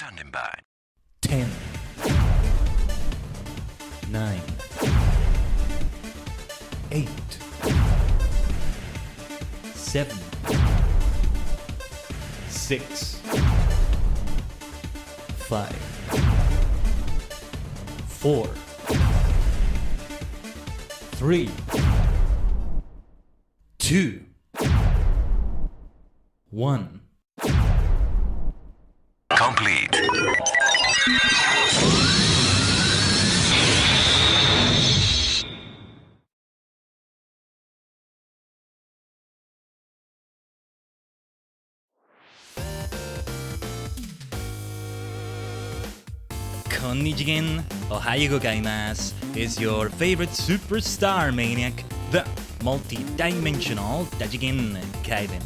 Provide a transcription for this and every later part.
Standing by. 10, 9, 8, 7, 6, 5, 4, 3, 2, 1. Complete. Konnichiwa, ohayo gozaimasu, is your favorite superstar maniac, the multi-dimensional Dajigen Khaiden,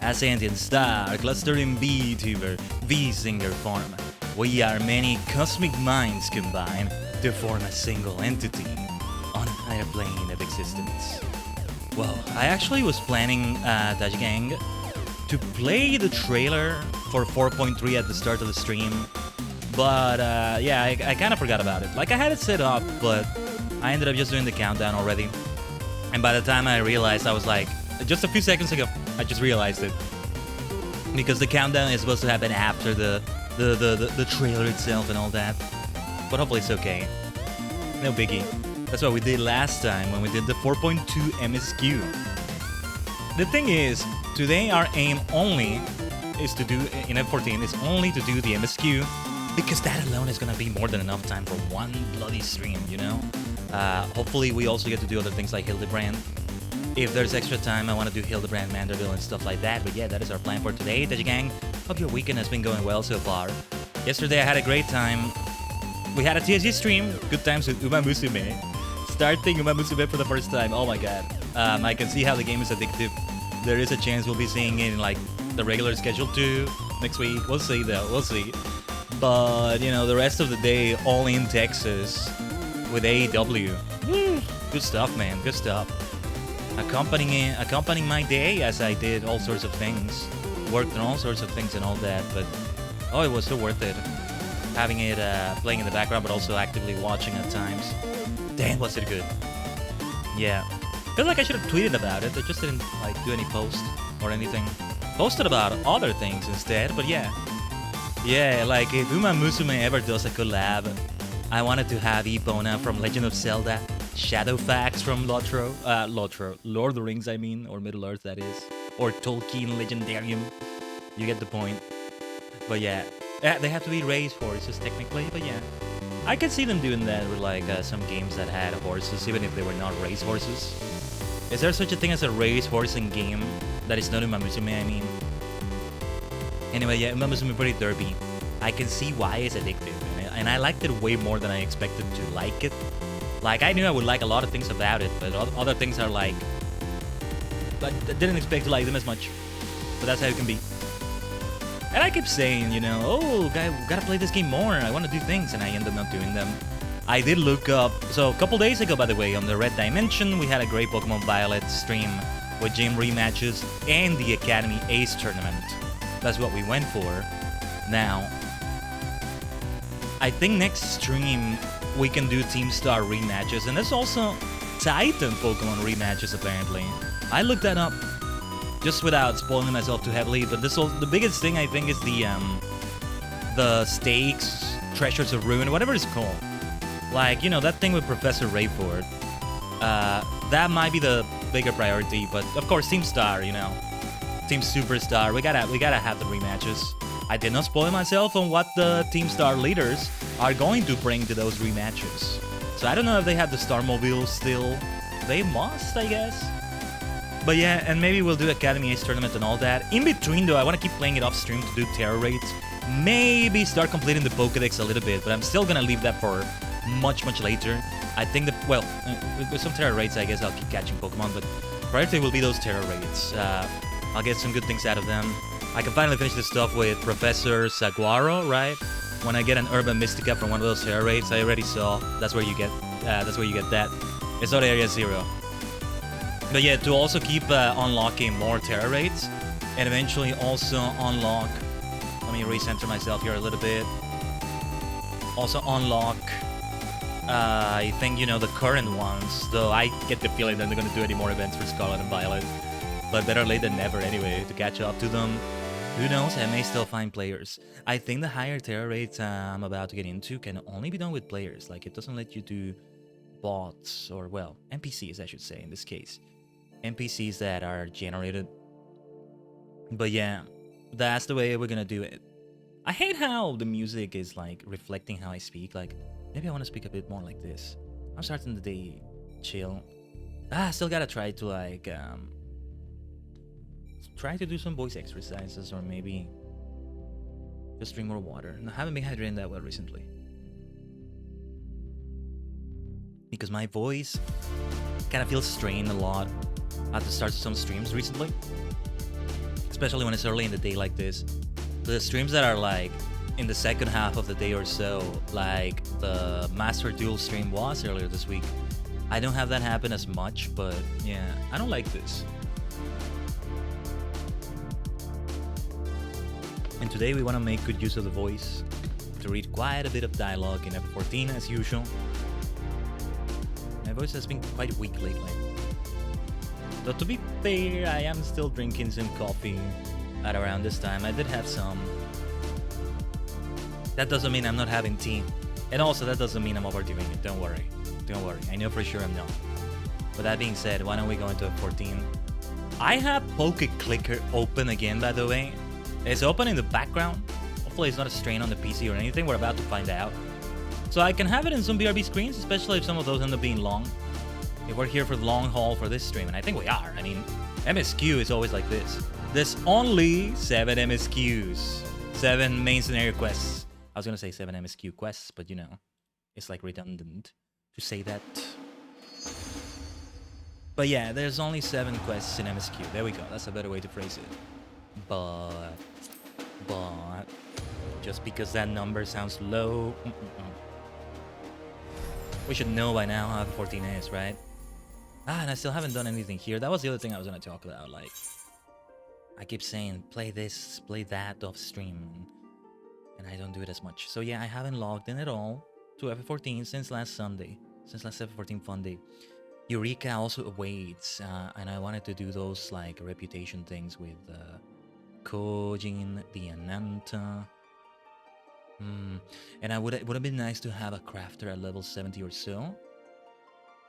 a sentient star clustered in VTuber, V-singer form. We are many cosmic minds combined to form a single entity on a higher plane of existence. Well, I actually was planning, Dajigang, to play the trailer for 4.3 at the start of the stream, but yeah, I kind of forgot about it. Like, I had it set up, but I ended up just doing the countdown already. And by the time I realized, I was like, just a few seconds ago, I just realized it. Because the countdown is supposed to happen after the trailer itself and all that. But hopefully it's okay. No biggie. That's what we did last time when we did the 4.2 MSQ. The thing is, today our aim only is to do, in F14, is only to do the MSQ, because that alone is gonna be more than enough time for one bloody stream, you know? Hopefully we also get to do other things like Hildibrand. If there's extra time, I want to do Hildibrand, Manderville, and stuff like that. But yeah, that is our plan for today, Dajigang. Hope your weekend has been going well so far. Yesterday I had a great time. We had a TSG stream, good times with Uma Musume. Starting Uma Musume for the first time, oh my god. I can see how the game is addictive. There is a chance we'll be seeing it in like the regular schedule too next week. We'll see though, we'll see. But you know, the rest of the day, all in Texas with AEW. Good stuff, man, good stuff. Accompanying my day as I did all sorts of things, worked on all sorts of things and all that, but oh, it was so worth it. Having it playing in the background, but also actively watching at times. Damn, was it good? Yeah, feel like I should have tweeted about it. I just didn't like do any post or anything. Posted about other things instead, but yeah, like if Uma Musume ever does a collab, I wanted to have Epona from Legend of Zelda, Shadowfax from Lord of the Rings, I mean, or Middle Earth, that is, or Tolkien Legendarium. You get the point. But yeah, they have to be race horses technically, but yeah, I could see them doing that with like some games that had horses, even if they were not race horses. Is there such a thing as a race horse in game that is not Uma Musume, I mean? Anyway, yeah, Uma Musume pretty derpy. I can see why it's addictive, and I liked it way more than I expected to like it. Like, I knew I would like a lot of things about it, but other things are like... I didn't expect to like them as much. But that's how it can be. And I kept saying, you know, oh, gotta play this game more, I want to do things, and I end up not doing them. I did look up... So, a couple days ago, by the way, on the Red Dimension, we had a great Pokemon Violet stream with gym rematches and the Academy Ace tournament. That's what we went for. Now, I think next stream we can do Team Star rematches, and there's also Titan Pokemon rematches apparently. I looked that up just without spoiling myself too heavily, but the biggest thing I think is the stakes, Treasures of Ruin, whatever it's called. Like, you know, that thing with Professor Rayford. That might be the bigger priority, but of course Team Star, you know, Team Superstar, we gotta have the rematches. I did not spoil myself on what the Team Star leaders are going to bring to those rematches. So I don't know if they have the Starmobile still. They must, I guess. But yeah, and maybe we'll do Academy Ace tournament and all that. In between though, I want to keep playing it off stream to do terror rates. Maybe start completing the Pokedex a little bit, but I'm still gonna leave that for much later. I think that, well, with some terror rates, I guess I'll keep catching Pokemon, but priority will be those terror rates. I'll get some good things out of them. I can finally finish this stuff with Professor Saguaro, right? When I get an Urban Mystica from one of those terror raids, I already saw. That's where you get that. It's not Area 0. But yeah, to also keep unlocking more terror raids, and eventually also unlock Let me recenter myself here a little bit. Also unlock, I think, you know, the current ones, though I get the feeling that they're going to do any more events for Scarlet and Violet. But better late than never anyway, to catch up to them. Who knows, I may still find players. I think the higher terror rates I'm about to get into can only be done with players. Like, it doesn't let you do bots, or, well, NPCs, I should say, in this case. NPCs that are generated. But yeah, that's the way we're gonna do it. I hate how the music is, like, reflecting how I speak. Like, maybe I want to speak a bit more like this. I'm starting the day chill. Still gotta try to, like, try to do some voice exercises, or maybe just drink more water. I haven't been hydrating that well recently, because my voice kind of feels strained a lot at the start of some streams recently, especially when it's early in the day like this. The streams that are like in the second half of the day or so, like the Master Duel stream was earlier this week, I don't have that happen as much, but yeah, I don't like this. And today we want to make good use of the voice to read quite a bit of dialogue in FF14 as usual. My voice has been quite weak lately. Though to be fair, I am still drinking some coffee at around this time. I did have some. That doesn't mean I'm not having tea. And also that doesn't mean I'm overdoing it. Don't worry. Don't worry. I know for sure I'm not. With that being said, why don't we go into F14? I have Poke Clicker open again, by the way. It's open in the background. Hopefully it's not a strain on the PC or anything. We're about to find out. So I can have it in some BRB screens, especially if some of those end up being long. If we're here for the long haul for this stream, and I think we are. I mean, MSQ is always like this. There's only 7 MSQs. 7 main scenario quests. I was gonna say 7 MSQ quests, but you know, it's like redundant to say that. But yeah, there's only 7 quests in MSQ. There we go. That's a better way to phrase it. But just because that number sounds low, we should know by now how 14 is, right? And I still haven't done anything here. That was the other thing I was gonna talk about. Like, I keep saying play this, play that off stream, and I don't do it as much. So yeah, I haven't logged in at all to FF14 since last Sunday, since last FF14 Fun Day. Eureka also awaits, and I wanted to do those like reputation things with Kojin, the Ananta. And it would have been nice to have a crafter at level 70 or so.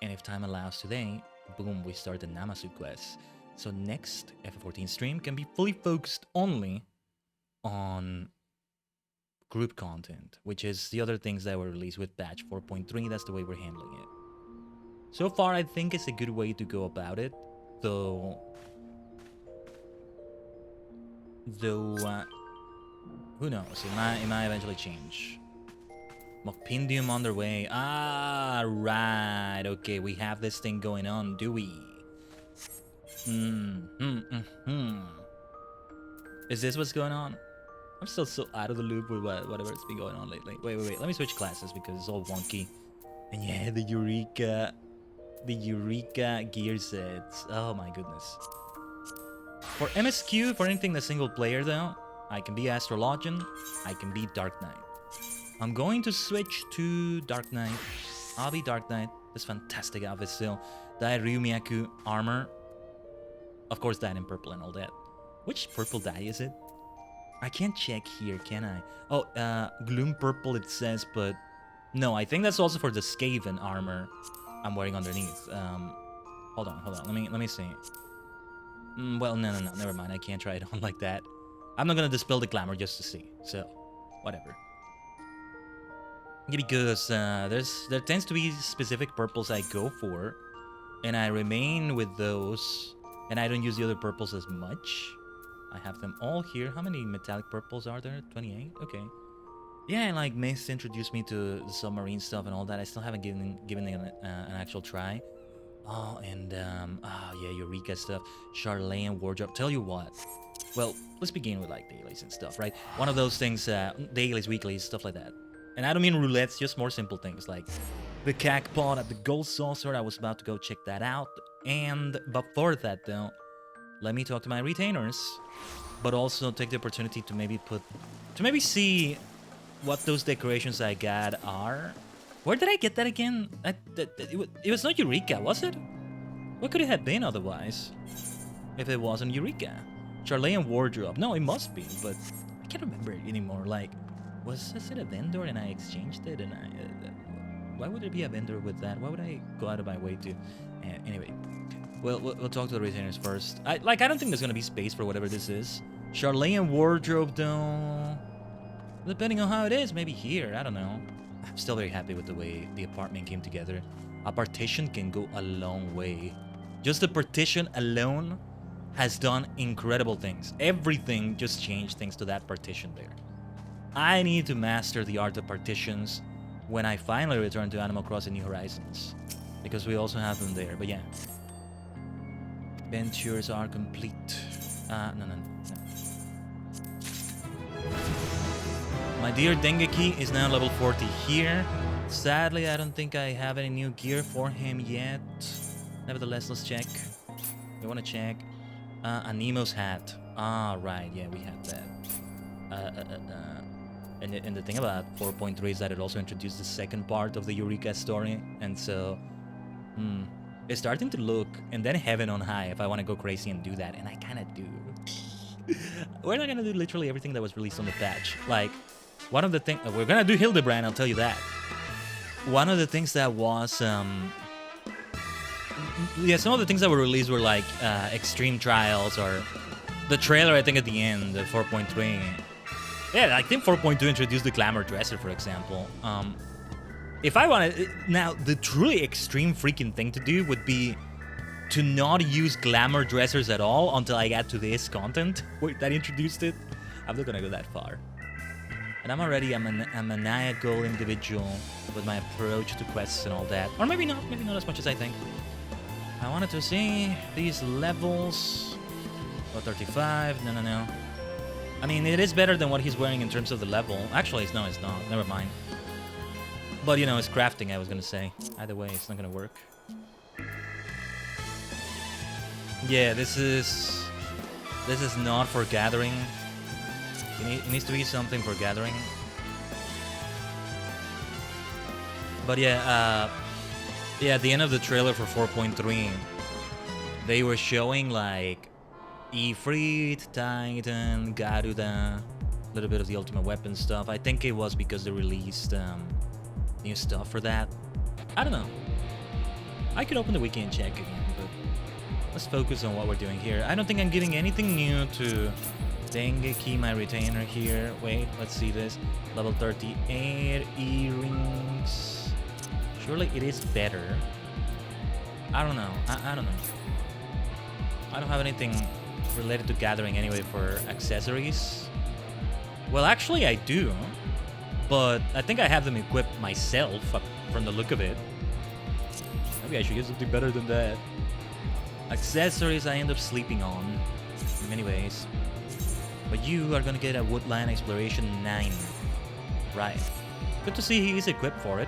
And if time allows today, boom, we start the Namasu quest. So next FF14 stream can be fully focused only on group content, which is the other things that were released with patch 4.3. That's the way we're handling it. So far, I think it's a good way to go about it, though who knows? It might eventually change. Mokpindium on their way. Ah, right. Okay, we have this thing going on, do we? Is this what's going on? I'm still so out of the loop with whatever's been going on lately. Wait. Let me switch classes because it's all wonky. And yeah, the Eureka gear sets. Oh my goodness. For MSQ, for anything that's single player though, I can be Astrologian, I can be Dark Knight. I'm going to switch to Dark Knight. I'll be Dark Knight. This fantastic outfit still. Dye Ryumiyaku armor. Of course, dyed in purple and all that. Which purple dye is it? I can't check here, can I? Oh, Gloom Purple it says, but no, I think that's also for the Skaven armor I'm wearing underneath. Hold on. Let me see. Well, no, never mind. I can't try it on like that. I'm not gonna dispel the glamour just to see. So, whatever. Yeah, because there tends to be specific purples I go for, and I remain with those, and I don't use the other purples as much. I have them all here. How many metallic purples are there? 28? Okay. Yeah, and like Mist introduced me to the submarine stuff and all that. I still haven't given it an actual try. Oh, and yeah, Eureka stuff, Charlene wardrobe. Tell you what. Well, let's begin with like dailies and stuff, right? One of those things, dailies, weeklies, stuff like that. And I don't mean roulettes, just more simple things like the cack pot at the Gold Saucer. I was about to go check that out. And before that, though, let me talk to my retainers. but also take the opportunity to maybe see what those decorations I got are. Where did I get that again? It was not Eureka, was it? What could it have been otherwise? If it wasn't Eureka. Charlean wardrobe. No, it must be, but I can't remember it anymore. Like, was it a vendor and I exchanged it? And why would there be a vendor with that? Why would I go out of my way to... anyway, we'll talk to the retainers first. I don't think there's gonna be space for whatever this is. Charlean wardrobe, though. Depending on how it is, maybe here. I don't know. I'm still very happy with the way the apartment came together. A partition can go a long way. Just the partition alone has done incredible things. Everything just changed thanks to that partition there. I need to master the art of partitions when I finally return to Animal Crossing New Horizons, because we also have them there. But yeah, ventures are complete. No. My dear Dengeki is now level 40 here. Sadly, I don't think I have any new gear for him yet. Nevertheless, let's check. We want to check. A Nemo's hat. Ah, right. Yeah, we have that. And the thing about 4.3 is that it also introduced the second part of the Eureka story. And so, it's starting to look, and then heaven on high if I want to go crazy and do that. And I kind of do. We're not going to do literally everything that was released on the patch. Like, one of the things... We're going to do Hildibrand, I'll tell you that. One of the things that was... yeah, some of the things that were released were like extreme trials, or the trailer, I think, at the end, the 4.3. Yeah, I think 4.2 introduced the glamour dresser, for example. If I wanted... Now, the truly extreme freaking thing to do would be to not use glamour dressers at all until I got to this content that introduced it. I'm not gonna go that far. And I'm already a maniacal individual with my approach to quests and all that. Or maybe not as much as I think. I wanted to see these levels. Oh, 35, no. I mean, it is better than what he's wearing in terms of the level. Actually, no, it's not. Never mind. But, you know, it's crafting, I was gonna say. Either way, it's not gonna work. Yeah, this is not for gathering. It needs to be something for gathering. But yeah, at the end of the trailer for 4.3, they were showing like Ifrit, Titan, Garuda, a little bit of the Ultimate Weapon stuff. I think it was because they released new stuff for that. I don't know. I could open the wiki and check again, but let's focus on what we're doing here. I don't think I'm giving anything new to Dengeki, my retainer here. Wait, let's see this. Level 38 earrings. Surely it is better. I don't know. I don't know. I don't have anything related to gathering anyway for accessories. Well, actually I do, but I think I have them equipped myself from the look of it. Maybe I should get something better than that. Accessories I end up sleeping on in many ways. But you are gonna get a Woodland Exploration 9. Right. Good to see he is equipped for it.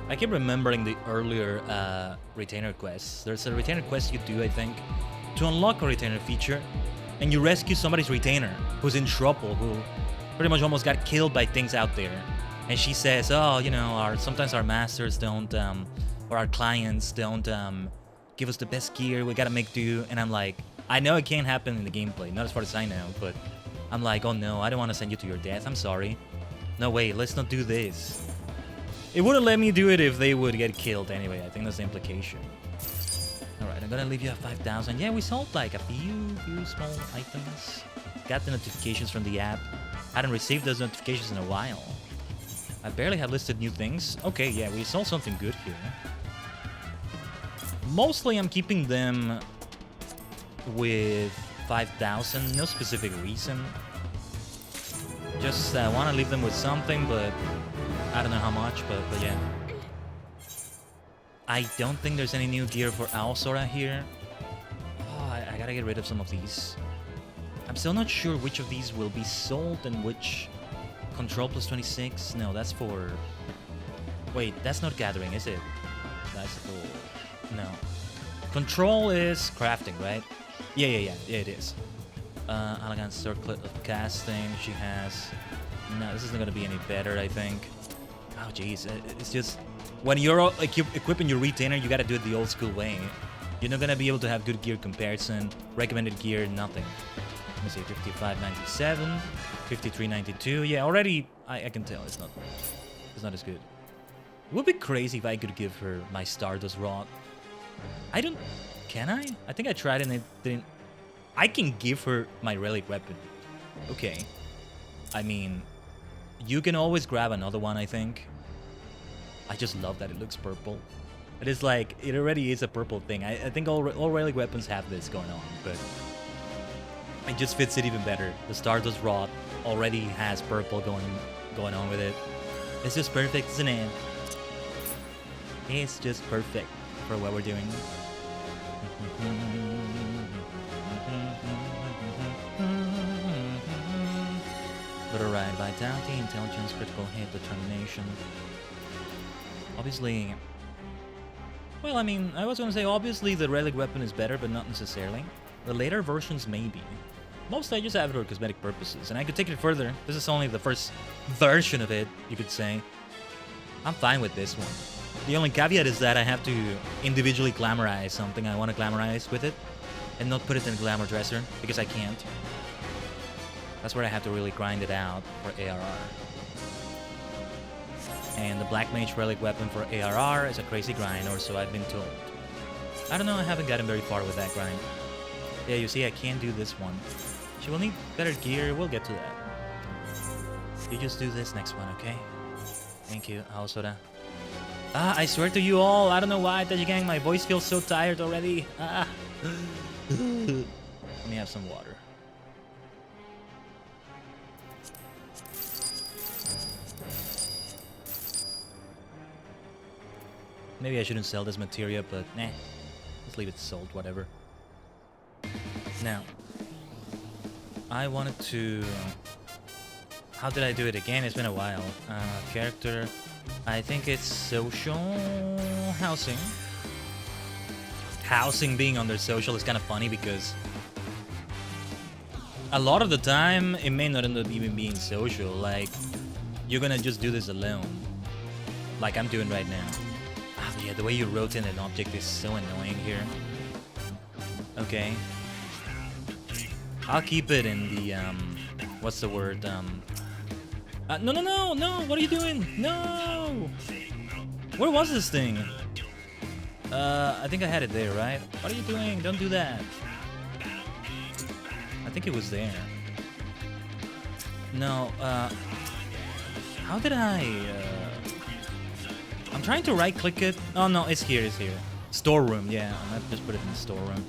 I keep remembering the earlier retainer quests. There's a retainer quest you do, I think, to unlock a retainer feature, and you rescue somebody's retainer who's in trouble, who pretty much almost got killed by things out there. And she says, oh, you know, sometimes our masters don't, or our clients don't give us the best gear, we gotta make do. And I'm like, I know it can't happen in the gameplay, not as far as I know, but I'm like, oh no, I don't want to send you to your death, I'm sorry. No, wait, let's not do this. It wouldn't let me do it if they would get killed anyway. I think that's the implication. Alright, I'm gonna leave you at 5,000. Yeah, we sold like a few small items. Got the notifications from the app. Hadn't received those notifications in a while. I barely have listed new things. Okay, yeah, we sold something good here. Mostly I'm keeping them with 5,000. No specific reason. Just want to leave them with something, but I don't know how much, but yeah. I don't think there's any new gear for Alsora here. Oh, I gotta get rid of some of these. I'm still not sure which of these will be sold and which... Control plus 26? No, that's for... Wait, that's not gathering, is it? That's for... No. Control is crafting, right? Yeah, it is. Elegant circlet of casting. She has... No, this isn't gonna be any better, I think. Oh, jeez. It's just... When you're equipping your retainer, you gotta do it the old school way. You're not gonna be able to have good gear comparison, recommended gear, nothing. Let me see, 55.97, 53.92. Yeah, already I can tell it's not as good. It would be crazy if I could give her my Stardust Rod. I don't... Can I? I think I tried and it didn't... I can give her my relic weapon. Okay. I mean, you can always grab another one, I think. I just love that it looks purple. It is like, it already is a purple thing. I think all relic weapons have this going on, but it just fits it even better. The Stardust Rod already has purple going on with it. It's just perfect, isn't it? It's just perfect for what we're doing. But alright, vitality, intelligence, critical hit, determination. Obviously... Well, I mean, I was gonna say obviously the relic weapon is better, but not necessarily. The later versions maybe. Most I just have it for cosmetic purposes, and I could take it further. This is only the first version of it, you could say. I'm fine with this one. The only caveat is that I have to individually glamorize something I want to glamorize with it, and not put it in a glamour dresser, because I can't. That's where I have to really grind it out for ARR. And the Black Mage Relic weapon for ARR is a crazy grind, or so I've been told. I don't know, I haven't gotten very far with that grind. Yeah, you see, I can't do this one. She will need better gear, we'll get to that. You just do this next one, okay? Thank you, Aosoda. I swear to you all, I don't know why, Tajigang, my voice feels so tired already. Let me have some water. Maybe I shouldn't sell this materia, but nah. Let's leave it sold, whatever. Now, I wanted to... How did I do it again? It's been a while. Character... I think it's social housing. Housing being under social is kind of funny because... A lot of the time, it may not end up even being social. Like, you're gonna just do this alone. Like I'm doing right now. Yeah, the way you rotate an object is so annoying here. Okay. I'll keep it in the, what's the word? No! What are you doing? No! Where was this thing? I think I had it there, right? What are you doing? Don't do that. I think it was there. No, how did I, I'm trying to right-click it. Oh, no, it's here, it's here. Storeroom, yeah. I might just put it in the storeroom.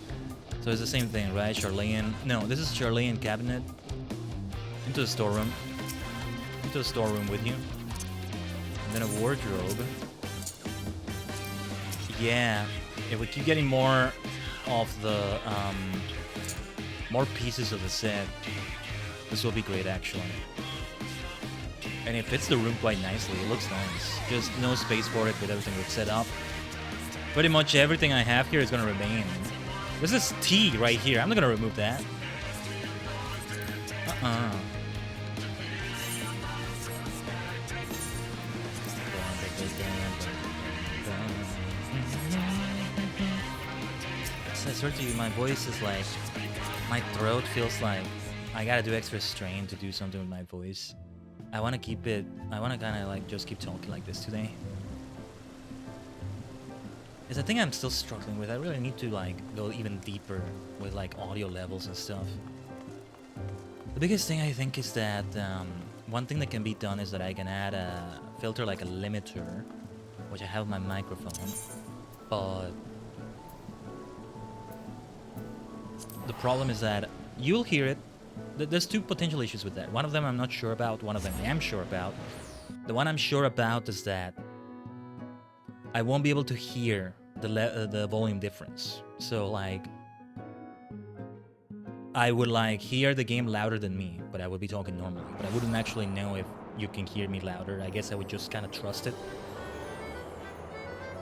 So it's the same thing, right? Charlean. No, this is Charlean cabinet. Into the storeroom. Into the storeroom with you. And then a wardrobe. Yeah. If we keep getting more of the, more pieces of the set, this will be great, actually. And it fits the room quite nicely. It looks nice. Just no space for it with everything that's set up. Pretty much everything I have here is going to remain. This is T right here. I'm not going to remove that. I swear to you, my voice is like... My throat feels like... I gotta do extra strain to do something with my voice. I want to keep it... I want to kind of like just keep talking like this today. It's a thing I'm still struggling with. I really need to like go even deeper with like audio levels and stuff. The biggest thing I think is that one thing that can be done is that I can add a filter like a limiter, which I have on my microphone. But the problem is that you'll hear it. There's two potential issues with that. One of them I'm not sure about, one of them I am sure about. The one I'm sure about is that I won't be able to hear the volume difference. So like, I would like hear the game louder than me, but I would be talking normally. But I wouldn't actually know if you can hear me louder. I guess I would just kind of trust it.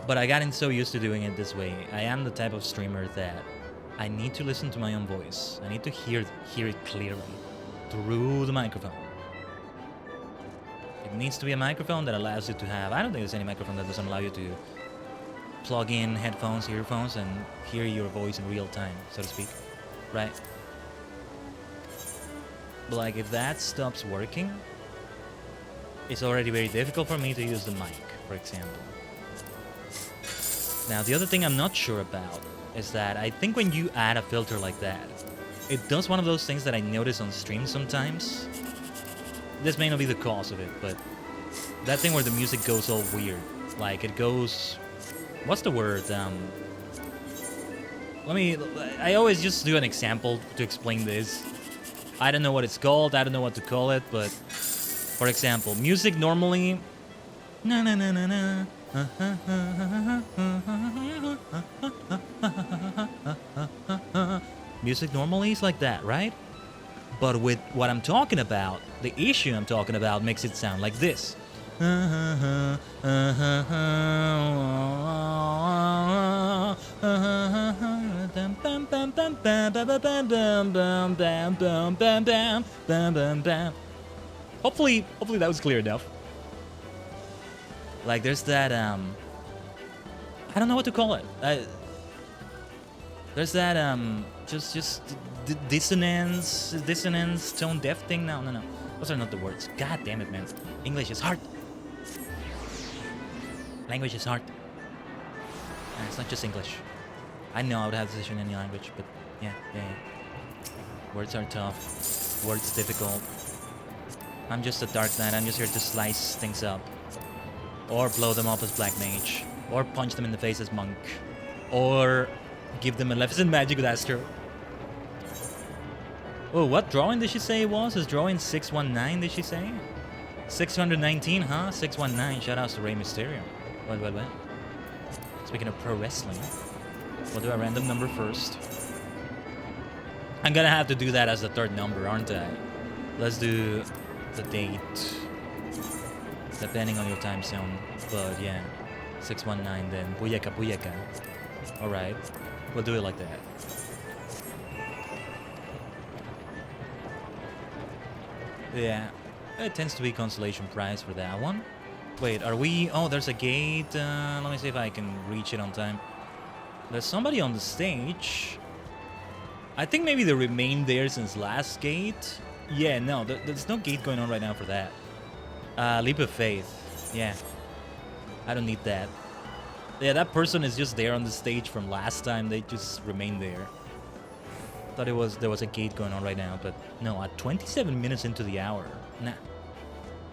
But I gotten so used to doing it this way. I am the type of streamer that I need to listen to my own voice. I need to hear it clearly through the microphone. It needs to be a microphone that allows you to have... I don't think there's any microphone that doesn't allow you to plug in headphones, earphones, and hear your voice in real time, so to speak. Right? But like, if that stops working, it's already very difficult for me to use the mic, for example. Now, the other thing I'm not sure about is that I think when you add a filter like that, it does one of those things that I notice on stream sometimes. This may not be the cause of it, but that thing where the music goes all weird. Like, it goes... What's the word? I always just do an example to explain this. I don't know what it's called, I don't know what to call it, but... For example, music normally... Na na na na na. Music normally is like that, right? But with what I'm talking about, the issue I'm talking about makes it sound like this. Hopefully that was clear enough. Like, there's that, I don't know what to call it. There's that, just dissonance, tone deaf thing. No. Those are not the words. God damn it, man. English is hard. Language is hard. And it's not just English. I know I would have this in any language, but yeah. Words are tough. Words difficult. I'm just a Dark Knight. I'm just here to slice things up. Or blow them up as Black Mage. Or punch them in the face as Monk. Or give them a Maleficent magic with Astro. Oh, what drawing did she say it was? Is drawing 619, did she say? 619, huh? 619. Shoutouts to Rey Mysterio. Well. Speaking of pro wrestling, we'll do a random number first. I'm gonna have to do that as the third number, aren't I? Let's do the date. Depending on your time zone. But yeah, 619 then. Buyaka. Alright, we'll do it like that. Yeah, it tends to be consolation prize for that one. Wait, are we... Oh, there's a gate. Let me see if I can reach it on time. There's somebody on the stage. I think maybe they remained there since last gate. Yeah, no, there's no gate going on right now for that. Leap of faith. Yeah. I don't need that. Yeah, that person is just there on the stage from last time. They just remained there. Thought there was a gate going on right now, but no, at 27 minutes into the hour. Nah.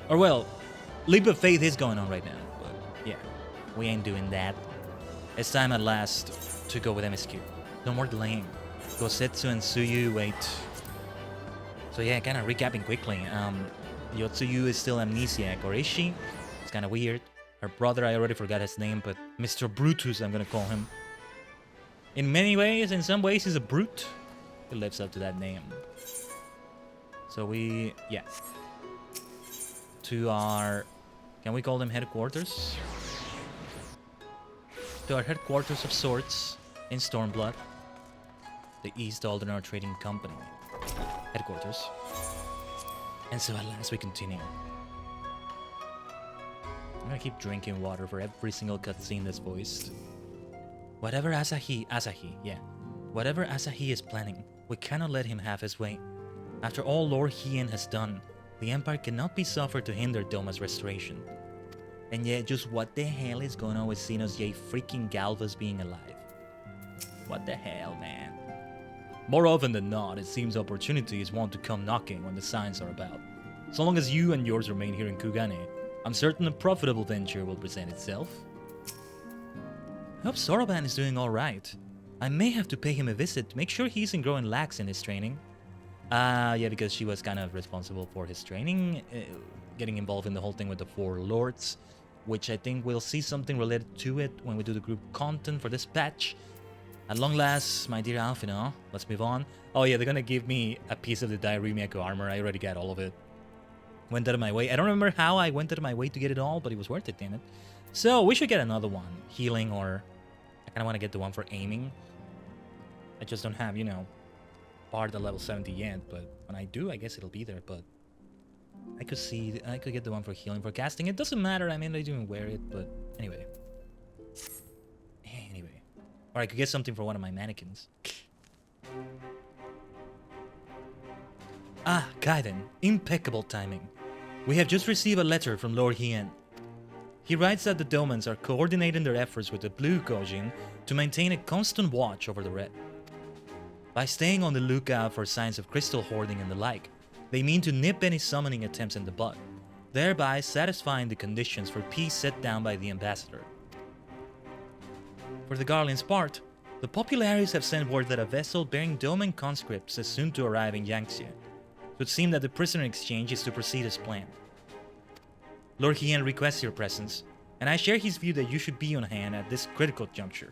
Or well, Leap of Faith is going on right now, but yeah, we ain't doing that. It's time at last to go with MSQ. No more delaying. Gosetsu and Tsuyu wait. So yeah, kind of recapping quickly. Yotsuyu is still amnesiac, or is she? It's kind of weird. Her brother, I already forgot his name, but Mr. Brutus, I'm gonna call him. In many ways, in some ways, he's a brute. He lives up to that name. So yeah. To our... Can we call them headquarters? To our headquarters of sorts in Stormblood. The East Aldenar Trading Company. Headquarters. And so at last we continue. I'm gonna keep drinking water for every single cutscene that's voiced. Whatever Asahi, yeah. Whatever Asahi is planning, we cannot let him have his way. After all Lord Hien has done, the Empire cannot be suffered to hinder Doma's restoration. And yet, just what the hell is going on with Xenos J freaking Galvas being alive? What the hell, man? More often than not, it seems opportunities want to come knocking when the signs are about. So long as you and yours remain here in Kugane, I'm certain a profitable venture will present itself. I hope Soroban is doing alright. I may have to pay him a visit to make sure he isn't growing lax in his training. Yeah, because she was kind of responsible for his training, getting involved in the whole thing with the Four Lords, which I think we'll see something related to it when we do the group content for this patch. At long last, my dear Alphino, let's move on. Oh yeah, they're gonna give me a piece of the Dairimiako armor. I already got all of it. Went out of my way. I don't remember how I went out of my way to get it all, but it was worth it, damn it. So we should get another one. Healing, or I kind of want to get the one for aiming. I just don't have, you know, part at level 70 yet, but when I do, I guess it'll be there, but I could get the one for healing. For casting, it doesn't matter, I mean, I didn't wear it, but anyway. Or I could get something for one of my mannequins. Ah, Khaiden, impeccable timing. We have just received a letter from Lord Hien. He writes that the Domans are coordinating their efforts with the Blue Kojin to maintain a constant watch over the Red. By staying on the lookout for signs of crystal hoarding and the like, they mean to nip any summoning attempts in the bud, thereby satisfying the conditions for peace set down by the ambassador. For the Garland's part, the Populares have sent word that a vessel bearing Doman conscripts is soon to arrive in Yangtze. It would seem that the prisoner exchange is to proceed as planned. Lord Hien requests your presence, and I share his view that you should be on hand at this critical juncture.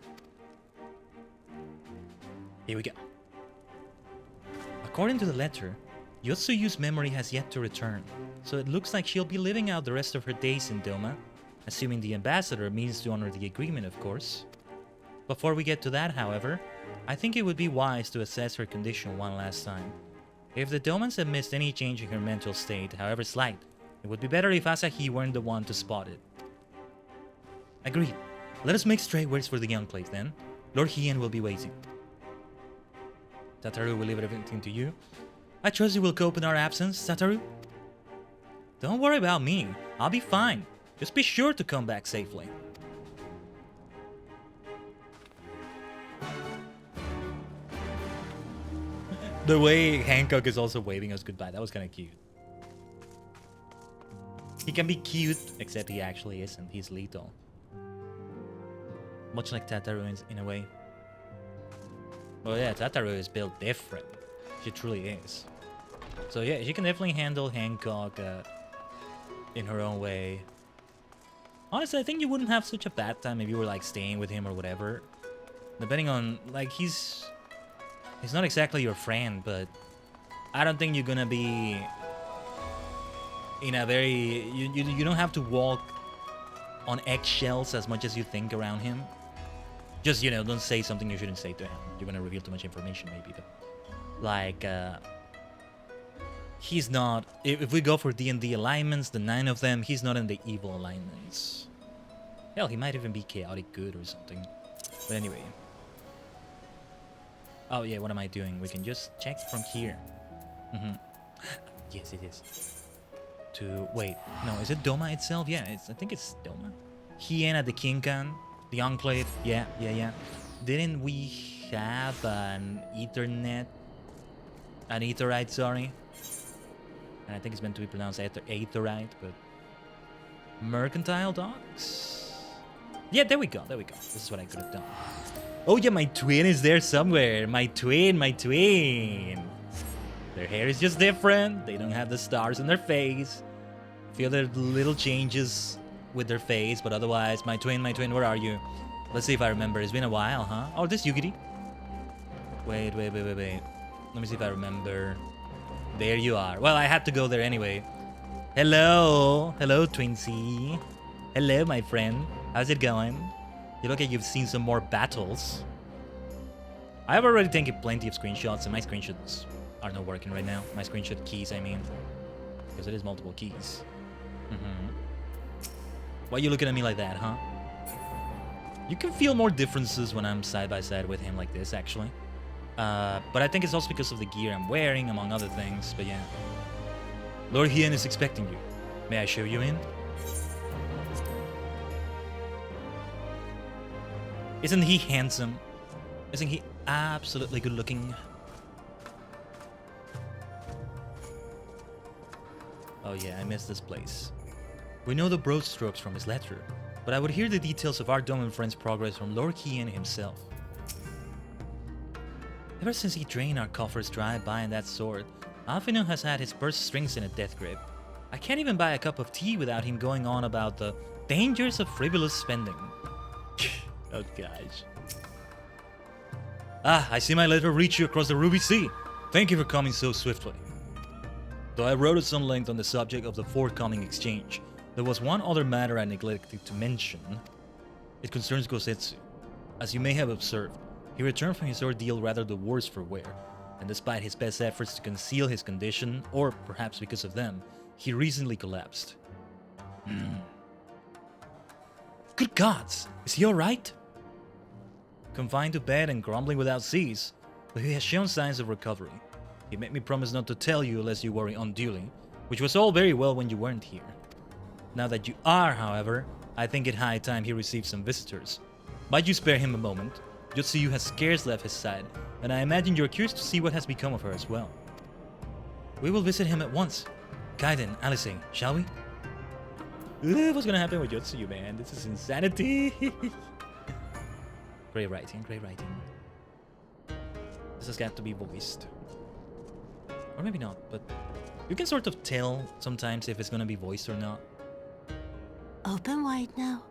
Here we go. According to the letter, Yotsuyu's memory has yet to return, so it looks like she'll be living out the rest of her days in Doma, assuming the ambassador means to honor the agreement, of course. Before we get to that, however, I think it would be wise to assess her condition one last time. If the Domans have missed any change in her mental state, however slight, it would be better if Asahi weren't the one to spot it. Agreed. Let us make straight works for the young place then. Lord Hien will be waiting. Tataru will leave everything to you. I trust you will cope in our absence, Tataru? Don't worry about me. I'll be fine. Just be sure to come back safely. The way Hancock is also waving us goodbye, that was kind of cute. He can be cute, except he actually isn't. He's lethal. Much like Tataru in a way. Oh yeah, Tataru is built different. She truly is. So yeah, she can definitely handle Hancock in her own way. Honestly, I think you wouldn't have such a bad time if you were like staying with him or whatever. Depending on, like, he's not exactly your friend, but I don't think you're gonna be in a very... You don't have to walk on eggshells as much as you think around him. Just, you know, don't say something you shouldn't say to him. You're gonna reveal too much information, maybe. But, like, he's not... If we go for D&D alignments, the 9 of them, he's not in the evil alignments. Hell, he might even be chaotic good or something. But anyway. Oh yeah, what am I doing? We can just check from here. Yes, it is. Wait, no, is it Doma itself? Yeah, I think it's Doma. Hien at the Kinkan, the Enclave. Yeah. Didn't we have an Ethernet? An Aetherite, sorry. And I think it's meant to be pronounced Aetherite, but... Mercantile Docks? Yeah, there we go. This is what I could have done. Oh yeah, my twin is there somewhere. My twin. Their hair is just different. They don't have the stars in their face. Feel their little changes with their face, but otherwise, my twin, where are you? Let's see if I remember. It's been a while, huh? Oh, this Yukiri. Wait. Let me see if I remember. There you are. Well, I had to go there anyway. Hello, Twinsy. Hello, my friend. How's it going? You look like you've seen some more battles. I have already taken plenty of screenshots, and my screenshots are not working right now. My screenshot keys, I mean. Because it is multiple keys. Why are you looking at me like that, huh? You can feel more differences when I'm side by side with him like this, actually. But I think it's also because of the gear I'm wearing, among other things, but yeah. Lord Hien is expecting you. May I show you in? Isn't he handsome? Isn't he absolutely good looking? Oh yeah, I missed this place. We know the broad strokes from his letter, but I would hear the details of our Doman friend's progress from Lord Hien himself. Ever since he drained our coffers dry buying that sword, Alphino has had his purse strings in a death grip. I can't even buy a cup of tea without him going on about the dangers of frivolous spending. Oh gosh. Ah, I see my letter reach you across the Ruby Sea. Thank you for coming so swiftly. Though I wrote at some length on the subject of the forthcoming exchange, there was one other matter I neglected to mention. It concerns Gosetsu. As you may have observed, He returned from his ordeal rather the worse for wear, and despite his best efforts to conceal his condition, or perhaps because of them, he recently collapsed. Good gods, is he alright? Confined to bed and grumbling without cease, but he has shown signs of recovery. He made me promise not to tell you lest you worry unduly, which was all very well when you weren't here. Now that you are, however, I think it high time he received some visitors. Might you spare him a moment? Yotsuyu has scarce left his side, and I imagine you're curious to see what has become of her as well. We will visit him at once. Khaiden, Alice, shall we? What's gonna happen with Yotsuyu, man? This is insanity. Great writing, great writing. This has got to be voiced. Or maybe not, but you can sort of tell sometimes if it's gonna be voiced or not. Open wide now.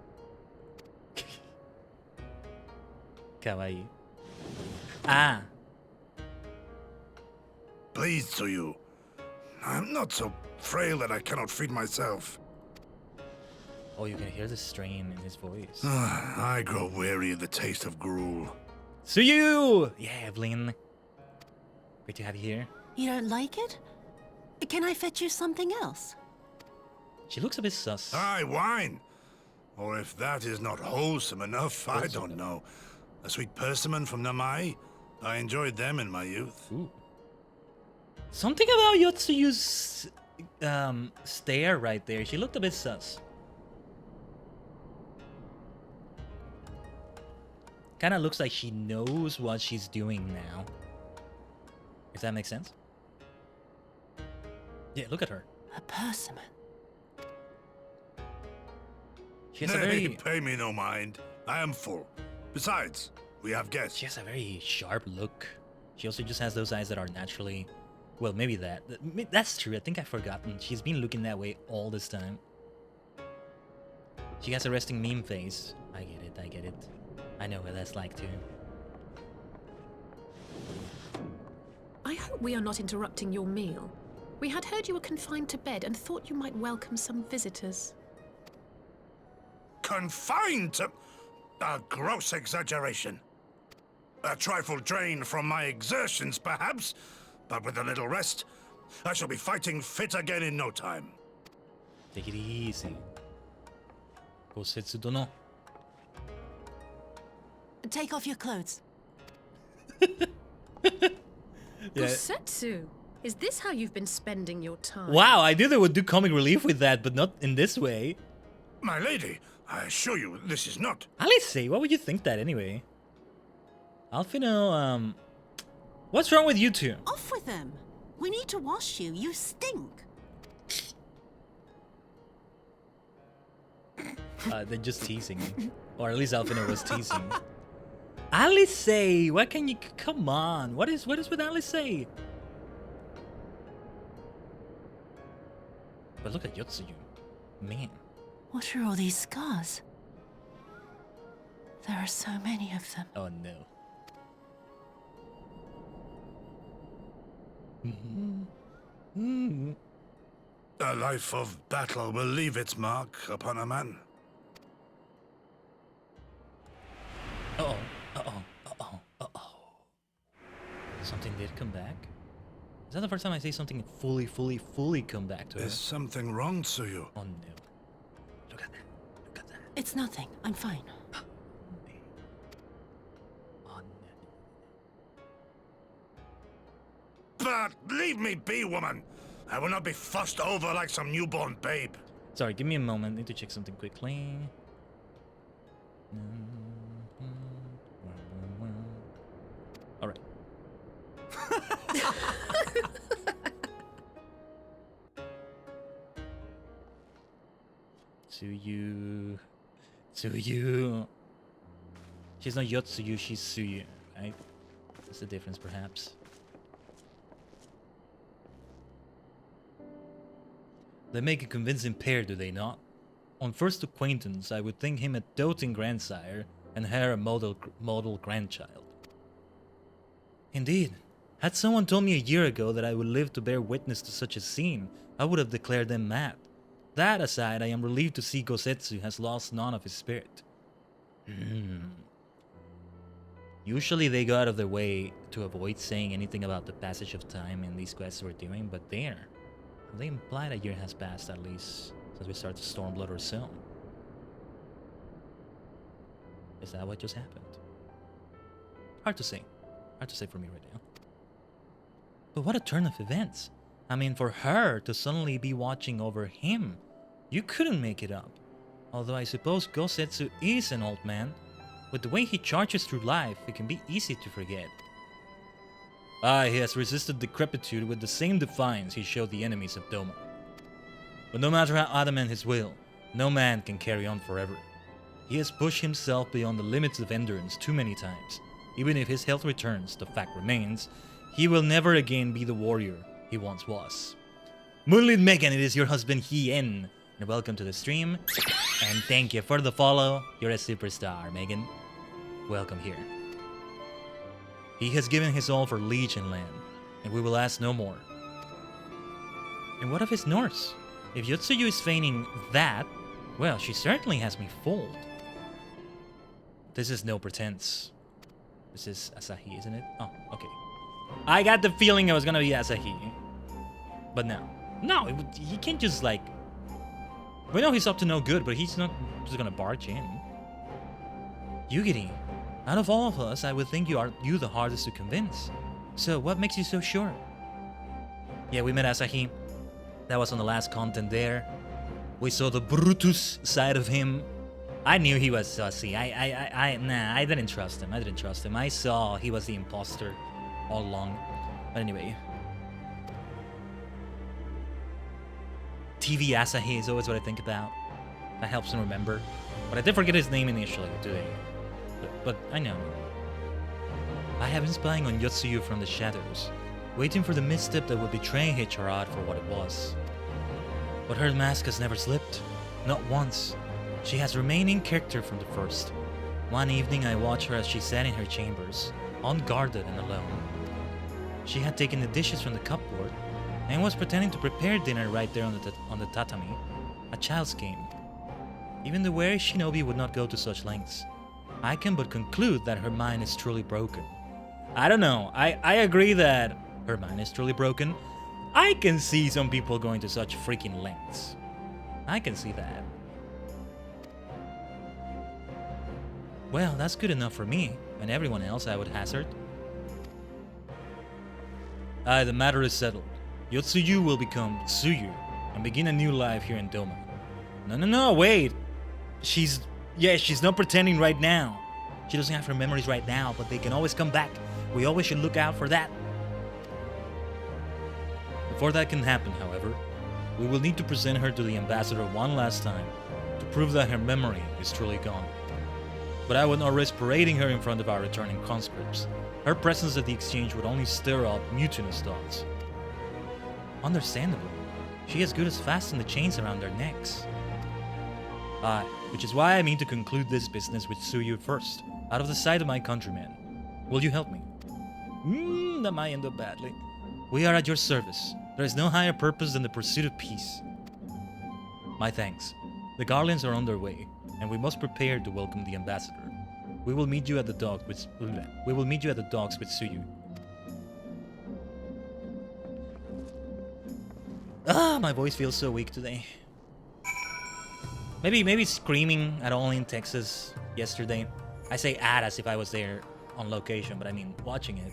Kawaii. Ah! Pleased to you. I'm not so frail that I cannot feed myself. Oh, you can hear the strain in his voice. I grow weary of the taste of gruel. Suyu! Yeah, Evelyn. Great to have you here. You don't like it? Can I fetch you something else? She looks a bit sus. Aye, wine. Or if that is not wholesome enough, I don't know. A sweet persimmon from Namai? I enjoyed them in my youth. Ooh. Something about Yotsuyu's stare right there. She looked a bit sus. Kinda looks like she knows what she's doing now. If that makes sense. Yeah, look at her. A persimmon. She has a Nay, very... pay me no mind. I am full. Besides, we have guests. She has a very sharp look. She also just has those eyes that are naturally... Well, maybe that. That's true. I think I've forgotten. She's been looking that way all this time. She has a resting meme face. I get it, I get it. I know what that's like too. I hope we are not interrupting your meal. We had heard you were confined to bed and thought you might welcome some visitors. Confined to... A gross exaggeration. A trifle drained from my exertions, perhaps, but with a little rest, I shall be fighting fit again in no time. Take it easy. Kosetsu dono. Take off your clothes. Yeah. Kosetsu, is this how you've been spending your time? Wow, I knew they would do comic relief with that, but not in this way. My lady, I assure you, this is not... Alice, why would you think that anyway? Alfino, what's wrong with you two? Off with them. We need to wash you. You stink. They're just teasing me. Or at least Alfino was teasing. Alice, why can you... Come on. What is with Alice? But look at Yotsuyu. Man. What are all these scars? There are so many of them. Oh no. A life of battle will leave its mark upon a man. Uh-oh. Uh-oh. Uh-oh. Uh-oh. Something did come back? Is that the first time I say something fully come back to her? Is something wrong to you? Oh no. Look at that. Look at that. It's nothing. I'm fine. Oh no. But leave me be, woman. I will not be fussed over like some newborn babe. Sorry, give me a moment. Need to check something quickly. All right. Tsuyu. She's not Yotsuyu, she's Tsuyu, right? That's the difference, perhaps. They make a convincing pair, do they not? On first acquaintance, I would think him a doting grandsire and her a model grandchild. Indeed, had someone told me a year ago that I would live to bear witness to such a scene, I would have declared them mad. That aside, I am relieved to see Gosetsu has lost none of his spirit. You Usually they go out of their way to avoid saying anything about the passage of time in these quests we're doing, but they imply that a year has passed at least since we started Stormblood or so. Is that what just happened? Hard to say. Hard to say for me right now. But what a turn of events. I mean, for her to suddenly be watching over him, you couldn't make it up. Although I suppose Gosetsu is an old man. With the way he charges through life, it can be easy to forget. He has resisted decrepitude with the same defiance he showed the enemies of Doma. But no matter how adamant his will, no man can carry on forever. He has pushed himself beyond the limits of endurance too many times. Even if his health returns, the fact remains, he will never again be the warrior he once was. Moonlit Megan, it is your husband Hien, and welcome to the stream. And thank you for the follow. You're a superstar, Megan. Welcome here. He has given his all for Legion land, and we will ask no more. And what of his nurse? If Yotsuyu is feigning that, well, she certainly has me fooled. This is no pretense. This is Asahi, isn't it? Oh, okay. I got the feeling it was gonna be Asahi. But no. No, he can't just like... We know he's up to no good, but he's not just gonna barge in. Yugiri, out of all of us, I would think you the hardest to convince. So, what makes you so sure? Yeah, we met Asahi. That was on the last content there. We saw the Brutus side of him. I knew he was sussy. I didn't trust him. I saw he was the imposter all along. But anyway. TV Asahi is always what I think about. That helps me remember. But I did forget his name initially today. But I know. I have been spying on Yotsuyu from the shadows, waiting for the misstep that would betray Hecharad for what it was. But her mask has never slipped. Not once. She has remained in character from the first. One evening I watched her as she sat in her chambers, unguarded and alone. She had taken the dishes from the cupboard and was pretending to prepare dinner right there on the tatami, a child's game. Even the wary shinobi would not go to such lengths. I can but conclude that her mind is truly broken. I don't know, I agree that her mind is truly broken. I can see some people going to such freaking lengths. I can see that. Well, that's good enough for me, and everyone else, I would hazard. The matter is settled. Yotsuyu will become Tsuyu, and begin a new life here in Doma. No, wait! She's not pretending right now. She doesn't have her memories right now, but they can always come back. We always should look out for that. Before that can happen, however, we will need to present her to the ambassador one last time, to prove that her memory is truly gone. But I would not risk parading her in front of our returning conscripts. Her presence at the exchange would only stir up mutinous thoughts. Understandable. She as good as fastened the chains around their necks. Which is why I mean to conclude this business with Tsuyu first, out of the sight of my countrymen. Will you help me? That might end up badly. We are at your service. There is no higher purpose than the pursuit of peace. My thanks. The garlands are on their way, and we must prepare to welcome the ambassador. We will meet you at the docks with Tsuyu. My voice feels so weak today. Maybe screaming at all in Texas yesterday. I say at as if I was there on location, but I mean watching it.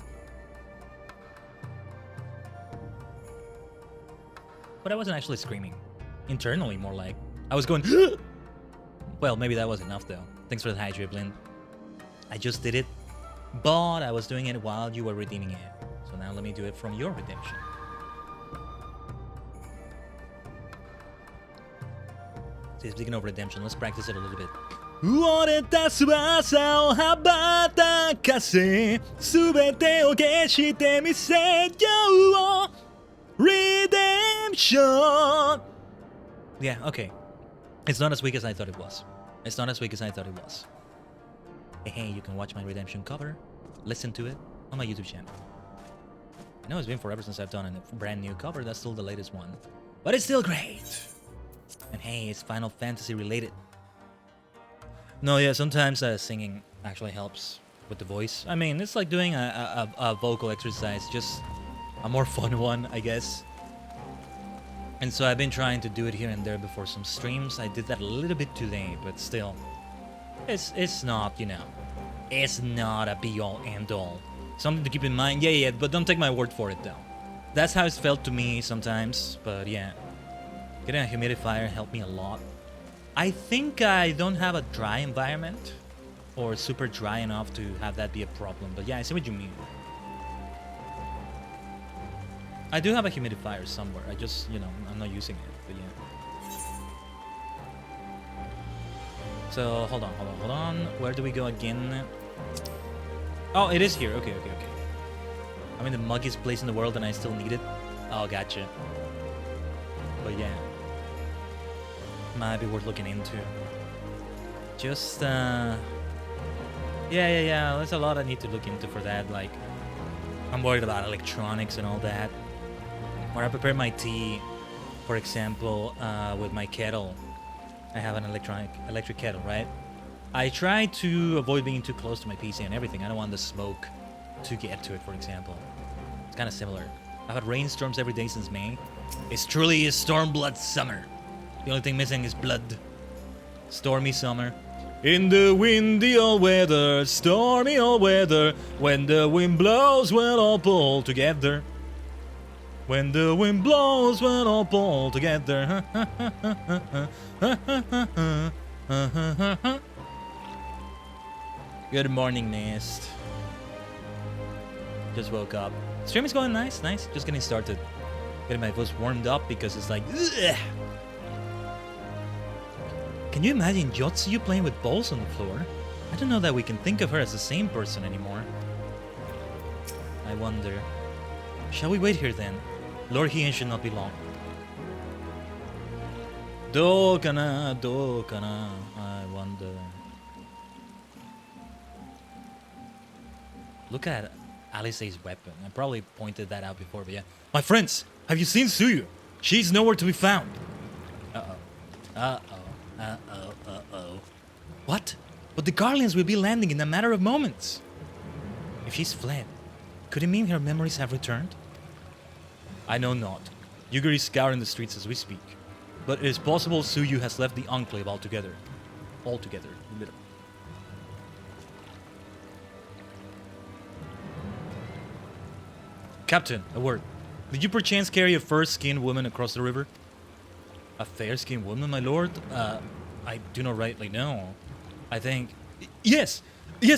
But I wasn't actually screaming. Internally, more like. I was going... Well, maybe that was enough, though. Thanks for the high dribbling. I just did it, but I was doing it while you were redeeming it. So now let me do it from your redemption. See, speaking of redemption, let's practice it a little bit. Yeah, okay. It's not as weak as I thought it was. Hey, you can watch my redemption cover, listen to it on my YouTube channel. I know it's been forever since I've done a brand new cover, that's still the latest one. But it's still great! And hey, it's Final Fantasy related. No, yeah, sometimes singing actually helps. with the voice. I mean, it's like doing a vocal exercise, just a more fun one, I guess. And so I've been trying to do it here and there before some streams. I did that a little bit today, but still, it's not, you know, it's not a be-all, end-all. Something to keep in mind. Yeah, but don't take my word for it, though. That's how it's felt to me sometimes, but yeah. Getting a humidifier helped me a lot. I think I don't have a dry environment, or super dry enough to have that be a problem, but yeah, I see what you mean. I do have a humidifier somewhere, I just, you know, I'm not using it, but yeah. So, hold on. Where do we go again? Oh, it is here. Okay. I'm in the muggiest place in the world and I still need it. Oh, gotcha. But yeah. Might be worth looking into. Just, yeah, there's a lot I need to look into for that. Like, I'm worried about electronics and all that. When I prepare my tea, for example, with my kettle, I have an electric kettle, right? I try to avoid being too close to my PC and everything. I don't want the smoke to get to it, for example. It's kind of similar. I've had rainstorms every day since May. It's truly a storm-blood summer. The only thing missing is blood. Stormy summer. In the windy all weather, stormy all weather, when the wind blows, we'll all pull together. When the wind blows, we'll all pull together. Good morning, Mist. Just woke up. Stream is going nice. Just getting started. Getting my voice warmed up because it's like, ugh. Can you imagine Yotsuyu playing with balls on the floor? I don't know that we can think of her as the same person anymore. I wonder. Shall we wait here then? Lord Hien should not be long. Do kana, I wonder. Look at Alice's weapon. I probably pointed that out before, but yeah. My friends, have you seen Suyu? She's nowhere to be found. Uh-oh. What? But the Guardians will be landing in a matter of moments. If she's fled, could it mean her memories have returned? I know not. Yuguri is scouring the streets as we speak. But it is possible Suyu has left the Enclave altogether. Literally. Captain, a word. Did you perchance carry a fair-skinned woman across the river? A fair-skinned woman, my lord? I do not rightly know. I think... Yes,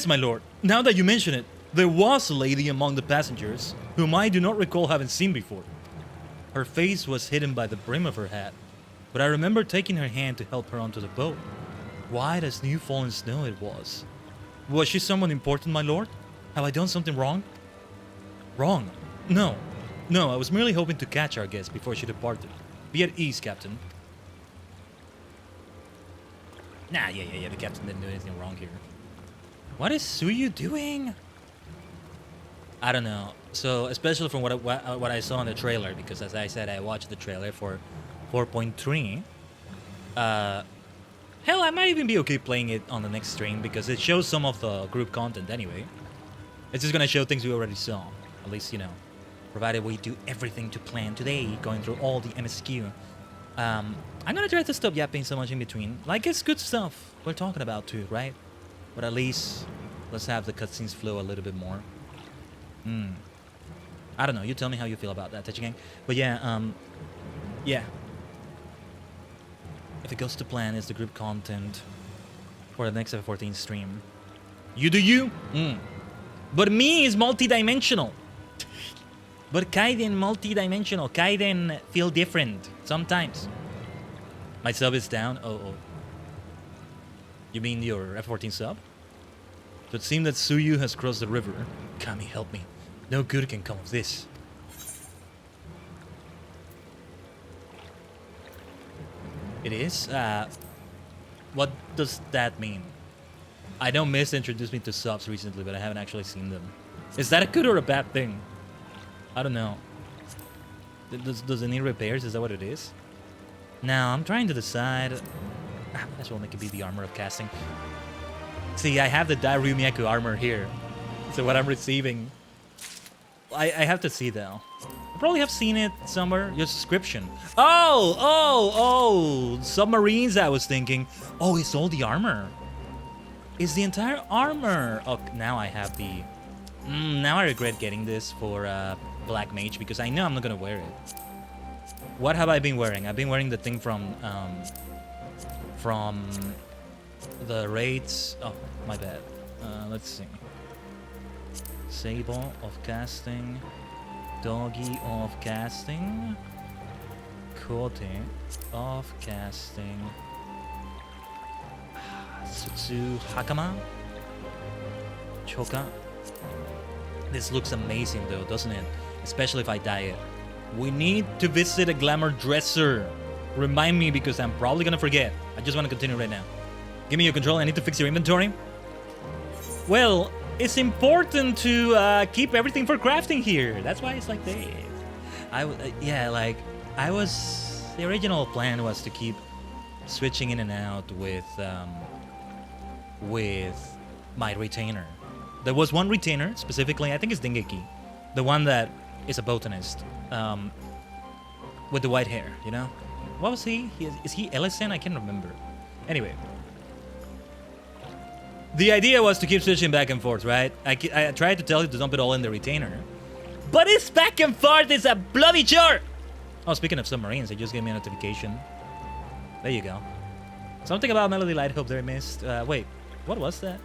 my lord. Now that you mention it, there was a lady among the passengers whom I do not recall having seen before. Her face was hidden by the brim of her hat, but I remember taking her hand to help her onto the boat. White as new fallen snow it was. Was she someone important, my lord? Have I done something wrong? Wrong? No, I was merely hoping to catch our guest before she departed. Be at ease, Captain. Nah, yeah, the Captain didn't do anything wrong here. What is Suyu doing? I don't know. So, especially from what I saw in the trailer, because as I said, I watched the trailer for 4.3. Hell, I might even be okay playing it on the next stream, because it shows some of the group content anyway. It's just gonna show things we already saw. At least, you know. Provided we do everything to plan today, going through all the MSQ. I'm gonna try to stop yapping so much in between. Like, it's good stuff we're talking about too, right? But at least, let's have the cutscenes flow a little bit more. I don't know, you tell me how you feel about that, Techigang. But yeah, yeah. If it goes to plan, it's the group content for the next FF14 stream. You do you? But me is multi-dimensional. But Khaiden multi-dimensional. Khaiden feel different sometimes. My sub is down. Oh. You mean your F14 sub? So it seems that Suyu has crossed the river. Kami, help me. No good can come of this. It is? What does that mean? I know Mist introduced me to subs recently, but I haven't actually seen them. Is that a good or a bad thing? I don't know. Does it need repairs? Is that what it is? Now, I'm trying to decide... Might as well make it be the armor of casting. See, I have the Dairu Miyaku armor here. So what I'm receiving... I have to see, though. I probably have seen it somewhere. Your subscription. Oh! Submarines, I was thinking. Oh, it's all the armor. It's the entire armor. Oh, now I have the... now I regret getting this for Black Mage because I know I'm not gonna wear it. What have I been wearing? I've been wearing the thing from the raids. Oh, my bad. Let's see. Sable of casting, Doggy of casting, Kote of casting, Sutsu Hakama, Choka. This looks amazing though, doesn't it? Especially if I dye it. We need to visit a glamour dresser. Remind me because I'm probably gonna forget. I just want to continue right now. Give me your control. I need to fix your inventory. Well, it's important to keep everything for crafting here. That's why it's like this. The original plan was to keep switching in and out with my retainer. There was one retainer specifically. I think it's Dengeki, the one that is a botanist, with the white hair. You know, what was he? Is he Ellison? I can't remember. Anyway. The idea was to keep switching back and forth, right? I tried to tell you to dump it all in the retainer. But it's back and forth, it's a bloody chore! Oh, speaking of submarines, they just gave me a notification. There you go. Something about Melody Light Hope there I missed. Wait, what was that?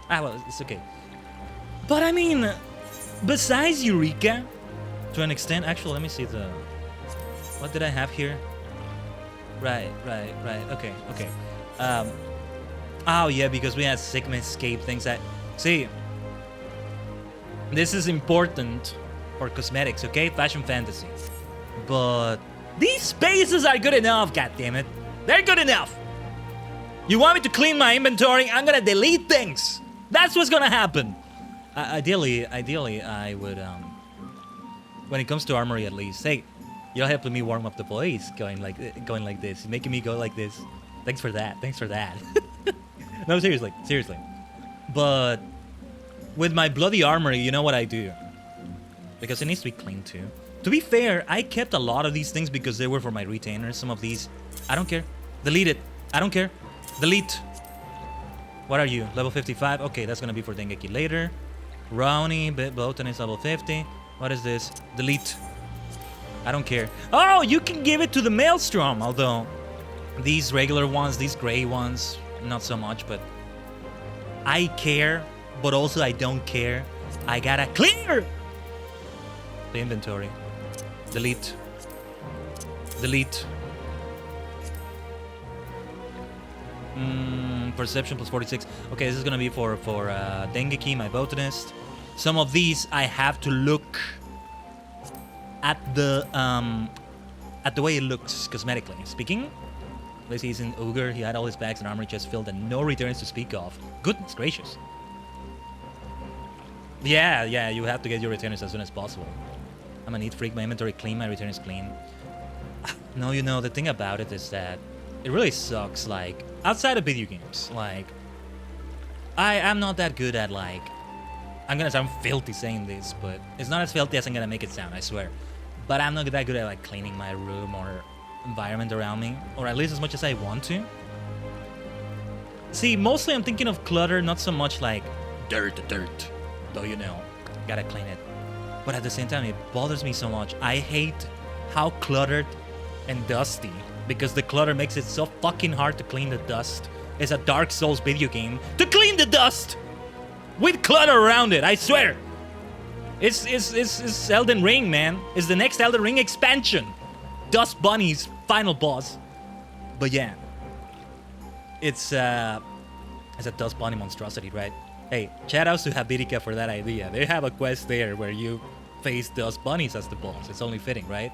Ah, well, it's okay. But I mean, besides Eureka, to an extent, actually, let me see the... What did I have here? Right, okay. Oh yeah, because we had Sigma Escape things that... See, this is important for cosmetics, okay? Fashion fantasy. But these spaces are good enough, goddammit. They're good enough. You want me to clean my inventory? I'm gonna delete things. That's what's gonna happen. Ideally, I would, when it comes to armory at least, hey, you're helping me warm up the place, going like this, making me go like this. Thanks for that. No, seriously. But with my bloody armor, you know what I do? Because it needs to be clean too. To be fair, I kept a lot of these things because they were for my retainers. Some of these, I don't care. Delete it. I don't care. Delete. What are you? Level 55? Okay, that's gonna be for Dengeki later. Brownie, Botanist level 50. What is this? Delete. I don't care. Oh, you can give it to the Maelstrom, although these regular ones, these gray ones, not so much, but I care, but also I don't care. I gotta clear the inventory. Delete. Perception plus 46. Okay, this is gonna be for Dengeki, my botanist. Some of these I have to look at the way it looks cosmetically speaking. Let's see, he's in Ogre. He had all his bags and armor chest filled and no returns to speak of. Goodness gracious. Yeah, you have to get your returners as soon as possible. I'm a neat freak. My inventory clean. My return is clean. No, you know, the thing about it is that it really sucks, like, outside of video games, like, I'm not that good at, like, I'm gonna sound filthy saying this, but it's not as filthy as I'm gonna make it sound, I swear. But I'm not that good at, like, cleaning my room or environment around me, or at least as much as I want to. See, mostly I'm thinking of clutter, not so much like dirt, though, you know, gotta clean it. But at the same time, it bothers me so much. I hate how cluttered and dusty, because the clutter makes it so fucking hard to clean the dust. It's a Dark Souls video game to clean the dust with clutter around it, I swear. It's Elden Ring, man. It's the next Elden Ring expansion. Dust Bunny's final boss. But yeah, it's a Dust Bunny monstrosity, right? Hey, shout outs to Habirica for that idea. They have a quest there where you face Dust Bunnies as the boss. It's only fitting, right?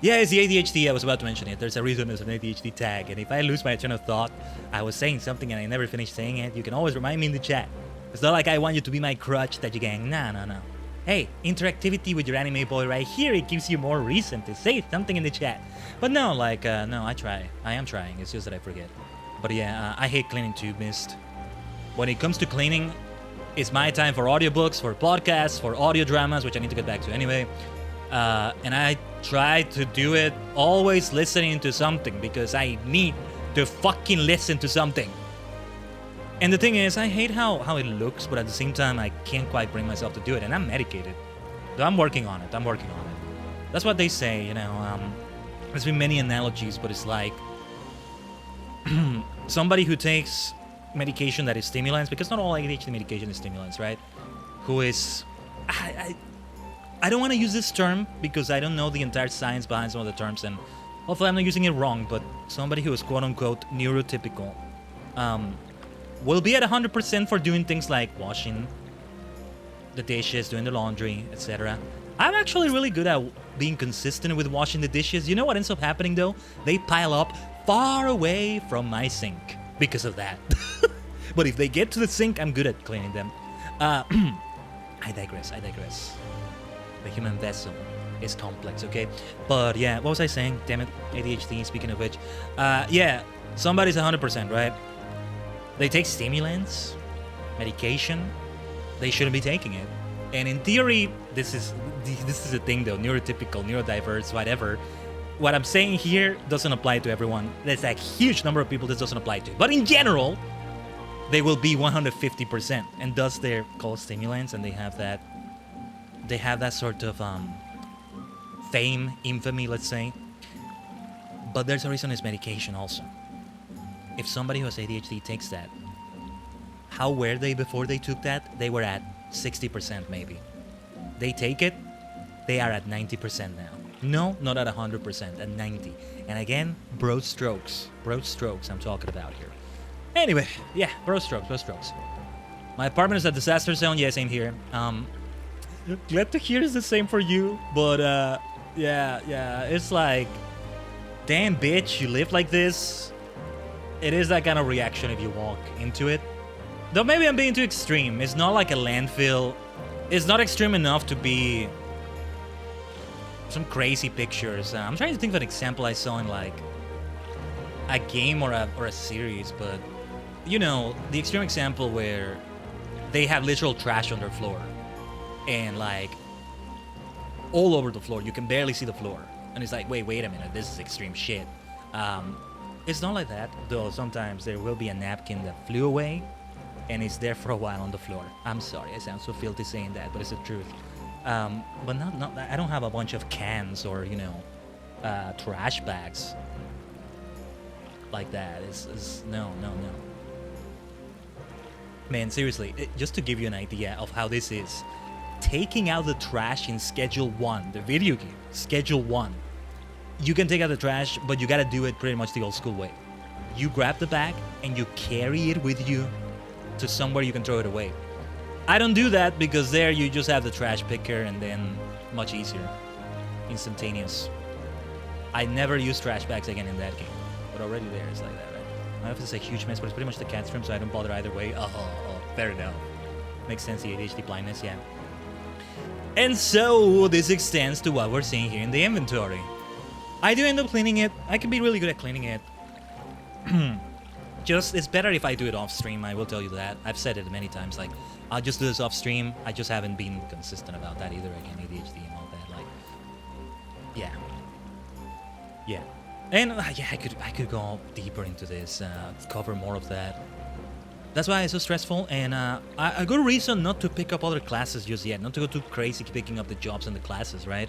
Yeah, it's the ADHD. I was about to mention it. There's a reason there's an ADHD tag. And if I lose my train of thought, I was saying something and I never finished saying it, you can always remind me in the chat. It's not like I want you to be my crutch that you gang. No. Hey, interactivity with your anime boy right here, it gives you more reason to say something in the chat. But no, like, no, I try. I am trying. It's just that I forget. But yeah, I hate cleaning tube mist. When it comes to cleaning, it's my time for audiobooks, for podcasts, for audio dramas, which I need to get back to anyway. And I try to do it always listening to something because I need to fucking listen to something. And the thing is, I hate how it looks, but at the same time, I can't quite bring myself to do it. And I'm medicated. So I'm working on it. That's what they say, you know. There's been many analogies, but it's like somebody who takes medication that is stimulants, because not all ADHD medication is stimulants, right? Who is... I don't want to use this term because I don't know the entire science behind some of the terms, and hopefully I'm not using it wrong, but somebody who is quote-unquote neurotypical will be at 100% for doing things like washing the dishes, doing the laundry, etc. I'm actually really good at being consistent with washing the dishes. You know what ends up happening though? They pile up far away from my sink because of that. But if they get to the sink, I'm good at cleaning them. I digress. The human vessel is complex, okay? But yeah, what was I saying? Damn it, ADHD, speaking of which. Yeah, somebody's 100%, right? They take stimulants, medication. They shouldn't be taking it. And in theory, this is a thing though, neurotypical, neurodiverse, whatever. What I'm saying here doesn't apply to everyone. There's a huge number of people this doesn't apply to. But in general, they will be 150%. And thus they're called stimulants, and they have that sort of fame, infamy, let's say. But there's a reason it's medication also. If somebody who has ADHD takes that, how were they before they took that? They were at 60% maybe. They take it, they are at 90% now. No, not at 100%, at 90. And again, broad strokes I'm talking about here. Anyway, yeah, broad strokes. My apartment is a disaster zone, yeah, same here. Glad to hear it's the same for you, but yeah, it's like, damn bitch, you live like this. It is that kind of reaction if you walk into it. Though maybe I'm being too extreme. It's not like a landfill. It's not extreme enough to be some crazy pictures. I'm trying to think of an example I saw in like a game or a series, but you know, the extreme example where they have literal trash on their floor and like all over the floor. You can barely see the floor. And it's like, wait a minute, this is extreme shit. It's not like that, though sometimes there will be a napkin that flew away and it's there for a while on the floor. I'm sorry, I sound so filthy saying that, but it's the truth. But not I don't have a bunch of cans or, you know, trash bags like that. It's no. Man, seriously, just to give you an idea of how this is, taking out the trash in Schedule 1, the video game, Schedule 1, you can take out the trash, but you gotta do it pretty much the old school way. You grab the bag and you carry it with you to somewhere you can throw it away. I don't do that because there you just have the trash picker and then much easier. Instantaneous. I never use trash bags again in that game, but already there it's like that, right? I don't know if it's a huge mess, but it's pretty much the cat's room, so I don't bother either way. Oh, fair enough. Makes sense, the ADHD blindness, yeah. And so this extends to what we're seeing here in the inventory. I do end up cleaning it. I can be really good at cleaning it. Just, it's better if I do it off stream, I will tell you that. I've said it many times, like, I'll just do this off stream. I just haven't been consistent about that either, again, ADHD and all that, like, yeah. And, yeah, I could go deeper into this, cover more of that. That's why it's so stressful, and a good reason not to pick up other classes just yet, not to go too crazy picking up the jobs and the classes, right?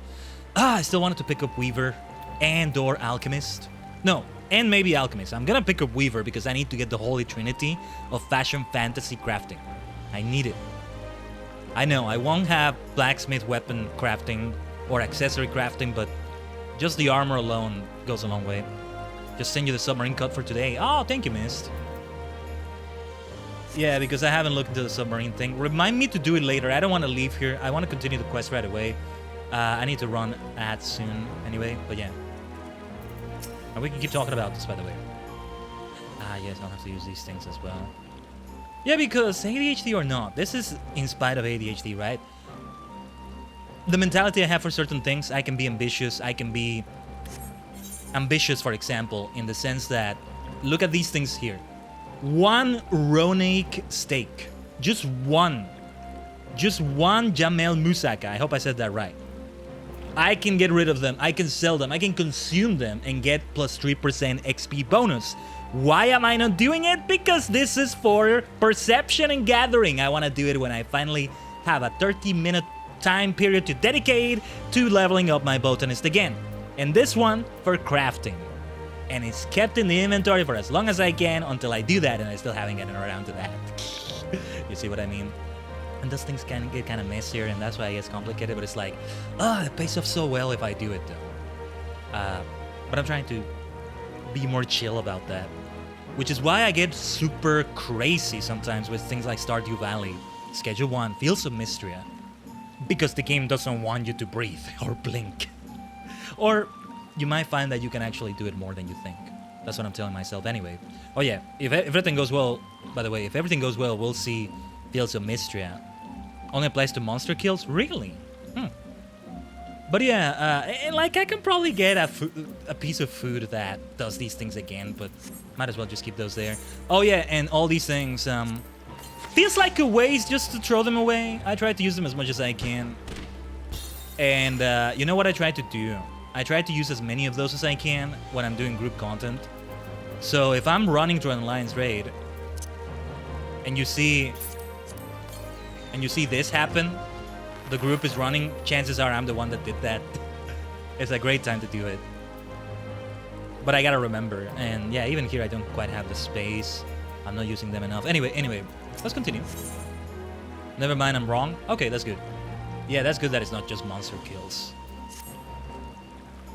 I still wanted to pick up Weaver and or Alchemist. No, and maybe Alchemist. I'm gonna pick up Weaver because I need to get the holy trinity of fashion fantasy crafting. I need it. I know, I won't have blacksmith weapon crafting or accessory crafting, but just the armor alone goes a long way. Just send you the submarine cut for today. Oh, thank you, Mist. Yeah, because I haven't looked into the submarine thing. Remind me to do it later. I don't want to leave here. I want to continue the quest right away. I need to run ads soon anyway, but yeah. And we can keep talking about this, by the way. Yes, I'll have to use these things as well. Yeah, because ADHD or not, this is in spite of ADHD, right? The mentality I have for certain things, I can be ambitious. I can be ambitious, for example, in the sense that, look at these things here. one Ronaik steak. Just one. Just one Jamel Moussaka. I hope I said that right. I can get rid of them. I can sell them. I can consume them and get plus 3% XP bonus. Why am I not doing it? Because this is for perception and gathering. I want to do it when I finally have a 30-minute time period to dedicate to leveling up my botanist again. And this one for crafting. And it's kept in the inventory for as long as I can until I do that, and I still haven't gotten around to that. You see what I mean? And those things can get kind of messier, and that's why it gets complicated, but it's like, it pays off so well if I do it, though. But I'm trying to be more chill about that. Which is why I get super crazy sometimes with things like Stardew Valley. Schedule 1, Fields of Mystria. Because the game doesn't want you to breathe or blink. Or you might find that you can actually do it more than you think. That's what I'm telling myself anyway. Oh yeah, if everything goes well, by the way, if everything goes well, we'll see Fields of Mystria. Only applies to monster kills? Really? But yeah, and like I can probably get a piece of food that does these things again, but might as well just keep those there. Oh yeah, and all these things, feels like a waste just to throw them away. I try to use them as much as I can. And you know what I try to do? I try to use as many of those as I can when I'm doing group content. So if I'm running through an alliance raid, and you see this happen, the group is running, chances are I'm the one that did that. It's a great time to do it. But I gotta remember, and yeah, even here I don't quite have the space. I'm not using them enough. Anyway, let's continue. Never mind, I'm wrong. Okay, that's good. Yeah, that's good that it's not just monster kills.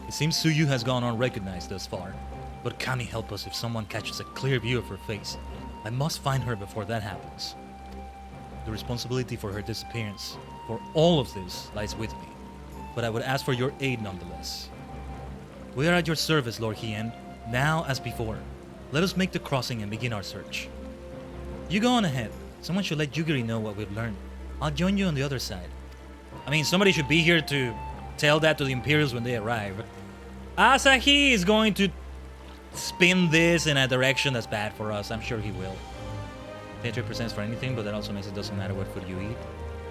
It seems Suyu has gone unrecognized thus far. But Kami help us if someone catches a clear view of her face. I must find her before that happens. The responsibility for her disappearance, for all of this, lies with me. But I would ask for your aid nonetheless. We are at your service, Lord Hien. Now as before. Let us make the crossing and begin our search. You go on ahead. Someone should let Yugiri know what we've learned. I'll join you on the other side. I mean, somebody should be here to tell that to the Imperials when they arrive. Asahi is going to spin this in a direction that's bad for us. I'm sure he will. Pay 3% for anything, but that also means it doesn't matter what food you eat.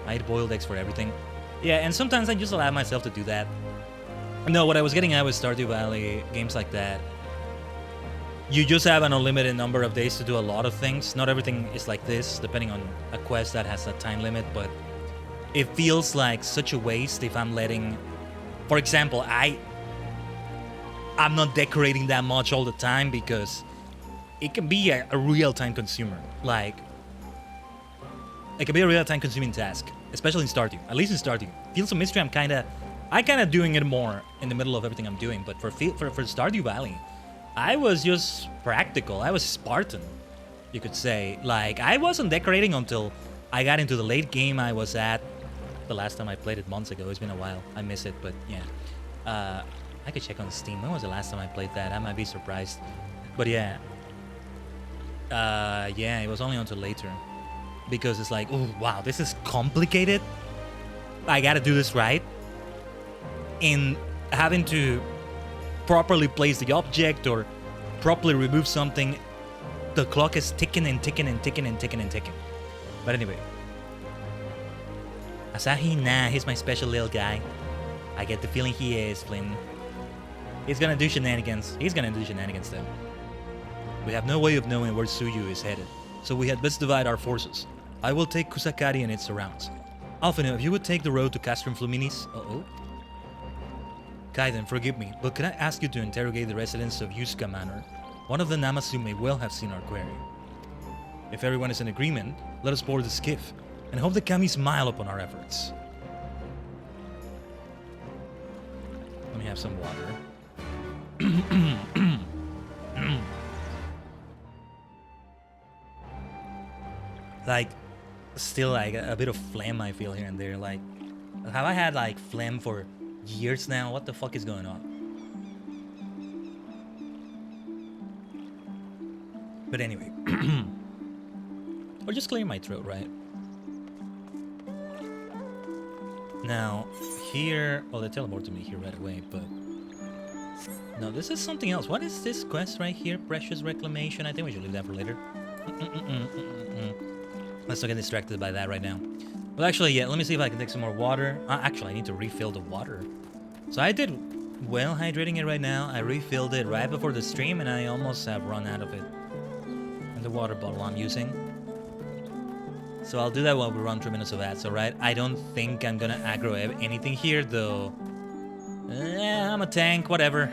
I eat boiled eggs for everything. Yeah, and sometimes I just allow myself to do that. No, what I was getting at with Stardew Valley, games like that, you just have an unlimited number of days to do a lot of things. Not everything is like this, depending on a quest that has a time limit, but it feels like such a waste if I'm letting... For example, I'm not decorating that much all the time because it can be a real time consumer. Like, it can be a real time consuming task, especially in Stardew. At least in Stardew. Fields of Mystery, I'm kind of doing it more in the middle of everything I'm doing. But for Stardew Valley, I was just practical. I was Spartan, you could say. Like, I wasn't decorating until I got into the late game I was at. The last time I played it months ago. It's been a while. I miss it, but yeah. I could check on Steam. When was the last time I played that? I might be surprised. But yeah. Yeah, it was only until later. Because it's like, oh, wow, this is complicated. I gotta do this right. In having to properly place the object or properly remove something, the clock is ticking and ticking and ticking and ticking and ticking. But anyway. Asahi, nah, he's my special little guy. I get the feeling he is, Flynn. He's gonna do shenanigans. He's gonna do shenanigans though. We have no way of knowing where Suyu is headed, so we had best divide our forces. I will take Kusakari and its surrounds. Alfino, if you would take the road to Castrum Fluminis... Uh-oh. Khaiden, forgive me, but could I ask you to interrogate the residents of Yusuka Manor? One of the Namasu may well have seen our query. If everyone is in agreement, let us board the skiff, and hope the Kami smile upon our efforts. Let me have some water. Like, still like a bit of phlegm I feel here and there. Like, have I had like phlegm for years now? What the fuck is going on? But anyway. Or just clear my throat, right? Now, here... Well, they teleported me here right away, but... No, this is something else. What is this quest right here? Precious Reclamation. I think we should leave that for later. Let's not get distracted by that right now. Well, actually, yeah, let me see if I can take some more water. Actually, I need to refill the water. So I did well hydrating it right now. I refilled it right before the stream, and I almost have run out of it. And the water bottle I'm using. So I'll do that while we run 3 minutes of ads, alright? I don't think I'm gonna aggro anything here, though. I'm a tank, whatever.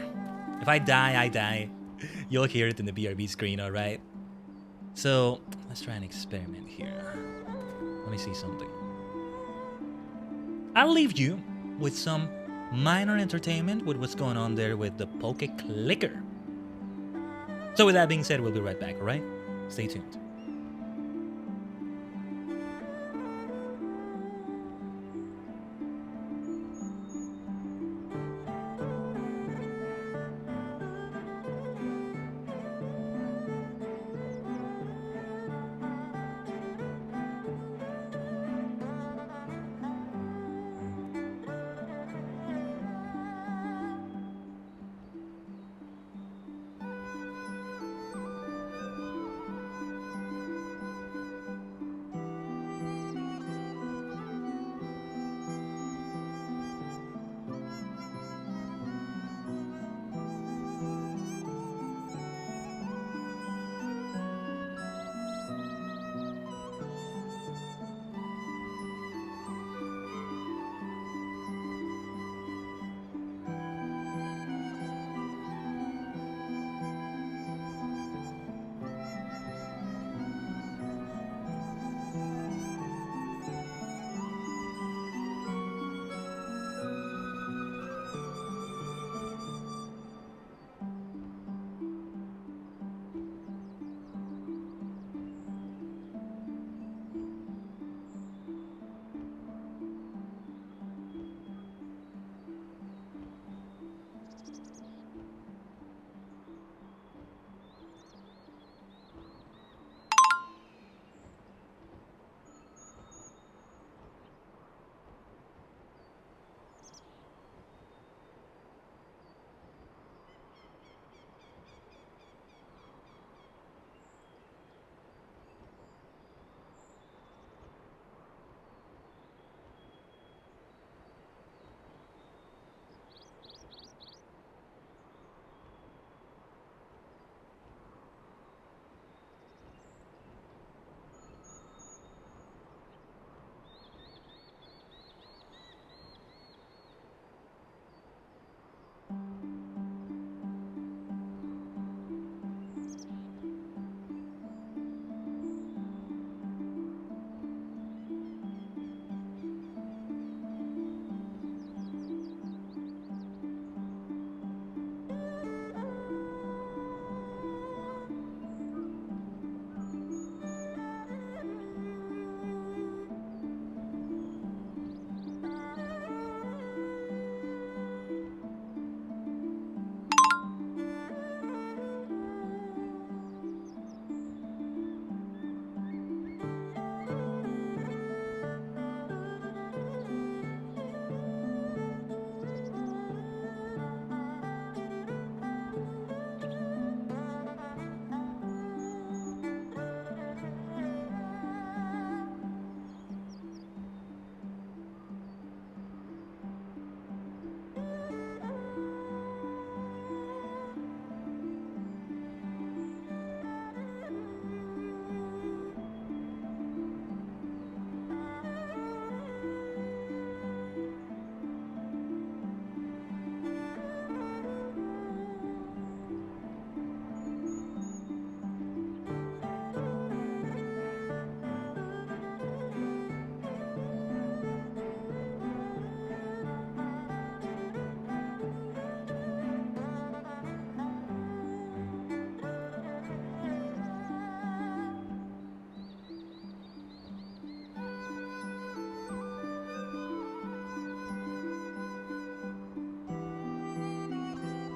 If I die, I die. You'll hear it in the BRB screen, alright? So, let's try an experiment here. Let me see something. I'll leave you with some minor entertainment with what's going on there with the Poke Clicker. So with that being said, we'll be right back, alright? Stay tuned.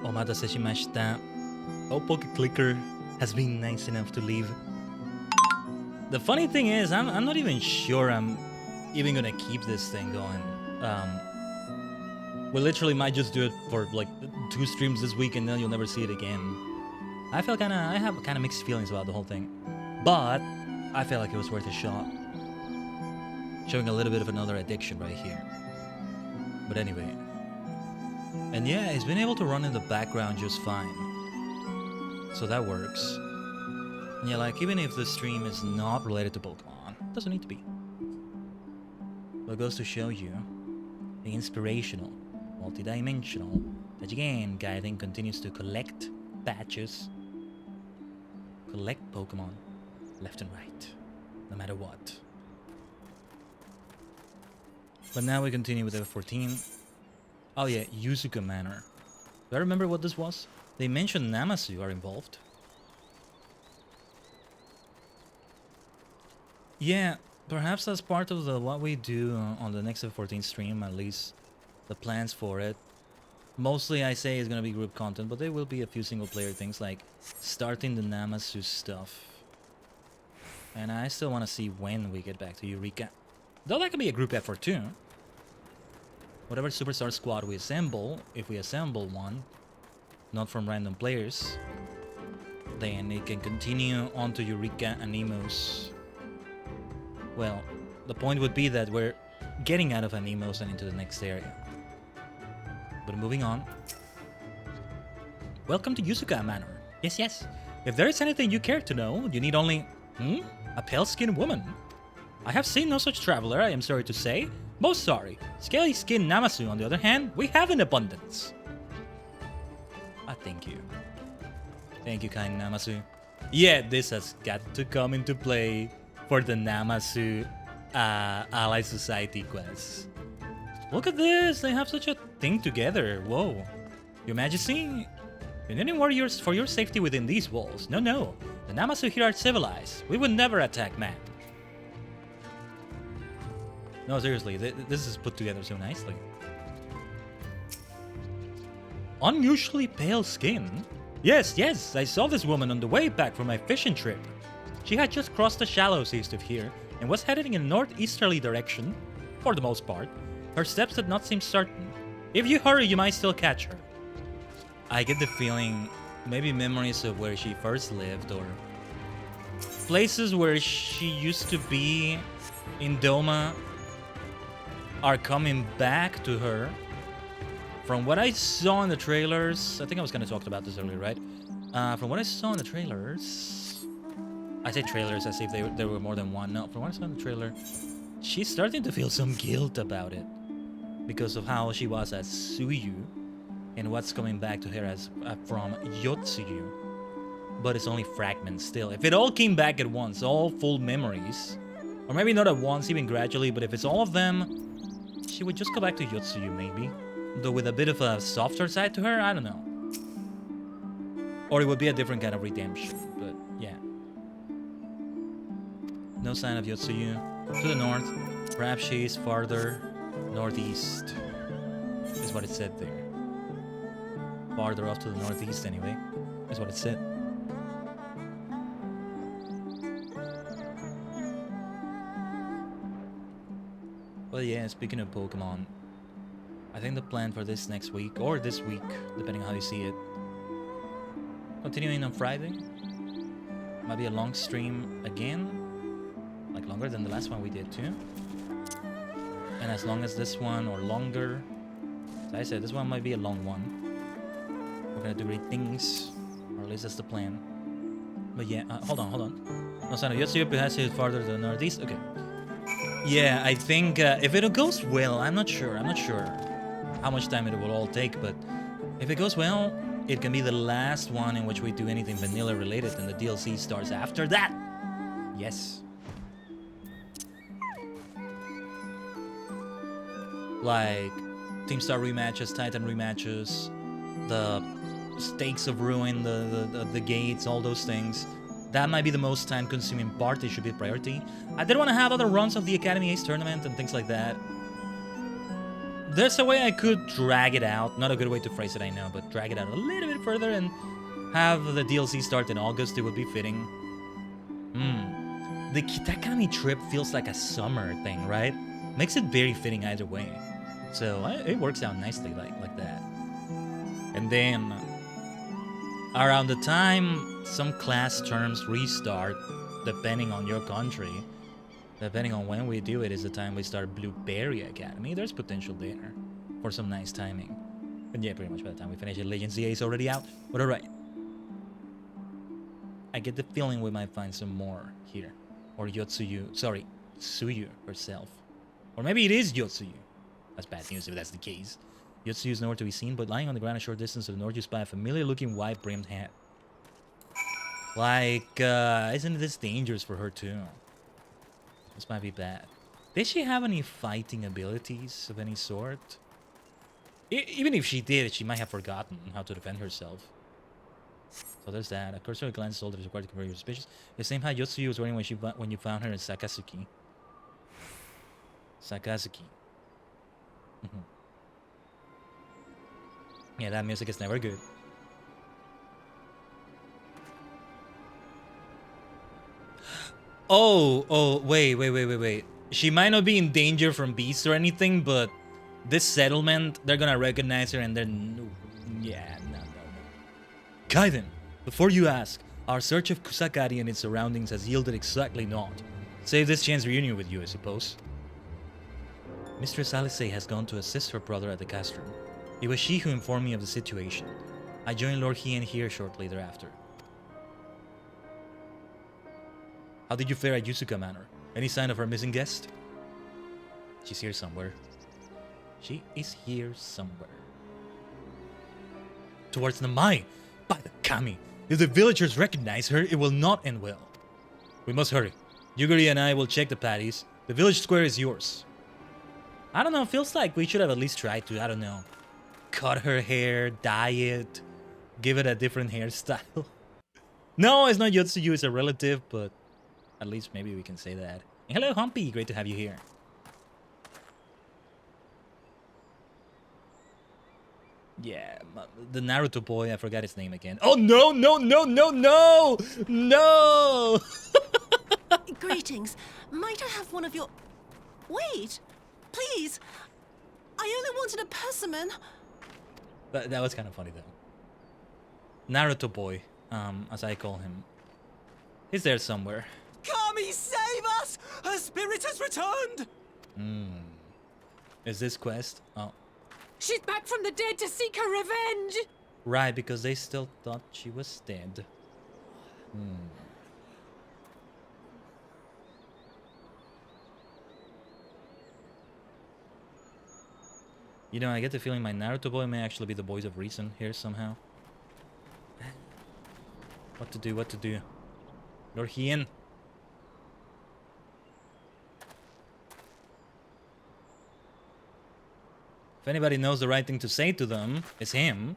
Omatase shimashita. Poke Clicker has been nice enough to leave. The funny thing is, I'm not even sure I'm even gonna keep this thing going. We literally might just do it for like 2 streams this week and then you'll never see it again. I have kinda mixed feelings about the whole thing. but I felt like it was worth a shot. Showing a little bit of another addiction right here. But anyway. And yeah, it's been able to run in the background just fine. So that works. And yeah, like even if the stream is not related to Pokemon, it doesn't need to be. But it goes to show you the inspirational, multidimensional, that again, Khaiden continues to collect badges, collect Pokemon left and right, no matter what. But now we continue with FF14. Oh yeah, Yuzuka Manor. Do I remember what this was? They mentioned Namasu are involved. Yeah, perhaps that's part of what we do on the next FF14 stream, at least the plans for it. Mostly I say it's gonna be group content, but there will be a few single player things like starting the Namasu stuff. And I still want to see when we get back to Eureka. Though that can be a group effort too. Whatever Superstar squad we assemble, if we assemble one, not from random players, then it can continue on to Eureka and Emos. Well, the point would be that we're getting out of Anemos and into the next area. But moving on. Welcome to Yuzuka Manor. Yes, yes. If there is anything you care to know, you need only... A pale-skinned woman. I have seen no such traveler, I am sorry to say. Most sorry. Scaly-skinned Namasu, on the other hand, we have in abundance. Thank you. Thank you, kind Namasu. Yeah, this has got to come into play for the Namasu Ally Society quest. Look at this, they have such a thing together. Whoa. Your Majesty, you need warriors for your safety within these walls. No, no. The Namasu here are civilized. We would never attack man. No, seriously, this is put together so nicely. Unusually pale skin? Yes, yes, I saw this woman on the way back from my fishing trip. She had just crossed the shallows east of here and was heading in a northeasterly direction, for the most part. Her steps did not seem certain. If you hurry, you might still catch her. I get the feeling maybe memories of where she first lived or places where she used to be in Doma are coming back to her. From what I saw in the trailers, I think I was going to talk about this earlier, right? From what I saw in the trailers, I say trailers as if there were more than one. No, from what I saw in the trailer, she's starting to feel some guilt about it because of how she was as Suyu and what's coming back to her as from Yotsuyu. But it's only fragments still. If it all came back at once, all full memories, or maybe not at once, even gradually, but if it's all of them, she would just go back to Yotsuyu maybe. Though with a bit of a softer side to her, I don't know. Or it would be a different kind of redemption, but yeah. No sign of Yotsuyu. To the north, perhaps she's farther northeast, is what it said there. Farther off to the northeast anyway, is what it said. Well yeah, speaking of Pokemon, I think the plan for this next week, or this week, depending on how you see it, continuing on Friday, might be a long stream again, like longer than the last one we did too. And as long as this one, or longer, as I said, this one might be a long one. We're gonna do great things, or at least that's the plan. But yeah, hold on. No sign of Yotsuyu, has it farther to the northeast, okay. Yeah, I think if it goes well, I'm not sure how much time it will all take, but if it goes well, it can be the last one in which we do anything vanilla related, and the DLC starts after that. Yes. Like Team Star rematches, Titan rematches, the Stakes of Ruin, the gates, all those things. That might be the most time-consuming part. It should be a priority. I did want to have other runs of the Academy Ace tournament and things like that. There's a way I could drag it out. Not a good way to phrase it, I know, but drag it out a little bit further and have the DLC start in August. It would be fitting. The Kitakami trip feels like a summer thing, right? Makes it very fitting either way. So it works out nicely like that. And then around the time some class terms restart, depending on your country, depending on when we do it, is the time we start Blueberry Academy. There's potential there for some nice timing. But yeah, pretty much by the time we finish it, Legends EA is already out. But alright. I get the feeling we might find some more here. Or Yotsuyu, sorry, Tsuyu herself. Or maybe it is Yotsuyu. That's bad news if that's the case. Yotsuyu is nowhere to be seen, but lying on the ground a short distance to the north, you spy a familiar-looking white-brimmed hat. Like, isn't this dangerous for her too? This might be bad. Did she have any fighting abilities of any sort? Even if she did, she might have forgotten how to defend herself. So there's that. A cursory glance is all that is required to convert your suspicious. The same hat Yotsuyu was wearing when you found her in Sakazuki. Sakazuki. Yeah, that music is never good. Oh, wait. She might not be in danger from beasts or anything, but this settlement, they're gonna recognize her and then... Yeah, no. Khaiden, before you ask, our search of Kusakari and its surroundings has yielded exactly naught. Save this chance reunion with you, I suppose. Mistress Alice has gone to assist her brother at the castrum. It was she who informed me of the situation. I joined Lord Hien here shortly thereafter. How did you fare at Yusuka Manor? Any sign of our missing guest? She's here somewhere. She is here somewhere. Towards Namai! By the Kami! If the villagers recognize her, it will not end well. We must hurry. Yuguri and I will check the patties. The village square is yours. I don't know, feels like we should have at least tried to, I don't know, cut her hair, dye it, give it a different hairstyle. No, it's not Yotsuyu, it's a relative, but at least maybe we can say that. And hello, Humpy, great to have you here. Yeah, the Naruto boy, I forgot his name again. Oh, no! No! Greetings. Might I have one of your... Wait! Please! I only wanted a persimmon. That was kind of funny, though. Naruto boy, as I call him. He's there somewhere. Kami, save us! Her spirit has returned! Is this quest? Oh. She's back from the dead to seek her revenge! Right, because they still thought she was dead. You know, I get the feeling my Naruto boy may actually be the voice of reason here somehow. What to do? Lord Hien. If anybody knows the right thing to say to them, it's him.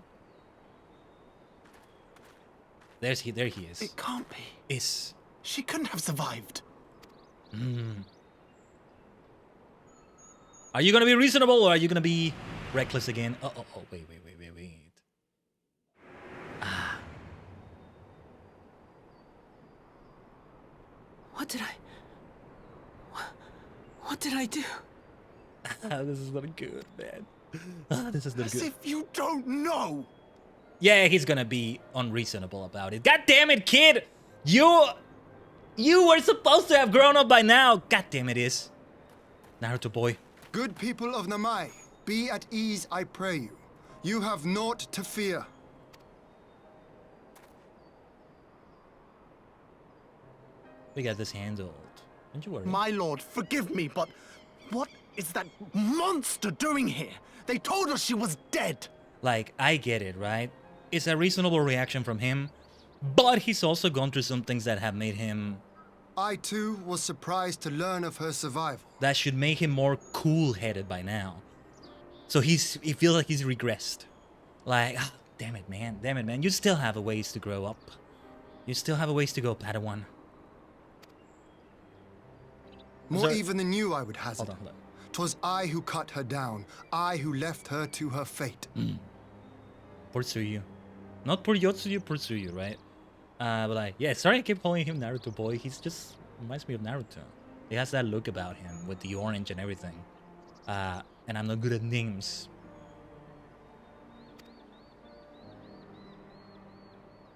There he is. It can't be. Is. She couldn't have survived. Are you gonna be reasonable or are you gonna be reckless again? Oh, wait. What did I do? This is not good, man. This is not As good. if you don't know! Yeah, he's gonna be unreasonable about it. God damn it, kid! You were supposed to have grown up by now! God damn it is. Naruto boy. Good people of Namai, be at ease, I pray you. You have naught to fear. We got this handled. Don't you worry. My lord, forgive me, but what is that monster doing here? They told us she was dead! Like, I get it, right? It's a reasonable reaction from him, but he's also gone through some things that have made him... I too was surprised to learn of her survival. That should make him more cool-headed by now. So he feels like he's regressed. Like, damn it, man. You still have a ways to grow up. You still have a ways to go, Padawan. More even than you, I would hazard. Hold on. 'Twas I who cut her down. I who left her to her fate. Poor Tsuyu. Not poor Yotsuyu, poor Tsuyu, right? But like, yeah, sorry I keep calling him Naruto boy. He's just reminds me of Naruto. He has that look about him with the orange and everything. And I'm not good at names.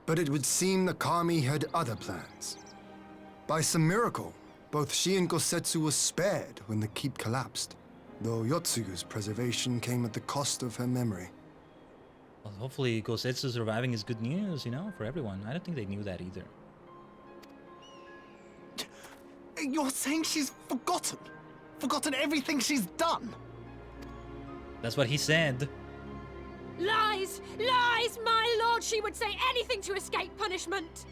But it would seem the Kami had other plans. By some miracle, both she and Gosetsu were spared when the keep collapsed, though Yotsugu's preservation came at the cost of her memory. Well, hopefully Gosetsu surviving is good news, you know, for everyone. I don't think they knew that either. You're saying she's forgotten? Forgotten everything she's done? That's what he said. Lies! Lies! My lord, she would say anything to escape punishment!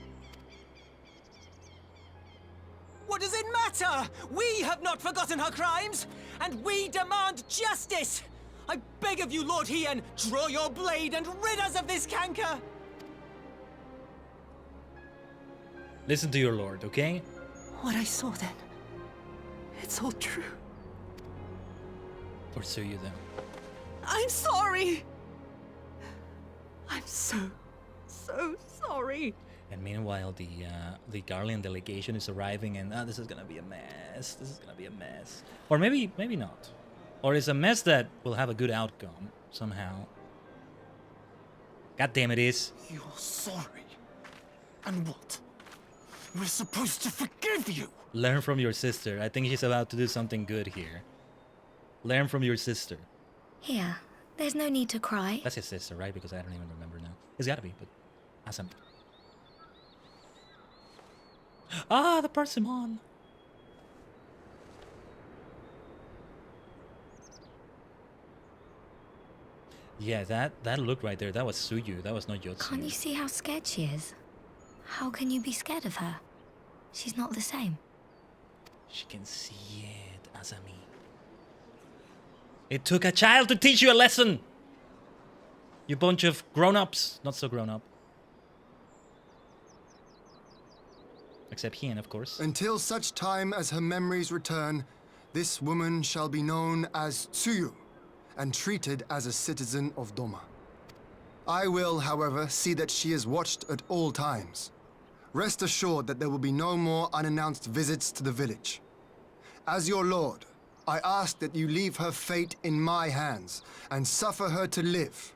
What does it matter? We have not forgotten her crimes, and we demand justice! I beg of you, Lord Hien, draw your blade and rid us of this canker! Listen to your lord, okay? What I saw then, it's all true. Pursue you then. I'm sorry. I'm so sorry. And meanwhile, the Garlean delegation is arriving, and this is gonna be a mess. This is gonna be a mess. Or maybe not. Or it's a mess that will have a good outcome somehow. God damn it is. You're sorry. And what? We're supposed to forgive you. Learn from your sister. I think she's about to do something good here. Learn from your sister. Here, there's no need to cry. That's his sister, right? Because I don't even remember now. It's gotta be, but Asami. Ah, the persimmon. Yeah, that look right there, that was Suyu, that was not Yotsu. Can't you see how scared she is? How can you be scared of her? She's not the same. She can see it, Asami. It took a child to teach you a lesson! You bunch of grown-ups. Not so grown-up. Except Hien, of course. Until such time as her memories return, this woman shall be known as Tsuyu and treated as a citizen of Doma. I will, however, see that she is watched at all times. Rest assured that there will be no more unannounced visits to the village. As your lord, I ask that you leave her fate in my hands and suffer her to live,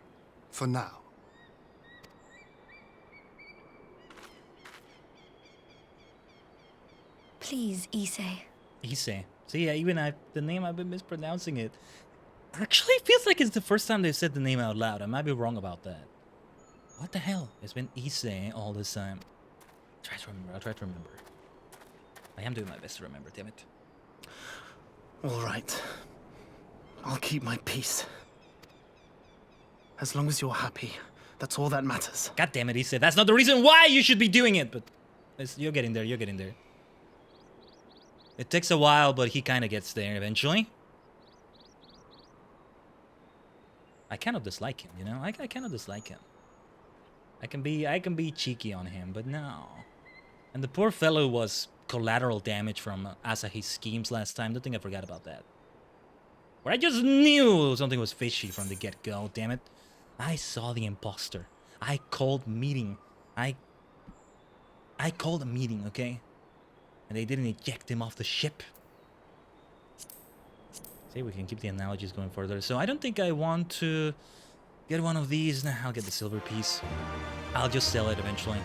for now. Please, Ise. Ise. See, yeah, even the name, I've been mispronouncing it. Actually, it feels like it's the first time they've said the name out loud. I might be wrong about that. What the hell? It's been Ise all this time. I'll try to remember. I am doing my best to remember, damn it. All right. I'll keep my peace. As long as you're happy, that's all that matters. God damn it, Ise. That's not the reason why you should be doing it, but you're getting there, you're getting there. It takes a while, but he kind of gets there eventually. I cannot dislike him, you know? I cannot dislike him. I can be cheeky on him, but no. And the poor fellow was collateral damage from Asahi's schemes last time. Don't think I forgot about that. But I just knew something was fishy from the get-go, damn it. I saw the imposter. I called meeting. I called a meeting, okay? And they didn't eject him off the ship. See, we can keep the analogies going further. So I don't think I want to get one of these. Nah, I'll get the silver piece. I'll just sell it eventually.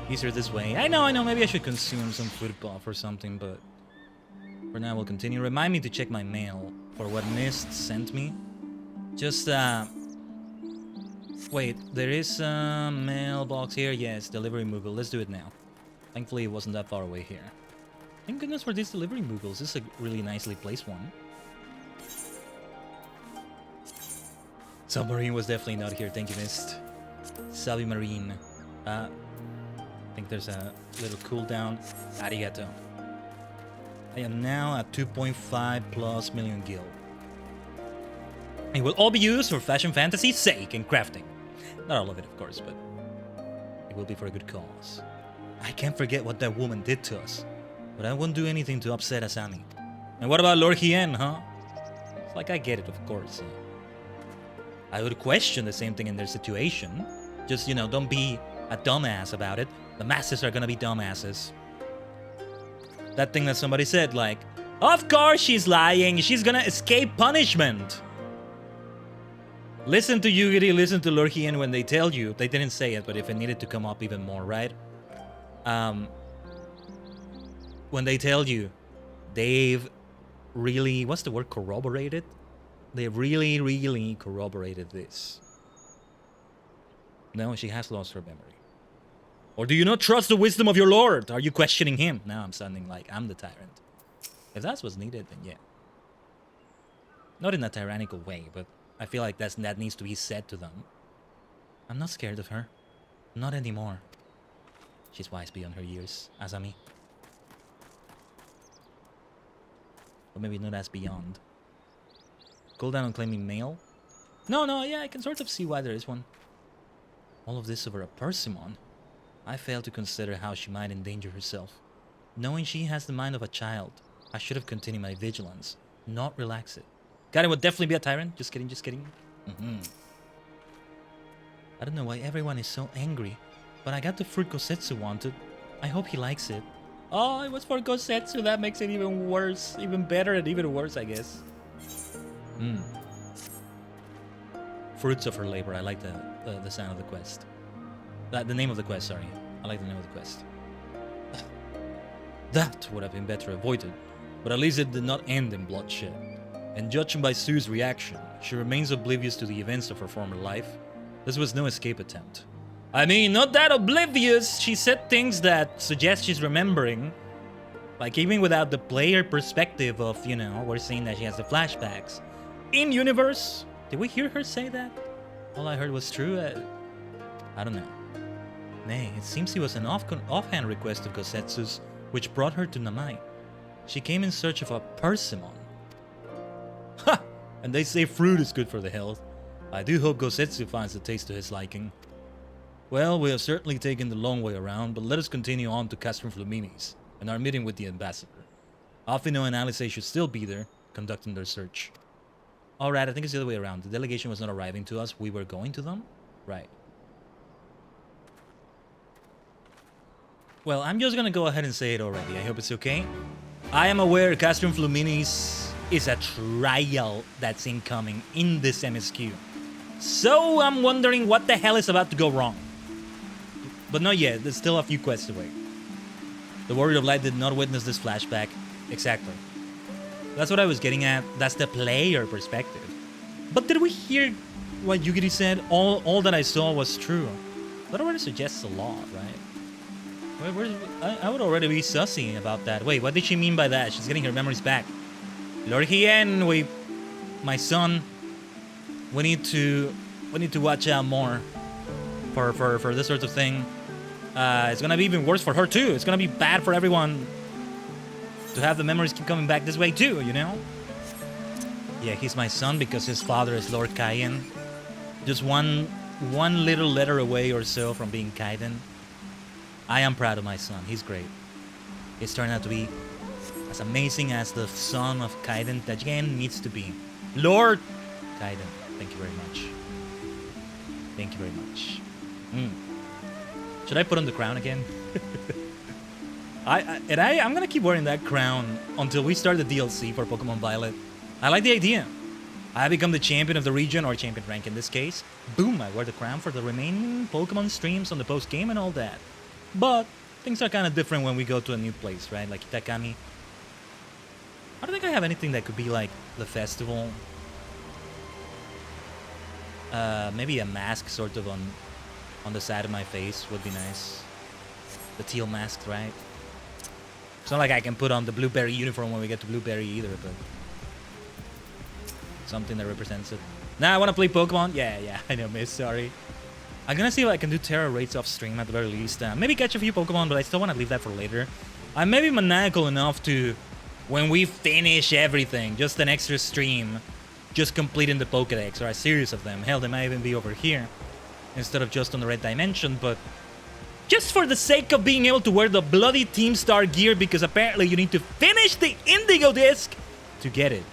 Easier this way. I know. Maybe I should consume some food buff or something, but for now we'll continue. Remind me to check my mail for what Mist sent me. Just, wait, there is a mailbox here. Yes, delivery Moogle. Let's do it now. Thankfully, it wasn't that far away here. Thank goodness for these delivery Moogles. This is a really nicely placed one. Submarine was definitely not here. Thank you, Mist. Submarine. I think there's a little cooldown. Arigato. I am now at 2.5 plus million gil. It will all be used for fashion fantasy's sake and crafting. Not all of it, of course, but it will be for a good cause. I can't forget what that woman did to us, but I won't do anything to upset Asami. And what about Lord Hien, huh? It's like I get it, of course. I would question the same thing in their situation. Just, you know, don't be a dumbass about it. The masses are gonna be dumbasses. That thing that somebody said, like, of course she's lying, she's gonna escape punishment. Listen to Yugiri, listen to Lord Hien when they tell you. They didn't say it, but if it needed to come up even more, right? when they tell you they've really, what's the word, corroborated? They've really corroborated this. No, she has lost her memory. Or do you not trust the wisdom of your lord? Are you questioning him? Now I'm sounding like I'm the tyrant. If that's what's needed, then yeah. Not in a tyrannical way, but I feel like that needs to be said to them. I'm not scared of her. Not anymore. She's wise beyond her years, Azami. Or maybe not as beyond. Cooldown on claiming male? No, yeah, I can sort of see why there is one. All of this over a Persimmon. I fail to consider how she might endanger herself. Knowing she has the mind of a child, I should have continued my vigilance, not relax it. Khaiden would definitely be a tyrant. Just kidding, just kidding. I don't know why everyone is so angry, but I got the fruit Gosetsu wanted. I hope he likes it. Oh, it was for Gosetsu. That makes it even worse. Even better and even worse, I guess. Fruits of her labor. I like the sound of the quest. The name of the quest, sorry. I like the name of the quest. That would have been better avoided, but at least it did not end in bloodshed. And judging by Sue's reaction, she remains oblivious to the events of her former life. This was no escape attempt. I mean, not that oblivious. She said things that suggest she's remembering. Like, even without the player perspective of, you know, we're seeing that she has the flashbacks. In universe, did we hear her say that? All I heard was true. I don't know. Nay, it seems it was an offhand request of Gosetsu's, which brought her to Namai. She came in search of a Persimmon. Ha! And they say fruit is good for the health. I do hope Gosetsu finds the taste to his liking. Well, we have certainly taken the long way around, but let us continue on to Castrum Flumini's and our meeting with the ambassador. Alfino and Alice should still be there, conducting their search. Alright, I think it's the other way around. The delegation was not arriving to us, we were going to them? Right. Well, I'm just gonna go ahead and say it already. I hope it's okay. I am aware Castrum Flumini's is a trial that's incoming in this MSQ. So I'm wondering what the hell is about to go wrong. But not yet, there's still a few quests away. The Warrior of Light did not witness this flashback. Exactly. That's what I was getting at. That's the player perspective. But did we hear what Yugiri said? All that I saw was true. That already suggests a lot, right? I would already be sussy about that. Wait, what did she mean by that? She's getting her memories back. Lord Hien, my son, we need to watch out more for this sort of thing. It's gonna be even worse for her too. It's gonna be bad for everyone to have the memories keep coming back this way too, you know? Yeah, he's my son because his father is Lord Khaiden. Just one little letter away or so from being Khaiden. I am proud of my son. He's great. He's turned out to be as amazing as the son of Khaiden that again needs to be. Lord Khaiden, thank you very much. Thank you very much. Should I put on the crown again? I'm gonna keep wearing that crown until we start the DLC for Pokemon Violet. I like the idea. I become the champion of the region, or champion rank in this case. Boom, I wear the crown for the remaining Pokemon streams on the post-game and all that. But things are kind of different when we go to a new place, right? Like Itakami. I don't think I have anything that could be like the festival. Maybe a mask sort of on the side of my face would be nice. The teal mask, right? It's not like I can put on the Blueberry uniform when we get to Blueberry either, but something that represents it. Nah, I want to play Pokemon. Yeah, I know, miss, sorry. I'm gonna see if I can do Terra raids off stream at the very least. Maybe catch a few Pokemon, but I still want to leave that for later. I may be maniacal enough to, when we finish everything, just an extra stream, just completing the Pokedex, or a series of them. Hell, they might even be over here, instead of just on the Red Dimension, but just for the sake of being able to wear the bloody Team Star gear, because apparently you need to finish the Indigo Disc to get it.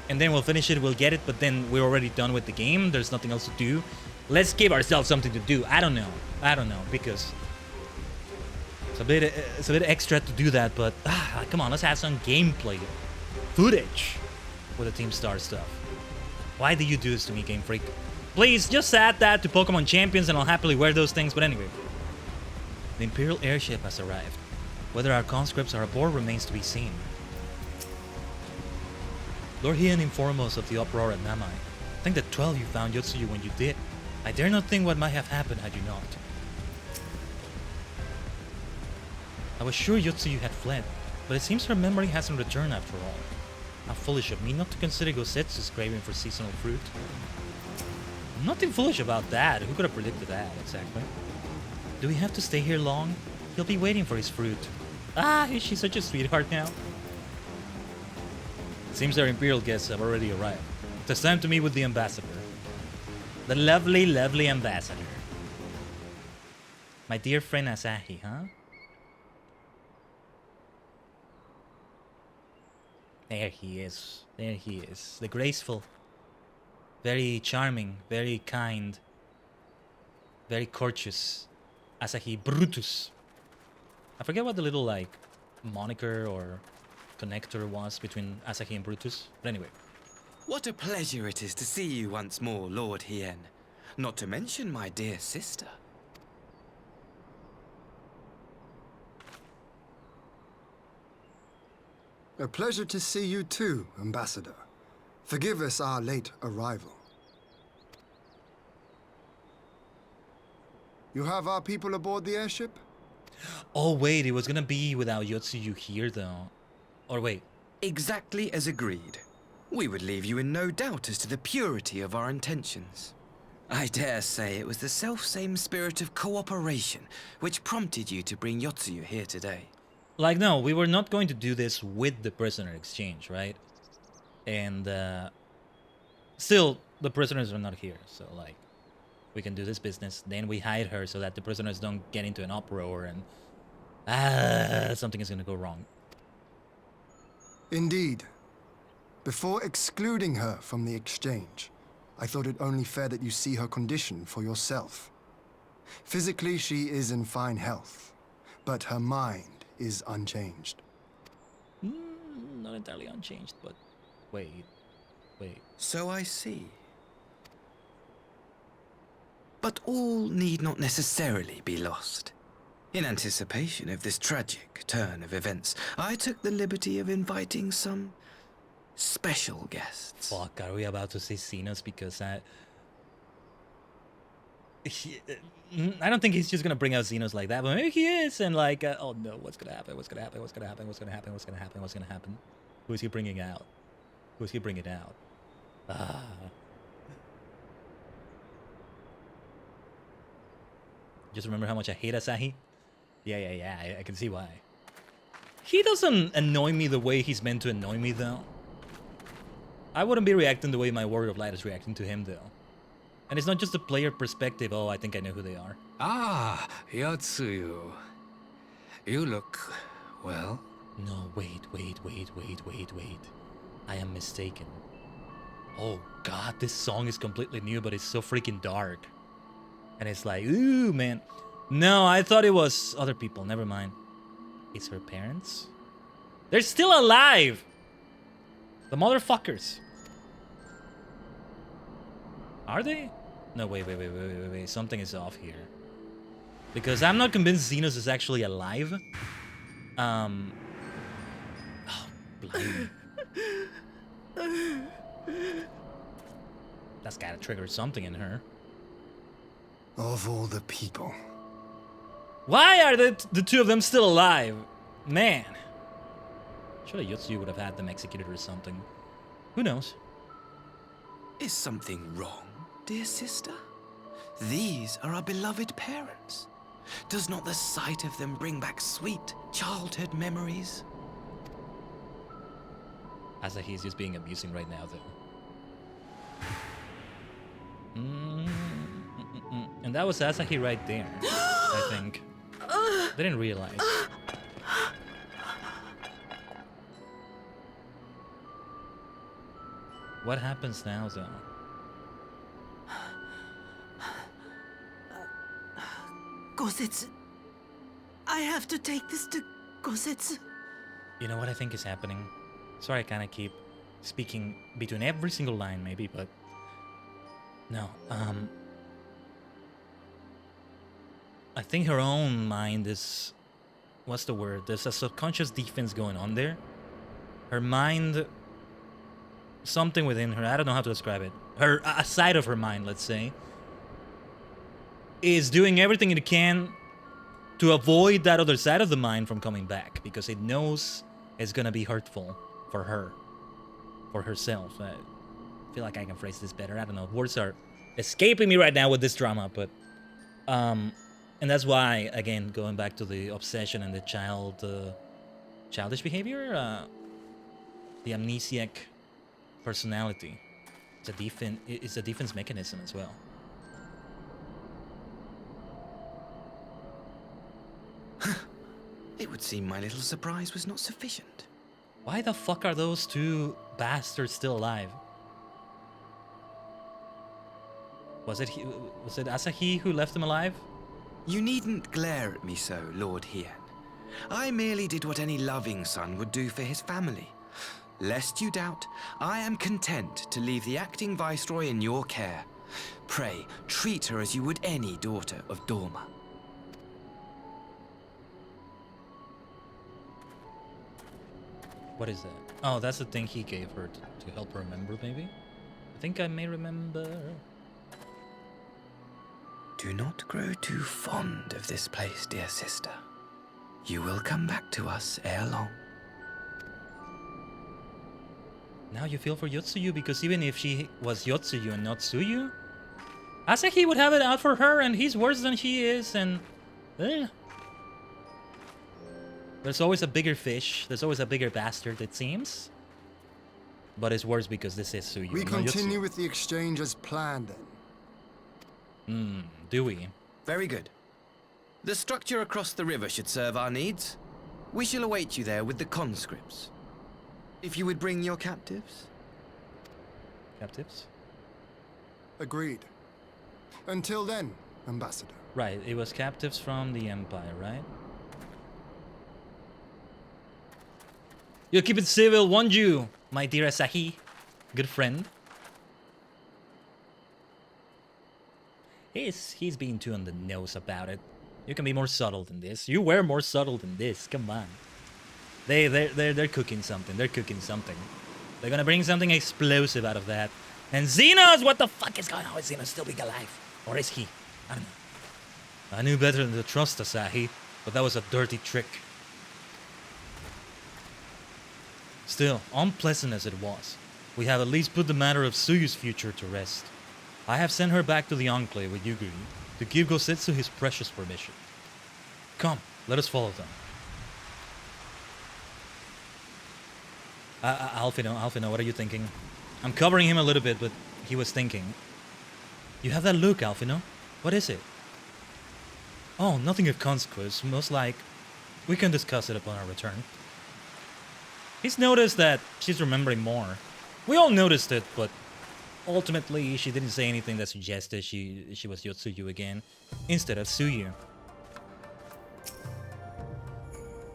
And then we'll finish it, we'll get it, but then we're already done with the game. There's nothing else to do. Let's give ourselves something to do. I don't know, because it's a bit extra to do that, but come on, let's have some gameplay footage with the Team Star stuff. Why do you do this to me, Game Freak? Please, just add that to Pokemon Champions and I'll happily wear those things, but anyway. The Imperial airship has arrived. Whether our conscripts are aboard remains to be seen. Lord Hien informed us of the uproar at Namai. I think that 12 you found Yotsuyu when you did. I dare not think what might have happened had you not. I was sure Yotsuyu had fled, but it seems her memory hasn't returned after all. How foolish of me not to consider Gosetsu's craving for seasonal fruit. Nothing foolish about that. Who could have predicted that, exactly? Do we have to stay here long? He'll be waiting for his fruit. Ah, is she such a sweetheart now? It seems our Imperial guests have already arrived. It's time to meet with the ambassador. The lovely, lovely ambassador. My dear friend Asahi, huh? There he is. There he is. The graceful. Very charming. Very kind. Very courteous. Asahi Brutus. I forget what the little, like, moniker or connector was between Asahi and Brutus. But anyway. What a pleasure it is to see you once more, Lord Hien. Not to mention my dear sister. A pleasure to see you too, Ambassador. Forgive us our late arrival. You have our people aboard the airship? Oh wait, it was gonna be without Yotsuyu here though. Or wait. Exactly as agreed. We would leave you in no doubt as to the purity of our intentions. I dare say it was the self-same spirit of cooperation which prompted you to bring Yotsuyu here today. Like, no, we were not going to do this with the prisoner exchange, right? And, still, the prisoners are not here, so, like, we can do this business. Then we hide her so that the prisoners don't get into an uproar and, something is gonna go wrong. Indeed. Before excluding her from the exchange, I thought it only fair that you see her condition for yourself. Physically, she is in fine health, but her mind is unchanged. Not entirely unchanged, but wait. So I see. But all need not necessarily be lost. In anticipation of this tragic turn of events, I took the liberty of inviting some special guests. Fuck, are we about to say Xenos? Because I don't think he's just gonna bring out Xenos like that, but maybe he is, and like, oh no, what's gonna happen? What's gonna happen? What's gonna happen? What's gonna happen? What's gonna happen? What's gonna happen? Who is he bringing out? Who is he bringing out? Just remember how much I hate Asahi? Yeah, I can see why. He doesn't annoy me the way he's meant to annoy me, though. I wouldn't be reacting the way my Warrior of Light is reacting to him, though. And it's not just a player perspective, oh, I think I know who they are. Ah, Yotsuyu. You look, well... No, wait. I am mistaken. Oh god, this song is completely new, but it's so freaking dark. And it's like, ooh, man. No, I thought it was other people, never mind. It's her parents? They're still alive! The motherfuckers. Are they? No, wait. Something is off here. Because I'm not convinced Xenos is actually alive. Oh, blimey. That's gotta trigger something in her. Of all the people. Why are the two of them still alive? Man. Surely Yotsuyu would have had them executed or something. Who knows? Is something wrong, dear sister? These are our beloved parents. Does not the sight of them bring back sweet childhood memories? Asahi is just being amusing right now, though. And that was Asahi right there, I think. Didn't realize. What happens now, though? Gosetsu. I have to take this to Gosetsu. You know what I think is happening? Sorry, I kind of keep speaking between every single line, maybe, but... No, I think her own mind is what's the word? There's a subconscious defense going on there. Her mind, something within her, I don't know how to describe it. A side of her mind, let's say, is doing everything it can to avoid that other side of the mind from coming back, because it knows it's gonna be hurtful for her, for herself. I feel like I can phrase this better. I don't know. Words are escaping me right now with this drama, but and that's why, again, going back to the obsession and the childish behavior, the amnesiac personality. It's a defense mechanism as well. It would seem my little surprise was not sufficient. Why the fuck are those two bastards still alive? Was it Asahi who left them alive? You needn't glare at me so, Lord Hien. I merely did what any loving son would do for his family. Lest you doubt, I am content to leave the acting viceroy in your care. Pray, treat her as you would any daughter of Dorma. What is that? Oh, that's the thing he gave her to help her remember, maybe? I think I may remember. Do not grow too fond of this place, dear sister. You will come back to us ere long. Now you feel for Yotsuyu, because even if she was Yotsuyu and not Tsuyu, Asahi would have it out for her, and he's worse than she is, and... There's always a bigger fish, there's always a bigger bastard, it seems. But it's worse because this is Tsuyu. We continue with the exchange as planned, then. Do we? Very good. The structure across the river should serve our needs. We shall await you there with the conscripts. If you would bring your captives. Captives? Agreed. Until then, Ambassador. Right, it was captives from the Empire, right? You keep it civil, won't you, my dear Asahi? Good friend. He's being too on the nose about it. You can be more subtle than this. You were more subtle than this. Come on. They're cooking something. They're cooking something. They're gonna bring something explosive out of that. And Xenos, what the fuck is going on with Xenos still being alive? Or is he? I don't know. I knew better than to trust Asahi, but that was a dirty trick. Still, unpleasant as it was, we have at least put the matter of Tsuyu's future to rest. I have sent her back to the Enclave with Yuguri to give Gosetsu his precious permission. Come, let us follow them. Alfino, what are you thinking? I'm covering him a little bit, but he was thinking. You have that look, Alfino. What is it? Oh, nothing of consequence. Most like, we can discuss it upon our return. He's noticed that she's remembering more. We all noticed it, but ultimately she didn't say anything that suggested she was Yotsuyu again, instead of Tsuyu.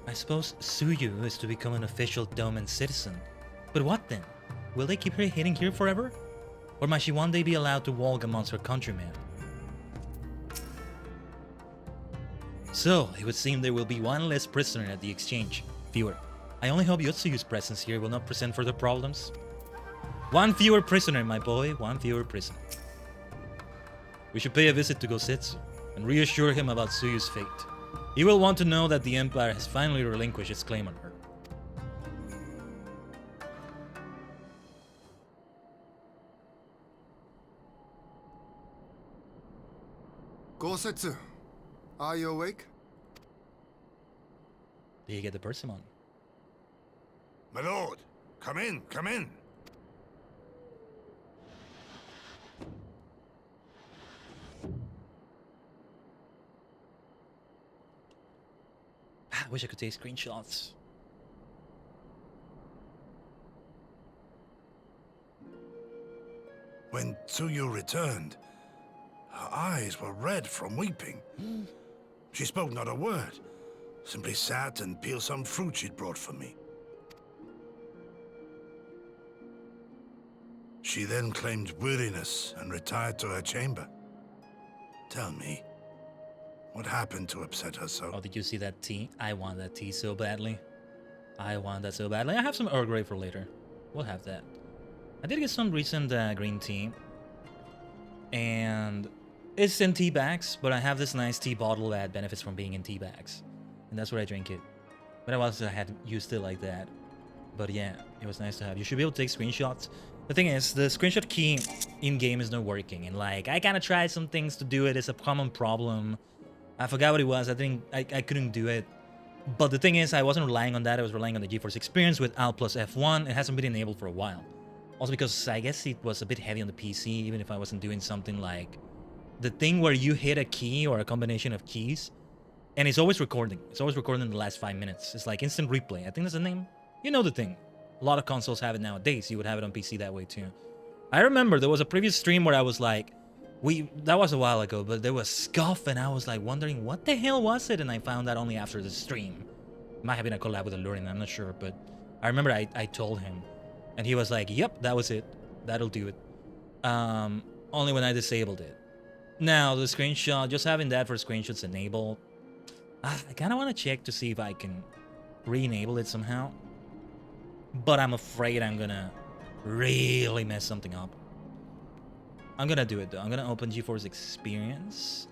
I suppose Tsuyu is to become an official Doman citizen. But what then? Will they keep her hidden here forever? Or might she one day be allowed to walk amongst her countrymen? So, it would seem there will be one less prisoner at the exchange. Viewer, I only hope Yotsuyu's presence here will not present further problems. One fewer prisoner, my boy, one fewer prisoner. We should pay a visit to Gosetsu and reassure him about Tsuyu's fate. He will want to know that the Empire has finally relinquished its claim on her. Gosetsu, are you awake? Did you get the persimmon? My lord, come in, come in. I wish I could take screenshots. When Tsuyu returned, her eyes were red from weeping. She spoke not a word, simply sat and peeled some fruit she'd brought for me. She then claimed weariness and retired to her chamber. Tell me, What happened to upset her so? Oh, did you see that tea? I want that tea so badly. I want that so badly. I have some Earl Grey for later. We'll have that. I did get some recent green tea. And it's in tea bags, but I have this nice tea bottle that benefits from being in tea bags. And that's where I drink it. But I had used it like that. But yeah, it was nice to have. You should be able to take screenshots. The thing is, the screenshot key in-game is not working. And like, I kind of tried some things to do it. It's a common problem. I forgot what it was. I couldn't do it. But the thing is, I wasn't relying on that. I was relying on the GeForce experience with Alt plus F1. It hasn't been enabled for a while. Also because I guess it was a bit heavy on the PC, even if I wasn't doing something like the thing where you hit a key or a combination of keys, and it's always recording. It's always recording in the last 5 minutes. It's like instant replay. I think that's the name. You know the thing. A lot of consoles have it nowadays. You would have it on PC that way too. I remember there was a previous stream where I was like, that was a while ago, but there was scuff, and I was like wondering what the hell was it, and I found out only after the stream. It might have been a collab with Lurin, I'm not sure, but I remember I told him, and he was like, yep, that was it. That'll do it. Only when I disabled it. Now, the screenshot, just having that for screenshots enabled, I kind of want to check to see if I can re-enable it somehow. But I'm afraid I'm gonna really mess something up. I'm gonna do it though. I'm gonna open GeForce Experience.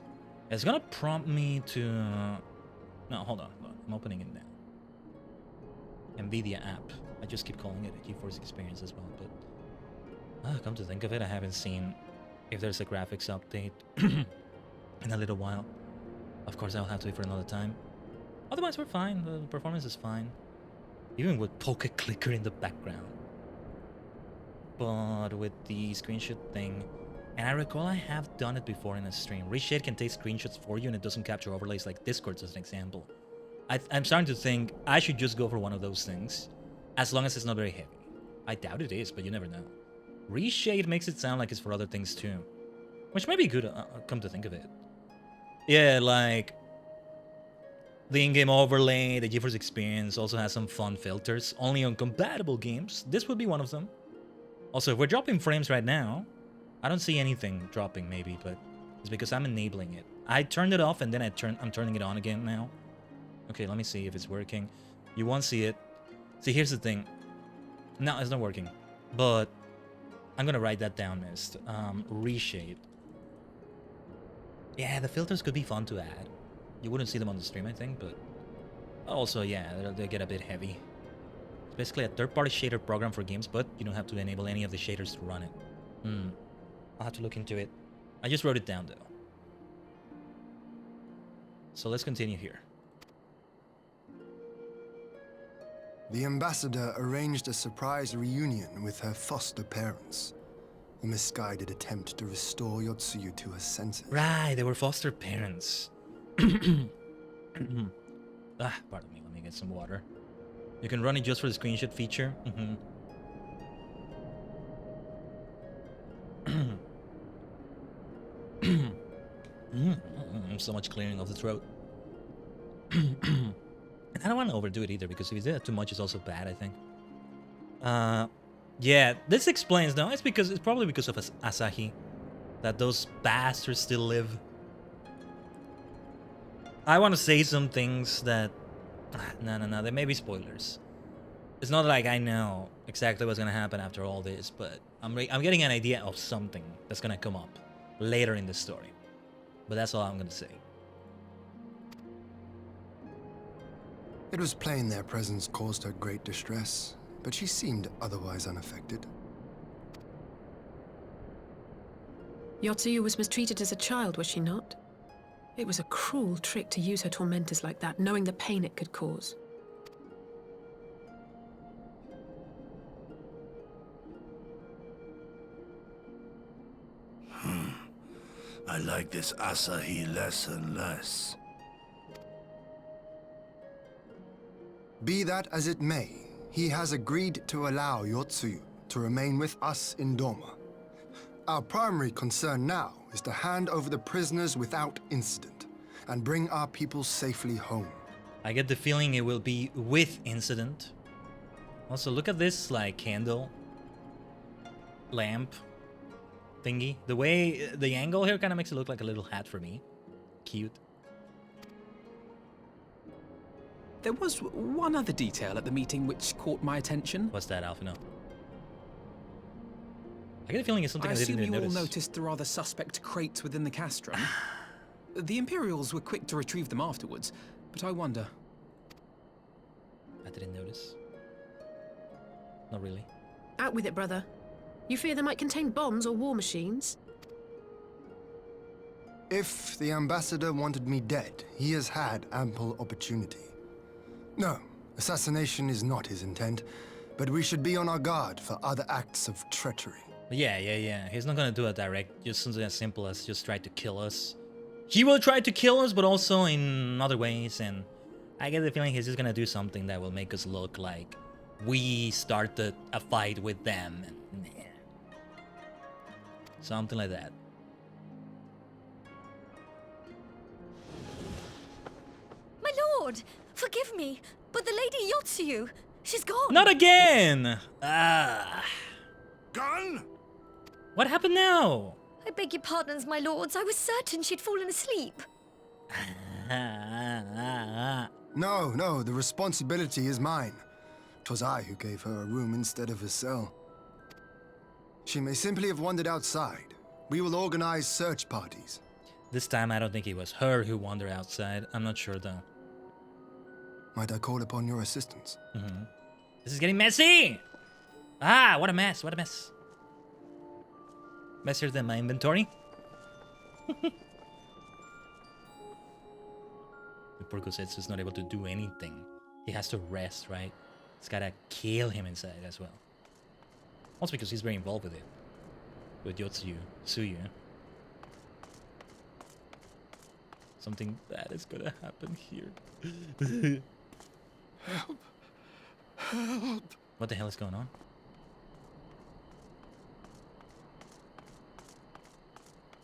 It's gonna prompt me to... No, hold on. I'm opening it now. NVIDIA app. I just keep calling it a GeForce Experience as well, but... come to think of it, I haven't seen if there's a graphics update in a little while. Of course, I'll have to wait for another time. Otherwise, we're fine. The performance is fine. Even with Poke Clicker in the background. But with the screenshot thing... And I recall I have done it before in a stream. Reshade can take screenshots for you and it doesn't capture overlays like Discord as an example. I'm starting to think I should just go for one of those things. As long as it's not very heavy. I doubt it is, but you never know. Reshade makes it sound like it's for other things too. Which may be good, come to think of it. Yeah, like... The in-game overlay, the GeForce Experience also has some fun filters. Only on compatible games. This would be one of them. Also, if we're dropping frames right now... I don't see anything dropping maybe, but it's because I'm enabling it. I turned it off and then I'm turning it on again now. Okay, let me see if it's working. You won't see it. See, here's the thing. No, it's not working. But I'm gonna write that down, Mist. Reshade. Yeah, the filters could be fun to add. You wouldn't see them on the stream, I think, but also, yeah, they get a bit heavy. It's basically a third-party shader program for games, but you don't have to enable any of the shaders to run it. I'll have to look into it. I just wrote it down, though. So let's continue here. The ambassador arranged a surprise reunion with her foster parents. A misguided attempt to restore Yotsuyu to her senses. Right, they were foster parents. Pardon me, let me get some water. You can run it just for the screenshot feature. So much clearing of the throat. And I don't want to overdo it either, because if you do that too much, it's also bad, I think. Yeah, this explains. No, it's probably because of Asahi that those bastards still live. I want to say some things that... No, there may be spoilers. It's not like I know exactly what's gonna happen after all this, but I'm getting an idea of something that's gonna come up later in the story. But that's all I'm gonna say. It was plain their presence caused her great distress, but she seemed otherwise unaffected. Yotsuyu was mistreated as a child, was she not? It was a cruel trick to use her tormentors like that, knowing the pain it could cause. I like this Asahi less and less. Be that as it may, he has agreed to allow Yotsuyu to remain with us in Doma. Our primary concern now is to hand over the prisoners without incident and bring our people safely home. I get the feeling it will be with incident. Also, look at this, like, candle lamp thingy. The way the angle here kind of makes it look like a little hat for me. Cute. There was one other detail at the meeting which caught my attention. What's that, Alpha? No. I get a feeling it's something I didn't assume even you all notice. noticed the rather suspect crates within the castrum. The Imperials were quick to retrieve them afterwards, but I wonder. I didn't notice. Not really. Out with it, brother. You fear they might contain bombs or war machines? If the ambassador wanted me dead, he has had ample opportunity. No, assassination is not his intent, but we should be on our guard for other acts of treachery. Yeah. He's not gonna do a direct, just something as simple as just try to kill us. He will try to kill us, but also in other ways, and I get the feeling he's just gonna do something that will make us look like we started a fight with them. Yeah. Something like that. My lord, forgive me, but the Lady Yotsuyu, she's gone. Not again! Ah. Gone? What happened now? I beg your pardons, my lords. I was certain she'd fallen asleep. No, the responsibility is mine. 'Twas I who gave her a room instead of a cell. She may simply have wandered outside. We will organize search parties. This time I don't think it was her who wandered outside. I'm not sure though. Might I call upon your assistance? This is getting messy! Ah, what a mess, what a mess. Messier than my inventory. The poor Gosetsu is not able to do anything. He has to rest, right? It's gotta kill him inside as well. Also because he's very involved with it. With Yotsuyu. Something bad is gonna happen here. Help! Help! What the hell is going on?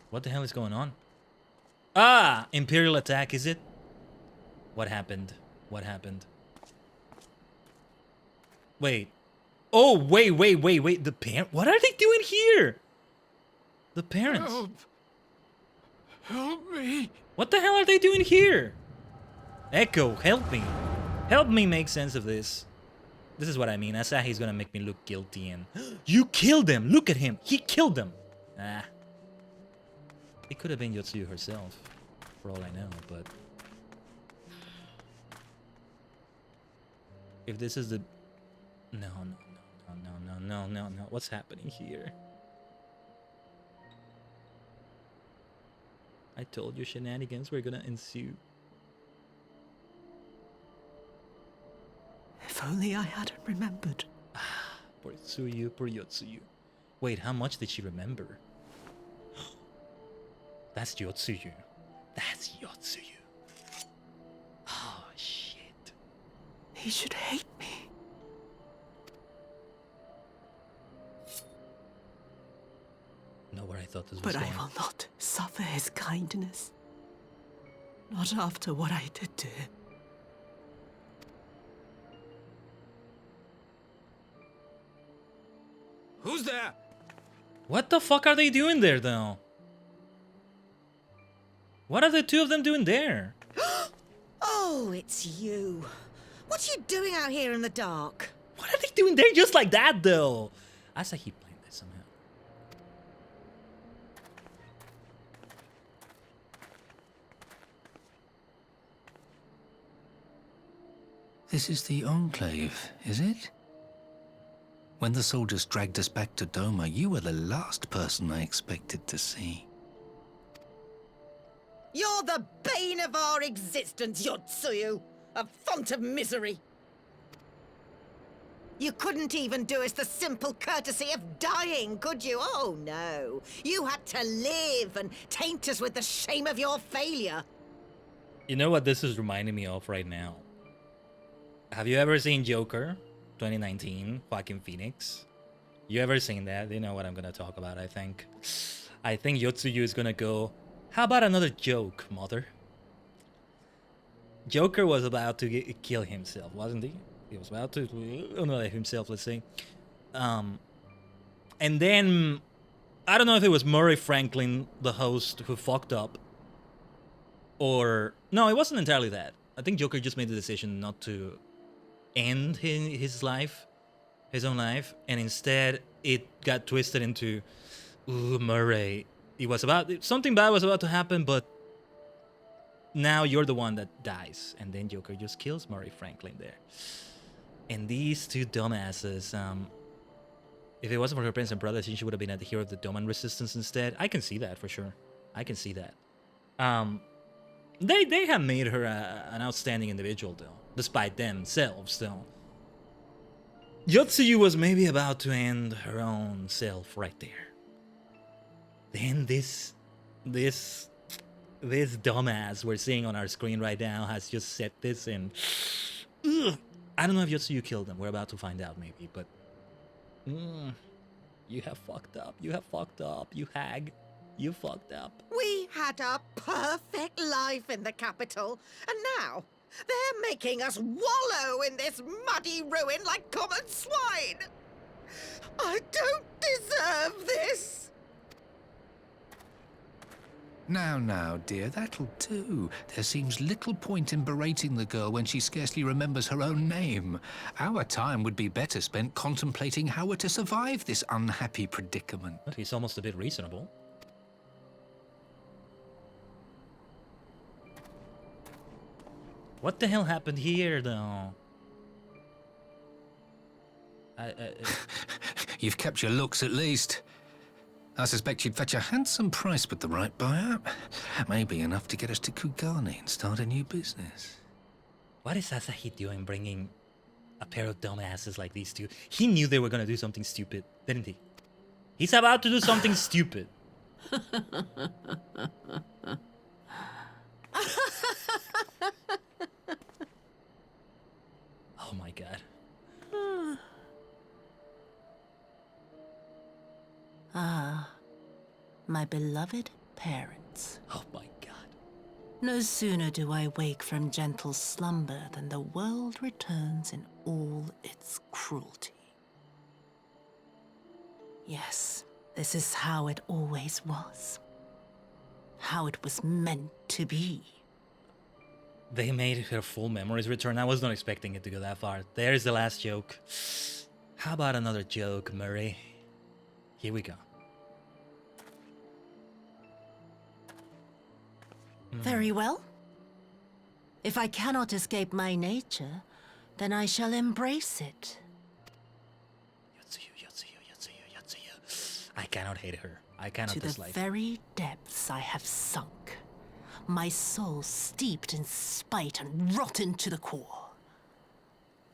What the hell is going on? Ah! Imperial attack, is it? What happened? What happened? Wait. Oh, wait. The parent? What are they doing here? The parents. Help me! What the hell are they doing here? Echo, help me. Help me make sense of this. This is what I mean. Asahi's gonna make me look guilty and... You killed them! Look at him! He killed them! Ah. It could have been Yotsuyu herself, for all I know, but... If this is the... No. What's happening here? I told you shenanigans were gonna ensue. If only I hadn't remembered. Poor Yotsuyu. Wait, how much did she remember? That's Yotsuyu. Oh, shit. He should hate me. Not where I thought this was But going. I will not suffer his kindness. Not after what I did to him. Who's there? What the fuck are they doing there, though? What are the two of them doing there? Oh, it's you. What are you doing out here in the dark? What are they doing there just like that, though? Asahi playing this somehow. This is the Enclave, is it? When the soldiers dragged us back to Doma, you were the last person I expected to see. You're the bane of our existence, Yotsuyu. A font of misery. You couldn't even do us the simple courtesy of dying, could you? Oh, no. You had to live and taint us with the shame of your failure. You know what this is reminding me of right now? Have you ever seen Joker 2019, Joaquin Phoenix? You ever seen that? You know what I'm gonna talk about, I think. I think Yotsuyu is gonna go, how about another joke, mother? Joker was about to kill himself, wasn't he? He was about to annihilate himself, let's say. And then, I don't know if it was Murray Franklin, the host, who fucked up. Or, no, it wasn't entirely that. I think Joker just made the decision not to end his life, his own life, and instead it got twisted into, ooh, Murray, something bad was about to happen, but now you're the one that dies. And then Joker just kills Murray Franklin there. And these two dumbasses, if it wasn't for her parents and brothers, she would have been at the hero of the Doman resistance instead. I can see that for sure. I can see that. They have made her an outstanding individual though, despite themselves though. Yotsuyu was maybe about to end her own self right there. Then this dumbass we're seeing on our screen right now has just said this, and I don't know if Yotsuyu killed them. We're about to find out maybe, but you have fucked up. You have fucked up. You hag. You fucked up. We had a perfect life in the capital, and now they're making us wallow in this muddy ruin like common swine. I don't deserve this. Now, dear, that'll do. There seems little point in berating the girl when she scarcely remembers her own name. Our time would be better spent contemplating how we're to survive this unhappy predicament. But he's almost a bit reasonable. What the hell happened here, though? You've kept your looks, at least. I suspect you'd fetch a handsome price with the right buyer. Maybe enough to get us to Kugani and start a new business. What is Asahi doing bringing a pair of dumbasses like these two? He knew they were gonna do something stupid, didn't he? He's about to do something stupid. Oh my god. Ah, my beloved parents. Oh my god. No sooner do I wake from gentle slumber than the world returns in all its cruelty. Yes, this is how it always was. How it was meant to be. They made her full memories return. I was not expecting it to go that far. There's the last joke. How about another joke, Murray? Here we go. Very well. If I cannot escape my nature, then I shall embrace it. Yotsuyu. I cannot hate her. I cannot dislike her. To the very depths I have sunk. My soul steeped in spite and rotten to the core.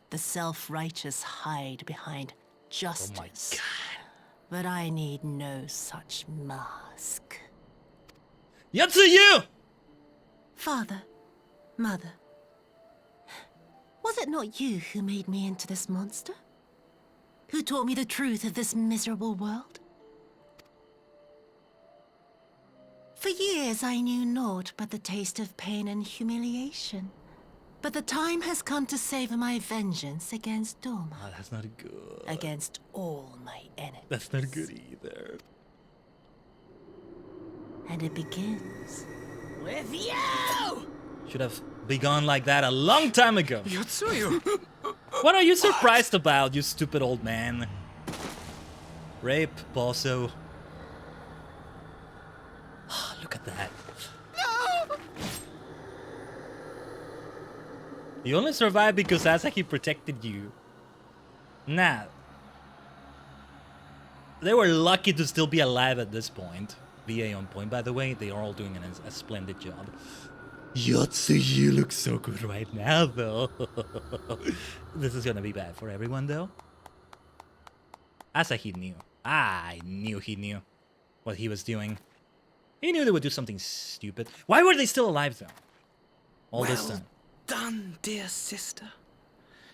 The self-righteous hide behind justice. Oh my god. But I need no such mask. Yotsuyu! Father, Mother, was it not you who made me into this monster? Who taught me the truth of this miserable world? For years I knew naught but the taste of pain and humiliation. But the time has come to savor my vengeance against Doma. Oh, that's not good. Against all my enemies. That's not good either. And it begins with you! Should have begun like that a long time ago. Yotsuyu! What are you surprised about, you stupid old man? Rape, bosso. Oh, look at that. No! You only survived because Asaki protected you. Nah. They were lucky to still be alive at this point. VA on point, by the way. They are all doing a splendid job. Yotsuyu looks so good right now, though. This is gonna be bad for everyone, though. Asahi knew. I knew he knew what he was doing. He knew they would do something stupid. Why were they still alive, though? All this time. Done, dear sister.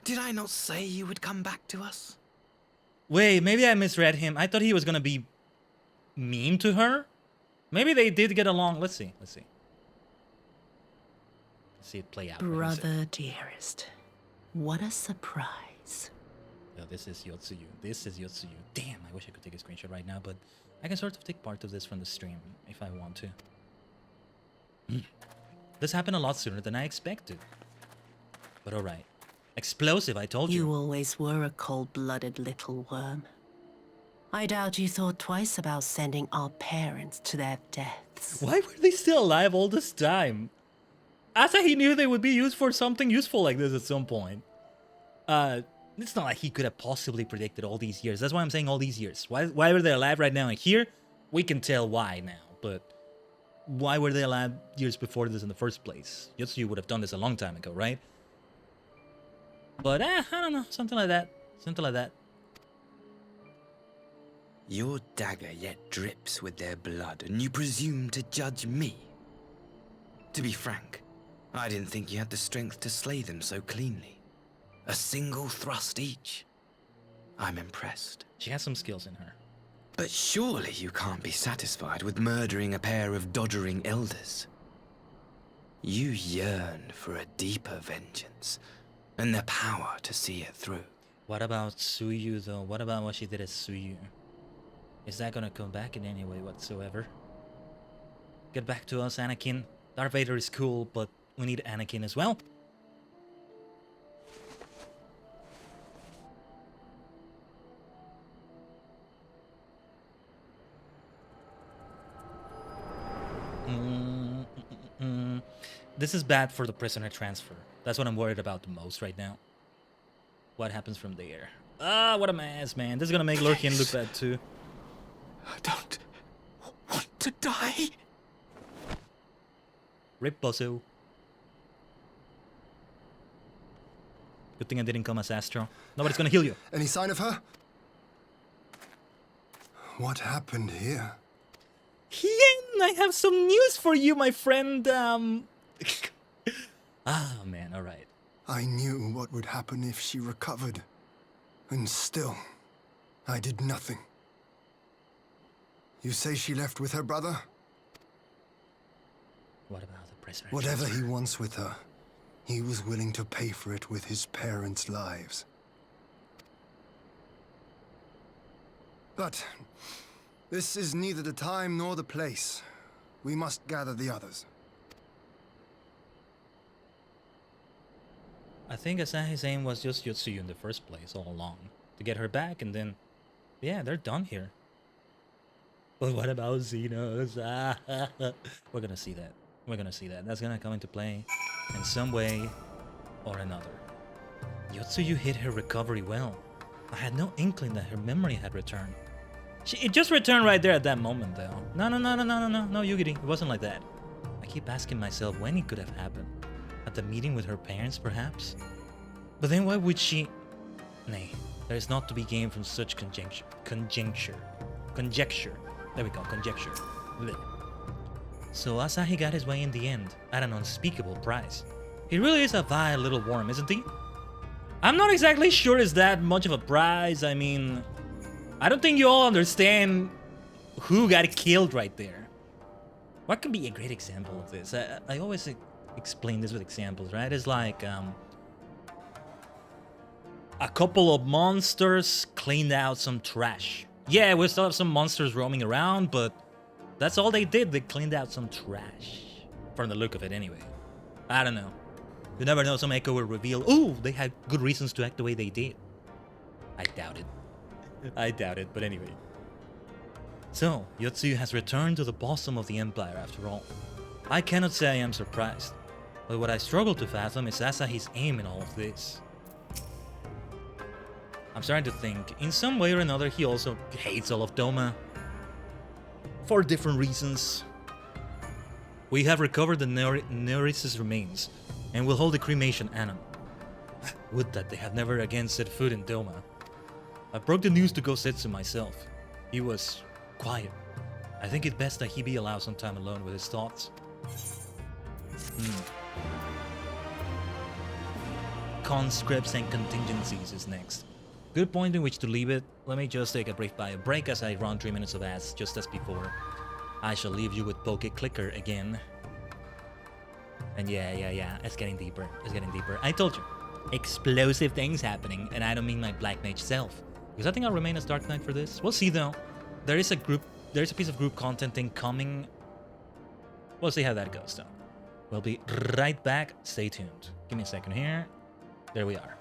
Did I not say you would come back to us? Wait, maybe I misread him. I thought he was gonna be mean to her. Maybe they did get along. Let's see. Let's see it play out. Brother dearest, what a surprise. Oh, this is Yotsuyu. This is Yotsuyu. Damn, I wish I could take a screenshot right now, but I can sort of take part of this from the stream if I want to. This happened a lot sooner than I expected. But alright. Explosive, I told you. You always were a cold-blooded little worm. I doubt you thought twice about sending our parents to their deaths. Why were they still alive all this time? Asahi knew they would be used for something useful like this at some point. It's not like he could have possibly predicted all these years. That's why I'm saying all these years. Why were they alive right now? And here, we can tell why now. But why were they alive years before this in the first place? Yotsuyu would have done this a long time ago, right? But, I don't know. Something like that. Something like that. Your dagger yet drips with their blood, and you presume to judge me? To be frank, I didn't think you had the strength to slay them so cleanly. A single thrust each. I'm impressed. She has some skills in her. But surely you can't be satisfied with murdering a pair of doddering elders. You yearn for a deeper vengeance, and the power to see it through. What about Tsuyu, though? What about what she did at Tsuyu? Is that gonna come back in any way whatsoever? Get back to us, Anakin. Darth Vader is cool, but we need Anakin as well. This is bad for the prisoner transfer. That's what I'm worried about the most right now. What happens from there? Ah, what a mess, man. This is gonna make Lurkian look bad too. I don't want to die. Rip Bosso. Good thing I didn't come as Astro. Nobody's gonna heal you. Any sign of her? What happened here? Hien, I have some news for you, my friend. Ah, man, alright. I knew what would happen if she recovered. And still, I did nothing. You say she left with her brother? What about the prisoner? Whatever he wants with her, he was willing to pay for it with his parents' lives. But this is neither the time nor the place. We must gather the others. I think Asahi's aim was just Yotsuyu in the first place all along. To get her back and then... Yeah, they're done here. But what about Xenos? We're gonna see that. We're gonna see that. That's gonna come into play in some way or another. Yotsuyu hid her recovery well. I had no inkling that her memory had returned. It just returned right there at that moment, though. No, Yugiri. It wasn't like that. I keep asking myself when it could have happened. At the meeting with her parents, perhaps? But then why would she... Nay, there is not to be gained from such conjecture. There we go, conjecture. Blech. So Asahi got his way in the end, at an unspeakable price. He really is a vile little worm, isn't he? I'm not exactly sure it's that much of a prize. I mean, I don't think you all understand who got killed right there. What can be a great example of this? I always explain this with examples, right? It's like a couple of monsters cleaned out some trash. Yeah, we still have some monsters roaming around, but that's all they did. They cleaned out some trash. From the look of it, anyway. I don't know. You never know, some echo will reveal, ooh, they had good reasons to act the way they did. I doubt it. I doubt it, but anyway. So, Yotsuyu has returned to the bosom of the Empire after all. I cannot say I am surprised, but what I struggle to fathom is Asahi's aim in all of this. I'm starting to think, in some way or another, he also hates all of Doma. For different reasons. We have recovered the Nereus' remains, and will hold a cremation annum. Would that they had never again set foot in Doma. I broke the news to Gosetsu myself. He was quiet. I think it's best that he be allowed some time alone with his thoughts. Conscripts and contingencies is next. Good point in which to leave it. Let me just take a brief bio break as I run 3 minutes of ads just as before. I shall leave you with Poke Clicker again. And yeah, it's getting deeper. It's getting deeper. I told you, explosive things happening, and I don't mean my Black Mage self. Because I think I'll remain as Dark Knight for this. We'll see though. There is a piece of group content incoming. We'll see how that goes though. We'll be right back. Stay tuned. Give me a second here. There we are.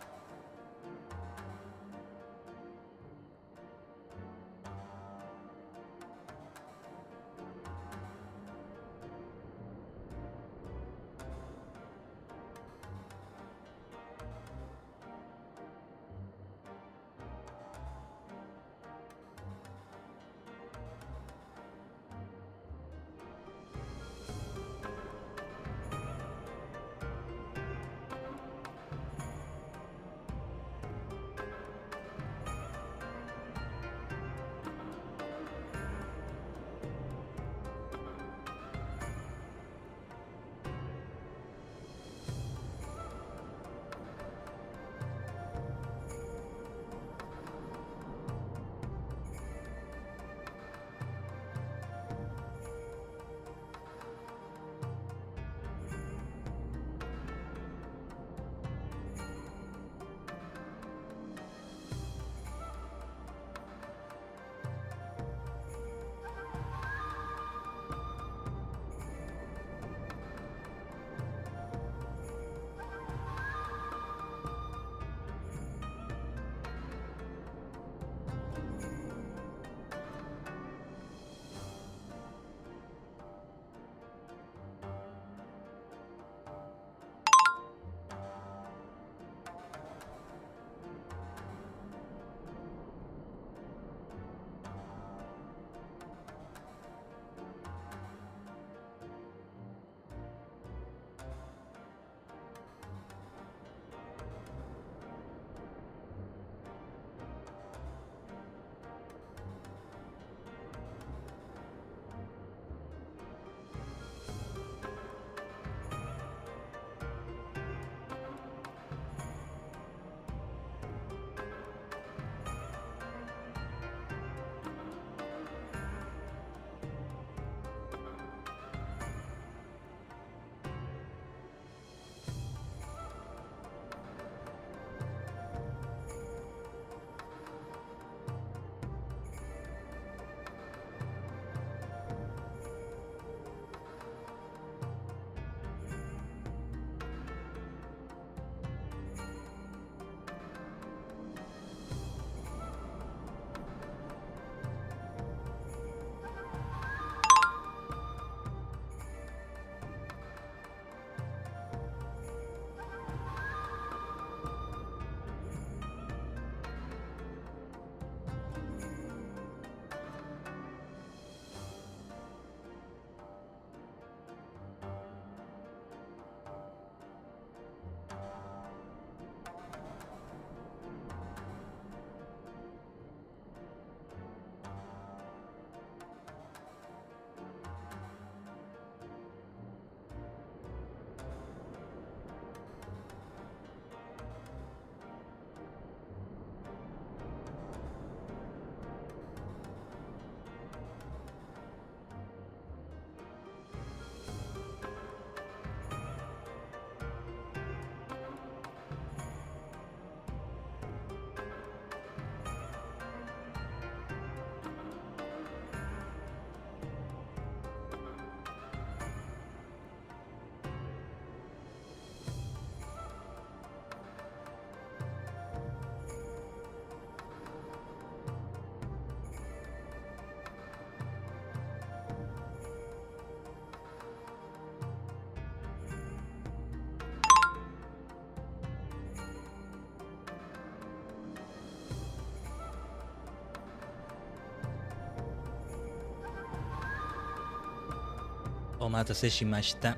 Omatase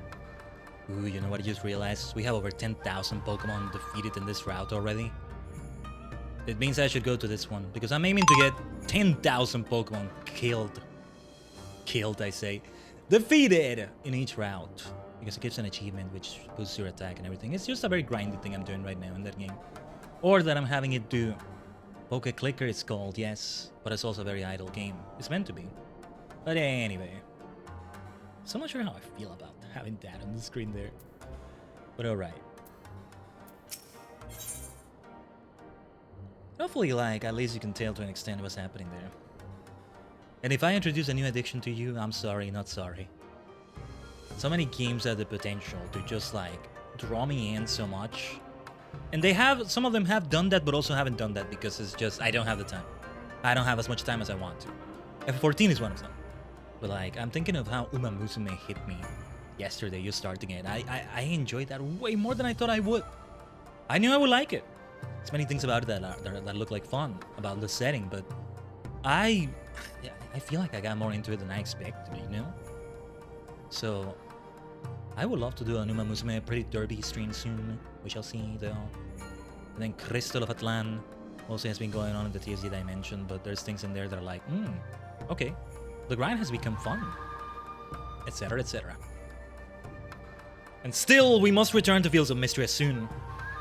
Ooh, you know what I just realized? We have over 10,000 Pokemon defeated in this route already. It means I should go to this one, because I'm aiming to get 10,000 Pokemon killed. Killed, I say. Defeated in each route. Because it gives an achievement which boosts your attack and everything. It's just a very grindy thing I'm doing right now in that game. Or that I'm having it do. Poke Clicker it's called, yes. But it's also a very idle game. It's meant to be. But anyway. So I'm not sure how I feel about having that on the screen there. But alright. Hopefully, like, at least you can tell to an extent what's happening there. And if I introduce a new addiction to you, I'm sorry, not sorry. So many games have the potential to just, like, draw me in so much And some of them have done that, but also haven't done that because it's just, I don't have the time. I don't have as much time as I want to. FF14 is one of them. But like, I'm thinking of how Uma Musume hit me yesterday, just starting it. I enjoyed that way more than I thought I would. I knew I would like it. There's many things about it that look like fun, about the setting, but I feel like I got more into it than I expected, you know? So, I would love to do an Uma Musume Pretty Derby stream soon. We shall see, though. And then Crystal of Atlan also has been going on in the TSD dimension, but there's things in there that are like, okay. The grind has become fun. Etc, etc. And still, we must return to Fields of Mystery soon.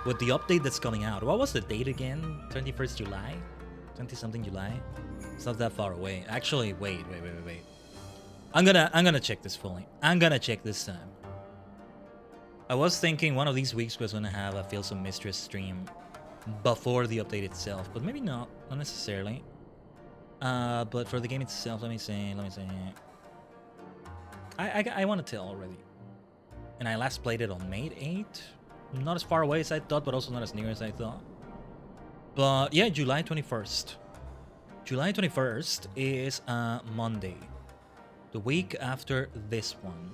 With the update that's coming out. What was the date again? 21st July? 20-something July? It's not that far away. Actually, wait. I'm gonna check this fully. I'm gonna check this time. I was thinking one of these weeks was gonna have a Fields of Mystery stream before the update itself, but maybe not necessarily. But for the game itself, let me see. I want to tell already. And I last played it on May 8th. Not as far away as I thought, but also not as near as I thought. But yeah, July 21st. July 21st is Monday. The week after this one.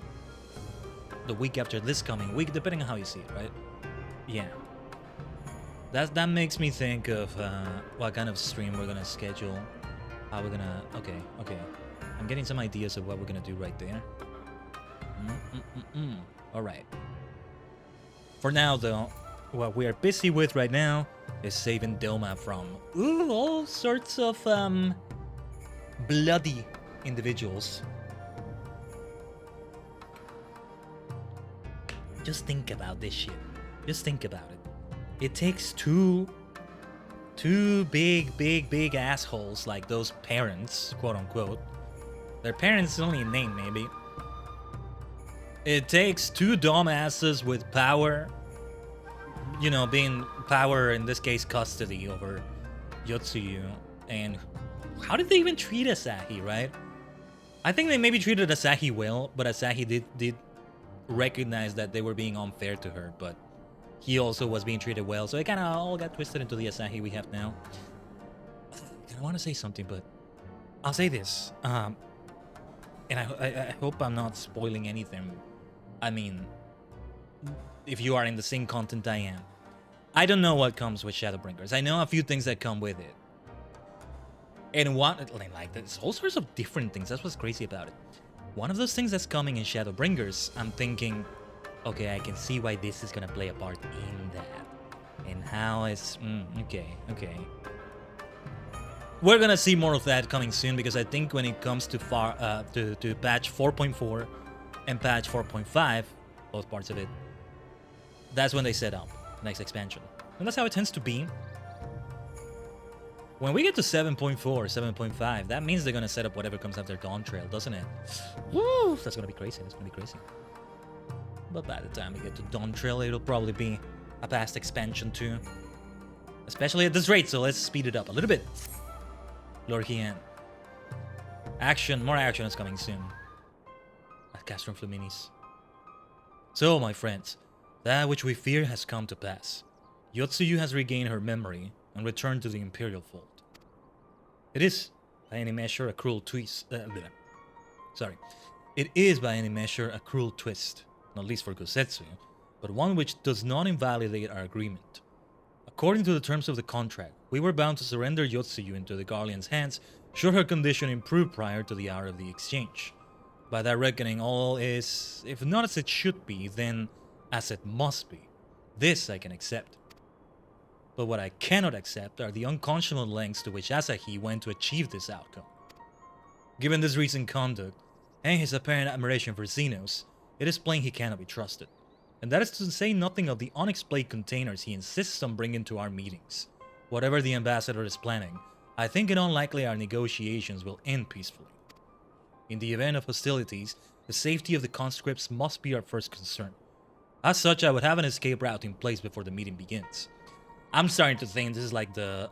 The week after this coming week, depending on how you see it, right? Yeah. That makes me think of what kind of stream we're gonna schedule. How we're gonna... Okay. I'm getting some ideas of what we're gonna do right there. Alright. For now, though, what we are busy with right now is saving Doma from all sorts of bloody individuals. Just think about this shit. Just think about it. It takes two big assholes like those parents, quote unquote. Their parents is only a name, maybe. It takes two dumbasses with power, you know, being power, in this case, custody over Yotsuyu. And how did they even treat Asahi, right? I think they maybe treated Asahi well, but Asahi did recognize that they were being unfair to her, but he also was being treated well, so it kind of all got twisted into the Asahi we have now. I want to say something, but I'll say this. And I hope I'm not spoiling anything. I mean, if you are in the same content I am. I don't know what comes with Shadowbringers. I know a few things that come with it. And like there's all sorts of different things. That's what's crazy about it. One of those things that's coming in Shadowbringers, I'm thinking, okay, I can see why this is gonna play a part in that. And how it's... okay. We're gonna see more of that coming soon, because I think when it comes to patch 4.4 and patch 4.5, both parts of it, that's when they set up the next expansion. And that's how it tends to be. When we get to 7.4, 7.5, that means they're gonna set up whatever comes after Dawn Trail, doesn't it? Woo! That's gonna be crazy, But by the time we get to Dawn Trail, it'll probably be a past expansion too. Especially at this rate, so let's speed it up a little bit. Lord Hien. More action is coming soon. At Castrum Fluminis. So, my friends, that which we fear has come to pass. Yotsuyu has regained her memory and returned to the Imperial fold. It is, by any measure, a cruel twist. It is, by any measure, a cruel twist, not least for Gosetsu, but one which does not invalidate our agreement. According to the terms of the contract, we were bound to surrender Yotsuyu into the Guardian's hands should her condition improve prior to the hour of the exchange. By that reckoning, all is, if not as it should be, then as it must be. This I can accept. But what I cannot accept are the unconscionable lengths to which Asahi went to achieve this outcome. Given this recent conduct, and his apparent admiration for Xenos, it is plain he cannot be trusted. And that is to say nothing of the unexplained containers he insists on bringing to our meetings. Whatever the ambassador is planning, I think it unlikely our negotiations will end peacefully. In the event of hostilities, the safety of the conscripts must be our first concern. As such, I would have an escape route in place before the meeting begins. I'm starting to think this is like the,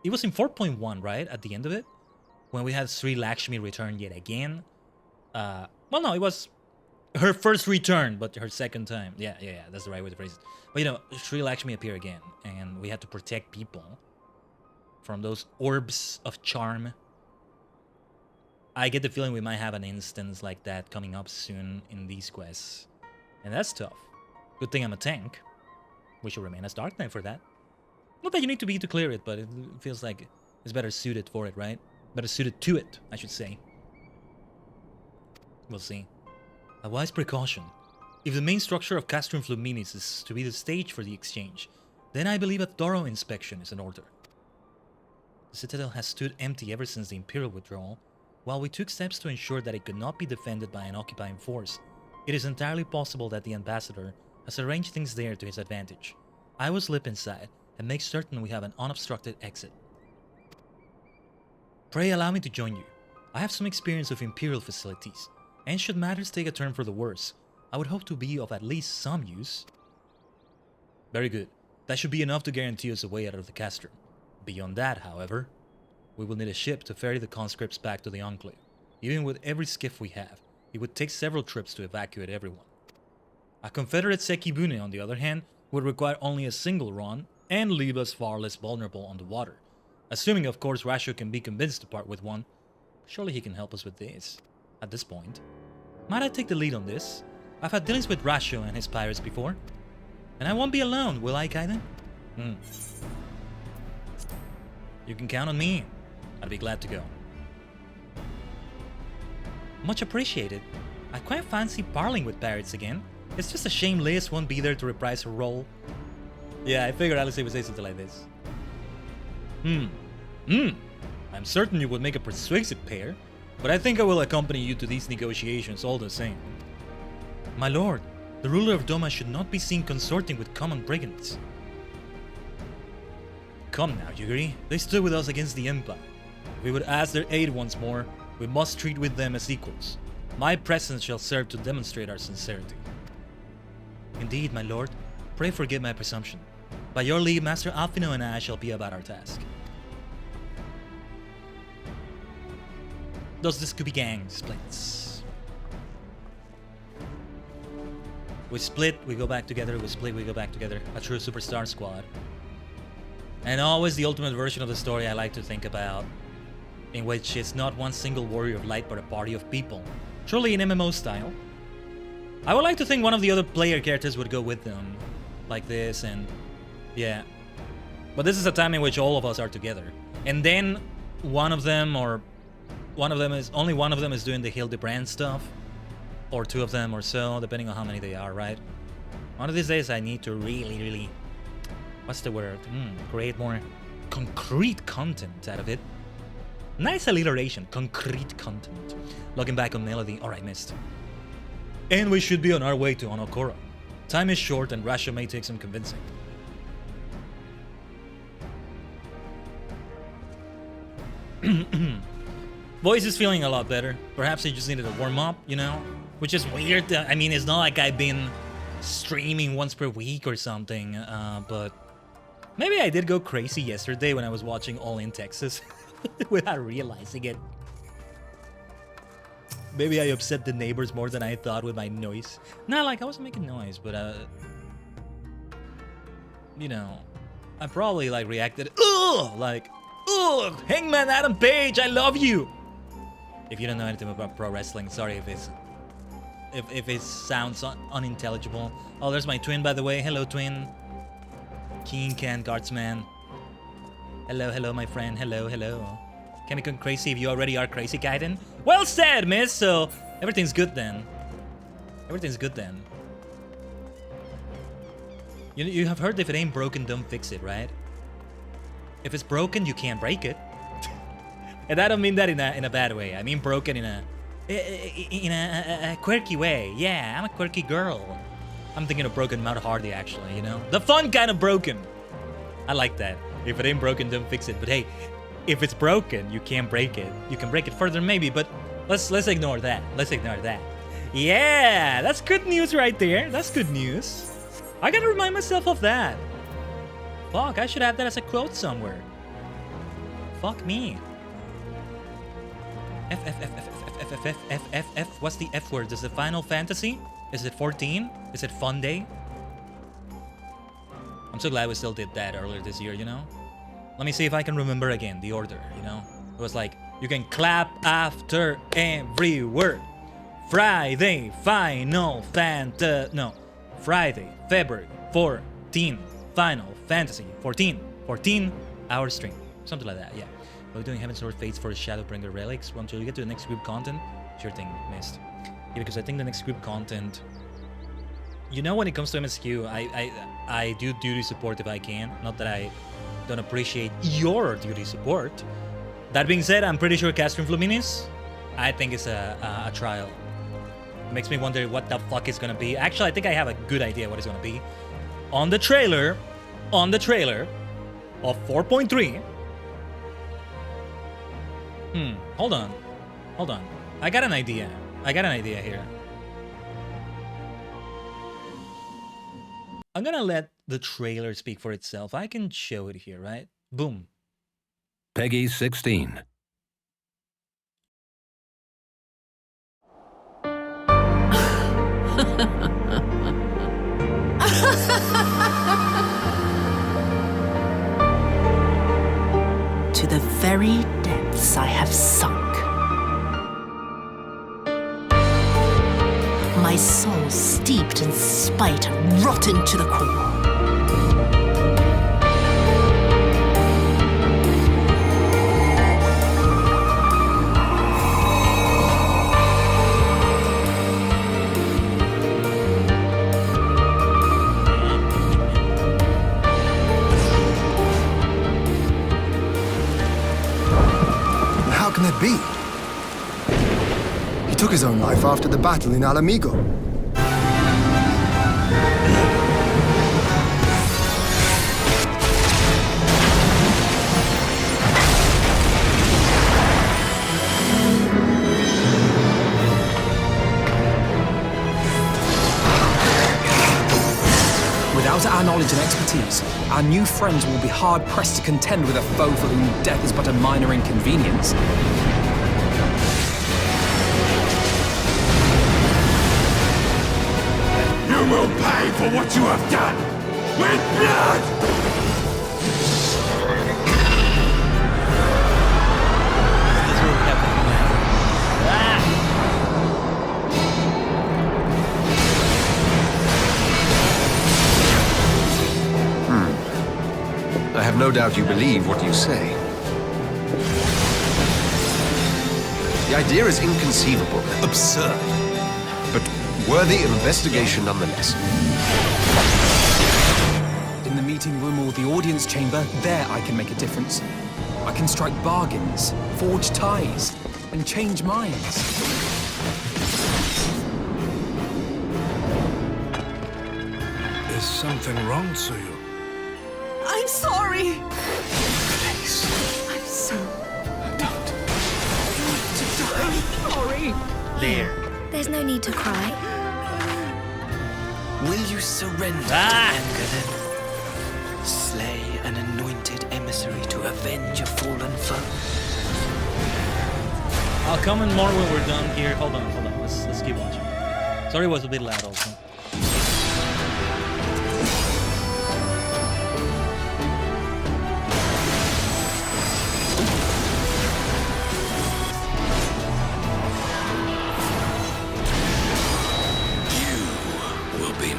it was in 4.1, right? At the end of it? When we had Sri Lakshmi return yet again. Well, no, it was her first return, but her second time. Yeah, that's the right way to phrase it. But you know, she'll actually appear again, and we have to protect people from those orbs of charm. I get the feeling we might have an instance like that coming up soon in these quests. And that's tough. Good thing I'm a tank. We should remain as Dark Knight for that. Not that you need to be to clear it, but it feels like it's better suited for it, right? Better suited to it, I should say. We'll see. A wise precaution. If the main structure of Castrum Fluminis is to be the stage for the exchange, then I believe a thorough inspection is in order. The citadel has stood empty ever since the Imperial withdrawal. While we took steps to ensure that it could not be defended by an occupying force, it is entirely possible that the ambassador has arranged things there to his advantage. I will slip inside and make certain we have an unobstructed exit. Pray allow me to join you. I have some experience of Imperial facilities, and should matters take a turn for the worse, I would hope to be of at least some use. Very good. That should be enough to guarantee us a way out of the Castrum. Beyond that, however, we will need a ship to ferry the conscripts back to the Enclave. Even with every skiff we have, it would take several trips to evacuate everyone. A Confederate Sekibune, on the other hand, would require only a single run and leave us far less vulnerable on the water. Assuming, of course, Rasho can be convinced to part with one. Surely he can help us with this, at this point. Might I take the lead on this? I've had dealings with Rasho and his pirates before. And I won't be alone, will I, Khaiden? You can count on me. I'd be glad to go. Much appreciated. I quite fancy parling with pirates again. It's just a shame Liz won't be there to reprise her role. Yeah, I figured Alice would say something like this. I'm certain you would make a persuasive pair, but I think I will accompany you to these negotiations all the same. My lord, the ruler of Doma should not be seen consorting with common brigands. Come now, Yugiri. They stood with us against the Empire. If we would ask their aid once more, we must treat with them as equals. My presence shall serve to demonstrate our sincerity. Indeed, my lord. Pray forgive my presumption. By your leave, Master Alfino and I shall be about our task. Those the Scooby Gang splits. We split, we go back together, we split, we go back together. A true superstar squad. And always the ultimate version of the story I like to think about, in which it's not one single warrior of light but a party of people. Truly in MMO style. I would like to think one of the other player characters would go with them, like this, and yeah. But this is a time in which all of us are together. And then only one of them is doing the Hildibrand stuff, or two of them or so, depending on how many they are, right? One of these days I need to really, what's the word? Create more concrete content out of it. Nice alliteration, concrete content. Looking back on Melody, alright, missed. And we should be on our way to Onokoro. Time is short and Rasha may take some convincing. Voice is feeling a lot better. Perhaps he just needed a warm up, you know? Which is weird. I mean, it's not like I've been streaming once per week or something, but maybe I did go crazy yesterday when I was watching All in Texas without realizing it. Maybe I upset the neighbors more than I thought with my noise. Not like I wasn't making noise, but you know, I probably like reacted, ugh, Hangman Adam Page, I love you. If you don't know anything about pro wrestling, sorry if it sounds unintelligible. Oh, there's my twin, by the way. Hello, twin. King Can Guardsman. Hello, my friend. Hello. Can become crazy if you already are crazy, Khaiden? Well said, miss. So everything's good then. You have heard if it ain't broken, don't fix it, right? If it's broken, you can't break it. And I don't mean that in a bad way. I mean broken in a quirky way. Yeah, I'm a quirky girl. I'm thinking of broken Mount Hardy, actually, you know? The fun kind of broken. I like that. If it ain't broken, don't fix it. But hey, if it's broken, you can't break it. You can break it further, maybe, but let's ignore that. Yeah, that's good news right there. That's good news. I gotta remind myself of that. Fuck, I should have that as a quote somewhere. Fuck me. FFXIV. What's the F word? Is it Final Fantasy? Is it 14? Is it Fun Day? I'm so glad we still did that earlier this year, you know? Let me see if I can remember again the order, you know? It was like, you can clap after every word. Friday, Final Fantasy. No. Friday, February 14, Final Fantasy 14. 14-hour stream. Something like that, yeah. Are we doing Heaven's Sword Fates for Shadowbringer Relics? Well, until you get to the next group content? Sure thing, missed. Yeah, because I think the next group content... You know, when it comes to MSQ, I do duty support if I can. Not that I don't appreciate your duty support. That being said, I'm pretty sure Castrum Fluminis, I think it's a trial. It makes me wonder what the fuck it's gonna be. Actually, I think I have a good idea what it's gonna be. On the trailer of 4.3. Hold on. I got an idea here. I'm gonna let the trailer speak for itself. I can show it here, right? Boom. Peggy 16. To the very depths I have sunk. My soul steeped in spite and rotten to the core. How can it be? He took his own life after the battle in Alamigo. Without our knowledge and expertise, our new friends will be hard-pressed to contend with a foe for whom death is but a minor inconvenience. You will pay for what you have done with blood! I have no doubt you believe what you say. The idea is inconceivable, absurd, but worthy of investigation nonetheless. In the meeting room or the audience chamber, there I can make a difference. I can strike bargains, forge ties, and change minds. Is something wrong, Tsuyu? I'm sorry. Please. I'm so... Don't. I'm sorry. There. There's no need to cry. Will you surrender to anger then? Slay an anointed emissary to avenge a fallen foe? I'll comment more when we're done here. Hold on. Let's keep watching. Sorry it was a bit loud also.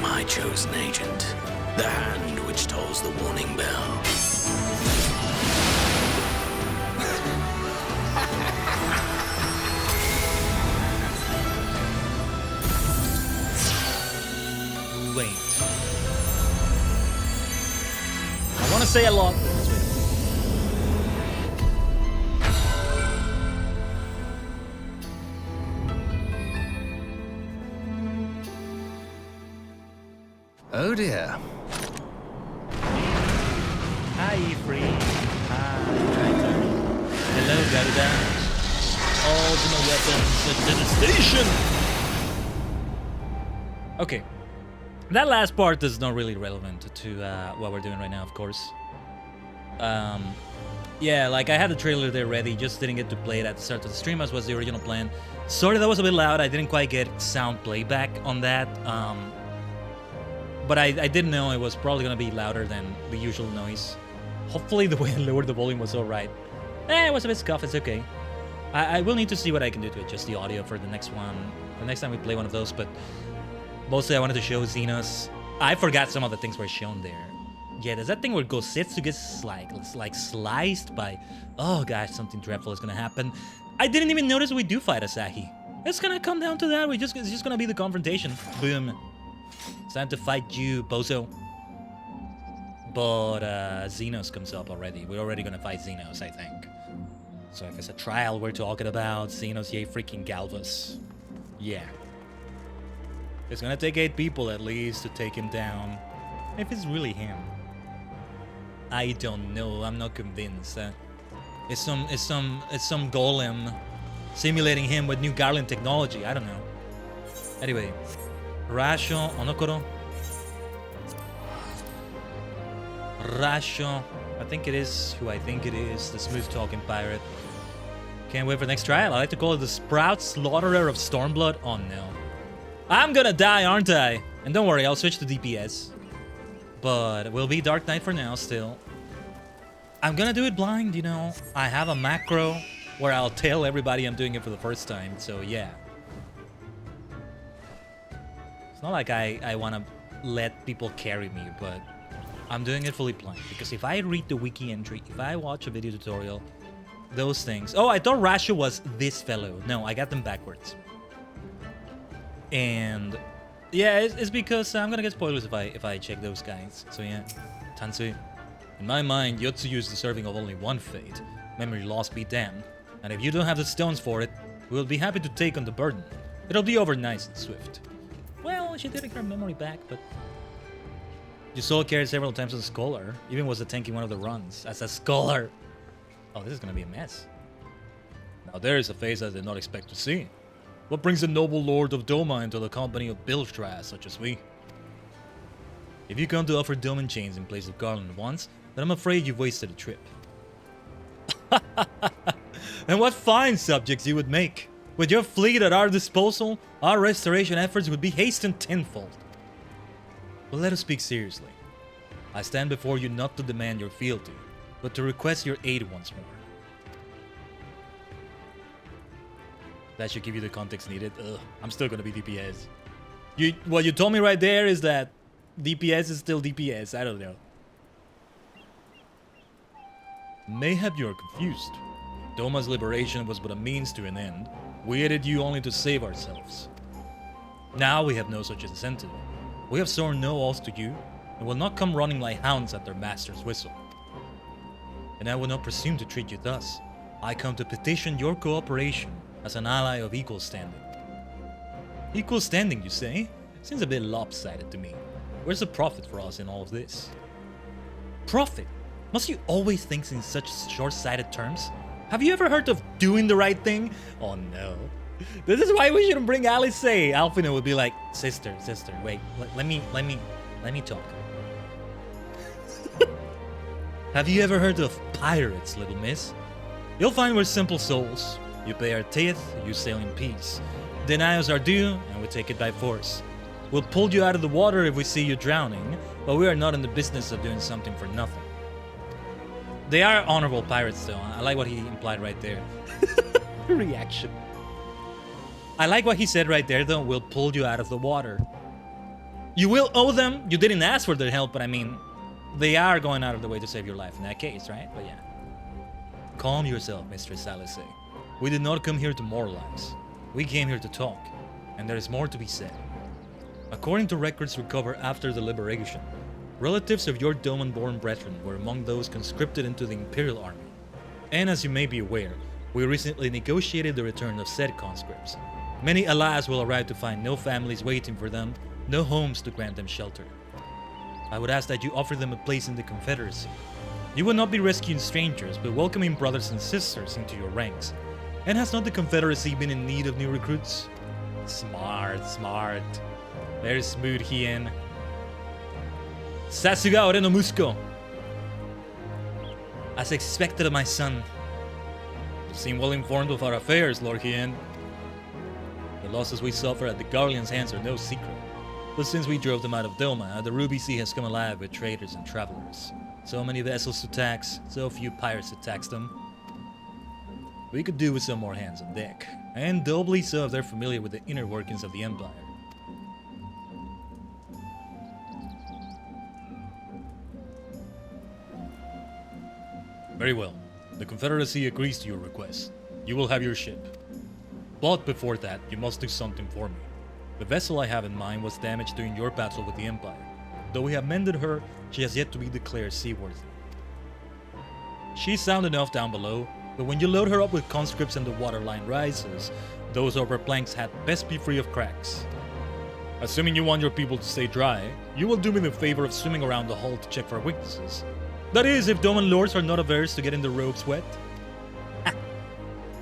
My chosen agent, the hand which tolls the warning bell. Wait. I want to say a lot. Oh dear. Hi, Free. Hi, Tractor. Hello, Garuda. Ultimate weapons at the station. Okay. That last part is not really relevant to what we're doing right now, of course. Yeah, like I had the trailer there ready, just didn't get to play it at the start of the stream as was the original plan. Sorry that was a bit loud, I didn't quite get sound playback on that. But I didn't know it was probably gonna be louder than the usual noise. Hopefully the way I lowered the volume was alright. It was a bit scuffed, it's okay. I will need to see what I can do to adjust the audio for the next one, the next time we play one of those, but mostly I wanted to show Xenos. I forgot some of the things were shown there. Yeah, does that thing where Gosetsu gets like sliced by... Oh gosh, something dreadful is gonna happen. I didn't even notice we do fight Asahi. It's gonna come down to that, it's just gonna be the confrontation. Boom. It's time to fight you, bozo. But Xenos comes up already. We're already gonna fight Xenos, I think. So if it's a trial we're talking about, Xenos, yay freaking Galvas. Yeah. It's gonna take 8 people at least to take him down. If it's really him. I don't know, I'm not convinced. It's some golem simulating him with new Garland technology, I don't know. Anyway. Rasho, Onokoro. Rasho, I think it is who I think it is, the smooth talking pirate. Can't wait for the next trial. I like to call it the Sprout Slaughterer of Stormblood. Oh no. I'm gonna die, aren't I? And don't worry, I'll switch to DPS. But it will be Dark Knight for now still. I'm gonna do it blind, you know. I have a macro where I'll tell everybody I'm doing it for the first time, so yeah. It's not like I wanna let people carry me, but I'm doing it fully blind. Because if I read the wiki entry, if I watch a video tutorial, those things... Oh, I thought Rasha was this fellow. No, I got them backwards. And... yeah, it's because I'm gonna get spoilers if I check those guys. So yeah, Tansui. In my mind, Yotsuyu is deserving of only one fate. Memory loss be damned. And if you don't have the stones for it, we'll be happy to take on the burden. It'll be over nice and swift. Well, she did get her memory back, but... You saw carried several times as a scholar. Even was tanking one of the runs as a scholar. Oh, this is gonna be a mess. Now there is a face I did not expect to see. What brings the noble lord of Doma into the company of Bilstras such as we? If you come to offer Doman chains in place of Garland once, then I'm afraid you've wasted a trip. And what fine subjects you would make! With your fleet at our disposal, our restoration efforts would be hastened tenfold. But let us speak seriously. I stand before you not to demand your fealty, but to request your aid once more. That should give you the context needed. Ugh, I'm still gonna be DPS. What you told me right there is that DPS is still DPS. I don't know. Mayhap you are confused. Doma's liberation was but a means to an end. We aided you only to save ourselves. Now we have no such incentive. We have sworn no oath to you, and will not come running like hounds at their master's whistle. And I will not presume to treat you thus. I come to petition your cooperation as an ally of equal standing. Equal standing, you say? Seems a bit lopsided to me. Where's the profit for us in all of this? Profit? Must you always think in such short-sighted terms? Have you ever heard of doing the right thing? Oh no. This is why we shouldn't bring Alice. Alfina would be like, sister, wait, let me talk. Have you ever heard of pirates, little miss? You'll find we're simple souls. You pay our tithe, you sail in peace. Deny us our due, and we take it by force. We'll pull you out of the water if we see you drowning, but we are not in the business of doing something for nothing. They are honorable pirates, though. I like what he implied right there. Reaction. I like what he said right there, though. We'll pull you out of the water. You will owe them. You didn't ask for their help, but I mean, they are going out of the way to save your life in that case, right? But yeah. Calm yourself, Mistress Alice. We did not come here to moralize. We came here to talk, and there is more to be said. According to records recovered after the liberation, relatives of your Doman-born brethren were among those conscripted into the Imperial Army. And as you may be aware, we recently negotiated the return of said conscripts. Many alas will arrive to find no families waiting for them, no homes to grant them shelter. I would ask that you offer them a place in the Confederacy. You will not be rescuing strangers, but welcoming brothers and sisters into your ranks. And has not the Confederacy been in need of new recruits? Smart. Very smooth, Hien. Sasuga ore no musuko. As expected of my son. You seem well informed of our affairs, Lord Hien. The losses we suffer at the Garlean's hands are no secret. But since we drove them out of Doma, the Ruby Sea has come alive with traders and travelers. So many vessels to tax, so few pirates to tax them. We could do with some more hands on deck, and doubly so if they're familiar with the inner workings of the Empire. Very well. The Confederacy agrees to your request. You will have your ship. But before that, you must do something for me. The vessel I have in mind was damaged during your battle with the Empire. Though we have mended her, she has yet to be declared seaworthy. She's sound enough down below, but when you load her up with conscripts and the waterline rises, those upper planks had best be free of cracks. Assuming you want your people to stay dry, you will do me the favor of swimming around the hull to check for weaknesses. That is, if Doman Lords are not averse to getting the ropes wet.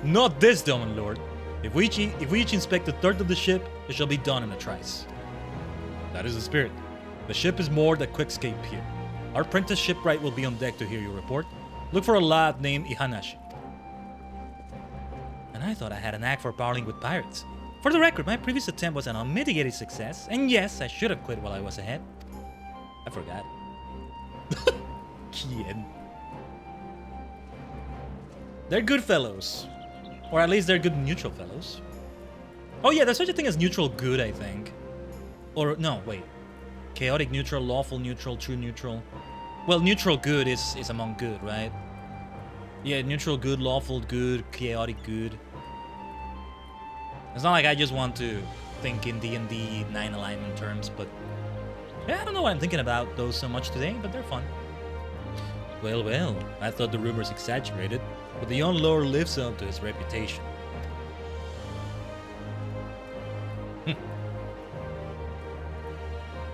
Not this Doman Lord. If we each inspect a third of the ship, it shall be done in a trice. That is the spirit. The ship is moored at Quickscape Pier. Our apprentice shipwright will be on deck to hear your report. Look for a lad named Ihanashi. And I thought I had a knack for parling with pirates. For the record, my previous attempt was an unmitigated success, and yes, I should have quit while I was ahead. I forgot. Kid. They're good fellows. Or at least they're good neutral fellows. Oh yeah, there's such a thing as neutral good, I think. Or, no, wait. Chaotic neutral, lawful neutral, true neutral. Well, neutral good is among good, right? Yeah, neutral good, lawful good, chaotic good. It's not like I just want to think in D&D 9 alignment terms, but... yeah, I don't know why I'm thinking about those so much today, but they're fun. Well, well, I thought the rumors exaggerated, but the young lord lives up to his reputation.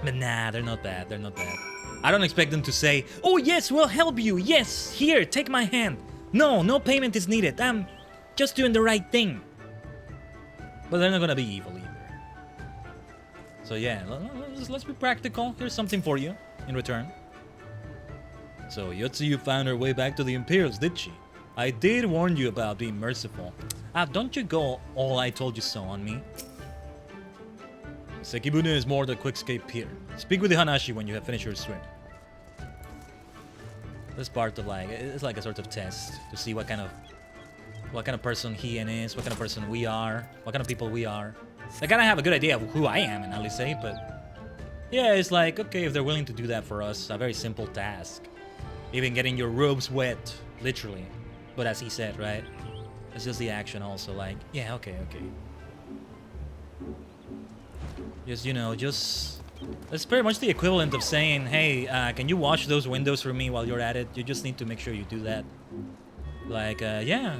But nah, they're not bad, they're not bad. I don't expect them to say, "Oh yes, we'll help you, yes, here, take my hand. No, no payment is needed, I'm just doing the right thing." But they're not gonna be evil either. So yeah, let's be practical. Here's something for you in return. So Yotsuyu found her way back to the Imperials, did she? I did warn you about being merciful. Don't you go all I told you so on me. Sekibune is moored at Quickscape Pier. Speak with the Hanashi when you have finished your swim. This part of it's like a sort of test to see what kind of person Hien is, what kind of person we are, what kind of people we are. I kind of have a good idea of who I am in Alisei, but yeah, it's like, okay, if they're willing to do that for us, a very simple task. Even getting your robes wet, literally. But as he said, right? It's just the action also, like, yeah, okay. Just, you know, it's pretty much the equivalent of saying, hey, can you wash those windows for me while you're at it? You just need to make sure you do that. Like, yeah,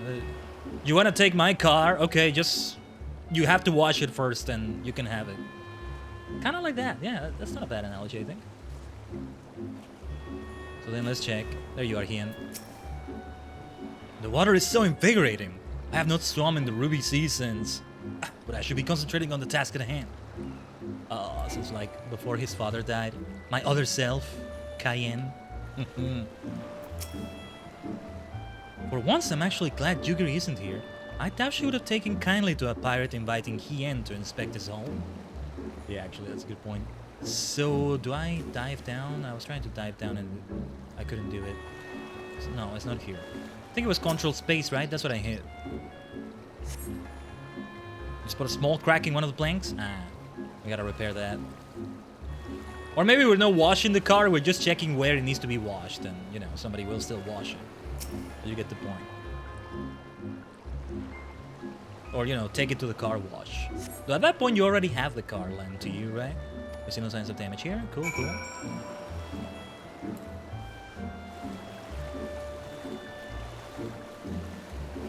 you want to take my car? Okay, you have to wash it first and you can have it. Kind of like that, yeah, that's not a bad analogy, I think. So then let's check. There you are, Hien. The water is so invigorating. I have not swum in the Ruby Sea since... but I should be concentrating on the task at hand. Since like before his father died. My other self, Khaiden. For once, I'm actually glad Yugiri isn't here. I doubt she would have taken kindly to a pirate inviting Hien to inspect his home. Yeah, actually, that's a good point. So, do I dive down? I was trying to dive down and I couldn't do it. No, it's not here. I think it was control space, right? That's what I hit. Just put a small crack in one of the planks? We gotta repair that. Or maybe we're not washing the car, we're just checking where it needs to be washed, and, you know, somebody will still wash it. You get the point. Or, you know, take it to the car wash. So at that point, you already have the car lent to you, right? I see no signs of damage here. Cool.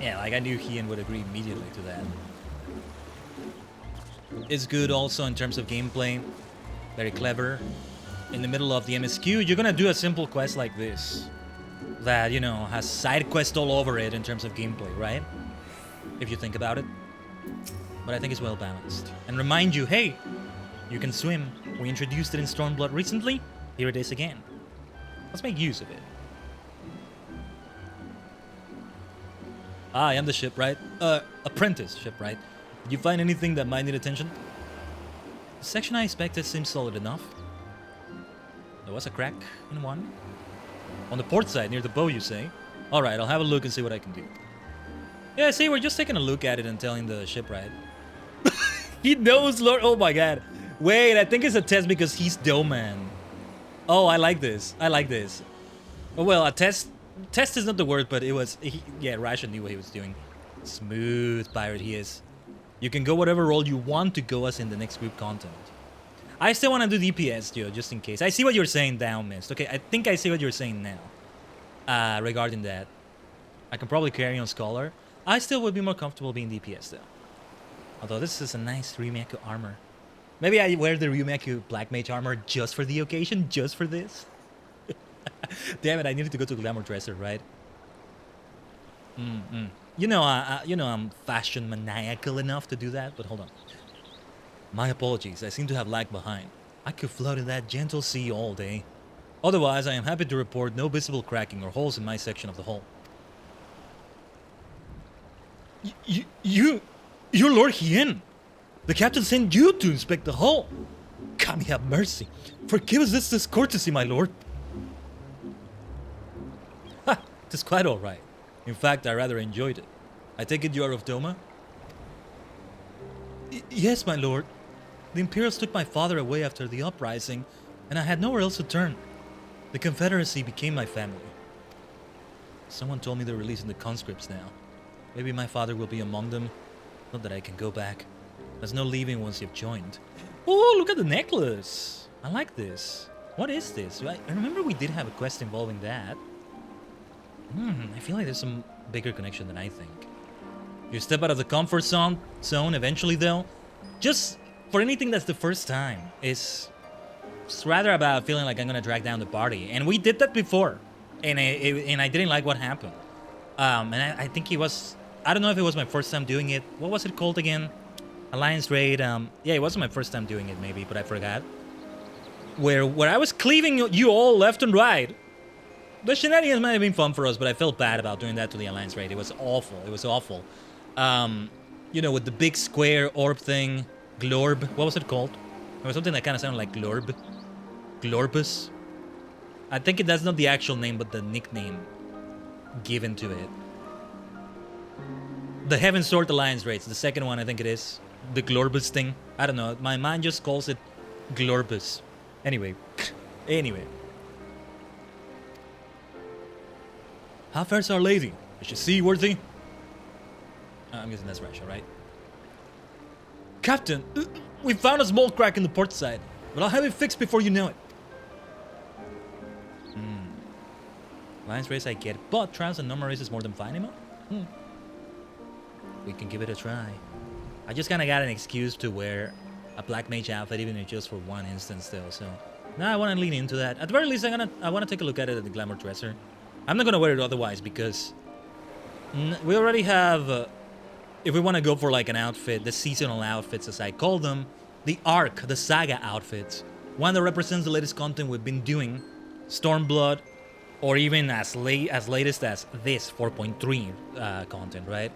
Yeah, like I knew Hien would agree immediately to that. It's good also in terms of gameplay. Very clever. In the middle of the MSQ, you're gonna do a simple quest like this. That, you know, has side quest all over it in terms of gameplay, right? If you think about it. But I think it's well balanced. And remind you, hey, you can swim. We introduced it in Stormblood recently. Here it is again. Let's make use of it. Ah, I am the shipwright. Apprentice shipwright. Did you find anything that might need attention? The section I expected seems solid enough. There was a crack in one. On the port side, near the bow, you say? Alright, I'll have a look and see what I can do. Yeah, see, we're just taking a look at it and telling the shipwright. He knows, Lord. Oh my god. Wait, I think it's a test because he's Doman. Oh, I like this. I like this. Oh, well, a test. Test is not the word, but it was. Yeah, Rasha knew what he was doing. Smooth pirate he is. You can go whatever role you want to go as in the next group content. I still want to do DPS, Joe, just in case. I see what you're saying, Down Mist. Okay, I think I see what you're saying now. Regarding that. I can probably carry on Scholar. I still would be more comfortable being DPS, though. Although this is a nice Ryumaku armor. Maybe I wear the Ryumaku Black Mage armor just for the occasion, just for this. Damn it, I needed to go to Glamour Dresser, right? You know I'm fashion maniacal enough to do that, but hold on. My apologies, I seem to have lagged behind. I could float in that gentle sea all day. Otherwise, I am happy to report no visible cracking or holes in my section of the hull. You're Lord Hien! The captain sent you to inspect the hull! Kami have mercy! Forgive us this discourtesy, my lord! Ha! It is quite alright. In fact, I rather enjoyed it. I take it you are of Doma? Yes, my lord. The Imperials took my father away after the uprising, and I had nowhere else to turn. The Confederacy became my family. Someone told me they're releasing the conscripts now. Maybe my father will be among them. Not that I can go back. There's no leaving once you've joined. Oh, look at the necklace! I like this. What is this? I remember we did have a quest involving that. I feel like there's some bigger connection than I think. You step out of the comfort zone eventually, though. Just for anything that's the first time. It's rather about feeling like I'm gonna drag down the party. And we did that before. And I didn't like what happened. And I think it was... I don't know if it was my first time doing it. What was it called again? Alliance Raid. Yeah, it wasn't my first time doing it, maybe, but I forgot. Where I was cleaving you all left and right. The shenanigans might have been fun for us, but I felt bad about doing that to the Alliance Raid. It was awful. It was awful. You know, with the big square orb thing. Glorb. What was it called? It was something that kind of sounded like Glorb. Glorbus. I think that's not the actual name, but the nickname given to it. The Heaven Sword Alliance Raids. The second one, I think it is. The Glorbus thing. I don't know. My mind just calls it Glorbus. Anyway. Anyway. How fares Our Lady? Is she seaworthy? I'm guessing that's Russia, right? Captain, we found a small crack in the port side, but I'll have it fixed before you know it. Alliance race I get, but trials and normal races more than fine ammo? We can give it a try. I just kind of got an excuse to wear a black mage outfit, even if just for one instance though, so... Now I want to lean into that. At the very least, I want to take a look at it at the Glamour Dresser. I'm not going to wear it otherwise, because... we already have... if we want to go for like an outfit, the seasonal outfits as I call them, the Arc, the Saga outfits, one that represents the latest content we've been doing, Stormblood, or even as latest as this 4.3 content, right?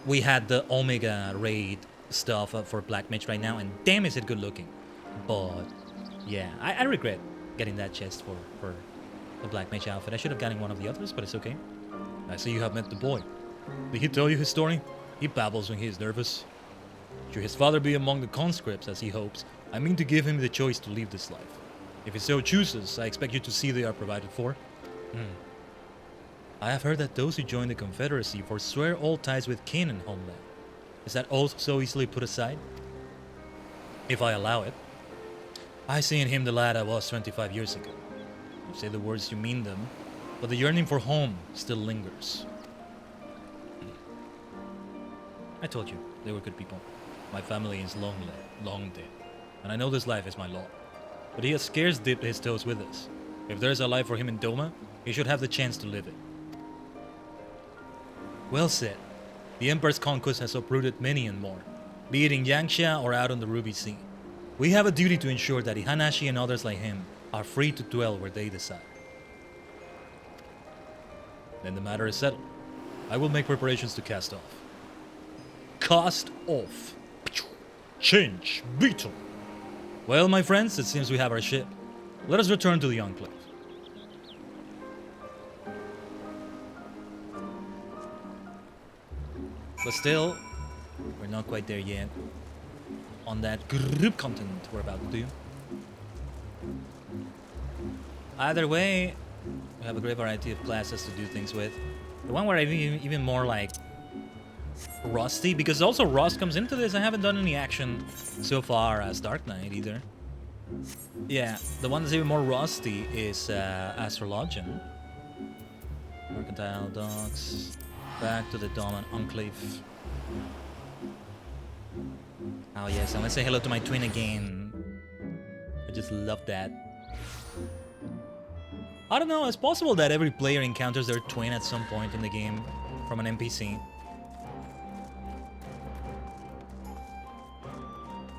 We had the Omega Raid stuff for Black Mage right now, and damn is it good looking. But yeah, I regret getting that chest for the Black Mage outfit. I should have gotten one of the others, but it's okay. I see you have met the boy. Did he tell you his story? He babbles when he is nervous. Should his father be among the conscripts, as he hopes, I mean to give him the choice to leave this life. If he so chooses, I expect you to see they are provided for. I have heard that those who join the Confederacy forswear all ties with kin and homeland. Is that also so easily put aside? If I allow it. I see in him the lad I was 25 years ago. You say the words, you mean them, but the yearning for home still lingers. I told you, they were good people. My family is long dead, and I know this life is my lot. But he has scarce dipped his toes with us. If there is a life for him in Doma, he should have the chance to live it. Well said. The Emperor's conquest has uprooted many and more, be it in Yangsha or out on the Ruby Sea. We have a duty to ensure that Ihanashi and others like him are free to dwell where they decide. Then the matter is settled. I will make preparations to cast off. Cast off. Change. Beetle. Well, my friends, it seems we have our ship. Let us return to the Enclave. But still, we're not quite there yet. On that group content we're about to do. Either way, we have a great variety of classes to do things with. The one where I'm even more like rusty, because also Rust comes into this. I haven't done any action so far as Dark Knight either. Yeah, the one that's even more rusty is Astrologian. Mercantile Docks. Back to the Dawn Enclave. Oh yes, and let's say hello to my twin again. I just love that. I don't know, it's possible that every player encounters their twin at some point in the game from an NPC.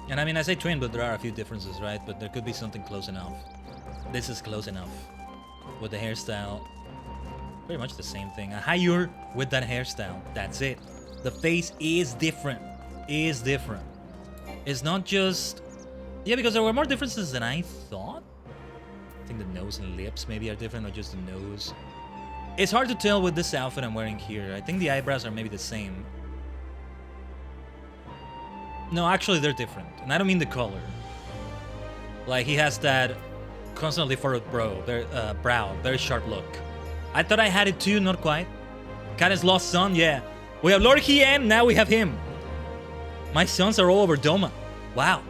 And I mean, I say twin, but there are a few differences, right? But there could be something close enough. This is close enough. With the hairstyle. Pretty much the same thing. A higher with that hairstyle. That's it. The face is different. Is different. It's not just... Yeah, because there were more differences than I thought. I think the nose and lips maybe are different, or just the nose. It's hard to tell with this outfit I'm wearing here. I think the eyebrows are maybe the same. No, actually they're different. And I don't mean the color. Like, he has that constantly furrowed brow, very sharp look. I thought I had it too, not quite. Khaiden's lost son, yeah. We have Lord Hien, now we have him. My sons are all over Doma. Wow.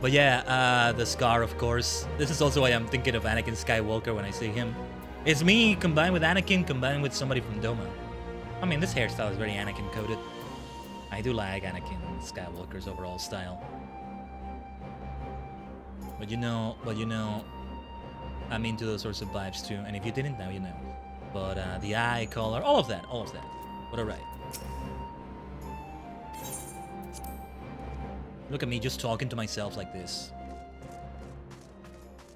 But yeah, the scar, of course. This is also why I'm thinking of Anakin Skywalker when I see him. It's me combined with Anakin, combined with somebody from Doma. I mean, this hairstyle is very Anakin-coded. I do like Anakin Skywalker's overall style. But you know, I'm into those sorts of vibes too. And if you didn't, now you know. But the eye color, all of that. But alright. Look at me just talking to myself like this.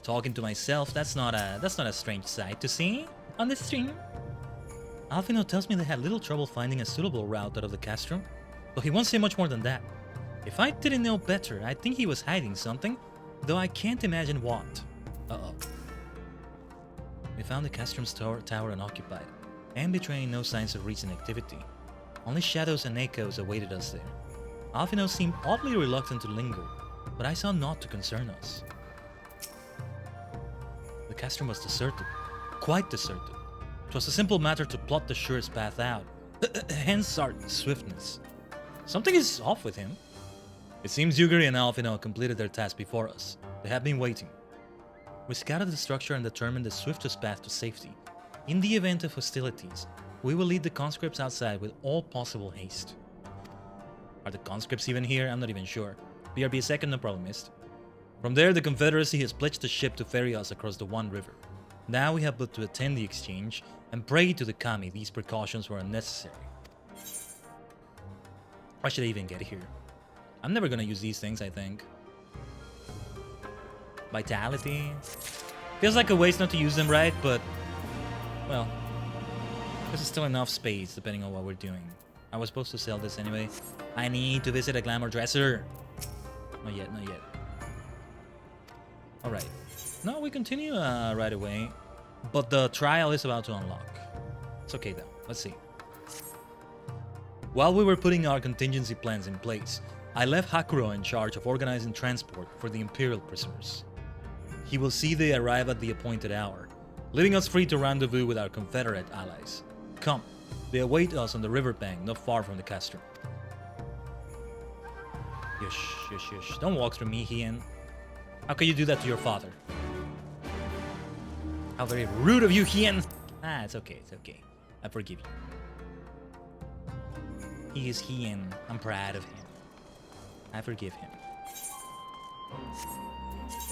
Talking to myself, that's not a strange sight to see on this stream. Alfino tells me they had little trouble finding a suitable route out of the castrum, but he won't say much more than that. If I didn't know better, I'd think he was hiding something, though I can't imagine what. Uh-oh. We found the castrum's tower unoccupied, and betraying no signs of recent activity. Only shadows and echoes awaited us there. Alfino seemed oddly reluctant to linger, but I saw naught to concern us. The castrum was deserted, quite deserted. 'Twas a simple matter to plot the surest path out, hence our swiftness. Something is off with him. It seems Yuguri and Alfino completed their task before us. They have been waiting. We scouted the structure and determined the swiftest path to safety. In the event of hostilities, we will lead the conscripts outside with all possible haste. Are the conscripts even here? I'm not even sure. BRB a second, no problem, missed. From there, the Confederacy has pledged a ship to ferry us across the One River. Now we have but to attend the exchange and pray to the Kami these precautions were unnecessary. Why should I even get here? I'm never gonna use these things, I think. Vitality. Feels like a waste not to use them, right? But, well, this is still enough space depending on what we're doing. I was supposed to sell this anyway. I need to visit a glamour dresser. Not yet, not yet. Alright. No, we continue right away. But the trial is about to unlock. It's okay though. Let's see. While we were putting our contingency plans in place, I left Hakuro in charge of organizing transport for the Imperial prisoners. He will see they arrive at the appointed hour, leaving us free to rendezvous with our Confederate allies. Come, they await us on the riverbank not far from the castrum. Yush, yush, yush. Don't walk through me, Hien. How can you do that to your father? How very rude of you, Hien! Ah, it's okay, it's okay. I forgive you. He is Hien. I'm proud of him. I forgive him.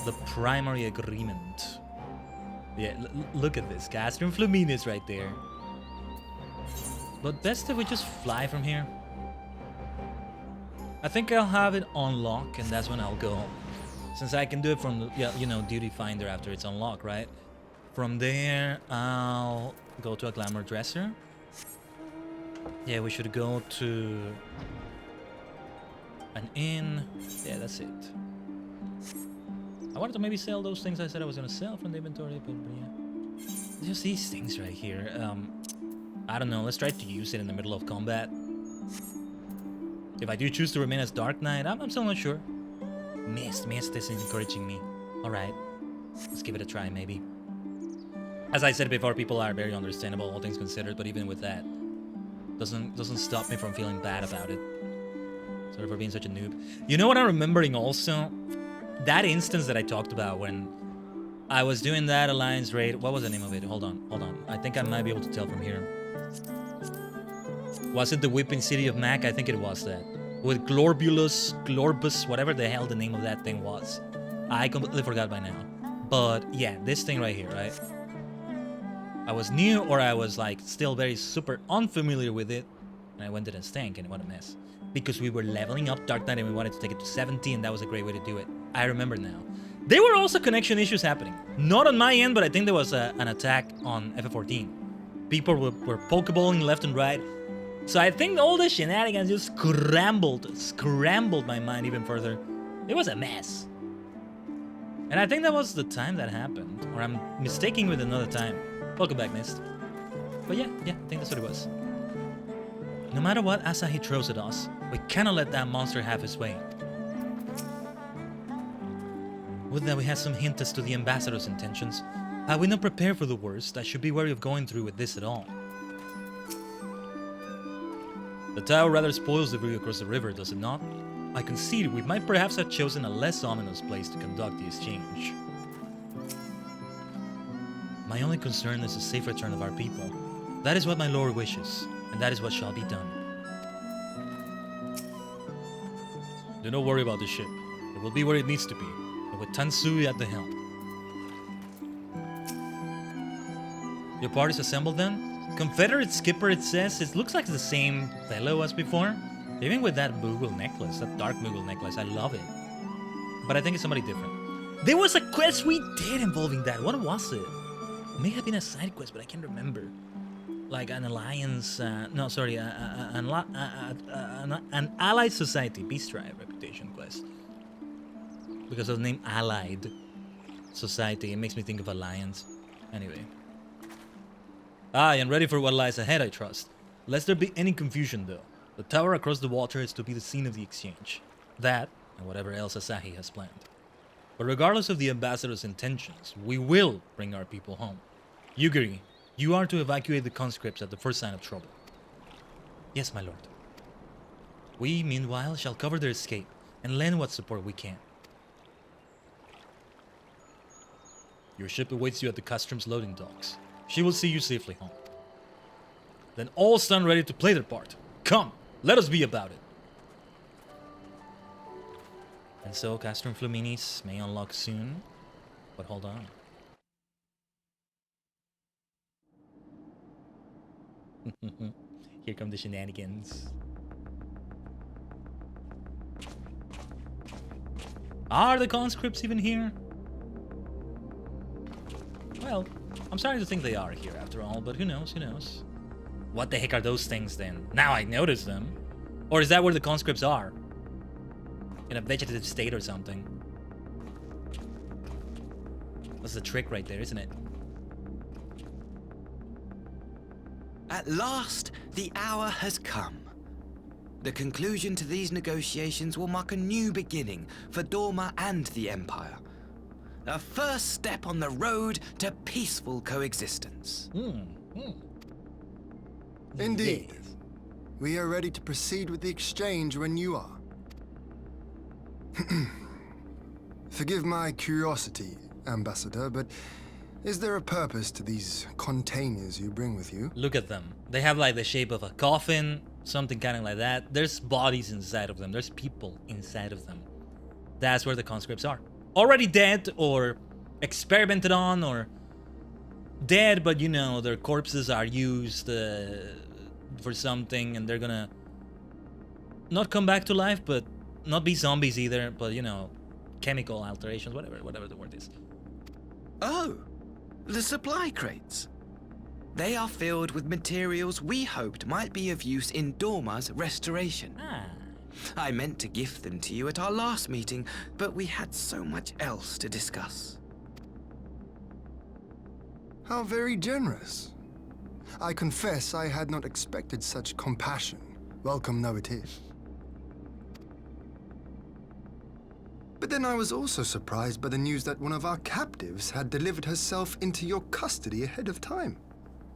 The primary agreement. Yeah, look at this. Castrum Fluminus right there. But best if we just fly from here. I think I'll have it on lock, and that's when I'll go home. Since I can do it from the, yeah, you know, duty finder after it's unlocked, right? From there, I'll go to a glamour dresser. Yeah, we should go to an inn. Yeah, that's it. I wanted to maybe sell those things I said I was gonna sell from the inventory, but yeah. Just these things right here. I don't know, let's try to use it in the middle of combat. If I do choose to remain as Dark Knight, I'm still not sure. Mist is encouraging me. Alright, let's give it a try maybe. As I said before, people are very understandable, all things considered, but even with that, doesn't stop me from feeling bad about it. Sorry for being such a noob. You know what I'm remembering also? That instance that I talked about when I was doing that Alliance raid. What was the name of it? Hold on. I think I might be able to tell from here. Was it the Whipping City of Mac? I think it was that. With Glorbus, whatever the hell the name of that thing was. I completely forgot by now. But yeah, this thing right here, right? I was new, or I was like still very super unfamiliar with it, and I went to the stank, and what a mess. Because we were leveling up Dark Knight and we wanted to take it to 70, and that was a great way to do it. I remember now. There were also connection issues happening. Not on my end, but I think there was an attack on FF14. People were pokeballing left and right. So I think all the shenanigans just scrambled my mind even further. It was a mess. And I think that was the time that happened. Or I'm mistaking with another time. Welcome back, Mist. But yeah, I think that's what it was. No matter what Asahi throws at us, we cannot let that monster have his way. Would that we had some hint as to the ambassador's intentions. Had we not prepared for the worst, I should be wary of going through with this at all. The tower rather spoils the view across the river, does it not? I concede we might perhaps have chosen a less ominous place to conduct the exchange. My only concern is the safe return of our people. That is what my lord wishes, and that is what shall be done. Do not worry about the ship. It will be where it needs to be, and with Tansui at the helm. Your party's assembled then? Confederate skipper, it says. It looks like the same fellow as before. Even with that Moogle necklace, that dark Moogle necklace, I love it. But I think it's somebody different. There was a quest we did involving that. What was it? It may have been a side quest, but I can't remember. Like an alliance, an allied society, peace tribe reputation quest. Because of the name Allied Society, it makes me think of alliance. Anyway. I am ready for what lies ahead, I trust. Lest there be any confusion, though. The tower across the water is to be the scene of the exchange. That, and whatever else Asahi has planned. But regardless of the ambassador's intentions, we will bring our people home. Yugiri, you are to evacuate the conscripts at the first sign of trouble. Yes, my lord. We, meanwhile, shall cover their escape and lend what support we can. Your ship awaits you at the customs loading docks. She will see you safely home. Then all stand ready to play their part. Come, let us be about it. And so, Castrum Fluminis may unlock soon, but hold on. Here come the shenanigans. Are the conscripts even here? Well, I'm starting to think they are here after all, but who knows, who knows? What the heck are those things then? Now I notice them. Or is that where the conscripts are? In a vegetative state or something. That's the trick right there, isn't it? At last, the hour has come. The conclusion to these negotiations will mark a new beginning for Dorma and the Empire. A first step on the road to peaceful coexistence. Indeed. Yes. We are ready to proceed with the exchange when you are. Forgive my curiosity, Ambassador, but is there a purpose to these containers you bring with you? Look at them. They have like the shape of a coffin, something kind of like that. There's bodies inside of them. There's people inside of them. That's where the conscripts are. Already dead or experimented on or dead, but you know, their corpses are used for something and they're gonna not come back to life, but not be zombies either, but you know, chemical alterations, whatever the word is. Oh, the supply crates. They are filled with materials we hoped might be of use in Dorma's restoration. I meant to gift them to you at our last meeting, but we had so much else to discuss. How very generous. I confess I had not expected such compassion. Welcome though it is. But then I was also surprised by the news that one of our captives had delivered herself into your custody ahead of time.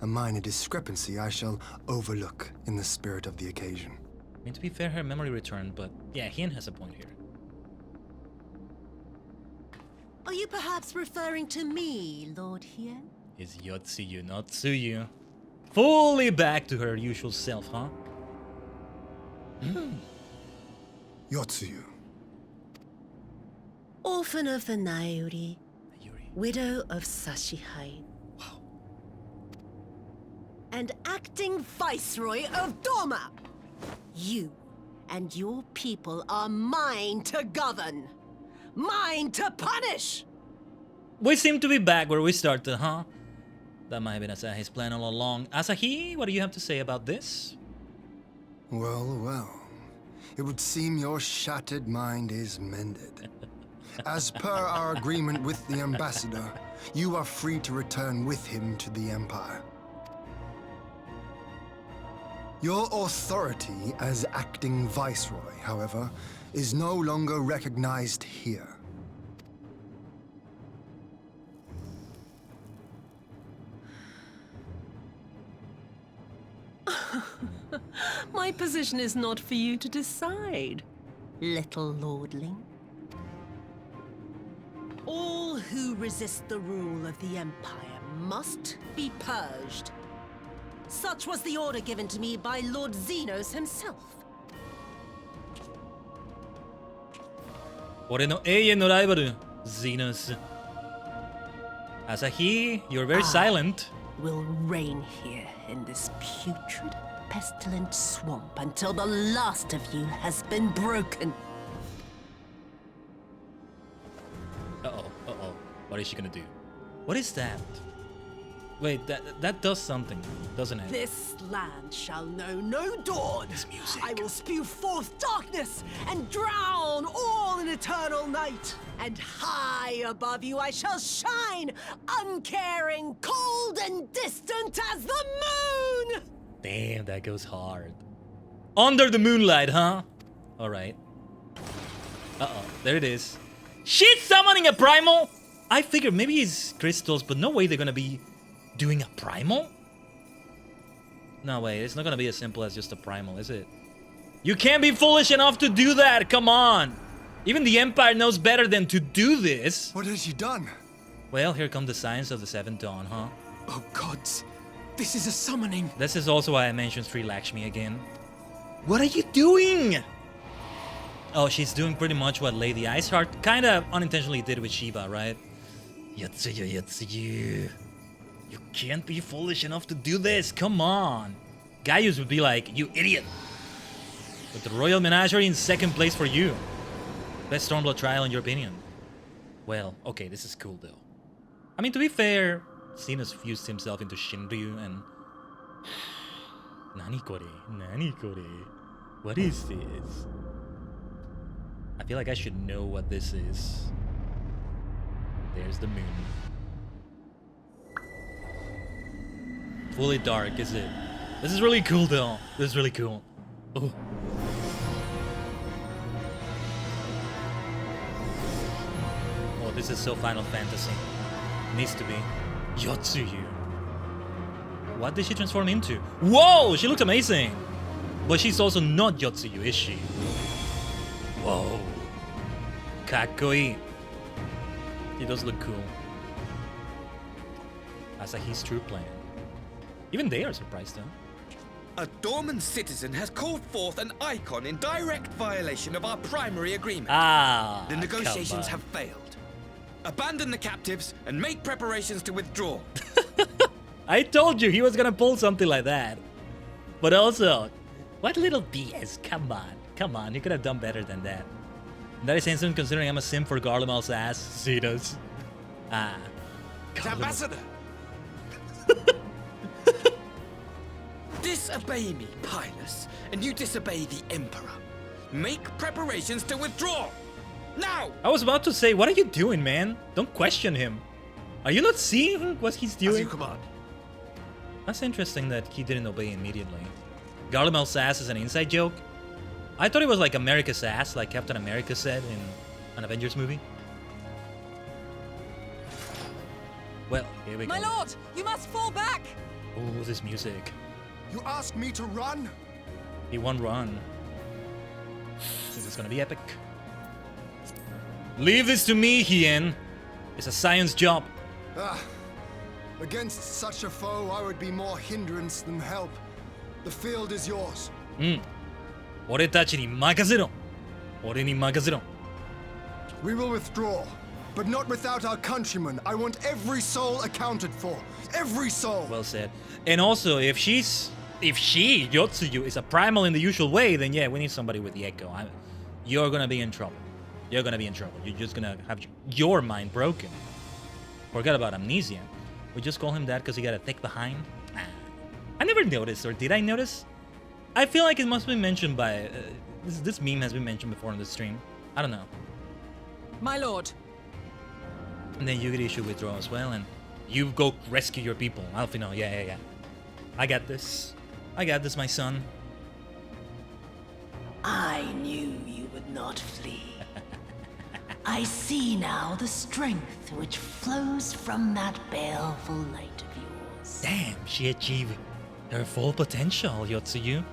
A minor discrepancy I shall overlook in the spirit of the occasion. I mean, to be fair, her memory returned, but yeah, Hien has a point here. Are you perhaps referring to me, Lord Hien? Is Yotsuyu not Tsuyu fully back to her usual self, huh? Yotsuyu. Orphan of the Nayuri, widow of Sashihai. Wow. And acting viceroy of Doma. You and your people are mine to govern. Mine to punish! We seem to be back where we started, huh? That might have been Asahi's plan all along. Asahi, what do you have to say about this? Well, well. It would seem your shattered mind is mended. As per our agreement with the ambassador, you are free to return with him to the Empire. Your authority as acting viceroy, however, is no longer recognized here. My position is not for you to decide, little lordling. All who resist the rule of the Empire must be purged. Such was the order given to me by Lord Xenos himself. 俺の永遠のライバル Xenos. Asahi, you're very silent. Will reign here in this putrid, pestilent swamp until the last of you has been broken. Uh-oh, uh-oh. What is she gonna do? What is that? Wait, that does something, doesn't it? This land shall know no dawn. This music. I will spew forth darkness and drown all in eternal night. And high above you I shall shine, uncaring, cold and distant as the moon! Damn, that goes hard. Under the moonlight, huh? Alright. Uh-oh, there it is. She's summoning a primal! I figured maybe it's crystals, but no way they're gonna be doing a primal? No way, it's not gonna be as simple as just a primal, is it? You can't be foolish enough to do that, come on! Even the Empire knows better than to do this. What has she done? Well, here come the signs of the Seventh Dawn, huh? Oh gods, this is a summoning. This is also why I mentioned Sri Lakshmi again. What are you doing? Oh, she's doing pretty much what Lady Iceheart kind of unintentionally did with Shiva, right? Yotsuyu, Yotsuyu. You can't be foolish enough to do this, come on. Gaius would be like, you idiot. But the Royal Menagerie in second place for you. Best Stormblood trial in your opinion. Well, okay, this is cool though. I mean, to be fair, Xenos fused himself into Shinryu and... Nani kore? Nani kore? What is this? I feel like I should know what this is. There's the moon. Fully dark, is it? This is really cool though. This is really cool. Oh. Oh, this is so Final Fantasy. Needs to be. Yotsuyu. What did she transform into? Whoa! She looks amazing! But she's also not Yotsuyu, is she? Whoa. Kakkoi. He does look cool. Asahi's true plan. Even they are surprised, though. A Dorman citizen has called forth an icon in direct violation of our primary agreement. Ah, the negotiations have failed. Abandon the captives and make preparations to withdraw. I told you he was gonna pull something like that. But also, what little BS? Come on, come on. You could have done better than that. That is instant considering I'm a sim for Garlemal's ass. Xenos. Ah. Ambassador! disobey me, Pilus, and you disobey the Emperor. Make preparations to withdraw! Now! I was about to say, what are you doing, man? Don't question him. Are you not seeing what he's doing? As you command. That's interesting that he didn't obey immediately. Garlemel's sass is an inside joke? I thought it was like America's sass, like Captain America said in an Avengers movie. Well, here we go. My lord, you must fall back! Oh, this music. You ask me to run? He won't run. This is gonna be epic. Leave this to me, Hien. It's a science job. Against such a foe, I would be more hindrance than help. The field is yours. 俺たちに任せろ。俺に任せろ。We will withdraw, but not without our countrymen. I want every soul accounted for. Every soul. Well said. And also, if she, Yotsuyu, is a primal in the usual way, then yeah, we need somebody with the echo. You're gonna be in trouble. You're gonna be in trouble. You're just gonna have your mind broken. Forget about amnesia. We just call him that because he got a thick behind. I never noticed, or did I notice? I feel like it must be mentioned by... this meme has been mentioned before on the stream. I don't know. My lord. And then Yugiri should withdraw as well, and you go rescue your people. Alfino, yeah. I got this. I got this, my son. I knew you would not flee. I see now the strength which flows from that baleful light of yours. Damn, she achieved her full potential, Yotsuyu.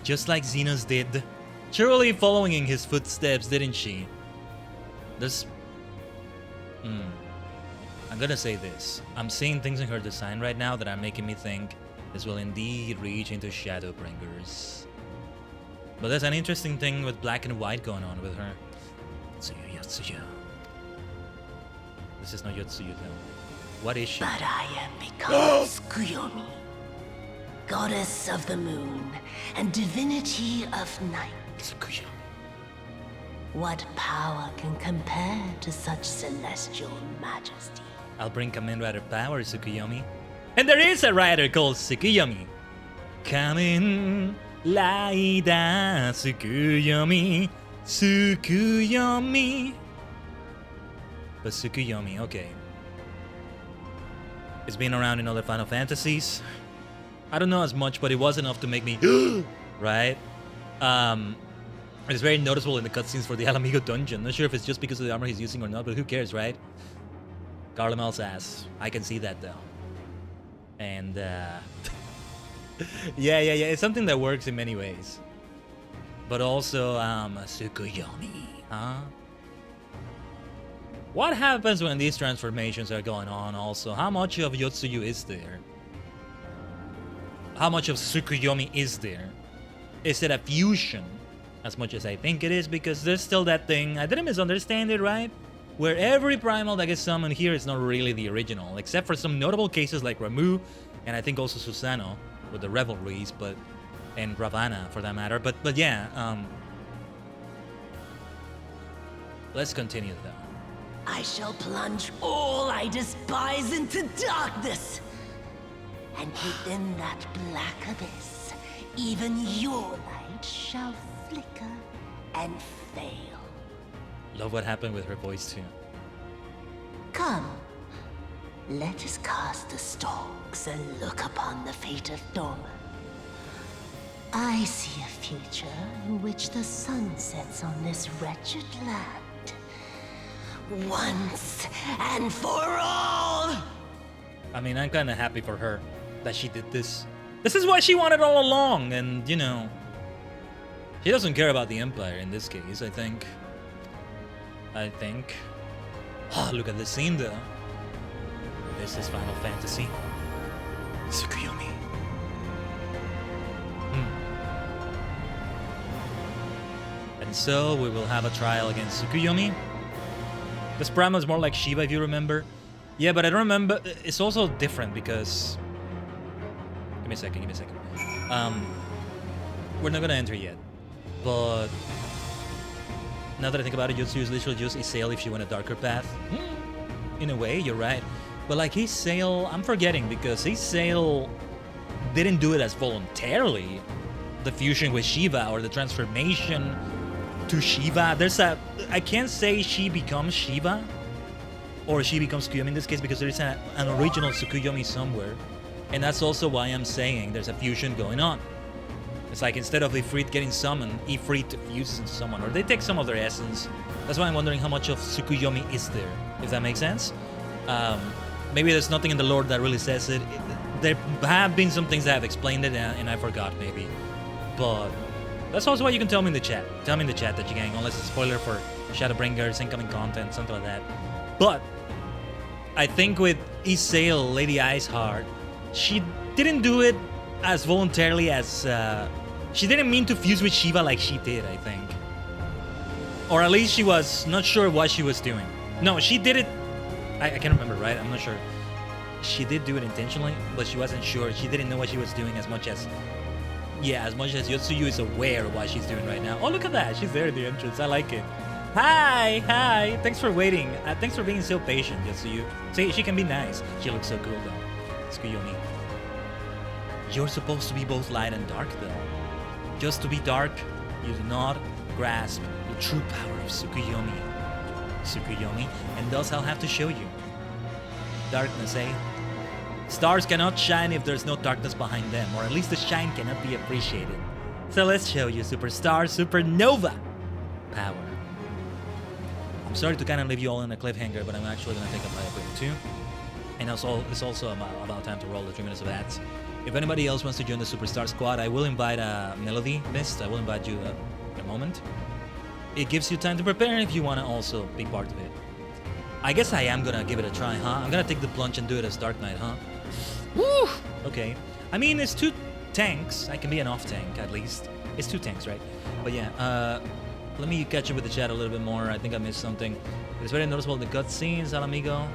Just like Xenos did. Surely following in his footsteps, didn't she? This... I'm gonna say this. I'm seeing things in her design right now that are making me think this will indeed reach into Shadowbringers. But there's an interesting thing with black and white going on with her. Yotsuyu. This is not Yotsuyu though. What is she? But I am become Tsukuyomi, goddess of the moon and divinity of night. Tsukuyomi. What power can compare to such celestial majesty? I'll bring Kamen Rider power, Tsukuyomi. And there is a rider called Tsukuyomi. Kamen Rider Tsukuyomi. Tsukuyomi. But Tsukuyomi, okay. It's been around in other Final Fantasies. I don't know as much, but it was enough to make me right? It's very noticeable in the cutscenes for the Alamigo dungeon. Not sure if it's just because of the armor he's using or not, but who cares, right? Garlemel's ass. I can see that though. And yeah, it's something that works in many ways. But also, Tsukuyomi, huh? What happens when these transformations are going on also? How much of Yotsuyu is there? How much of Tsukuyomi is there? Is it a fusion? As much as I think it is, because there's still that thing, I didn't misunderstand it, right? Where every primal that gets summoned here is not really the original, except for some notable cases like Ramu, and I think also Susano, with the Revelries, and Ravana for that matter, but yeah, let's continue though. I shall plunge all I despise into darkness. And within that black abyss, even your light shall flicker and fail. Love what happened with her voice too. Come, let us cast the stalks and look upon the fate of Doma. I see a future in which the sun sets on this wretched land. Once and for all! I mean, I'm kind of happy for her that she did this. This is what she wanted all along, and you know, she doesn't care about the Empire in this case, I think. Oh, look at this scene though. This is Final Fantasy. Tsukuyomi. And so we will have a trial against Tsukuyomi. This primal is more like Shiva, if you remember. Yeah, but I don't remember. It's also different because... Give me a second. We're not gonna enter yet. But... now that I think about it, Yotsuyu is literally just Isael if she went a darker path. In a way, you're right. But like Isael, I'm forgetting because Isael didn't do it as voluntarily. The fusion with Shiva or the transformation to Shiva. I can't say she becomes Shiva or she becomes Tsukuyomi in this case because there is an original Tsukuyomi somewhere. And that's also why I'm saying there's a fusion going on. It's like instead of Ifrit getting summoned, Ifrit fuses into someone, or they take some of their essence. That's why I'm wondering how much of Tsukuyomi is there, if that makes sense. Maybe there's nothing in the lore that really says it. There have been some things that have explained it, and I forgot maybe. But that's also what you can tell me in the chat. Tell me in the chat that you gang, unless it's a spoiler for Shadowbringers, incoming content, something like that. But I think with Isail, Lady Iceheart, she didn't do it as voluntarily as... she didn't mean to fuse with Shiva like she did, I think. Or at least she was not sure what she was doing. No, she did it... I can't remember, right? I'm not sure. She did do it intentionally, but she wasn't sure. She didn't know what she was doing as much as... Yeah, as much as Yotsuyu is aware of what she's doing right now. Oh, look at that. She's there at the entrance. I like it. Hi! Hi! Thanks for waiting. Thanks for being so patient, Yotsuyu. See, she can be nice. She looks so cool, though. Tsukuyomi. You're supposed to be both light and dark, though. Just to be dark, you do not grasp the true power of Tsukuyomi. And thus I'll have to show you. Darkness, eh? Stars cannot shine if there's no darkness behind them, or at least the shine cannot be appreciated. So let's show you Superstar Supernova power. I'm sorry to kind of leave you all in a cliffhanger, but I'm actually going to take a bite of it too. And also, it's also about time to roll the 3 minutes of ads. If anybody else wants to join the Superstar Squad, I will invite Melody Mist. I will invite you in a moment. It gives you time to prepare if you want to also be part of it. I guess I am gonna give it a try, huh? I'm gonna take the plunge and do it as Dark Knight, huh? Woo! Okay. I mean, it's 2 tanks. I can be an off tank, at least. It's 2 tanks, right? But yeah, let me catch up with the chat a little bit more. I think I missed something. It's very noticeable, the cutscenes, Al Amigo.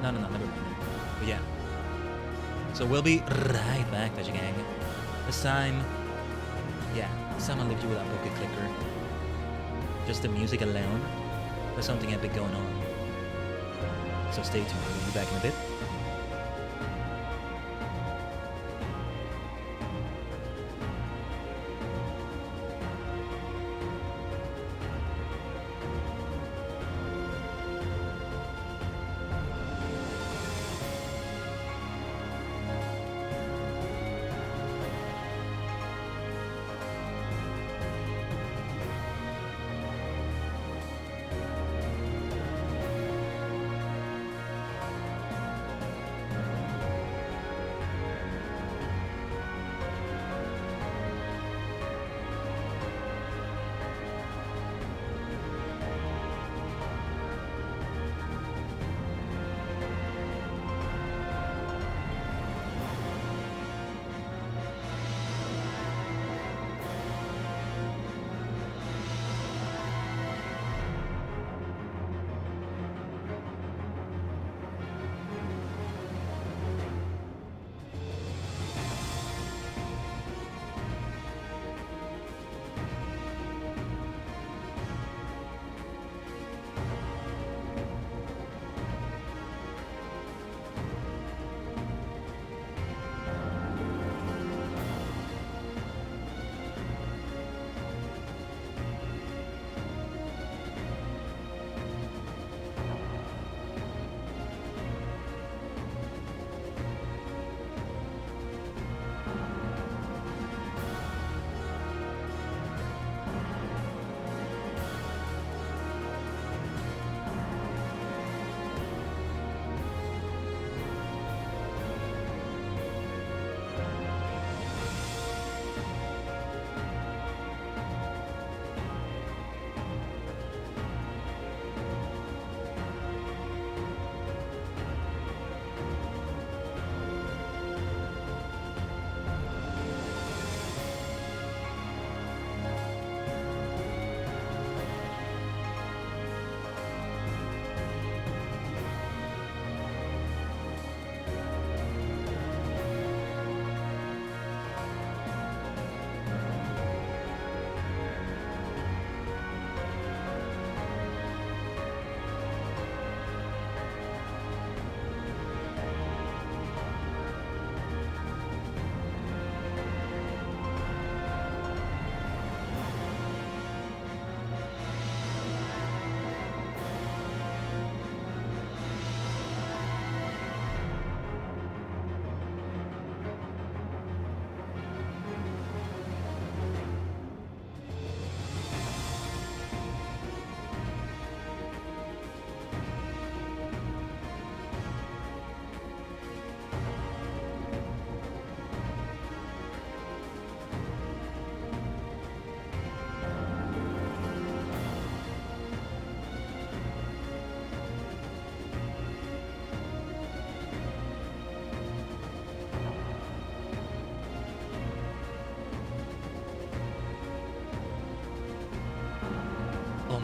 No, never mind. But yeah. So we'll be right back, Veggie Gang. This time, I'll leave you with that pocket clicker. Just the music alone. There's something epic going on. So stay tuned, we'll be back in a bit.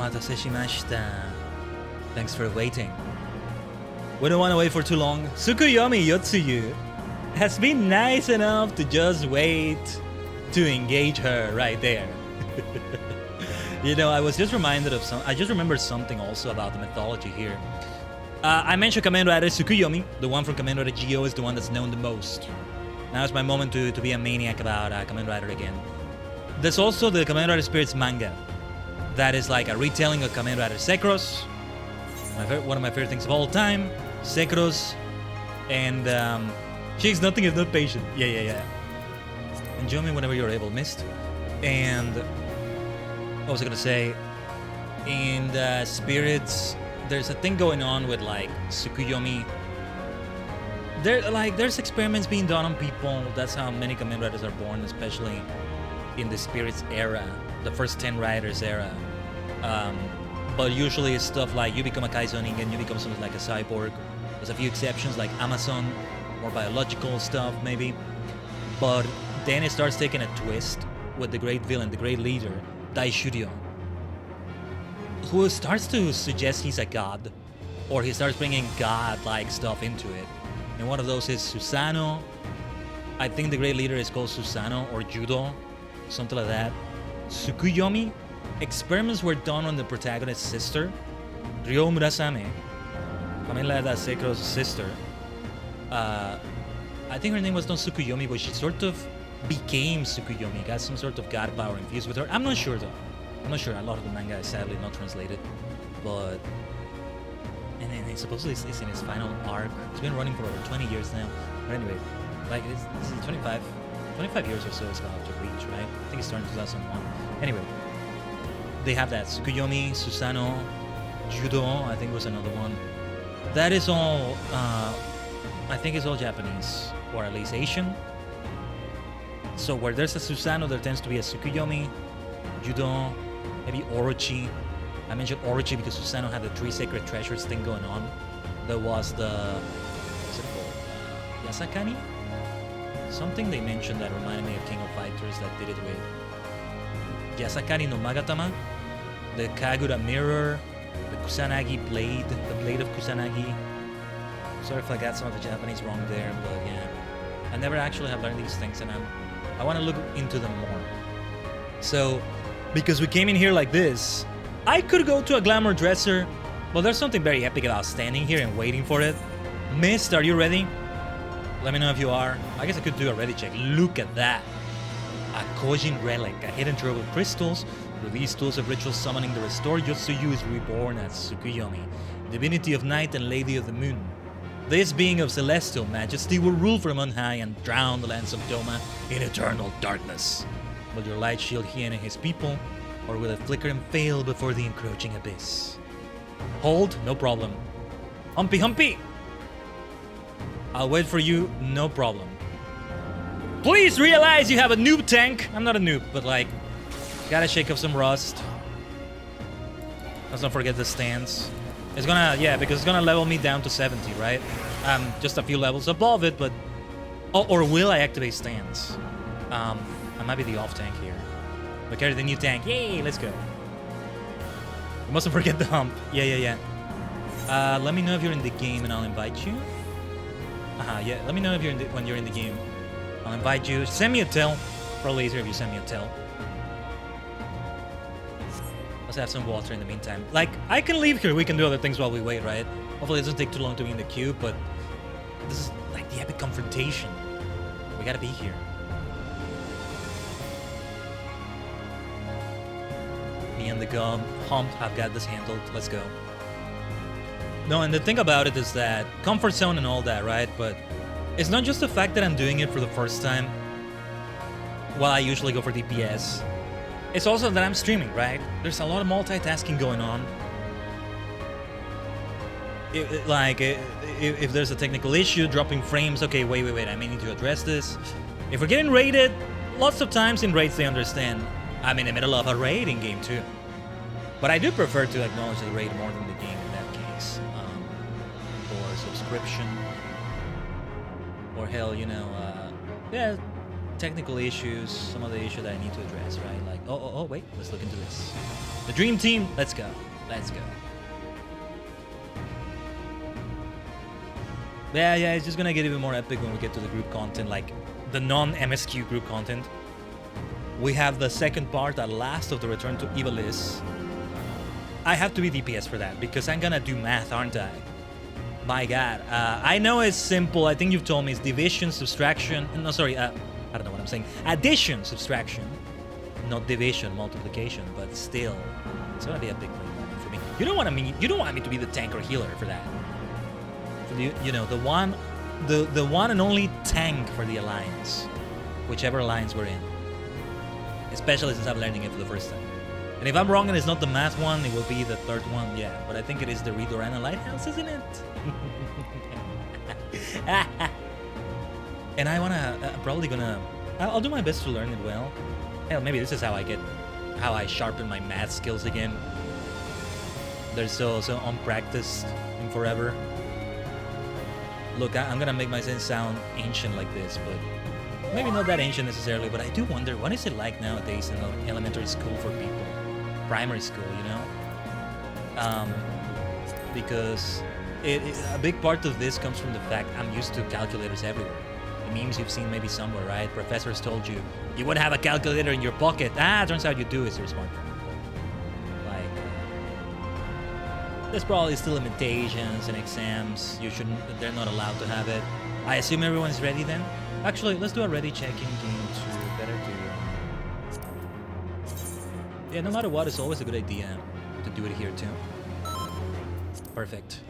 Omatase shimashita. Thanks for waiting. We don't want to wait for too long. Tsukuyomi Yotsuyu has been nice enough to just wait to engage her right there. You know, I was just reminded of I just remembered something also about the mythology here. I mentioned Kamen Rider Tsukuyomi. The one from Kamen Rider Gyo is the one that's known the most. Now it's my moment to be a maniac about Kamen Rider again. There's also the Kamen Rider Spirits manga. That is like a retelling of Kamen Rider Sekros. One of my favorite things of all time. Sekros. And she's nothing if not patient. Yeah. Enjoy me whenever you're able, Mist. And what was I gonna say? In the Spirits, there's a thing going on with like Tsukuyomi. There's experiments being done on people. That's how many Kamen Riders are born, especially in the Spirits era, the first 10 Riders era. But usually it's stuff like you become a Kaizonin and you become something like a cyborg. There's a few exceptions like Amazon, more biological stuff maybe. But then it starts taking a twist with the great villain, the great leader, Daishuryo, who starts to suggest he's a god, or he starts bringing god-like stuff into it. And one of those is Susano. I think the great leader is called Susano or Judo, something like that. Tsukuyomi. Experiments were done on the protagonist's sister, Ryo Murasame, Kamen Rider Sekro's sister. I think her name was not Tsukuyomi, but she sort of became Tsukuyomi, got some sort of god power infused with her. I'm not sure though. I'm not sure. A lot of the manga is sadly not translated, but and supposedly it's in its final arc. It's been running for over 20 years now. But anyway, like this is 25 years or so it's about to reach, right? I think it started in 2001. Anyway, they have that Tsukuyomi, Susano, Judo. I think was another one. That is all. I think it's all Japanese, or at least Asian. So where there's a Susano, there tends to be a Tsukuyomi, Judo, maybe Orochi. I mentioned Orochi because Susano had the 3 sacred treasures thing going on. There was the, what's it called? Yasakani? Something they mentioned that reminded me of King of Fighters that did it with Yasakani no Magatama, the Kagura mirror, the Kusanagi blade, the blade of Kusanagi. Sorry if I got some of the Japanese wrong there, but yeah. I never actually have learned these things and I want to look into them more. So, because we came in here like this, I could go to a glamour dresser, but there's something very epic about standing here and waiting for it. Mist, are you ready? Let me know if you are. I guess I could do a ready check. Look at that. A Kojin relic, a hidden trove of crystals. Through these tools of ritual summoning, the restored Yotsuyu is reborn as Tsukuyomi, divinity of night and lady of the moon. This being of celestial majesty will rule from on high and drown the lands of Doma in eternal darkness. Will your light shield Hien and his people, or will it flicker and fail before the encroaching abyss? Hold, no problem. Humpy Humpy! I'll wait for you, no problem. Please realize you have a noob tank! I'm not a noob, but like, gotta shake off some rust. Let's not forget the stance. It's gonna, yeah, because it's gonna level me down to 70, right? Just a few levels above it, but... Oh, or will I activate stance? I might be the off tank here. But carry the new tank. Yay, let's go. You mustn't forget the hump. Yeah. Let me know if you're in the game and I'll invite you. Yeah, let me know if when you're in the game. I'll invite you. Send me a tell. Probably easier if you send me a tell. Let's have some water in the meantime. Like, I can leave here. We can do other things while we wait, right? Hopefully it doesn't take too long to be in the queue, but this is like the epic confrontation. We gotta be here. Me and the hump have got this handled. Let's go. No, and the thing about it is that comfort zone and all that, right? But it's not just the fact that I'm doing it for the first time. Well, I usually go for DPS. It's also that I'm streaming, right? There's a lot of multitasking going on. If there's a technical issue, dropping frames, okay, wait, I may need to address this. If we're getting raided, lots of times in raids they understand I'm in the middle of a raiding game too. But I do prefer to acknowledge the raid more than the game in that case. Or subscription. Or hell, you know, yeah, technical issues, some of the issues that I need to address, right? Like, oh, wait, let's look into this. The dream team, let's go. Let's go. Yeah, it's just gonna get even more epic when we get to the group content, like the non-MSQ group content. We have the second part, the last of the Return to Ivalice. I have to be DPS for that, because I'm gonna do math, aren't I? My god. I know it's simple. I think you've told me it's division, subtraction. No, sorry. I don't know what I'm saying. Addition, subtraction. Not division, multiplication. But still, it's gonna be a big moment for me. You don't want me to be the tank or healer for that. For the, you know, the one and only tank for the alliance, whichever alliance we're in. Especially since I'm learning it for the first time. And if I'm wrong and it's not the math one, it will be the third one, yeah. But I think it is the Redorana Lighthouse, isn't it? And I wanna, I'll do my best to learn it well. Hell, maybe this is how I sharpen my math skills again. They're so unpracticed in forever. Look, I'm gonna make myself sound ancient like this, but maybe not that ancient necessarily, but I do wonder, what is it like nowadays in elementary school for people? Primary school, you know? Because a big part of this comes from the fact I'm used to calculators everywhere. The memes you've seen maybe somewhere, right? Professors told you wouldn't have a calculator in your pocket. Turns out you do, it's your smartphone. Like, there's probably still limitations and exams. They're not allowed to have it. I assume everyone's ready then? Actually, let's do a ready check-in game to better do. Yeah, no matter what, it's always a good idea to do it here too. Perfect.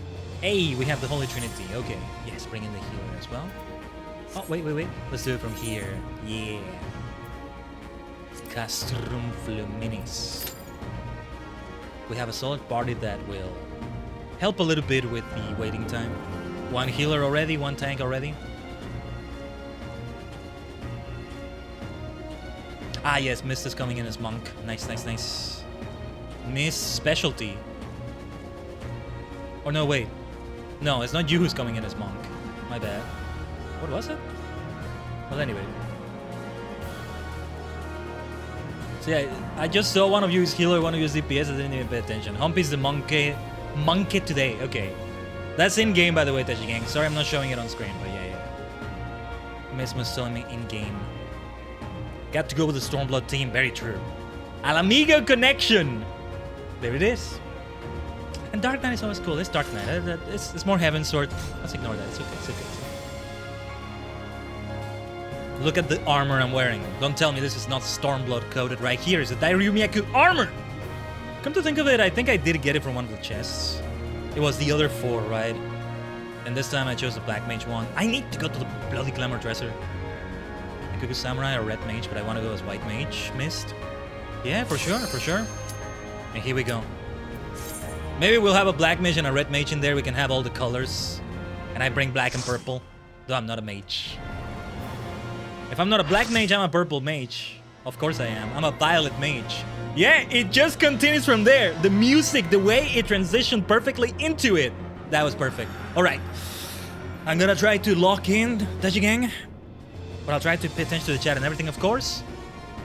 Hey, we have the Holy Trinity. Okay. Yes, bring in the healer as well. Oh, wait. Let's do it from here. Yeah. Castrum Fluminis. We have a solid party that will help a little bit with the waiting time. One healer already, one tank already. Ah, yes, Mist is coming in as monk. Nice. Miss specialty. Or no, wait. No, it's not you who's coming in as monk. My bad. What was it? Well, anyway. So yeah, I just saw one of you is healer, one of you is DPS. I didn't even pay attention. Humpy's the monkey today. Okay. That's in-game, by the way, Tachi Gang. Sorry I'm not showing it on screen, but yeah. Miss was telling me in-game. Got to go with the Stormblood team, very true. Al Amigo connection! There it is. And Dark Knight is always cool. It's Dark Knight. It's more Heaven Sword. Let's ignore that. It's okay. Look at the armor I'm wearing. Don't tell me this is not Stormblood coded right here. It's a Dairyumiyaku armor! Come to think of it, I think I did get it from one of the chests. It was the other 4, right? And this time I chose the Black Mage one. I need to go to the bloody Glamour Dresser. I could go Samurai or Red Mage, but I want to go as White Mage. Mist. Yeah, for sure. And here we go. Maybe we'll have a Black Mage and a Red Mage in there. We can have all the colors. And I bring black and purple. Though I'm not a mage. If I'm not a Black Mage, I'm a Purple Mage. Of course I am. I'm a Violet Mage. Yeah, it just continues from there. The music, the way it transitioned perfectly into it. That was perfect. Alright. I'm gonna try to lock in, Tachi Gang. But I'll try to pay attention to the chat and everything, of course.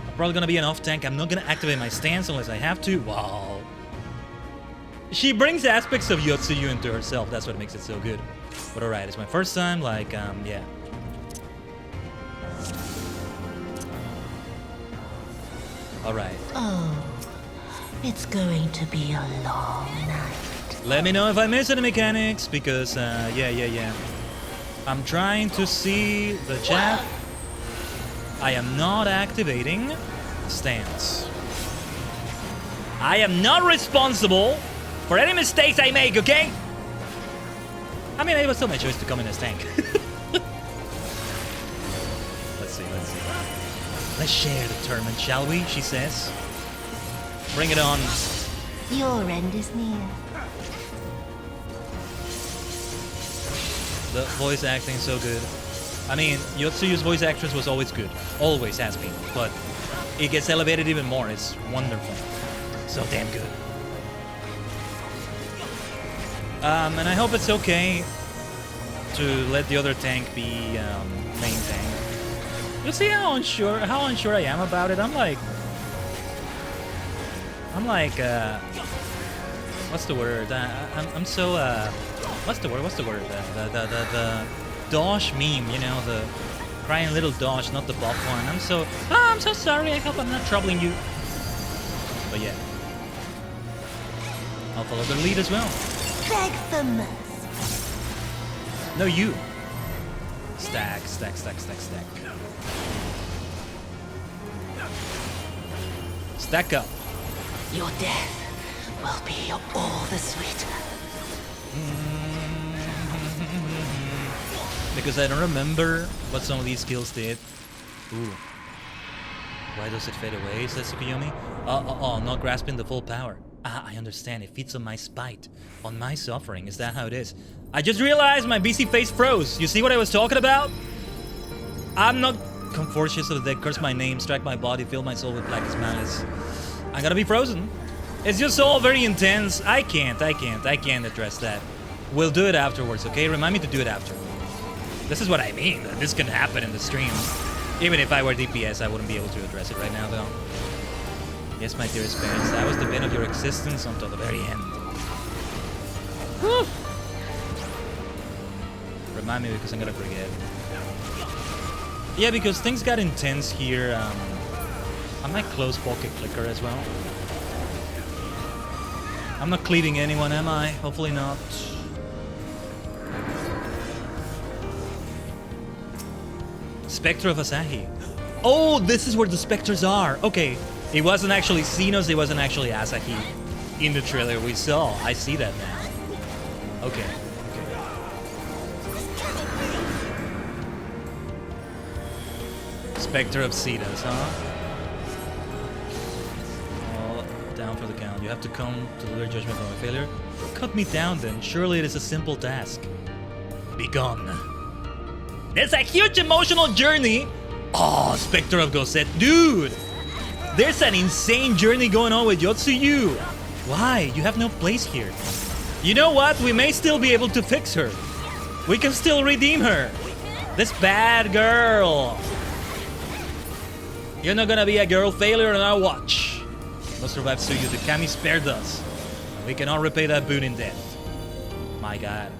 I'm probably gonna be an off-tank. I'm not gonna activate my stance unless I have to. Wow. She brings aspects of Yotsuyu into herself. That's what makes it so good. But alright, it's my first time. Like, yeah. Alright. Oh, it's going to be a long night. Let me know if I miss any mechanics, because, yeah. I'm trying to see the chat. I am not activating stance. I am not responsible for any mistakes I make, okay? I mean, it was still my choice to come in as tank. Let's see. Let's share the tournament, shall we? She says. Bring it on. Your end is near. The voice acting is so good. I mean, Yotsuyu's voice actress was always good. Always has been. But it gets elevated even more. It's wonderful. So damn good. And I hope it's okay to let the other tank be main tank. You see how unsure I am about it? I'm like, what's the word? I'm so what's the word? The Dosh meme, you know, the crying little Dosh, not the buff one. I'm so sorry. I hope I'm not troubling you. But yeah, I'll follow the lead as well. Beg for mercy. No, you. Stack. Stack up. Your death will be all the sweeter. Because I don't remember what some of these skills did. Ooh. Why does it fade away, says Tsukuyomi? Not grasping the full power. Ah, I understand. It feeds on my spite. On my suffering. Is that how it is? I just realized my BC face froze. You see what I was talking about? I'm not Conforcius of the dead. Curse my name. Strike my body. Fill my soul with blackest malice. I'm gonna be frozen. It's just all very intense. I can't address that. We'll do it afterwards, okay? Remind me to do it after. This is what I mean. This can happen in the stream. Even if I were DPS, I wouldn't be able to address it right now, though. Yes, my dearest parents, I was the bane of your existence until the very end. Whew. Remind me because I'm gonna forget. Yeah, because things got intense here. I might close pocket clicker as well. I'm not cleaving anyone, am I? Hopefully not. Spectre of Asahi. Oh, this is where the specters are. Okay. It wasn't actually Xenos, it wasn't actually Asahi in the trailer we saw. I see that now. Okay. Spectre of Xenos, huh? Oh, down for the count. You have to come to the judgment of my failure. Cut me down then. Surely it is a simple task. Be gone. It's a huge emotional journey. Oh, Spectre of Gosset. Dude! There's an insane journey going on with Yotsuyu. Why? You have no place here. You know what? We may still be able to fix her. We can still redeem her. This bad girl. You're not gonna be a girl failure on our watch. Must survive Tsuyu. The Kami spared us. We cannot repay that boon in death. My god.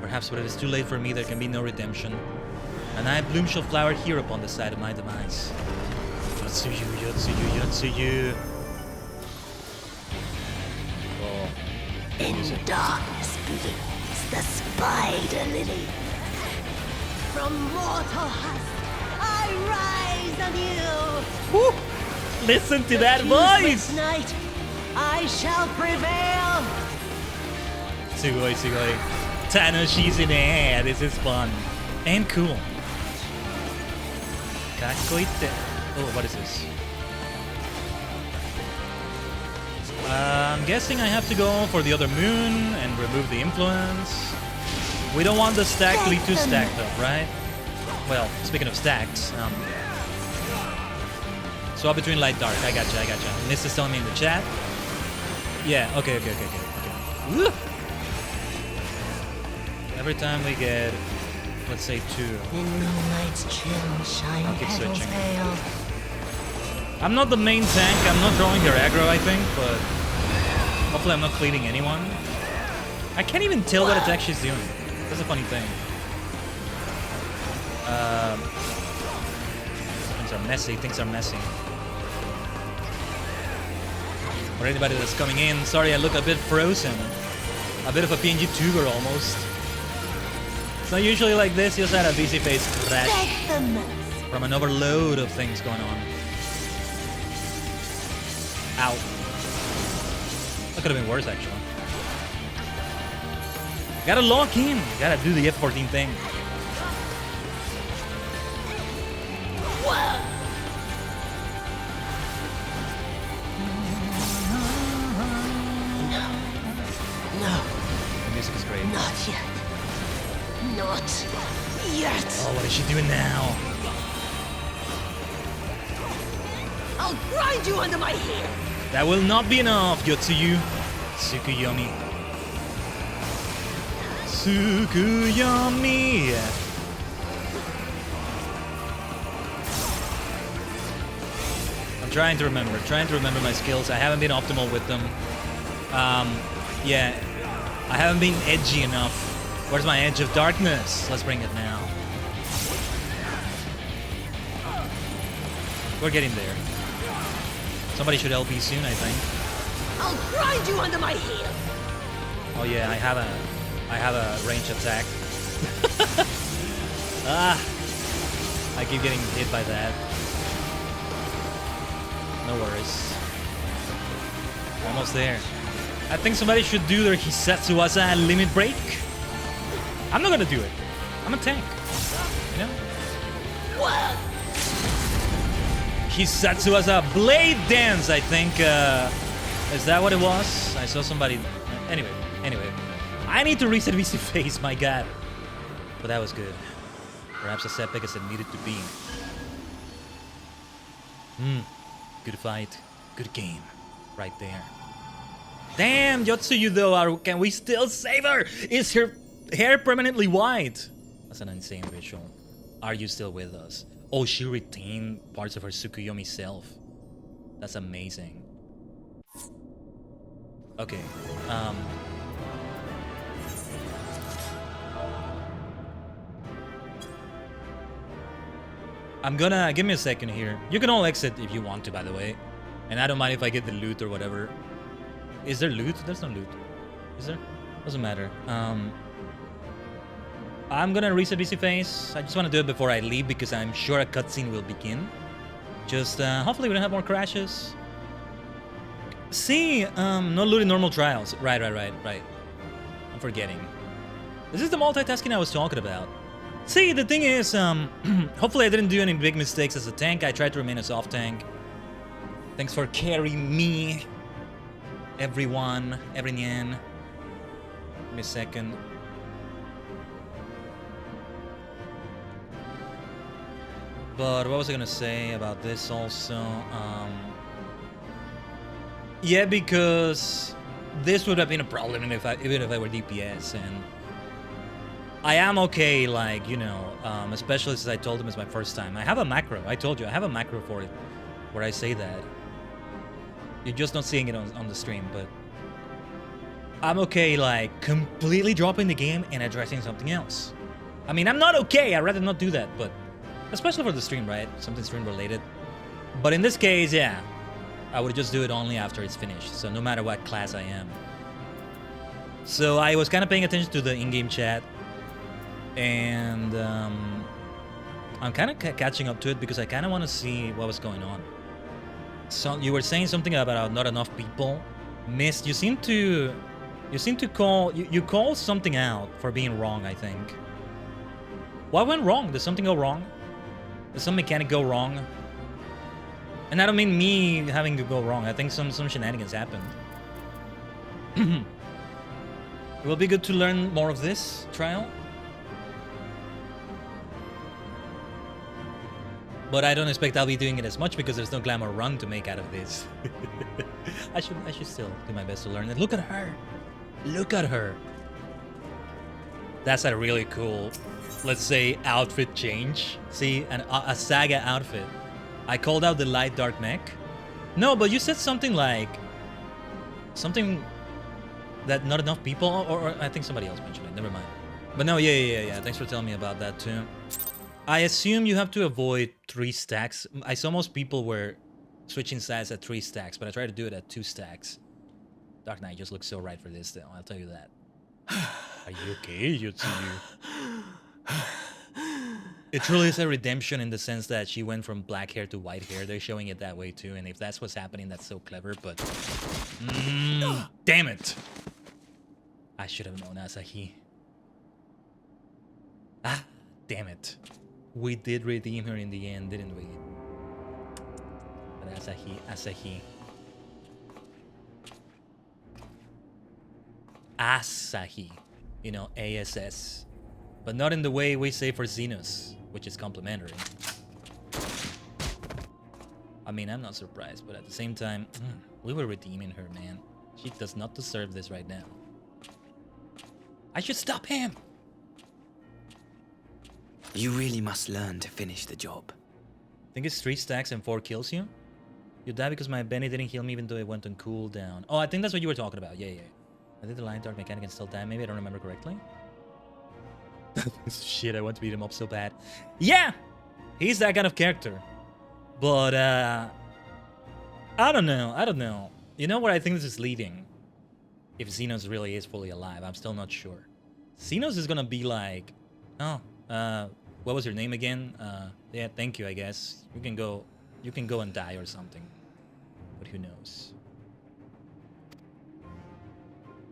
Perhaps when it is too late for me, there can be no redemption. And I bloom shall flower here upon the side of my demise. Yotsuyu, Yotsuyu, Yotsuyu. Oh. In darkness blooms the spider lily. From mortal husk, I rise anew. Woo! Listen to that voice! Night, I shall prevail. Sugoi, sugoi. Tanoshi's in the air. This is fun. And cool. Kakkoite. Oh, what is this? I'm guessing I have to go for the other moon and remove the influence. We don't want the stack to be too stacked up, right? Well, speaking of stacks, swap between light dark. I gotcha. Nis is telling me in the chat. Yeah, okay. Woo! Every time we get, let's say 2. In the night's chill shine I'll keep petals switching. pale. I'm not the main tank, I'm not drawing her aggro, I think, but hopefully I'm not cleaning anyone. I can't even tell what it's actually doing. That's a funny thing. Things are messy. For anybody that's coming in, sorry I look a bit frozen. A bit of a PNG tuber almost. It's not usually like this, you just had a busy face crash from an overload of things going on. Ow. That could have been worse, actually. Gotta lock in. Gotta do the F14 thing. No. The music is great. Not yet. Not yet. Oh, what is she doing now? I'll grind you under my heel. That will not be enough, Yotsuyu. Tsukuyomi. Tsukuyomi. I'm trying to remember my skills. I haven't been optimal with them. Yeah, I haven't been edgy enough. Where's my edge of darkness? Let's bring it now. We're getting there. Somebody should help me soon, I think. I'll grind you under my heel. Oh yeah, I have a range attack. I keep getting hit by that. No worries. Almost there. I think somebody should do their Hisetsuwaza limit break. I'm not gonna do it. I'm a tank. You know? What? Hisetsuwaza blade dance, I think. Is that what it was? I saw somebody. Anyway. I need to reset VC face, my god. But that was good. Perhaps as epic as it needed to be. Good fight. Good game. Right there. Damn, Yotsuyu though, can we still save her? Is her hair permanently white? That's an insane visual. Are you still with us? Oh, she retained parts of her Tsukuyomi self. That's amazing. Okay, I'm gonna... Give me a second here. You can all exit if you want to, by the way. And I don't mind if I get the loot or whatever. Is there loot? There's no loot. Is there? Doesn't matter. I'm gonna reset VC face. I just want to do it before I leave because I'm sure a cutscene will begin. Just, hopefully we don't have more crashes. See, no loot in normal trials. Right. I'm forgetting. This is the multitasking I was talking about. See, the thing is, hopefully I didn't do any big mistakes as a tank. I tried to remain a soft tank. Thanks for carrying me, everyone, every nyan. Give me a second. But what was I gonna say about this also? Yeah, because this would have been a problem even if I were DPS, and I am okay, like, you know, especially since I told him it's my first time. I have a macro. I told you I have a macro for it, where I say that. You're just not seeing it on the stream, but I'm okay, like, completely dropping the game and addressing something else. I mean, I'm not okay. I'd rather not do that, but especially for the stream, right? Something stream related. But in this case, yeah, I would just do it only after it's finished. So no matter what class I am. So I was kind of paying attention to the in-game chat. And I'm kind of catching up to it because I kind of want to see what was going on. So you were saying something about not enough people. Mist, you seem to call you call something out for being wrong, I think. What went wrong? Did something go wrong? Did some mechanic go wrong? And I don't mean me having to go wrong. I think some shenanigans happened. It will be good to learn more of this trial. But I don't expect I'll be doing it as much because there's no glamour run to make out of this. I should still do my best to learn it. Look at her. Look at her. That's a really cool, let's say, outfit change. See, a Saga outfit. I called out the light dark mech. No, but you said something like... Something that not enough people, or I think somebody else mentioned it. Never mind. But no, yeah. Thanks for telling me about that too. I assume you have to avoid 3 stacks. I saw most people were switching stats at 3 stacks, but I tried to do it at 2 stacks. Dark Knight just looks so right for this, though. I'll tell you that. Are you okay, Yotsuyu? It truly is a redemption in the sense that she went from black hair to white hair. They're showing it that way, too. And if that's what's happening, that's so clever, but... damn it! I should have known Asahi. Ah, damn it. We did redeem her in the end, didn't we? But Asahi. Asahi. You know, ASS. But not in the way we say for Xenos, which is complimentary. I mean, I'm not surprised, but at the same time, we were redeeming her, man. She does not deserve this right now. I should stop him! You really must learn to finish the job. Think it's 3 stacks and 4 kills you? You died because my Benny didn't heal me even though it went on cooldown. Oh, I think that's what you were talking about. Yeah. I think the Lion Dark mechanic can still die. Maybe I don't remember correctly. Shit, I want to beat him up so bad. Yeah! He's that kind of character. But, I don't know. You know where I think this is leading? If Xenos really is fully alive, I'm still not sure. Xenos is gonna be like, oh, what was your name again? Yeah, thank you, I guess. You can go and die or something. But who knows?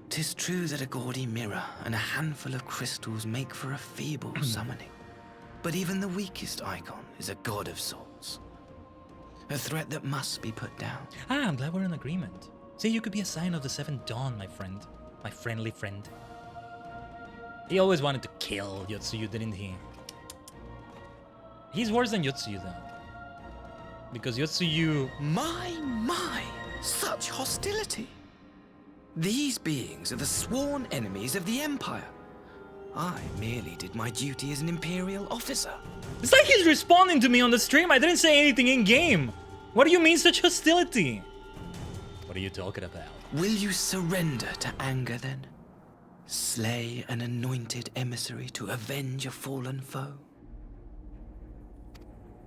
'Tis true that a gaudy mirror and a handful of crystals make for a feeble summoning. But even the weakest icon is a god of sorts. A threat that must be put down. Ah, I'm glad we're in agreement. See, you could be a sign of the Seventh Dawn, my friend. My friendly friend. He always wanted to kill Yotsuyu, didn't he? He's worse than Yotsuyu, though. Because Yotsuyu... My, such hostility. These beings are the sworn enemies of the Empire. I merely did my duty as an Imperial officer. It's like he's responding to me on the stream. I didn't say anything in-game. What do you mean such hostility? What are you talking about? Will you surrender to anger, then? Slay an anointed emissary to avenge a fallen foe?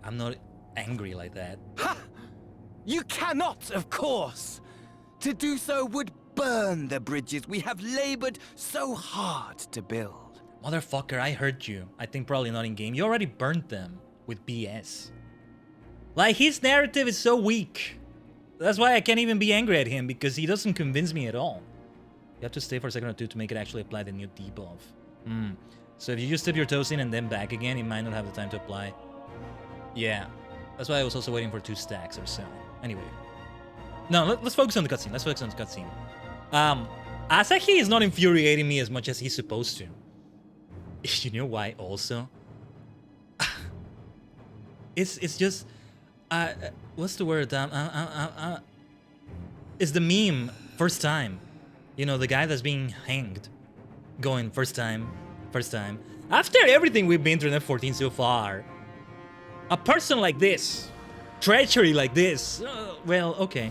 I'm not angry like that. Ha! You cannot, of course! To do so would burn the bridges we have labored so hard to build. Motherfucker, I heard you. I think probably not in-game. You already burned them with BS. Like, his narrative is so weak. That's why I can't even be angry at him, because he doesn't convince me at all. You have to stay for a second or two to make it actually apply the new debuff. So if you just dip your toes in and then back again, you might not have the time to apply. Yeah. That's why I was also waiting for 2 stacks or so. Anyway. No, let's focus on the cutscene. Let's focus on the cutscene. Asahi is not infuriating me as much as he's supposed to. You know why also? It's just... what's the word? It's the meme, first time. You know, the guy that's being hanged. Going, first time. After everything we've been through in F14 so far, a person like this, treachery like this, well, okay.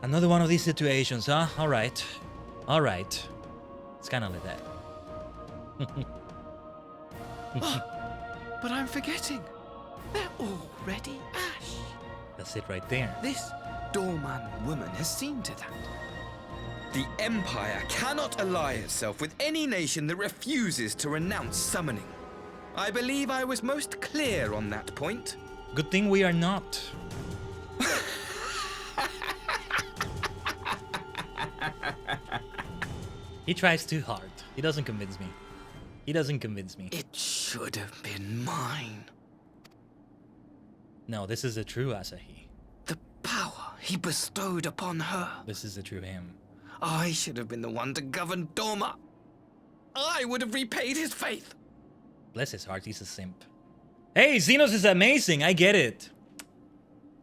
Another one of these situations, huh? Alright. It's kind of like that. But I'm forgetting. They're already ash. That's it right there. This doorman woman has seen to that. The Empire cannot ally itself with any nation that refuses to renounce summoning. I believe I was most clear on that point. Good thing we are not. He tries too hard. He doesn't convince me. It should have been mine. No, this is the true Asahi. The power he bestowed upon her. This is the true him. I should have been the one to govern Doma. I would have repaid his faith. Bless his heart, he's a simp. Hey, Xenos is amazing, I get it.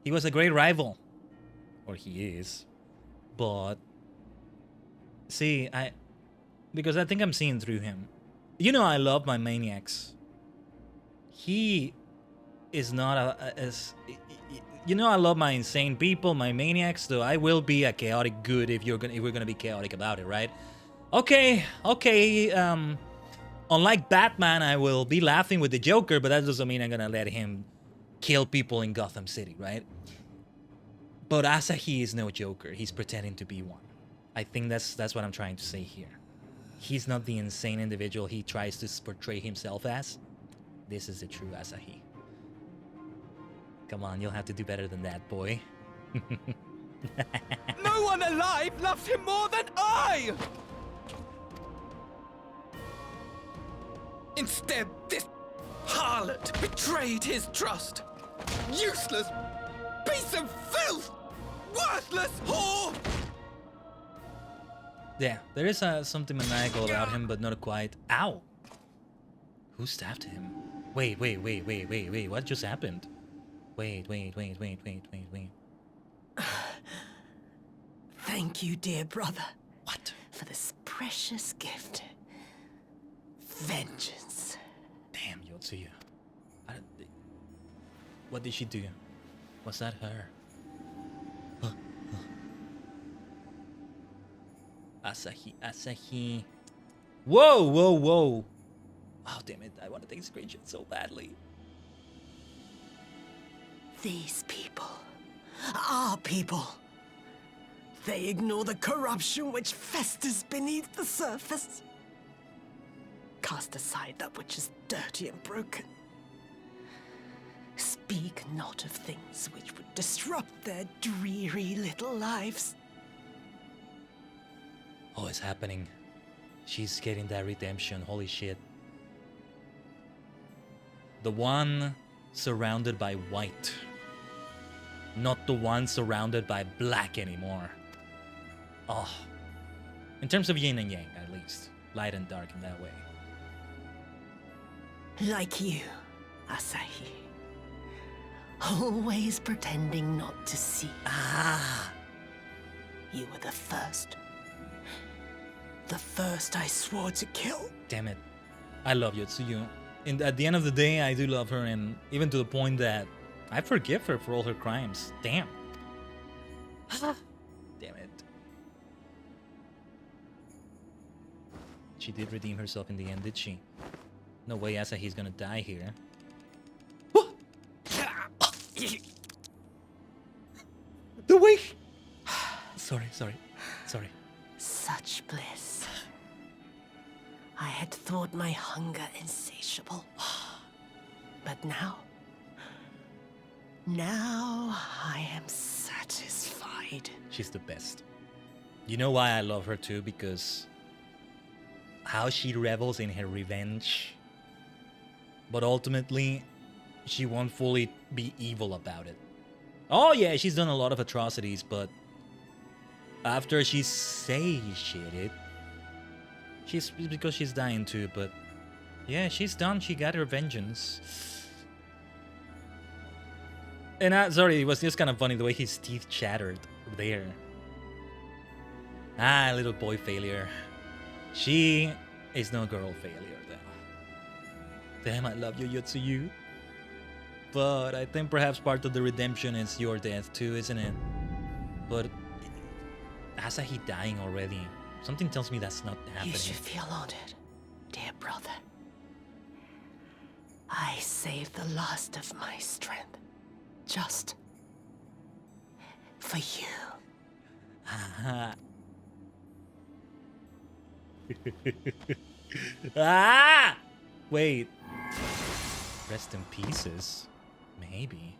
He was a great rival. Or he is. But... see, because I think I'm seeing through him. You know I love my maniacs. He is not as... you know I love my insane people, my maniacs, though I will be a chaotic good if we're gonna be chaotic about it, right? Okay, unlike Batman, I will be laughing with the Joker, but that doesn't mean I'm gonna let him kill people in Gotham City, right? But Asahi is no Joker. He's pretending to be one. I think that's what I'm trying to say here. He's not the insane individual he tries to portray himself as. This is the true Asahi. Come on, you'll have to do better than that, boy. No one alive loves him more than I! Instead, this harlot betrayed his trust. Useless piece of filth! Worthless whore! Yeah, there is something maniacal about him, but not quite. Ow! Who stabbed him? Wait, what just happened? Wait. Thank you, dear brother. What? For this precious gift. Vengeance. Damn, Yotsuyu. What did she do? Was that her? Asahi. Whoa, whoa, whoa. Oh, damn it. I want to take a screenshot so badly. These people, our people, they ignore the corruption which festers beneath the surface. Cast aside that which is dirty and broken. Speak not of things which would disrupt their dreary little lives. Oh, it's happening. She's getting that redemption. Holy shit. The one surrounded by white. Not the one surrounded by black anymore. Oh. In terms of yin and yang, at least. Light and dark in that way. Like you, Asahi. Always pretending not to see. Ah. You were the first. The first I swore to kill. Damn it. I love Yotsuyu. And at the end of the day, I do love her, and even to the point that I forgive her for all her crimes. Damn. Damn it. She did redeem herself in the end, did she? No way Asahi's gonna die here. The way... Sorry. Such bliss. I had thought my hunger insatiable. But now I am satisfied. She's the best. You know why I love her too? Because how she revels in her revenge. But ultimately, she won't fully be evil about it. Oh yeah, she's done a lot of atrocities, but after she's satiated, it's because she's dying too, but yeah, she's done. She got her vengeance. And sorry, it was just kind of funny the way his teeth chattered there. Ah, little boy failure. She is no girl failure, though. Damn, I love you, Yotsuyu. But I think perhaps part of the redemption is your death too, isn't it? But Asahi dying already. Something tells me that's not happening. You should feel honored, dear brother. I saved the last of my strength. Just for you. Ah! Wait. Rest in pieces? Maybe.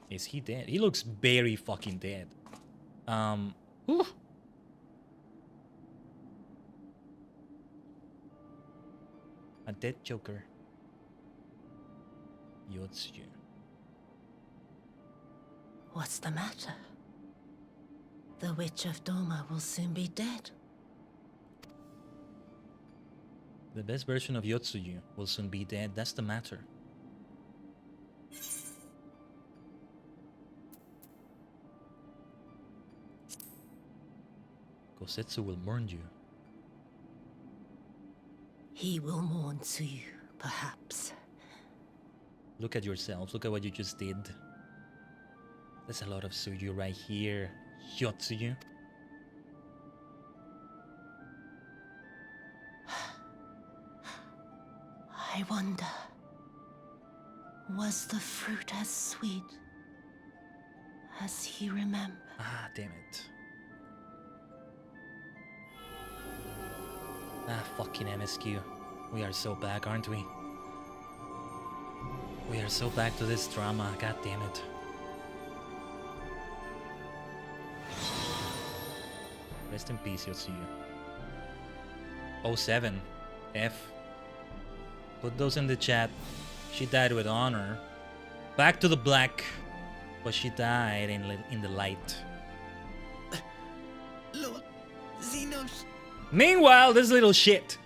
Is he dead? He looks very fucking dead. Whew. A dead Joker. Yotsuyu. What's the matter? The Witch of Doma will soon be dead. The best version of Yotsuyu will soon be dead. That's the matter. Kosetsu will mourn you. He will mourn to you, perhaps. Look at yourselves. Look at what you just did. There's a lot of Suyu right here. Yotsuyu. I wonder, was the fruit as sweet as he remembered? Ah, damn it. Ah, fucking MSQ. We are so back, aren't we? We are so back to this drama. God damn it. Rest in peace, Yotsuyu. 07. F. Put those in the chat. She died with honor. Back to the black. But she died in the light. Lord Xenos. Meanwhile, this little shit.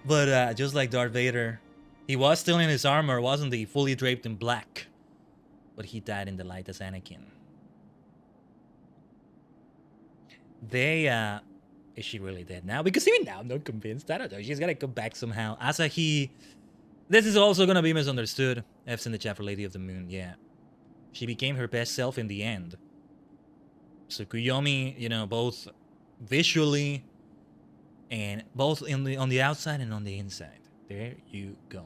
But just like Darth Vader, he was still in his armor, wasn't he? Fully draped in black. But he died in the light as Anakin. Is she really dead now? Because even now I'm not convinced. I don't know. She's gotta come back somehow. Asahi. This is also gonna be misunderstood. F's in the chat for Lady of the Moon. Yeah. She became her best self in the end. Tsukuyomi, you know, both visually and both on the outside and on the inside. There you go.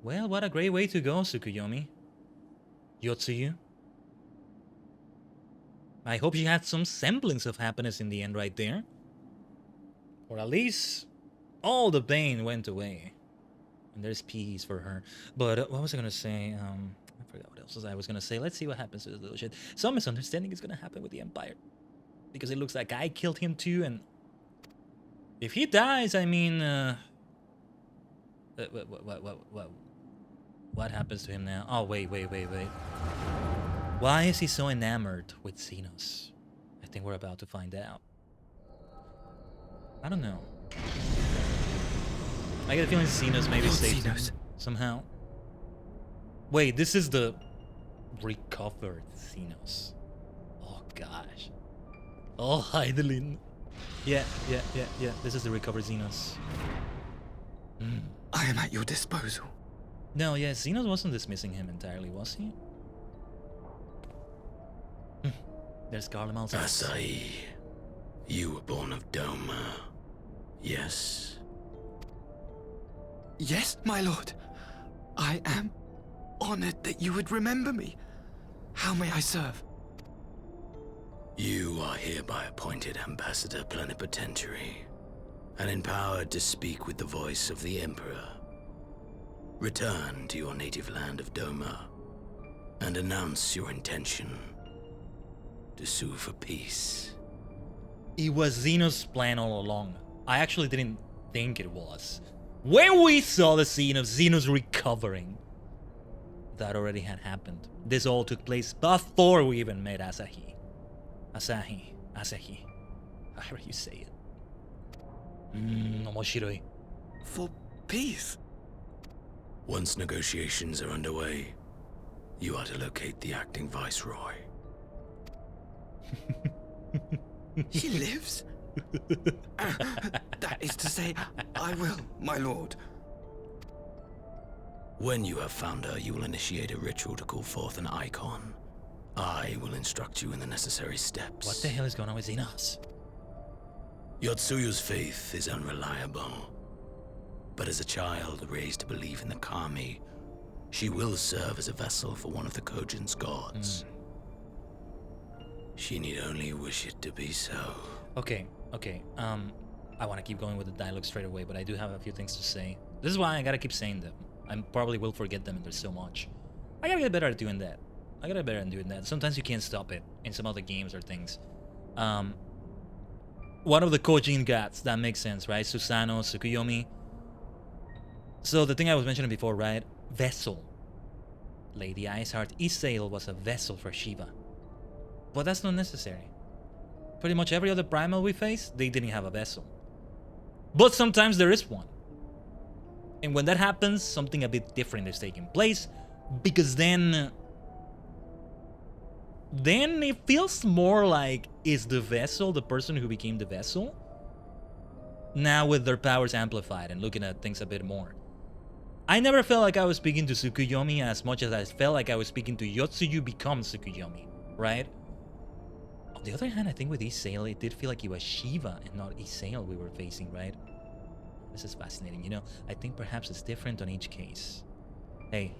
Well, what a great way to go, Tsukuyomi. Yotsuyu. I hope she had some semblance of happiness in the end right there. Or at least all the pain went away. And there's peace for her. But what was I going to say? I forgot what else I was going to say. Let's see what happens to this little shit. Some misunderstanding is going to happen with the Empire. Because it looks like I killed him too. And if he dies, I mean... what happens to him now? Oh, wait. Why is he so enamored with Xenos? I think we're about to find out. I don't know. I get a feeling Xenos maybe saved him somehow. Wait, this is the recovered Xenos. Oh gosh. Oh, Heidelin. Yeah. This is the recovered Xenos. I am at your disposal. No, yeah, Xenos wasn't dismissing him entirely, was he? There's Garlemald. Asahi, you were born of Doma, yes? Yes, my lord. I am honored that you would remember me. How may I serve? You are hereby appointed Ambassador Plenipotentiary and empowered to speak with the voice of the Emperor. Return to your native land of Doma and announce your intention to sue for peace. It was Xenos' plan all along. I actually didn't think it was. When we saw the scene of Xenos recovering, that already had happened. This all took place before we even met Asahi. Asahi. However you say it. Omoshiroi. For peace? Once negotiations are underway, you are to locate the acting viceroy. He lives? That is to say, I will, my lord. When you have found her, you will initiate a ritual to call forth an icon. I will instruct you in the necessary steps. What the hell is going on with Xenos? Yotsuyu's faith is unreliable. But as a child raised to believe in the Kami, she will serve as a vessel for one of the Kojin's gods. She need only wish it to be so. Okay. I want to keep going with the dialogue straight away, but I do have a few things to say. This is why I gotta keep saying them. I probably will forget them, and there's so much. I gotta get better at doing that. Sometimes you can't stop it in some other games or things. One of the Kojin gods, that makes sense, right? Susano, Tsukuyomi. So the thing I was mentioning before, right? Vessel. Lady Iceheart Isail was a vessel for Shiva. But that's not necessary. Pretty much every other primal we face, they didn't have a vessel. But sometimes there is one. And when that happens, something a bit different is taking place. Because then it feels more like, is the vessel the person who became the vessel? Now with their powers amplified and looking at things a bit more. I never felt like I was speaking to Tsukuyomi as much as I felt like I was speaking to Yotsuyu become Tsukuyomi, right? On the other hand, I think with Isail, it did feel like it was Shiva and not Isail we were facing, right? This is fascinating, you know? I think perhaps it's different on each case. Hey,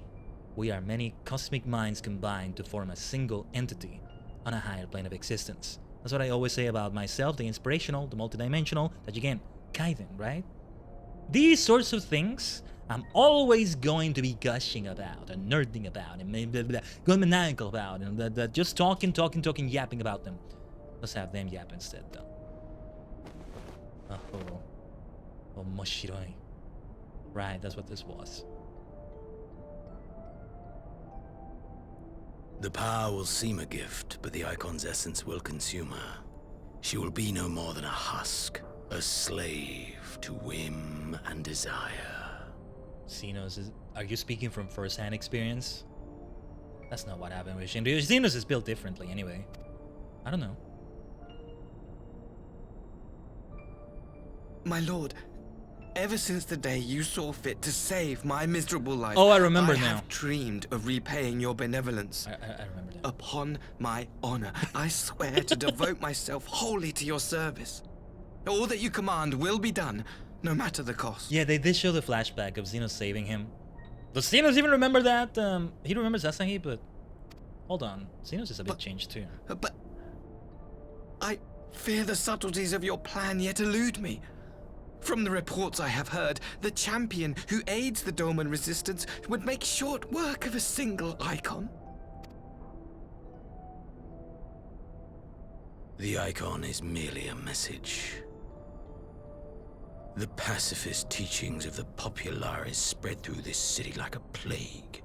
we are many cosmic minds combined to form a single entity on a higher plane of existence. That's what I always say about myself, the inspirational, the multidimensional, that again, Khaiden, right? These sorts of things, I'm always going to be gushing about and nerding about and going maniacal about and just talking, yapping about them. Let's have them yap instead, though. Oh, Moshiroi. Right, that's what this was. The power will seem a gift, but the icon's essence will consume her. She will be no more than a husk, a slave to whim and desire. Xenos, are you speaking from first-hand experience? That's not what happened with Shinryu. Xenos is built differently anyway. I don't know. My lord, Ever since the day you saw fit to save my miserable life, Oh, I remember now. I have dreamed of repaying your benevolence. I remember that. Upon my honor, I swear to devote myself wholly to your service. All that you command will be done, no matter the cost. Yeah, they did show the flashback of Xenos saving him. Does Xenos even remember that? He remembers Asahi, but... Hold on. Xenos is a bit changed too. But... I fear the subtleties of your plan yet elude me. From the reports I have heard, the champion who aids the Doman resistance would make short work of a single icon. The icon is merely a message. The pacifist teachings of the Populares spread through this city like a plague.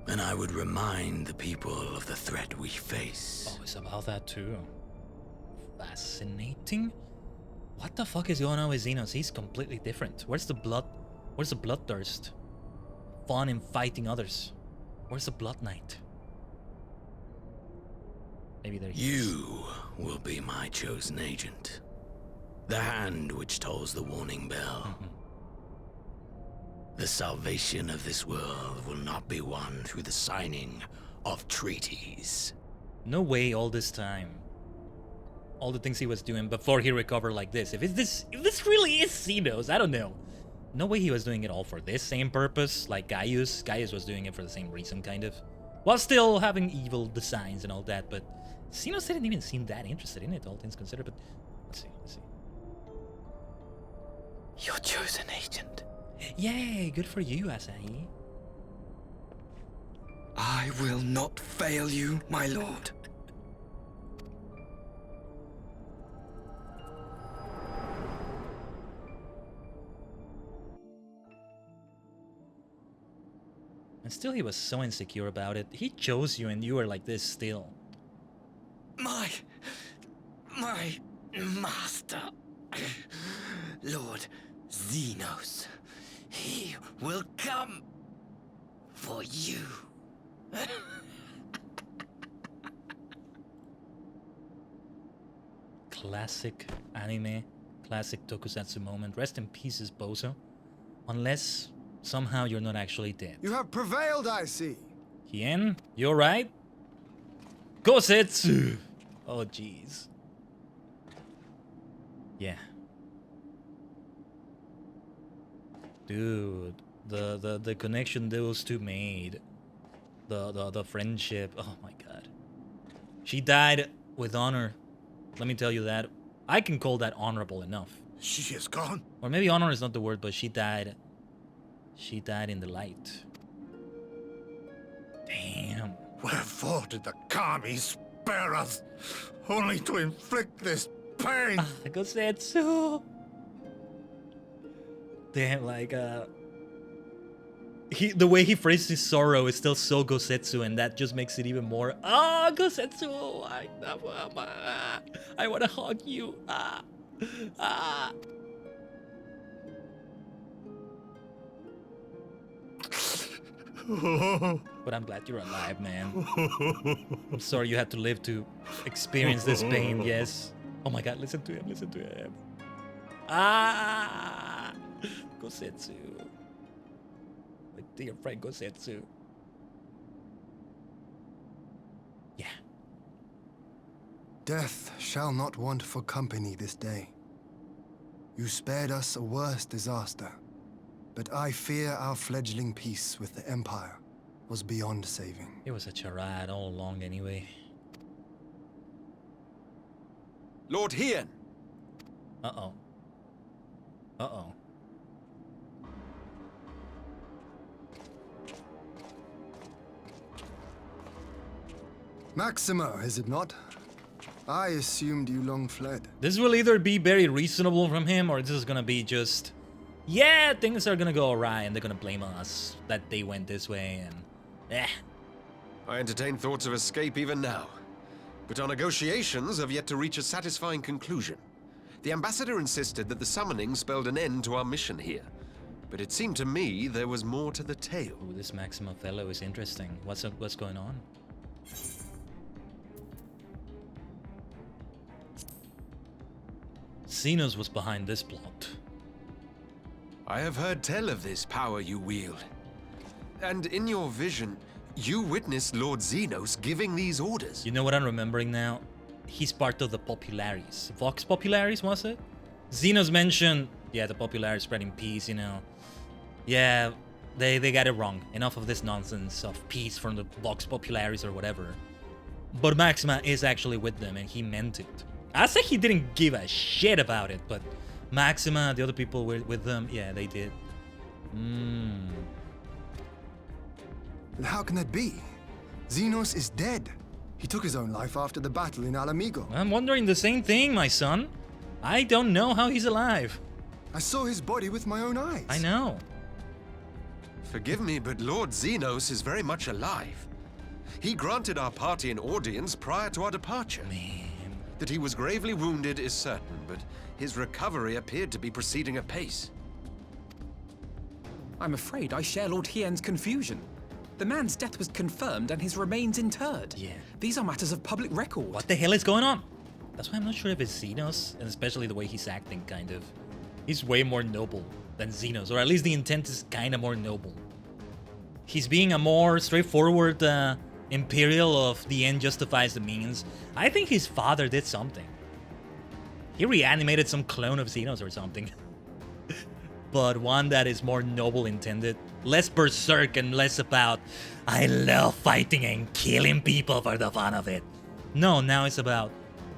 And I would remind the people of the threat we face. Oh, it's about that too. Fascinating. What the fuck is going on with Xenos? He's completely different. Where's the blood? Where's the bloodthirst? Fun in fighting others. Where's the blood knight? Maybe there he is. You will be my chosen agent. The hand which tolls the warning bell. The salvation of this world will not be won through the signing of treaties. No way all this time. All the things he was doing before he recovered like this. If this really is Xenos, I don't know. No way he was doing it all for this same purpose, like Gaius. Gaius was doing it for the same reason, kind of. While still having evil designs and all that, but Xenos didn't even seem that interested in it, all things considered, but let's see. Your chosen agent. Yay, good for you, Asahi. I will not fail you, my lord. And still he was so insecure about it. He chose you and you were like this still. My master, Lord Xenos, he will come for you. Classic anime, classic tokusatsu moment. Rest in pieces, Bozo. Unless somehow you're not actually dead. You have prevailed, I see. Hien, you alright? Gosetsu! Oh, jeez. Yeah. Dude, the connection those two made. The friendship. Oh my god. She died with honor. Let me tell you that. I can call that honorable enough. She is gone. Or maybe honor is not the word, but she died. She died in the light. Damn. Wherefore did the Kami spare us? Only to inflict this pain. Gosetsu. Damn, like, the way he phrased his sorrow is still so Gosetsu, and that just makes it even more. Ah, Gosetsu! I want to hug you. But I'm glad you're alive, man. I'm sorry you had to live to experience this pain. Yes. Oh my God! Listen to him. Listen to him. Gosetsu. My dear friend Gosetsu. Yeah. Death shall not want for company this day. You spared us a worse disaster, but I fear our fledgling peace with the Empire was beyond saving. It was a charade all along anyway. Lord Hien! Uh-oh. Uh-oh. Maxima, is it not? I assumed you long fled. This will either be very reasonable from him, or this is gonna be just, yeah, things are gonna go awry, and they're gonna blame us that they went this way, and I entertain thoughts of escape even now, but our negotiations have yet to reach a satisfying conclusion. The ambassador insisted that the summoning spelled an end to our mission here, but it seemed to me there was more to the tale. Ooh, this Maxima fellow is interesting. What's going on? Xenos was behind this plot. I have heard tell of this power you wield. And in your vision, you witnessed Lord Xenos giving these orders. You know what I'm remembering now? He's part of the Popularis. Vox Popularis, was it? Xenos mentioned, yeah, the Popularis spreading peace, you know. Yeah, they got it wrong. Enough of this nonsense of peace from the Vox Popularis or whatever. But Maxima is actually with them, and he meant it. I say he didn't give a shit about it, but Maxima, the other people with them, yeah, they did. How can that be? Xenos is dead. He took his own life after the battle in Alamigo. I'm wondering the same thing, my son. I don't know how he's alive. I saw his body with my own eyes. I know. Forgive me, but Lord Xenos is very much alive. He granted our party an audience prior to our departure. Man. That he was gravely wounded is certain, but his recovery appeared to be proceeding apace. I'm afraid I share Lord Hien's confusion. The man's death was confirmed and his remains interred. Yeah. These are matters of public record. What the hell is going on? That's why I'm not sure if it's Xenos, and especially the way he's acting, kind of. He's way more noble than Xenos, or at least the intent is kind of more noble. He's being a more straightforward Imperial of the end justifies the means. I think his father did something. He reanimated some clone of Xenos or something. But one that is more noble intended. Less berserk and less about, I love fighting and killing people for the fun of it. No, now it's about,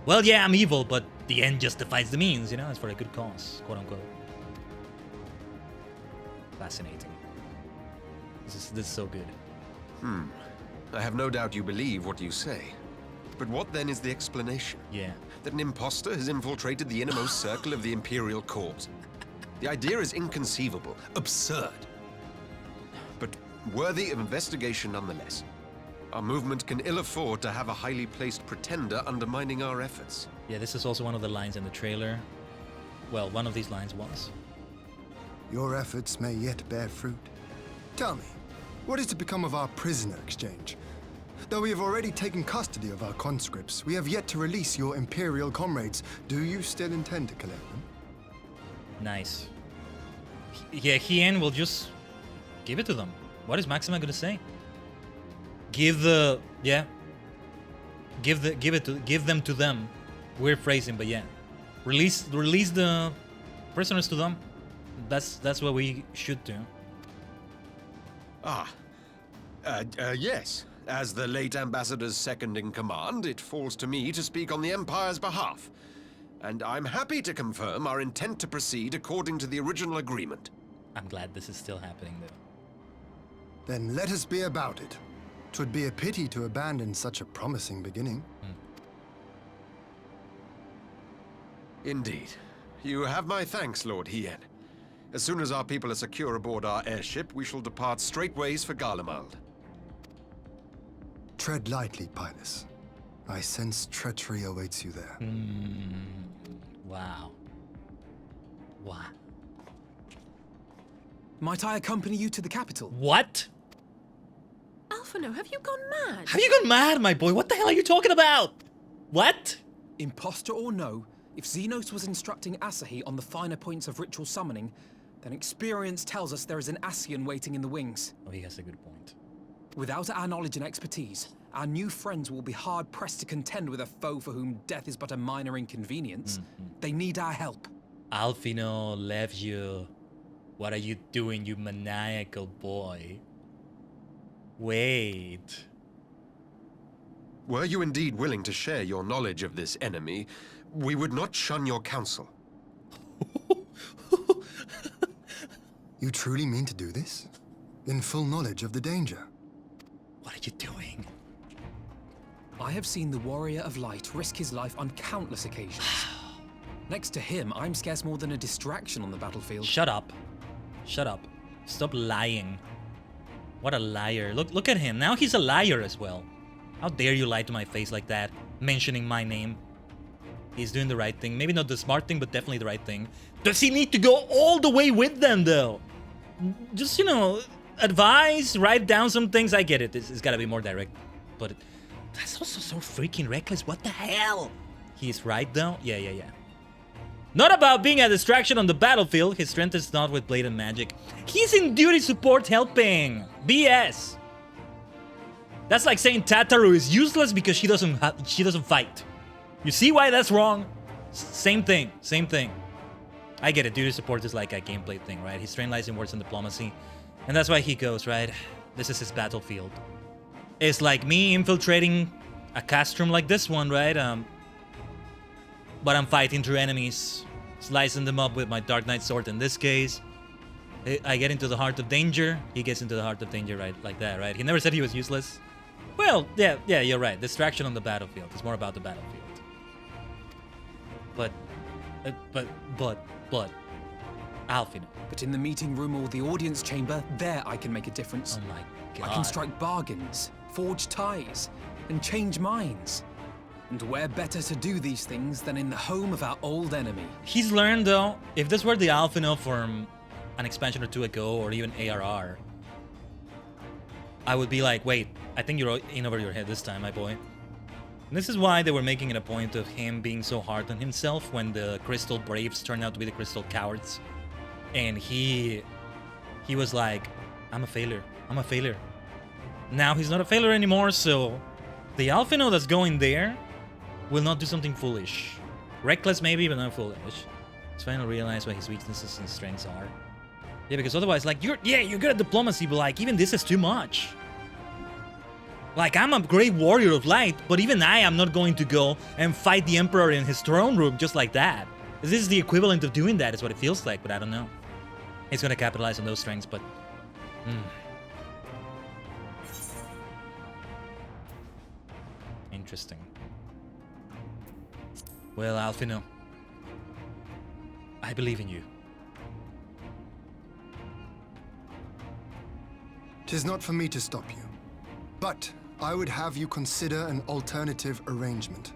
well, yeah, I'm evil, but the end justifies the means, you know? It's for a good cause, quote unquote. Fascinating. This is so good. I have no doubt you believe what you say. But what then is the explanation? Yeah. That an imposter has infiltrated the innermost circle of the Imperial Corps. The idea is inconceivable, absurd. But worthy of investigation nonetheless. Our movement can ill afford to have a highly placed pretender undermining our efforts. Yeah, this is also one of the lines in the trailer. Well, one of these lines was. Your efforts may yet bear fruit. Tell me, what is to become of our prisoner exchange? Though we have already taken custody of our conscripts, we have yet to release your Imperial comrades. Do you still intend to collect them? Nice. Yeah, Hien will just give it to them. What is Maxima gonna say? Give them to them. Weird phrasing, but yeah. Release the prisoners to them. That's what we should do. Yes. As the late Ambassador's second in command, it falls to me to speak on the Empire's behalf. And I'm happy to confirm our intent to proceed according to the original agreement. I'm glad this is still happening, though. Then let us be about it. 'Twould be a pity to abandon such a promising beginning. Indeed. You have my thanks, Lord Hien. As soon as our people are secure aboard our airship, we shall depart straightways for Garlemald. Tread lightly, Pilus. I sense treachery awaits you there. Wow. Wow. Might I accompany you to the capital? What? Alphino, have you gone mad? Have you gone mad, my boy? What the hell are you talking about? What? Imposter or no, if Xenos was instructing Asahi on the finer points of ritual summoning, then experience tells us there is an Ascian waiting in the wings. Oh, he has a good point. Without our knowledge and expertise, our new friends will be hard-pressed to contend with a foe for whom death is but a minor inconvenience. They need our help. Alphino left you. What are you doing, you maniacal boy? Wait. Were you indeed willing to share your knowledge of this enemy, we would not shun your counsel. You truly mean to do this? In full knowledge of the danger? What are you doing? I have seen the Warrior of Light risk his life on countless occasions. Next to him, I'm scarce more than a distraction on the battlefield. Shut up. Shut up. Stop lying. What a liar. Look at him. Now he's a liar as well. How dare you lie to my face like that, mentioning my name. He's doing the right thing. Maybe not the smart thing, but definitely the right thing. Does he need to go all the way with them, though? Just, you know, advise, write down some things. I get it. It's gotta be more direct. But that's also so freaking reckless. What the hell? He's right, though? Yeah. Not about being a distraction on the battlefield. His strength is not with blade and magic. He's in duty support helping. BS. That's like saying Tataru is useless because she doesn't fight. You see why that's wrong? Same thing. Same thing. I get it. Duty support is like a gameplay thing, right? His strength lies in words and diplomacy. And that's why he goes, right? This is his battlefield. It's like me infiltrating a castrum like this one, right? But I'm fighting through enemies, slicing them up with my Dark Knight sword in this case. I get into the heart of danger. He gets into the heart of danger, right? Like that, right? He never said he was useless. Well, yeah, you're right. Distraction on the battlefield. It's more about the battlefield. But, Alfino. But in the meeting room or the audience chamber, there I can make a difference. Oh my god. I can strike bargains, forge ties, and change minds. And where better to do these things than in the home of our old enemy? He's learned, though, if this were the Alfino from an expansion or two ago, or even ARR, I would be like, wait, I think you're in over your head this time, my boy. And this is why they were making it a point of him being so hard on himself when the Crystal Braves turned out to be the Crystal Cowards. And he was like, I'm a failure. I'm a failure. Now he's not a failure anymore, so the Alfino that's going there will not do something foolish. Reckless maybe, but not foolish. He's finally realized what his weaknesses and strengths are. Yeah, because otherwise, like, you're good at diplomacy, but like, even this is too much. Like, I'm a great warrior of light, but even I am not going to go and fight the Emperor in his throne room just like that. This is the equivalent of doing that, is what it feels like, but I don't know. He's gonna capitalize on those strengths, but... Interesting. Well, Alfino, I believe in you. 'Tis not for me to stop you, but I would have you consider an alternative arrangement.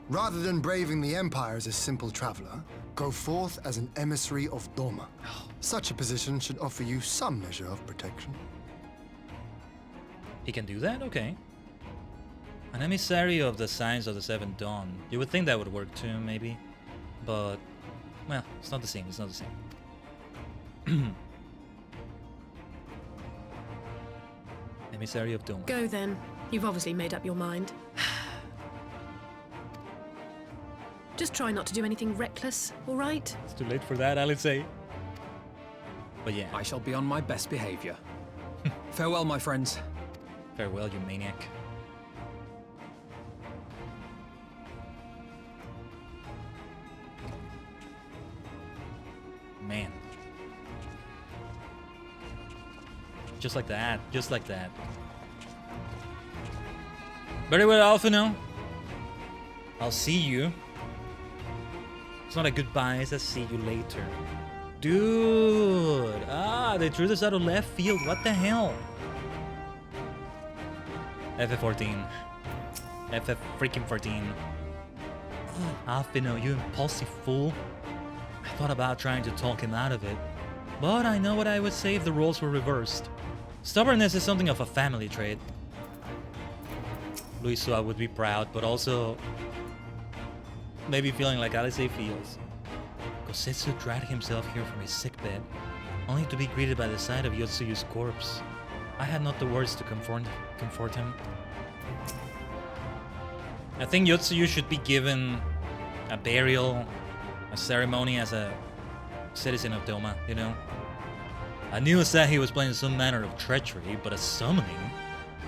Rather than braving the Empire as a simple traveler, go forth as an emissary of Doma. Such a position should offer you some measure of protection. He can do that? Okay. An emissary of the Signs of the Seventh Dawn. You would think that would work too, maybe. But, well, it's not the same. It's not the same. Emissary of Doma. Go then. You've obviously made up your mind. Just try not to do anything reckless, all right? It's too late for that, Alice. But yeah. I shall be on my best behavior. Farewell, my friends. Farewell, you maniac. Man. Just like that. Just like that. Very well, Alfino. I'll see you. It's not a goodbye, it's a see you later. Dude. They threw this out of left field. What the hell? FF14. FF14. Alfino, you impulsive fool. I thought about trying to talk him out of it, but I know what I would say if the roles were reversed. Stubbornness is something of a family trait. Luisua would be proud, but also maybe feeling like Alice feels. Kosetsu dragged himself here from his sickbed, only to be greeted by the sight of Yotsuyu's corpse. I had not the words to comfort him. I think Yotsuyu should be given a burial, a ceremony as a citizen of Doma, you know? I knew Asahi was playing some manner of treachery, but a summoning?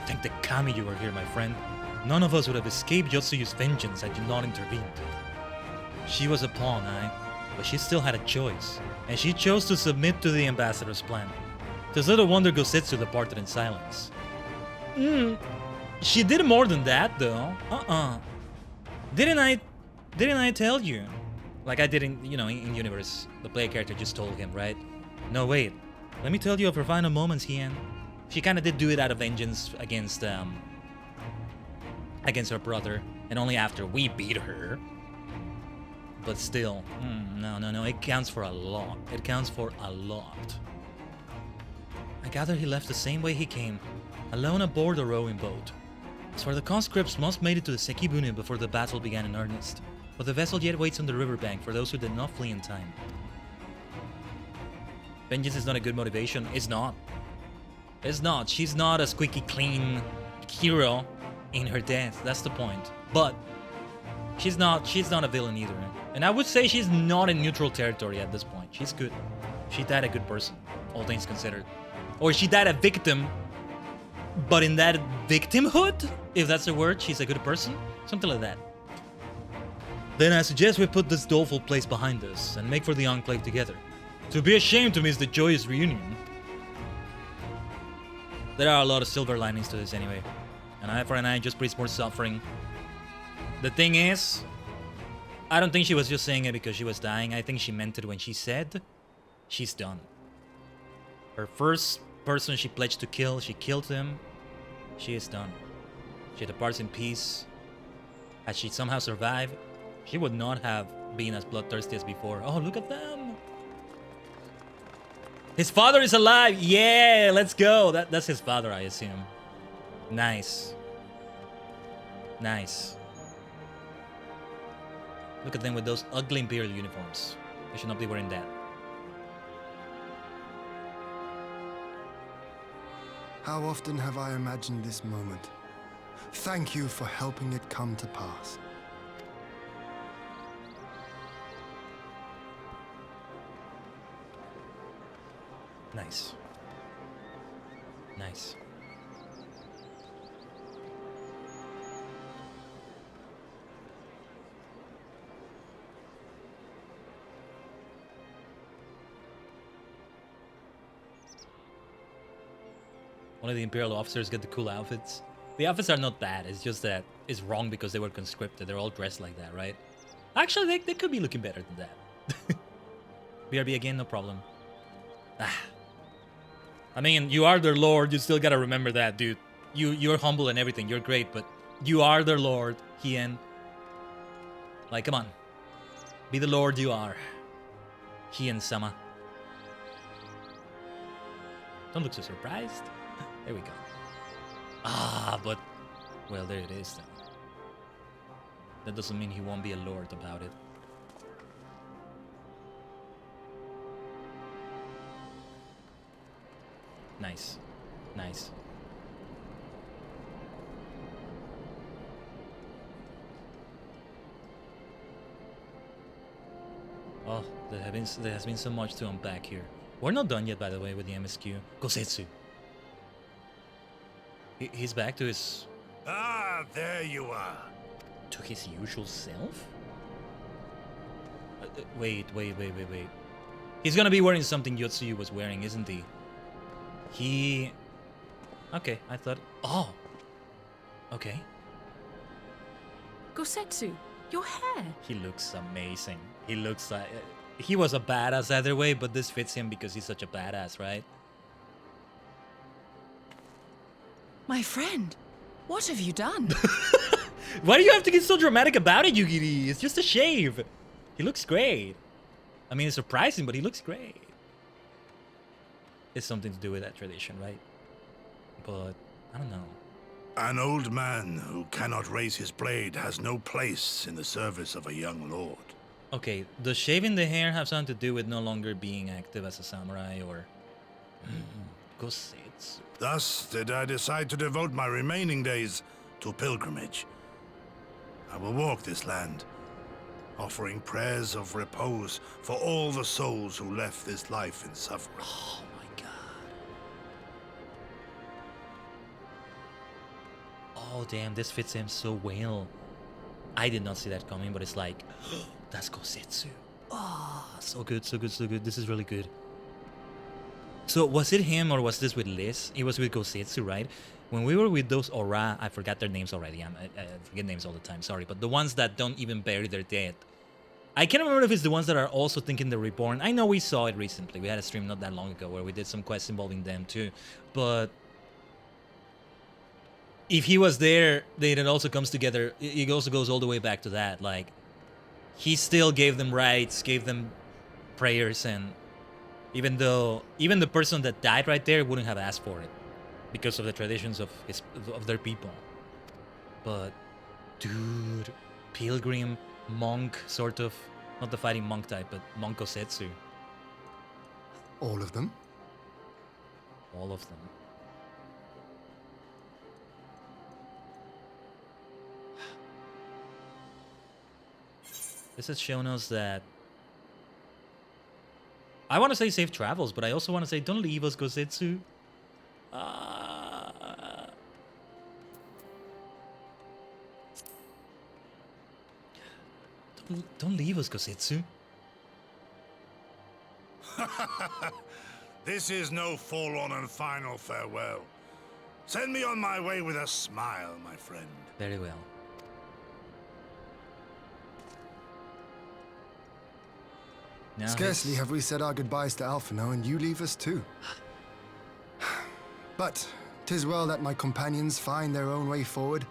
Thank the kami you were here, my friend. None of us would have escaped Yotsuyu's vengeance had you not intervened. She was a pawn, but she still had a choice, and she chose to submit to the ambassador's plan. There's little wonder Gosetsu departed in silence. She did more than that, though. Didn't I tell you? Like I did in Universe. The player character just told him, right? No, wait. Let me tell you of her final moments, Hien. She kind of did do it out of vengeance against her brother, and only after we beat her. But still, no, it counts for a lot. It counts for a lot. I gather he left the same way he came, alone aboard a rowing boat. As for the conscripts, most made it to the Sekibune before the battle began in earnest. But the vessel yet waits on the riverbank for those who did not flee in time. Vengeance is not a good motivation. It's not. It's not. She's not a squeaky clean hero in her death. That's the point. But she's not a villain either. And I would say she's not in neutral territory at this point. She's good. She died a good person, all things considered. Or she died a victim, but in that victimhood, if that's the word, she's a good person. Something like that. Then I suggest we put this doleful place behind us and make for the Enclave together. To be ashamed to miss the joyous reunion. There are a lot of silver linings to this anyway. An eye for an eye just breeds more suffering. The thing is, I don't think she was just saying it because she was dying. I think she meant it when she said, she's done. Her first person she pledged to kill, she killed him. She is done. She departs in peace. Had she somehow survived, she would not have been as bloodthirsty as before. Oh, look at them! His father is alive! Yeah, let's go! That's his father, I assume. Nice. Nice. Look at them with those ugly Imperial uniforms. They should not be wearing that. How often have I imagined this moment? Thank you for helping it come to pass. Nice. Nice. One of the Imperial officers get the cool outfits. The outfits are not bad, it's just that it's wrong because they were conscripted. They're all dressed like that, right? Actually, they could be looking better than that. BRB again, no problem. Ah. I mean, you are their lord, you still gotta remember that, dude. You're humble and everything, you're great, but you are their lord, Hien. Like, come on. Be the lord you are. Hien-sama. Don't look so surprised. There we go. Ah, but... well, there it is then. That doesn't mean he won't be a lord about it. Nice. Nice. Oh, there has been so much to unpack here. We're not done yet, by the way, with the MSQ. Gosetsu. He's back to his... Ah, there you are. To his usual self? Wait. He's gonna be wearing something Yotsuyu was wearing, isn't he? Okay, I thought... oh! Okay. Gosetsu, your hair! He looks amazing. He looks like... he was a badass either way, but this fits him because he's such a badass, right? My friend, what have you done? Why do you have to get so dramatic about it, Yugiri? It's just a shave. He looks great. I mean, it's surprising, but he looks great. It's something to do with that tradition, right? But, I don't know. An old man who cannot raise his blade has no place in the service of a young lord. Okay, does shaving the hair have something to do with no longer being active as a samurai, or... Gosetsu. Thus did I decide to devote my remaining days to pilgrimage. I will walk this land, offering prayers of repose for all the souls who left this life in suffering. Oh my god. Oh damn, this fits him so well. I did not see that coming, but it's like, that's Gosetsu. Oh, so good, so good, so good. This is really good. So was it him or was this with Liz? It was with Gosetsu, right? When we were with those Ora, I forgot their names already. I forget names all the time, sorry. But the ones that don't even bury their dead. I can't remember if it's the ones that are also thinking they're reborn. I know we saw it recently. We had a stream not that long ago where we did some quests involving them too. But if he was there, then it also comes together. It also goes all the way back to that. Like, he still gave them rights, gave them prayers, and even though the person that died right there wouldn't have asked for it because of the traditions of their people. But dude, pilgrim, monk, sort of. Not the fighting monk type, but monk Kosetsu. All of them? All of them. This has shown us that... I want to say safe travels, but I also want to say don't leave us, Kosetsu. Don't leave us, Kosetsu. This is no forlorn and final farewell. Send me on my way with a smile, my friend. Very well. Now Scarcely have we said our goodbyes to Alphino, and you leave us too. But 'tis well that my companions find their own way forward.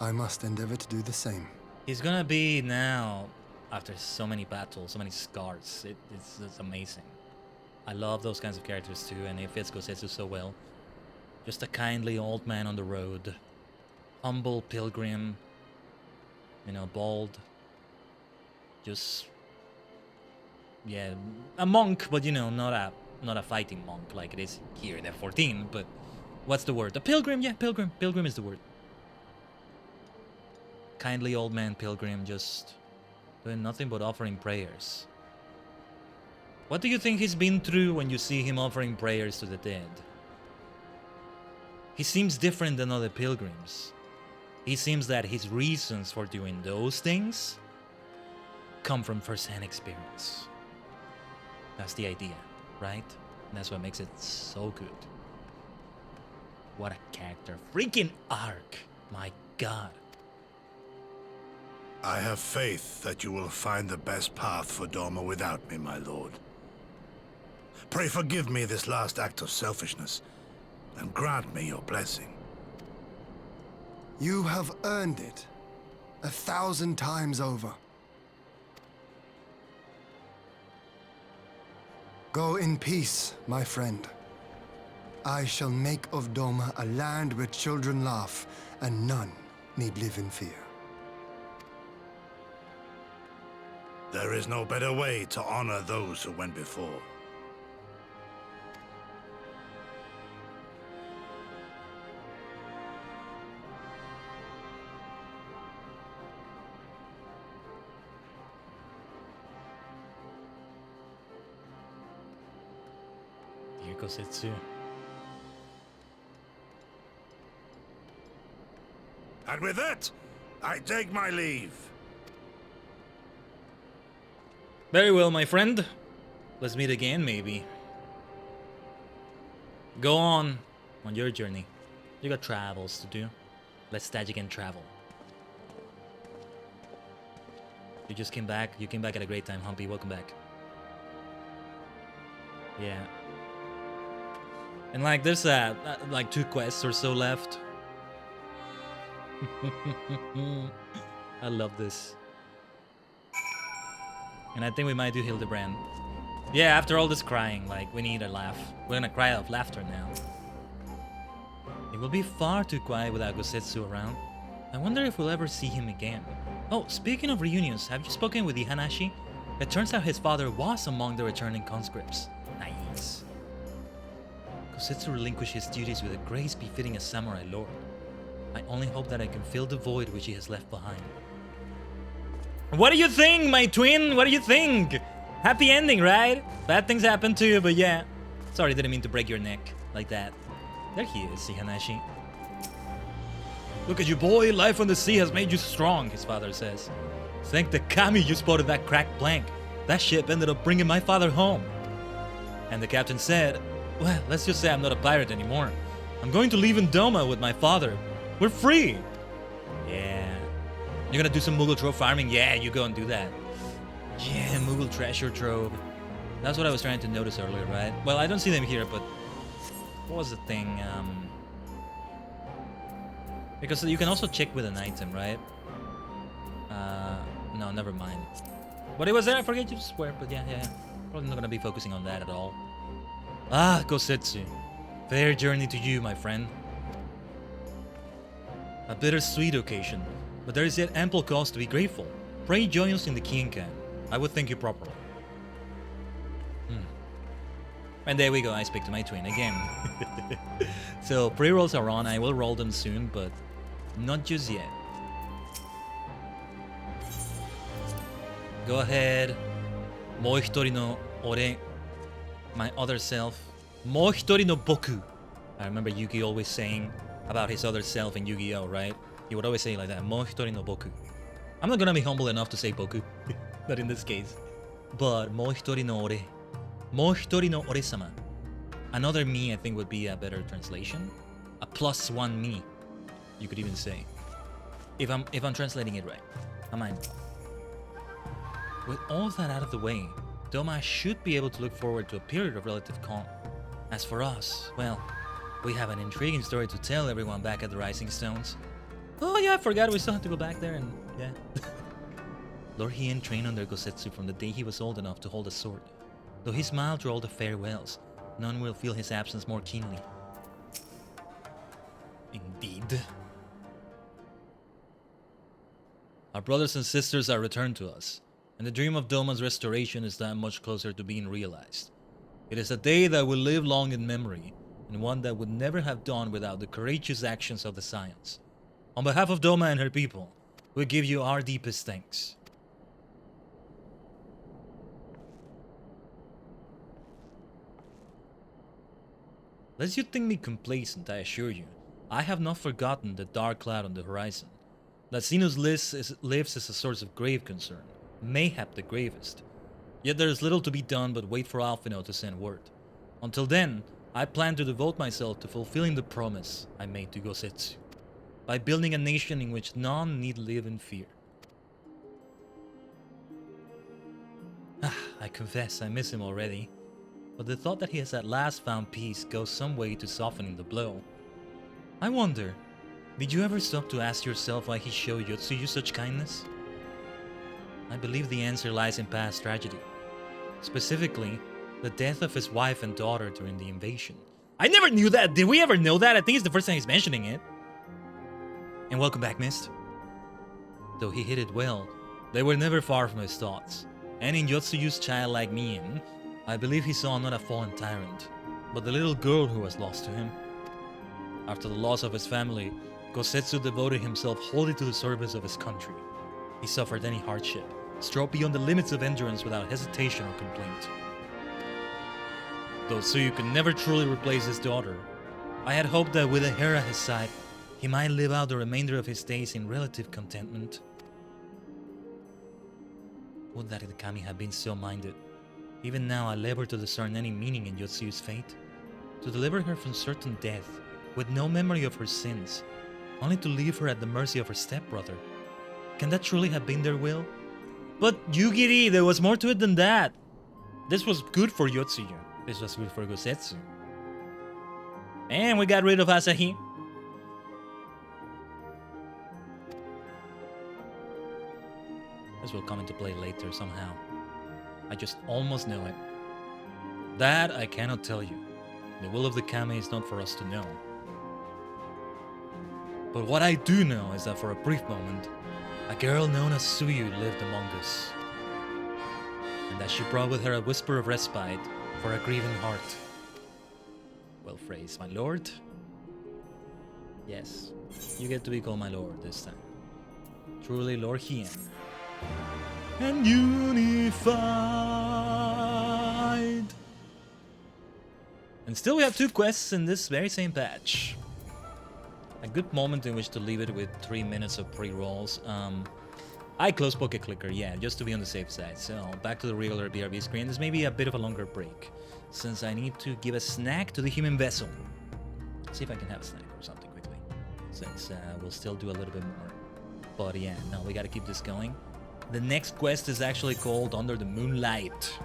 I must endeavor to do the same. He's gonna be now, after so many battles, so many scars. It's amazing. I love those kinds of characters too, and it fits Kosetsu so well. Just a kindly old man on the road. Humble pilgrim. You know, bald. Just... yeah, a monk, but you know, not a fighting monk like it is here in F14, but what's the word? A pilgrim, yeah, pilgrim. Pilgrim is the word. Kindly old man pilgrim, just doing nothing but offering prayers. What do you think he's been through when you see him offering prayers to the dead? He seems different than other pilgrims. It seems that his reasons for doing those things come from first-hand experience. That's the idea, right? And that's what makes it so good. What a character. Freaking arc. My god. I have faith that you will find the best path for Doma without me, my lord. Pray forgive me this last act of selfishness, and grant me your blessing. You have earned it 1,000 times over. Go in peace, my friend. I shall make of Doma a land where children laugh and none need live in fear. There is no better way to honor those who went before. Dear Kosetsu. And with that, I take my leave. Very well, my friend. Let's meet again, maybe. Go on your journey. You got travels to do. Let's Tajigan travel. You just came back. You came back at a great time, Humpy. Welcome back. Yeah. And like, there's like 2 quests or so left. I love this. And I think we might do Hildibrand. Yeah, after all this crying, like, we need a laugh. We're gonna cry out of laughter now. It will be far too quiet without Kosetsu around. I wonder if we'll ever see him again. Oh, speaking of reunions, have you spoken with Ihanashi? It turns out his father was among the returning conscripts. Nice. Kosetsu relinquished his duties with a grace befitting a samurai lord. I only hope that I can fill the void which he has left behind. What do you think, my twin? What do you think? Happy ending, right? Bad things happen to you, but yeah. Sorry, didn't mean to break your neck like that. There he is, Ihanashi. Look at you, boy. Life on the sea has made you strong, his father says. Thank the kami you spotted that cracked plank. That ship ended up bringing my father home. And the captain said, well, let's just say I'm not a pirate anymore. I'm going to live in Doma with my father. We're free. Yeah. You're gonna do some Mughal trove farming? Yeah, you go and do that. Yeah, Mughal treasure trove. That's what I was trying to notice earlier, right? Well, I don't see them here, but... what was the thing? Because you can also check with an item, right? No, never mind. But it was there, I forget you swear, but yeah. Probably not gonna be focusing on that at all. Ah, Kosetsu. Fair journey to you, my friend. A bittersweet occasion, but there is yet ample cause to be grateful. Pray join us in the Kinkan. I would thank you properly. And there we go, I speak to my twin again. So pre-rolls are on, I will roll them soon, but not just yet. Go ahead. Mou hitori no ore. My other self. Mou hitori no boku. I remember Yugi always saying about his other self in Yu-Gi-Oh, right? He would always say like that, Mou hitori no boku. I'm not gonna be humble enough to say boku. Not in this case. But Mou hitori no ore. Mou hitori no ore-sama. Another me, I think, would be a better translation. A +1 me, you could even say. If I'm translating it right. Am I? With all of that out of the way, Doma should be able to look forward to a period of relative calm. As for us, well, we have an intriguing story to tell everyone back at the Rising Stones. Oh yeah, I forgot we still have to go back there and yeah. Lord Hien trained under Gosetsu from the day he was old enough to hold a sword. Though he smiled through all the farewells, none will feel his absence more keenly. Indeed. Our brothers and sisters are returned to us, and the dream of Doma's restoration is that much closer to being realized. It is a day that will live long in memory, and one that would never have dawned without the courageous actions of the Scions. On behalf of Doma and her people, we give you our deepest thanks. Lest you think me complacent, I assure you, I have not forgotten the dark cloud on the horizon. That Xenos lives as a source of grave concern, mayhap the gravest. Yet there is little to be done but wait for Alphino to send word. Until then, I plan to devote myself to fulfilling the promise I made to Gosetsu, by building a nation in which none need live in fear. I confess I miss him already. But the thought that he has at last found peace goes some way to softening the blow. I wonder, did you ever stop to ask yourself why he showed Yotsuyu such kindness? I believe the answer lies in past tragedy. Specifically, the death of his wife and daughter during the invasion. I never knew that! Did we ever know that? I think it's the first time he's mentioning it. And welcome back, Mist. Though he hid it well, they were never far from his thoughts. And in Yotsuyu's childlike mien, I believe he saw not a fallen tyrant, but the little girl who was lost to him. After the loss of his family, Gosetsu devoted himself wholly to the service of his country. He suffered any hardship, strove beyond the limits of endurance without hesitation or complaint. Though Tsuyu could never truly replace his daughter, I had hoped that with a heir at his side, he might live out the remainder of his days in relative contentment. Would that the kami had been so minded. Even now I labor to discern any meaning in Yotsuyu's fate. To deliver her from certain death, with no memory of her sins, only to leave her at the mercy of her stepbrother. Can that truly have been their will? But Yugiri, there was more to it than that. This was good for Yotsuyu. This was good for Gosetsu. And we got rid of Asahi. This will come into play later somehow. I just almost know it. That I cannot tell you. The will of the kami is not for us to know. But what I do know is that for a brief moment, a girl known as Tsuyu lived among us. And that she brought with her a whisper of respite for a grieving heart. Well phrased, my lord. Yes, you get to be called my lord this time. Truly Lord Hien. And unified. And still we have 2 quests in this very same patch. A good moment in which to leave it with 3 minutes of pre-rolls. I close Pocket Clicker, yeah, just to be on the safe side. So back to the regular BRB screen. This may be a bit of a longer break, since I need to give a snack to the human vessel. Let's see if I can have a snack or something quickly, since we'll still do a little bit more. But yeah, no, we gotta keep this going. The next quest is actually called Under the Moonlight.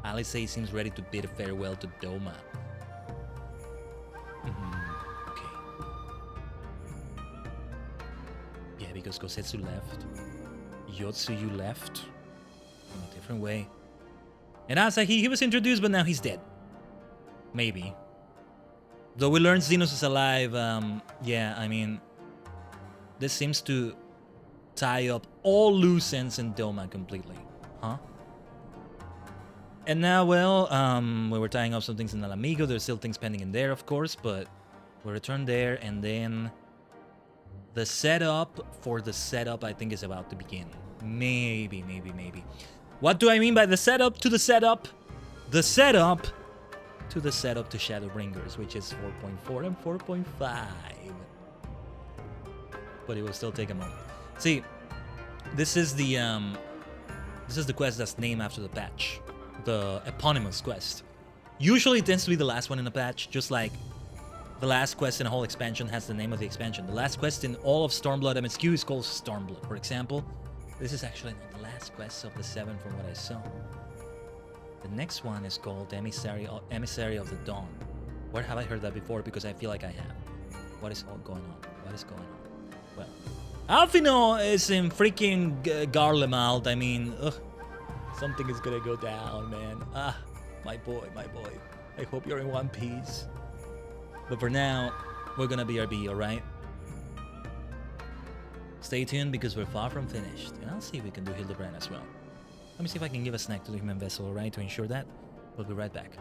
Alice seems ready to bid farewell to Doma. Okay. Yeah, because Gosetsu left. Yotsuyu left. In a different way. And Asahi, he was introduced, but now he's dead. Maybe. Though we learned Xenos is alive, yeah, I mean... This seems to tie up all loose ends in Doma completely. Huh? And now, well, we were tying up some things in El Amigo. There's still things pending in there, of course, but we return there, and then the setup for the setup, I think, is about to begin. Maybe. What do I mean by the setup to the setup? The setup to the setup to Shadowbringers, which is 4.4 and 4.5. But it will still take a moment. See, this is the quest that's named after the patch. The eponymous quest. Usually it tends to be the last one in a patch, just like the last quest in a whole expansion has the name of the expansion. The last quest in all of Stormblood MSQ is called Stormblood, for example. This is actually not the last quest of the 7 from what I saw. The next one is called Emissary of the Dawn. Where have I heard that before? Because I feel like I have. What is all going on? What is going on? Well, Alphino is in freaking Garlemald. I mean, ugh. Something is gonna go down, man. Ah, my boy. I hope you're in one piece. But for now, we're gonna BRB, alright? Stay tuned because we're far from finished. And I'll see if we can do Hildibrand as well. Let me see if I can give a snack to the human vessel, alright? To ensure that. We'll be right back.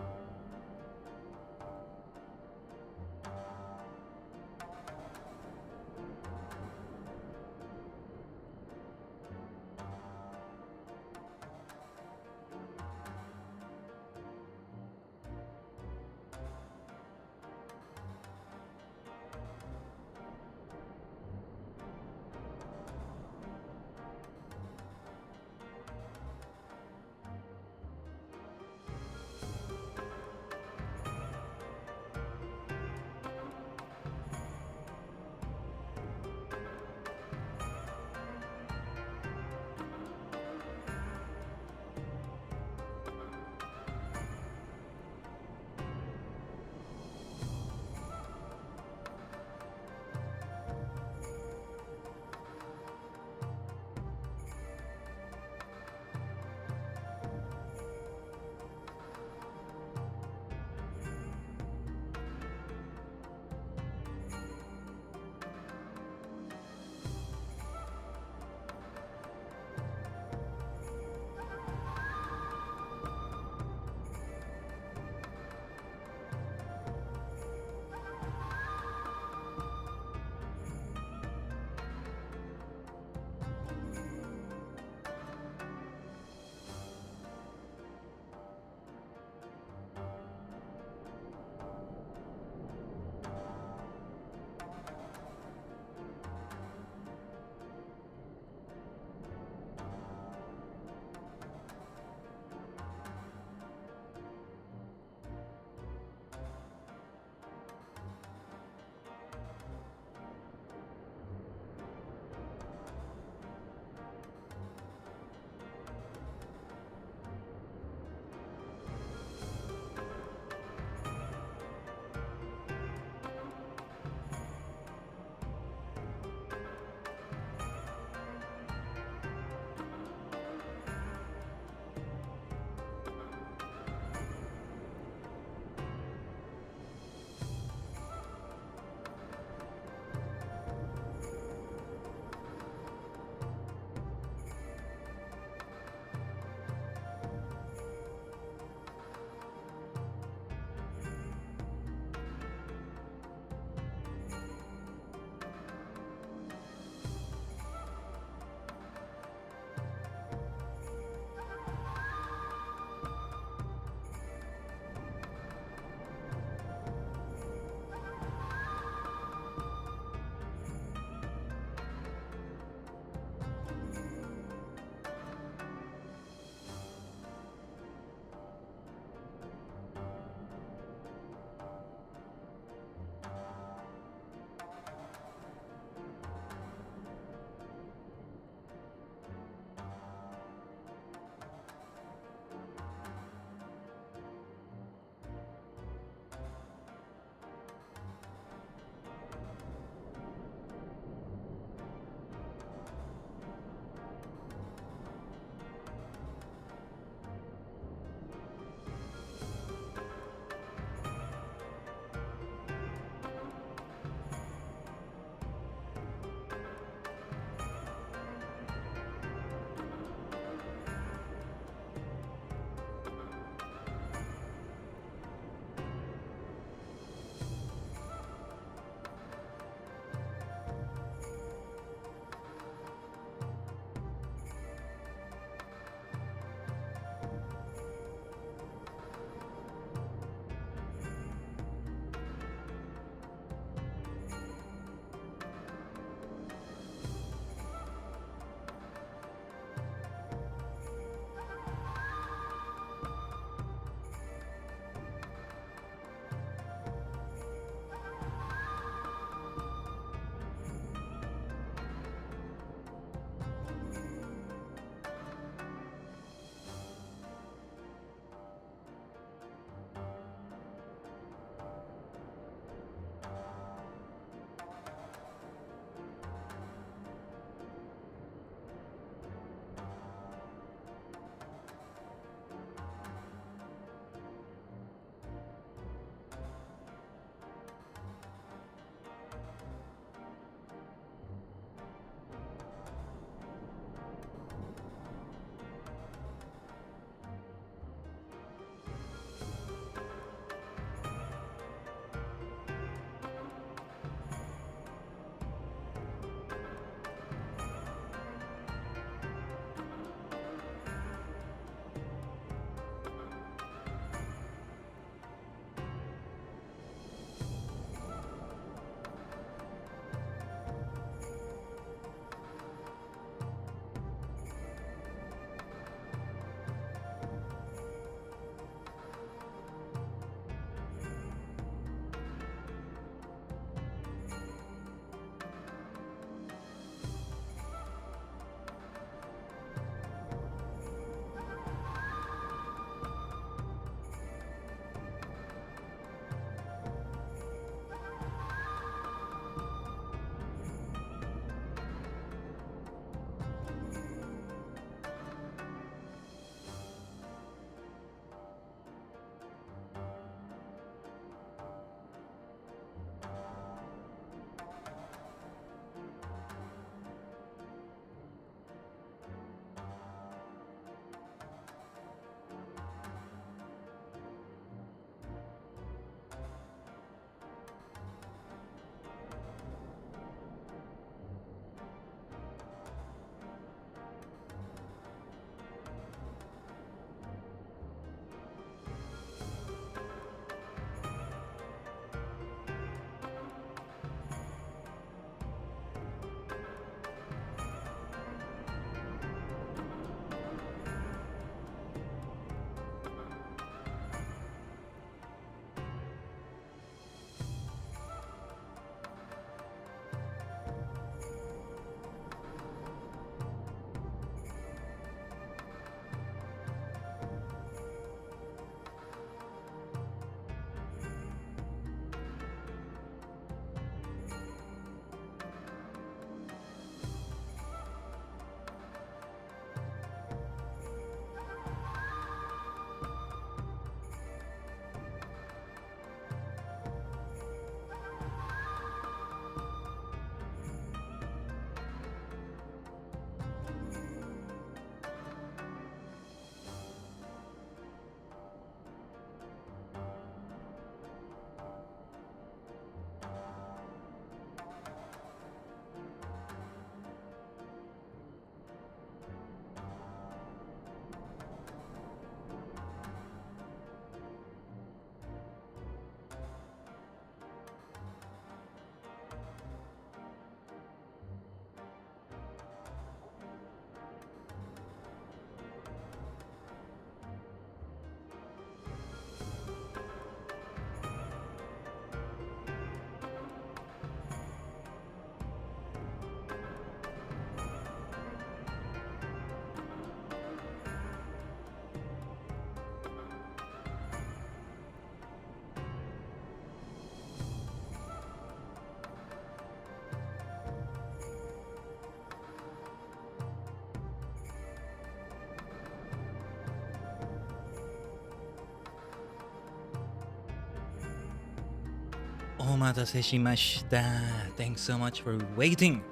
Omatase shimashita. Thanks so much for waiting,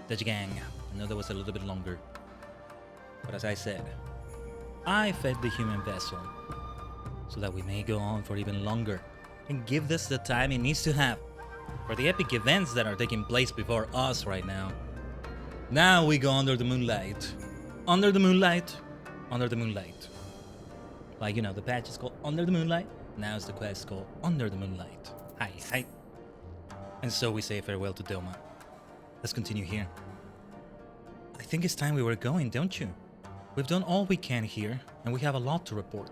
Dutch gang. I know that was a little bit longer. But as I said, I fed the human vessel so that we may go on for even longer and give this the time it needs to have for the epic events that are taking place before us right now. Now we go under the moonlight. Under the moonlight. Under the moonlight. Like, you know, the patch is called Under the Moonlight. Now it's the quest called Under the Moonlight. Hi, hi. And so we say farewell to Doma. Let's continue here. I think it's time we were going, don't you? We've done all we can here, and we have a lot to report.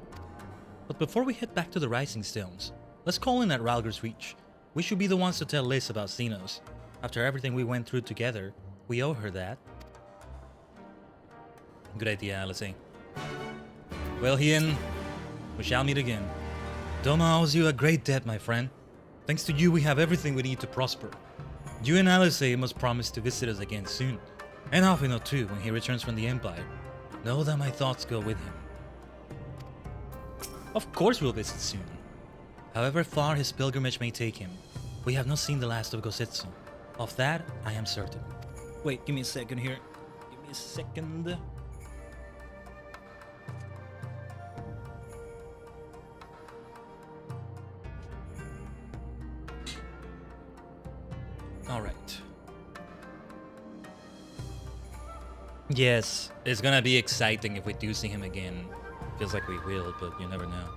But before we head back to the Rising Stones, let's call in at Ralger's Reach. We should be the ones to tell Liz about Xenos. After everything we went through together, we owe her that. Good idea, Alice. Well, Hien, we shall meet again. Doma owes you a great debt, my friend. Thanks to you, we have everything we need to prosper. You and Alice must promise to visit us again soon. And Alfino too, when he returns from the Empire. Know that my thoughts go with him. Of course we'll visit soon. However far his pilgrimage may take him, we have not seen the last of Gosetsu. Of that, I am certain. Wait, give me a second here. Give me a second. Alright. Yes, it's gonna be exciting if we do see him again. Feels like we will, but you never know.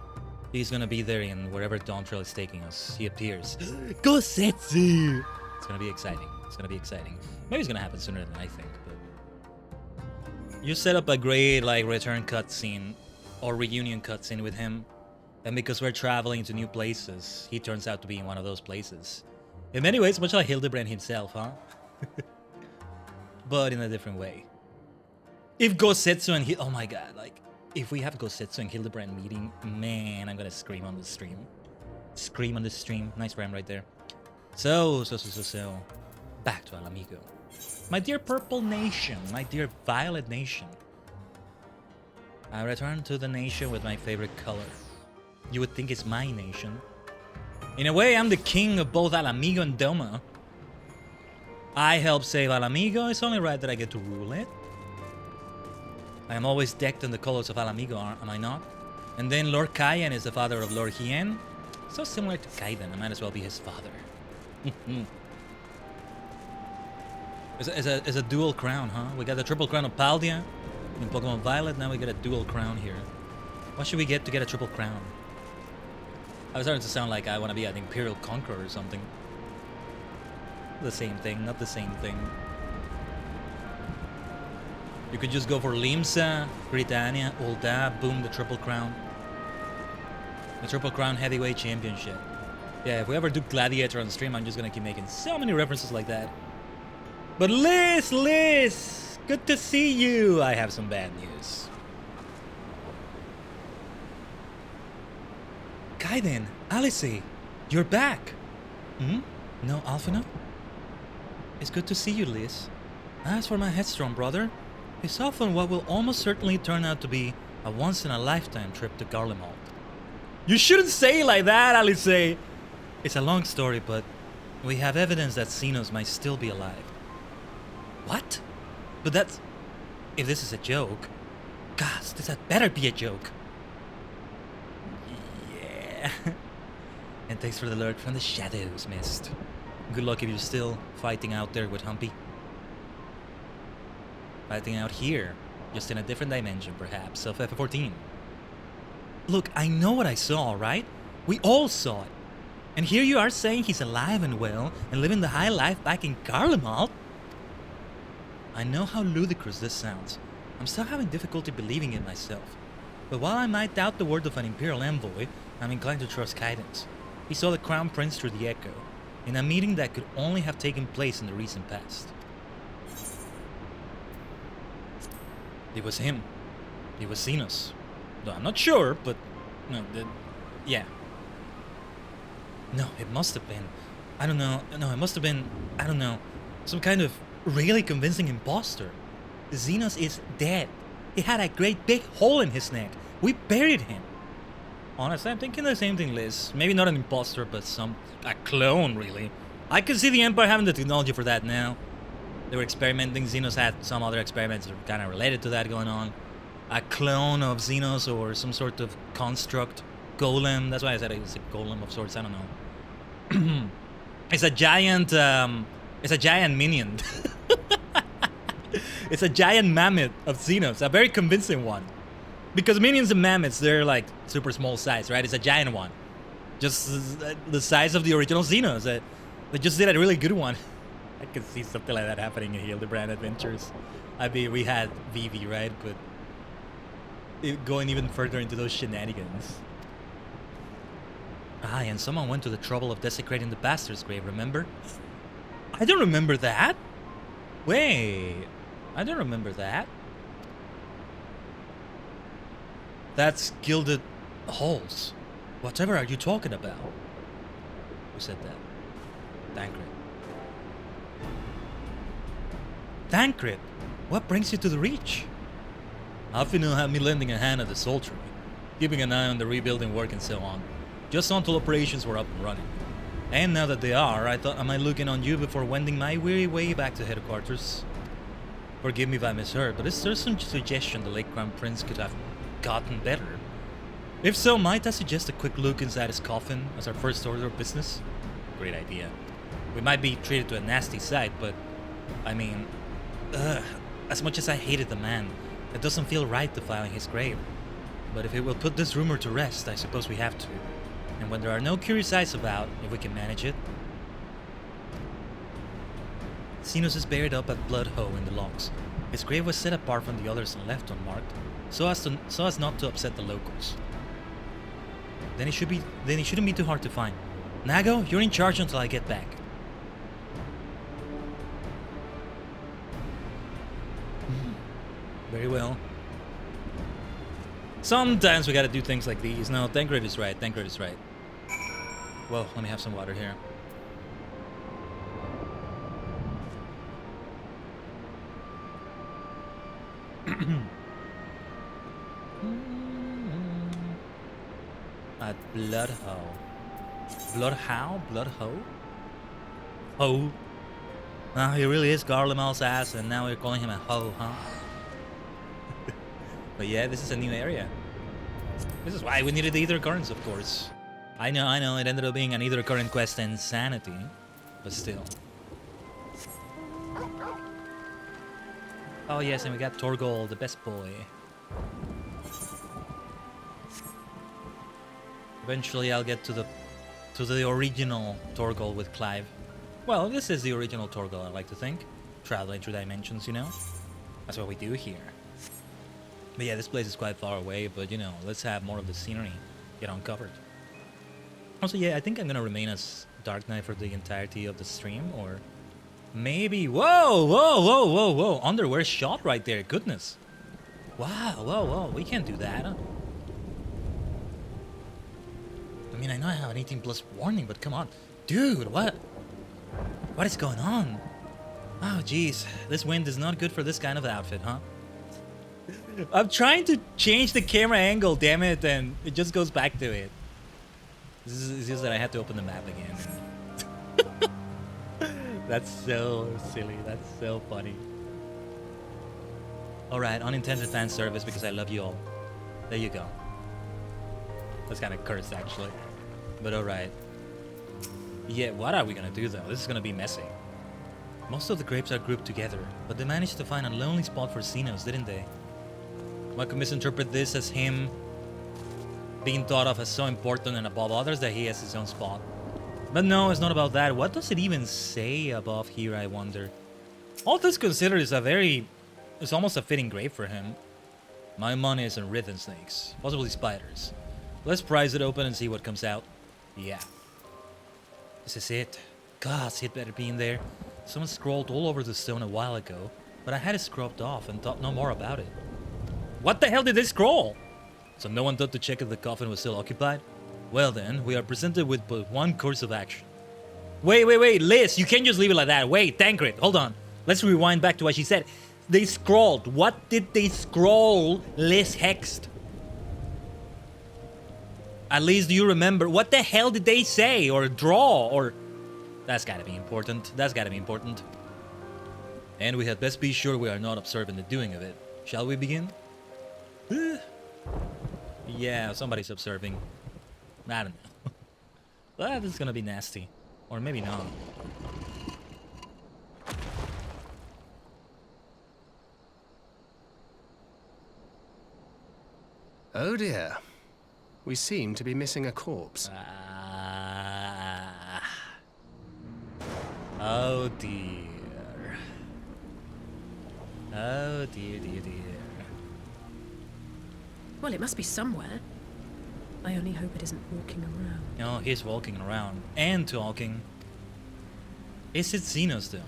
He's gonna be there in wherever Dawn Trail is taking us. He appears. Gosetsu! It's gonna be exciting. It's gonna be exciting. Maybe it's gonna happen sooner than I think, but... You set up a great, like, return cutscene or reunion cutscene with him. And because we're traveling to new places, he turns out to be in one of those places. In many ways, much like Hildibrand himself, huh? But in a different way. If Gosetsu and oh my god, like, if we have Gosetsu and Hildibrand meeting, man, I'm gonna scream on the stream. Scream on the stream. Nice rhyme right there. So. Back to Alamigo. My dear Purple Nation, my dear Violet Nation. I return to the nation with my favorite color. You would think it's my nation. In a way, I'm the king of both Alamigo and Doma. I help save Alamigo, it's only right that I get to rule it. I am always decked in the colors of Alamigo, am I not? And then Lord Khaiden is the father of Lord Hien. So similar to Khaiden, I might as well be his father. It's a dual crown, huh? We got the triple crown of Paldea in Pokemon Violet, now we get a dual crown here. What should we get to get a triple crown? I was starting to sound like I want to be an Imperial Conqueror or something. The same thing, not the same thing. You could just go for Limsa, Britannia, Ulda, boom, the Triple Crown. The Triple Crown Heavyweight Championship. Yeah, if we ever do Gladiator on stream, I'm just gonna keep making so many references like that. But Liz! Good to see you! I have some bad news. Khaiden, Alice, you're back! Hmm? No Alfino? It's good to see you, Liz. As for my headstrong brother, he's off on what will almost certainly turn out to be a once-in-a-lifetime trip to Garlemald. You shouldn't say it like that, Alice! It's a long story, but we have evidence that Xenos might still be alive. What? But that's... If this is a joke... Gosh, this had better be a joke. Yeah. And thanks for the alert from the shadows, Mist. Good luck if you're still fighting out there with Humpy. Fighting out here, just in a different dimension, perhaps, of FF14. Look, I know what I saw, right? We all saw it. And here you are saying he's alive and well, and living the high life back in Garlemald? I know how ludicrous this sounds. I'm still having difficulty believing it myself. But while I might doubt the word of an Imperial envoy, I'm inclined to trust Khaiden's. He saw the Crown Prince through the Echo, in a meeting that could only have taken place in the recent past. It was him. It was Xenos. No, I'm not sure, but... No, yeah. No, it must have been... I don't know. No, it must have been... I don't know. Some kind of really convincing imposter. Xenos is dead. He had a great big hole in his neck. We buried him. Honestly, I'm thinking the same thing, Liz. Maybe not an imposter, but a clone, really. I could see the Empire having the technology for that now. They were experimenting. Xenos had some other experiments that were kind of related to that going on. A clone of Xenos or some sort of construct. Golem. That's why I said it was a golem of sorts. I don't know. It's a giant minion. It's a giant mammoth of Xenos. A very convincing one. Because minions and mammoths, they're like super small size, right? It's a giant one. Just the size of the original Xenos. They just did a really good one. I could see something like that happening in Hildibrand Adventures. I mean, we had Vivi, right? But going even further into those shenanigans. Ah, and someone went to the trouble of desecrating the bastard's grave, remember? I don't remember that. Wait, I don't remember that. That's gilded halls. Whatever are you talking about? Who said that? Tancred. Tancred, what brings you to the Reach? Alfino had me lending a hand at the sultry, keeping an eye on the rebuilding work and so on, just until operations were up and running. And now that they are, I thought I might look in on you before wending my weary way back to headquarters. Forgive me if I misheard, but is there some suggestion the late Crown Prince could have gotten better? If so, might I suggest a quick look inside his coffin as our first order of business? Great idea. We might be treated to a nasty sight, but I mean, as much as I hated the man, it doesn't feel right defiling his grave. But if it will put this rumor to rest, I suppose we have to. And when there are no curious eyes about, if we can manage it. Xenos is buried up at Blood Hoe in the logs. His grave was set apart from the others and left unmarked, so as not to upset the locals. Then it shouldn't be too hard to find. Nago, you're in charge until I get back. Very well. Sometimes we gotta do things like these. No, Tancred is right. Tancred is right. Well, let me have some water here. At Blood Hoe. Blood How? Blood Hoe? Hoe? Oh, he really is Garlemal's ass, and now we're calling him a hoe, huh? But yeah, this is a new area. This is why we needed the Ether Currents, of course. I know, it ended up being an Ether Current quest insanity, but still. Oh yes, and we got Torgol, the best boy. Eventually I'll get to the original Torgol with Clive. Well, this is the original Torgol, I like to think. Traveling through dimensions, you know? That's what we do here. But yeah, this place is quite far away, but you know, let's have more of the scenery get uncovered. Also, yeah, I think I'm gonna remain as Dark Knight for the entirety of the stream, or maybe... Whoa! Underwear shot right there, goodness. Wow, whoa, we can't do that, huh? I mean, I know I have an 18+ warning, but come on. Dude, what is going on? Oh, jeez. This wind is not good for this kind of outfit, huh? I'm trying to change the camera angle, damn it, and it just goes back to it. It's just that I had to open the map again. That's so silly. That's so funny. Alright, unintended fan service because I love you all. There you go. That's kind of cursed, actually. But alright. Yeah, what are we gonna do, though? This is gonna be messy. Most of the grapes are grouped together, but they managed to find a lonely spot for Xenos, didn't they? One could misinterpret this as him being thought of as so important and above others that he has his own spot. But no, it's not about that. What does it even say above here, I wonder? All this considered is it's almost a fitting grave for him. My money is on rhythm snakes, possibly spiders. Let's prise it open and see what comes out. Yeah. This is it. Gosh, it better be in there. Someone scrawled all over the stone a while ago, but I had it scrubbed off and thought no more about it. What the hell did they scroll? So no one thought to check if the coffin was still occupied? Well then, we are presented with but one course of action. Wait, Liz, you can't just leave it like that. Wait, Tancred, hold on. Let's rewind back to what she said. They scrolled. What did they scroll, Liz Hext? At least you remember. What the hell did they say? Or draw? Or... That's gotta be important. That's gotta be important. And we had best be sure we are not observing the doing of it. Shall we begin? Yeah, somebody's observing. I don't know. That is gonna be nasty. Or maybe not. Oh dear. We seem to be missing a corpse. Oh dear. Oh dear, dear, dear. Well, it must be somewhere. I only hope it isn't walking around. No, he's walking around and talking. Is it Xenos though?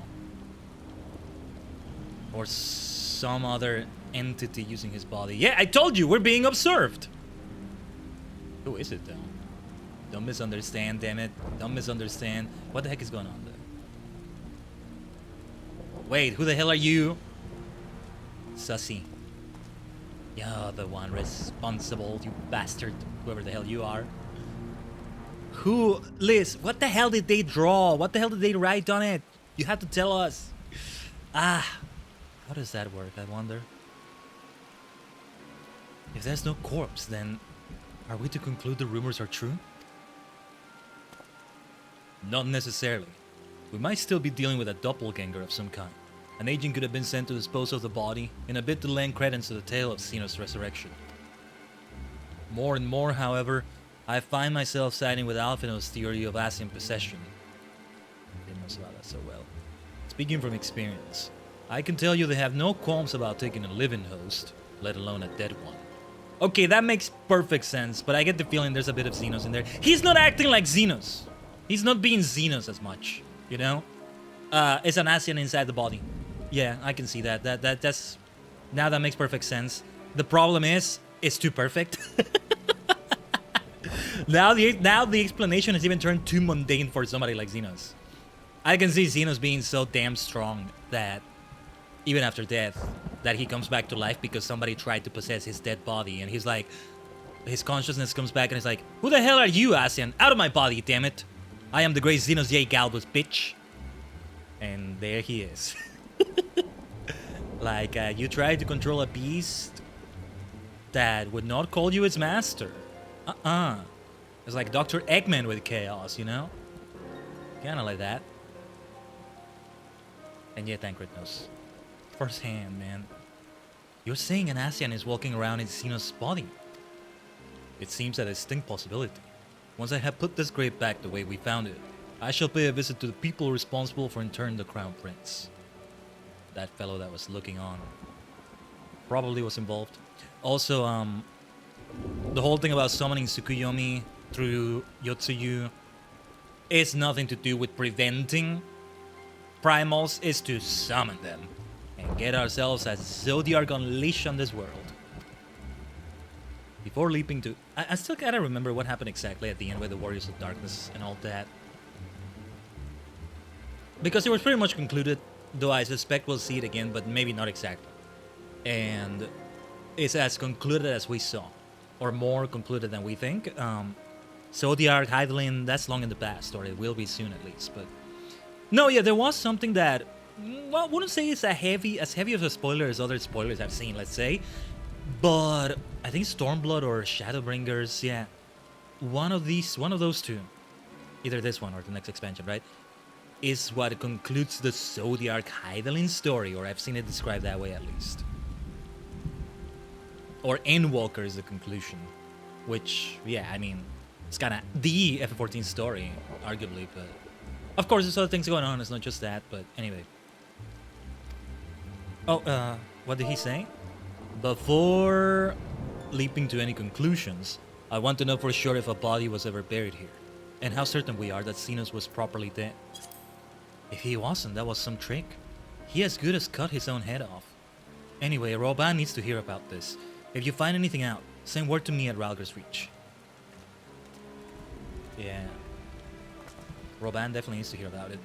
Or some other entity using his body? Yeah, I told you, we're being observed! Who is it though? Don't misunderstand, damn it. Don't misunderstand. What the heck is going on there? Wait, who the hell are you? Sussy. You're the one responsible, you bastard. Whoever the hell you are. Who? Liz, what the hell did they draw? What the hell did they write on it? You have to tell us. Ah. How does that work, I wonder? If there's no corpse, then are we to conclude the rumors are true? Not necessarily. We might still be dealing with a doppelganger of some kind. An agent could have been sent to dispose of the body in a bid to lend credence to the tale of Xenos' resurrection. More and more, however, I find myself siding with Alphino's theory of Asian possession. He knows about that so well. Speaking from experience, I can tell you they have no qualms about taking a living host, let alone a dead one. Okay, that makes perfect sense, but I get the feeling there's a bit of Xenos in there. He's not acting like Xenos. He's not being Xenos as much, you know? It's an Asian inside the body. Yeah, I can see that. That's... Now that makes perfect sense. The problem is, it's too perfect. Now the explanation has even turned too mundane for somebody like Xenos. I can see Xenos being so damn strong that even after death, that he comes back to life because somebody tried to possess his dead body, and he's like, his consciousness comes back and he's like, who the hell are you, Asian? Out of my body, damn it. I am the great Xenos J. Galbus, bitch. And there he is. Like, you tried to control a beast that would not call you its master. It's like Dr. Eggman with chaos, you know? Kinda like that. And yet, Tancred knows. First hand, man. You're saying an Asian is walking around in Xenos' body. It seems a distinct possibility. Once I have put this grave back the way we found it, I shall pay a visit to the people responsible for interring the Crown Prince. That fellow that was looking on probably was involved. Also, the whole thing about summoning Tsukuyomi through Yotsuyu is nothing to do with preventing primals, is to summon them and get ourselves a Zodiac unleashed on this world. Before leaping to... I still gotta remember what happened exactly at the end with the Warriors of Darkness and all that. Because it was pretty much concluded, though I suspect we'll see it again, but maybe not exactly. And it's as concluded as we saw. Or more concluded than we think. Zodiac, Heidelin, that's long in the past, or it will be soon at least. But no, yeah, there was something that, well, I wouldn't say it's as heavy of a spoiler as other spoilers I've seen, let's say. But I think Stormblood or Shadowbringers, yeah. One of those two, either this one or the next expansion, right, is what concludes the Zodiac Heidelin story, or I've seen it described that way at least. Or Endwalker is the conclusion, which, yeah, I mean, it's kind of the FF14 story, arguably, but of course there's other things going on, it's not just that, but anyway. Oh, what did he say? Before leaping to any conclusions, I want to know for sure if a body was ever buried here, and how certain we are that Xenos was properly dead. If he wasn't, that was some trick. He as good as cut his own head off. Anyway, Roban needs to hear about this. If you find anything out, send word to me at Ralger's Reach. Yeah. Roban definitely needs to hear about it.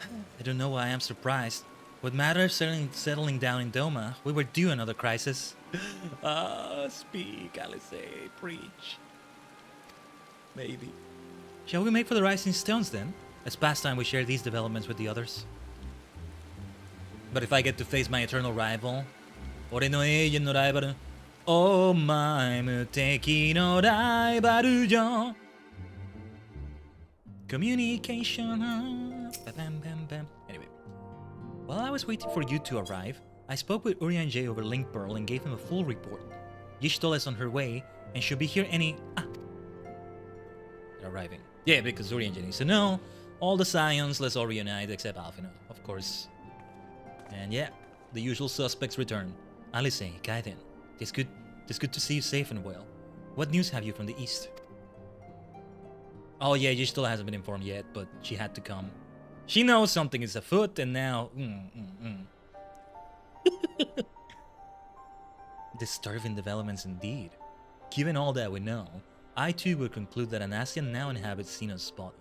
I don't know why I'm surprised. With matters settling down in Doma, we were due another crisis. Speak, Alice, preach. Maybe. Shall we make for the Rising Stones then? It's past time we share these developments with the others. But if I get to face my eternal rival, Ore no eigen no raibaru, omae muteki no raibaru yo. Communication. Bam, bam, bam. Anyway, while I was waiting for you to arrive, I spoke with Urian J over Link Pearl and gave him a full report. Y'shtola is on her way and should be here any... They're arriving. Yeah, because Urian J needs to know. All the Scions, let's all reunite except Alphino, of course. And yeah, the usual suspects return. Alice, Khaiden, it's good to see you safe and well. What news have you from the east? Oh yeah, Y'shtola hasn't been informed yet, but she had to come. She knows something is afoot, and now... Disturbing developments indeed. Given all that we know, I too would conclude that an Ascian now inhabits Xenos' body.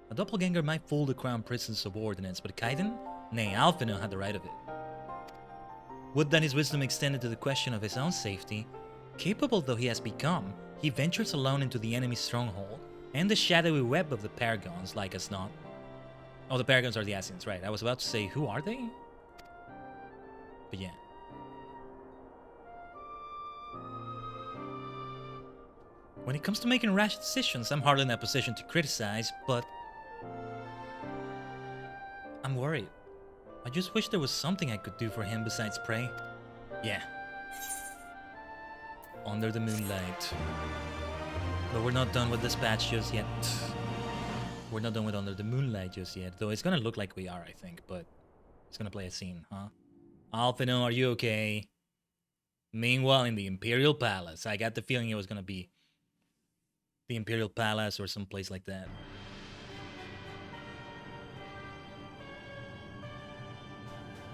A doppelganger might fool the Crown Prison's subordinates, but Khaiden? Nay, Alphino had the right of it. Would that his wisdom extended to the question of his own safety? Capable though he has become, he ventures alone into the enemy's stronghold, and the shadowy web of the Paragons, like as not. Oh, the Paragons are the Ascians, right. I was about to say, who are they? But yeah. When it comes to making rash decisions, I'm hardly in a position to criticize, but... I'm worried. I just wish there was something I could do for him besides pray. Yeah. Under the moonlight. But we're not done with this patch just yet. We're not done with Under the Moonlight just yet, though it's gonna look like we are, I think, but it's gonna play a scene, huh? Alphino, are you okay? Meanwhile, in the Imperial Palace, I got the feeling it was gonna be the Imperial Palace or some place like that.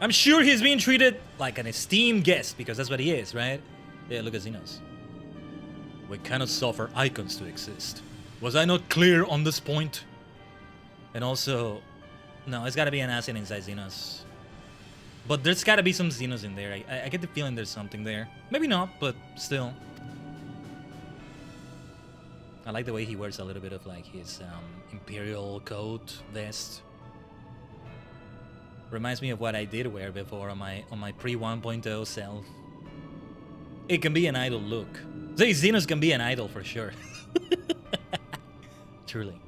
I'm sure he's being treated like an esteemed guest, because that's what he is, right? Yeah, look at Xenos. We cannot suffer icons to exist. Was I not clear on this point? And also, no, it's gotta be an Ascian inside Xenos. But there's gotta be some Xenos in there. I get the feeling there's something there. Maybe not, but still. I like the way he wears a little bit of like his Imperial coat, vest. Reminds me of what I did wear before on my pre 1.0 self. It can be an idol look. Say Xenos can be an idol for sure. Truly.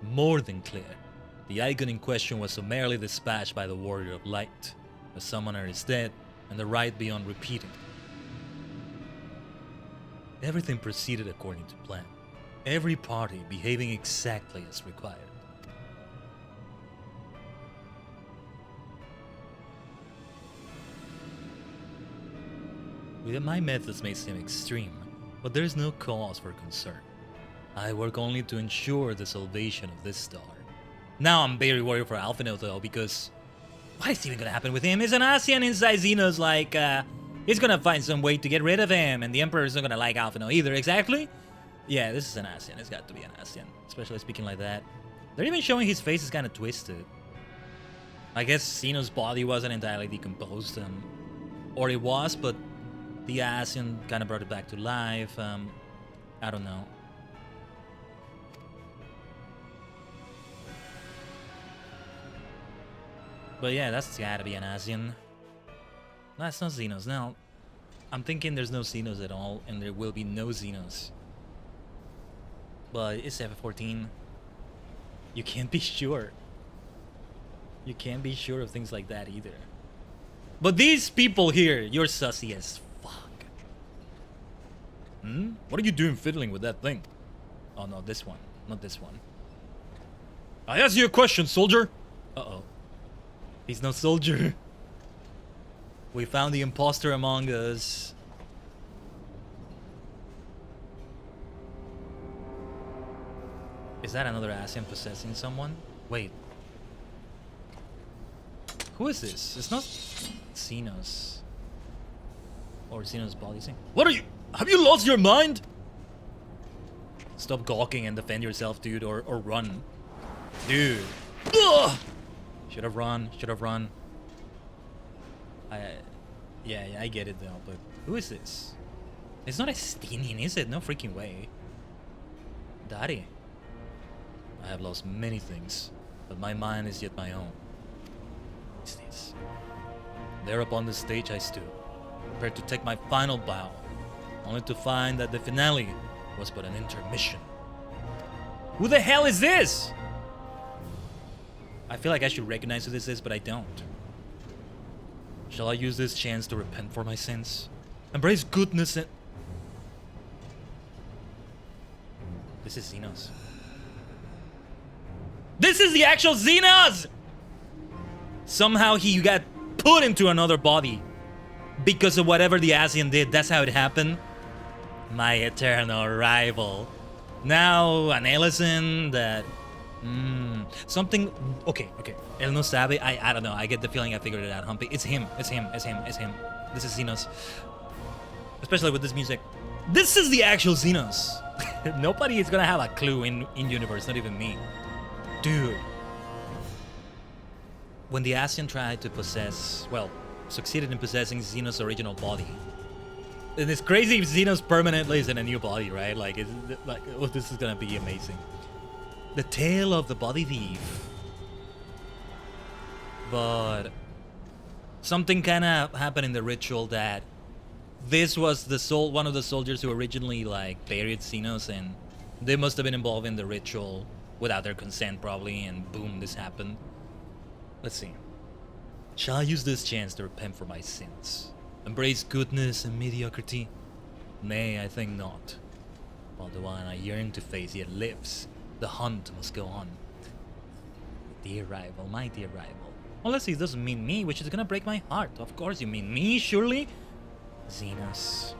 More than clear. The icon in question was summarily dispatched by the Warrior of Light. The summoner is dead, and the rite beyond repeating. Everything proceeded according to plan. Every party behaving exactly as required. My methods may seem extreme, but there is no cause for concern. I work only to ensure the salvation of this star. Now I'm very worried for Alphino though, because what is even gonna happen with him? He's an Ascian inside Xenos, like, he's gonna find some way to get rid of him, and the Emperor isn't gonna like Alphino either, exactly? Yeah, this is an Ascian, it's got to be an Ascian, especially speaking like that. They're even showing his face is kind of twisted. I guess Xenos' body wasn't entirely decomposed, or it was, but the Ascian kind of brought it back to life. I don't know. But yeah, that's gotta be an Ascian. That's not Xenos. Now, I'm thinking there's no Xenos at all, and there will be no Xenos. But it's FF14. You can't be sure. You can't be sure of things like that either. But these people here, you're sussy as fuck. What are you doing fiddling with that thing? Oh no, this one. Not this one. I ask you a question, soldier. Uh-oh. He's no soldier. We found the imposter among us. Is that another Ascian possessing someone? Wait. Who is this? It's not Xenos. Or Xenos' body thing. What are you? Have you lost your mind? Stop gawking and defend yourself, dude, or run. Dude. Ugh! Should have run. Should have run. Yeah, I get it though, but who is this? It's not Estinian, is it? No freaking way. Daddy. I have lost many things, but my mind is yet my own. What is this? There upon the stage I stood, prepared to take my final bow, only to find that the finale was but an intermission. Who the hell is this? I feel like I should recognize who this is, but I don't. Shall I use this chance to repent for my sins? Embrace goodness and... This is Xenos. This is the actual Xenos! Somehow he got put into another body because of whatever the Asian did. That's how it happened. My eternal rival. Now an Ellison that... something... Okay. El no sabe. I don't know. I get the feeling I figured it out, Humpy. It's him. This is Xenos. Especially with this music. This is the actual Xenos. Nobody is gonna have a clue in universe, not even me. Dude. When the Asian tried to possess... Well, succeeded in possessing Xenos' original body. And it's crazy if Xenos permanently is in a new body, right? Like, oh, this is gonna be amazing. The tale of the body thief. But something kind of happened in the ritual that this was one of the soldiers who originally like buried Xenos, and they must have been involved in the ritual without their consent probably, and boom, this happened. Let's see. Shall I use this chance to repent for my sins? Embrace goodness and mediocrity? Nay, I think not. While the one I yearn to face yet lives, the hunt must go on. Dear rival, my dear rival. Unless it doesn't mean me, which is gonna break my heart. Of course you mean me, surely? Xenos.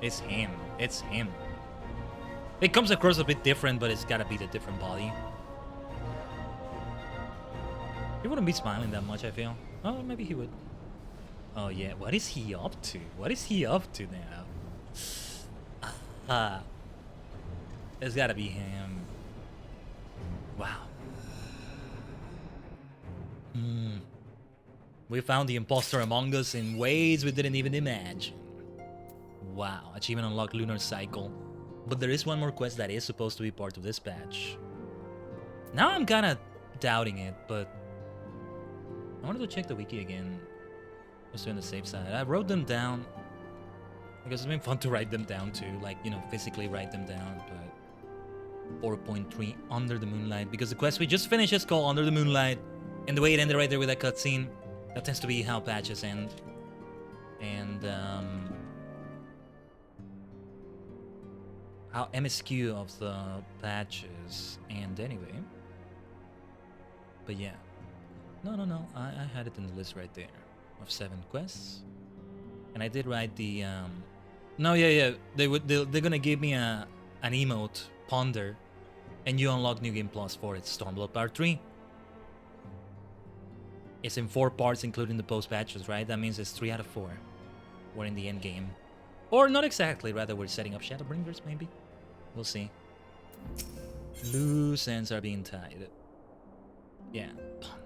It's him. It's him. It comes across a bit different, but it's gotta be the different body. He wouldn't be smiling that much, I feel. Oh, maybe he would. Oh yeah, what is he up to? What is he up to now? It's gotta be him. Wow. We found the imposter among us in ways we didn't even imagine. Wow, achievement unlocked lunar cycle. But there is one more quest that is supposed to be part of this patch. Now I'm kinda doubting it, but I wanted to check the wiki again. Just on the safe side. I wrote them down because it's been fun to write them down too, like, you know, physically write them down. But 4.3 Under the Moonlight, because the quest we just finished is called Under the Moonlight, and the way it ended right there with that cutscene, that tends to be how patches end. And how MSQ of the patches end anyway. But yeah. No, I had it in the list right there of 7 quests. And I did write the no, yeah, they're gonna give me an emote, Ponder, and you unlock New Game Plus for it, Stormblood Part 3. It's in 4 parts, including the post patches, right? That means it's 3 out of 4. We're in the end game. Or not exactly, rather we're setting up Shadowbringers, maybe. We'll see. Loose ends are being tied. Yeah, Ponder.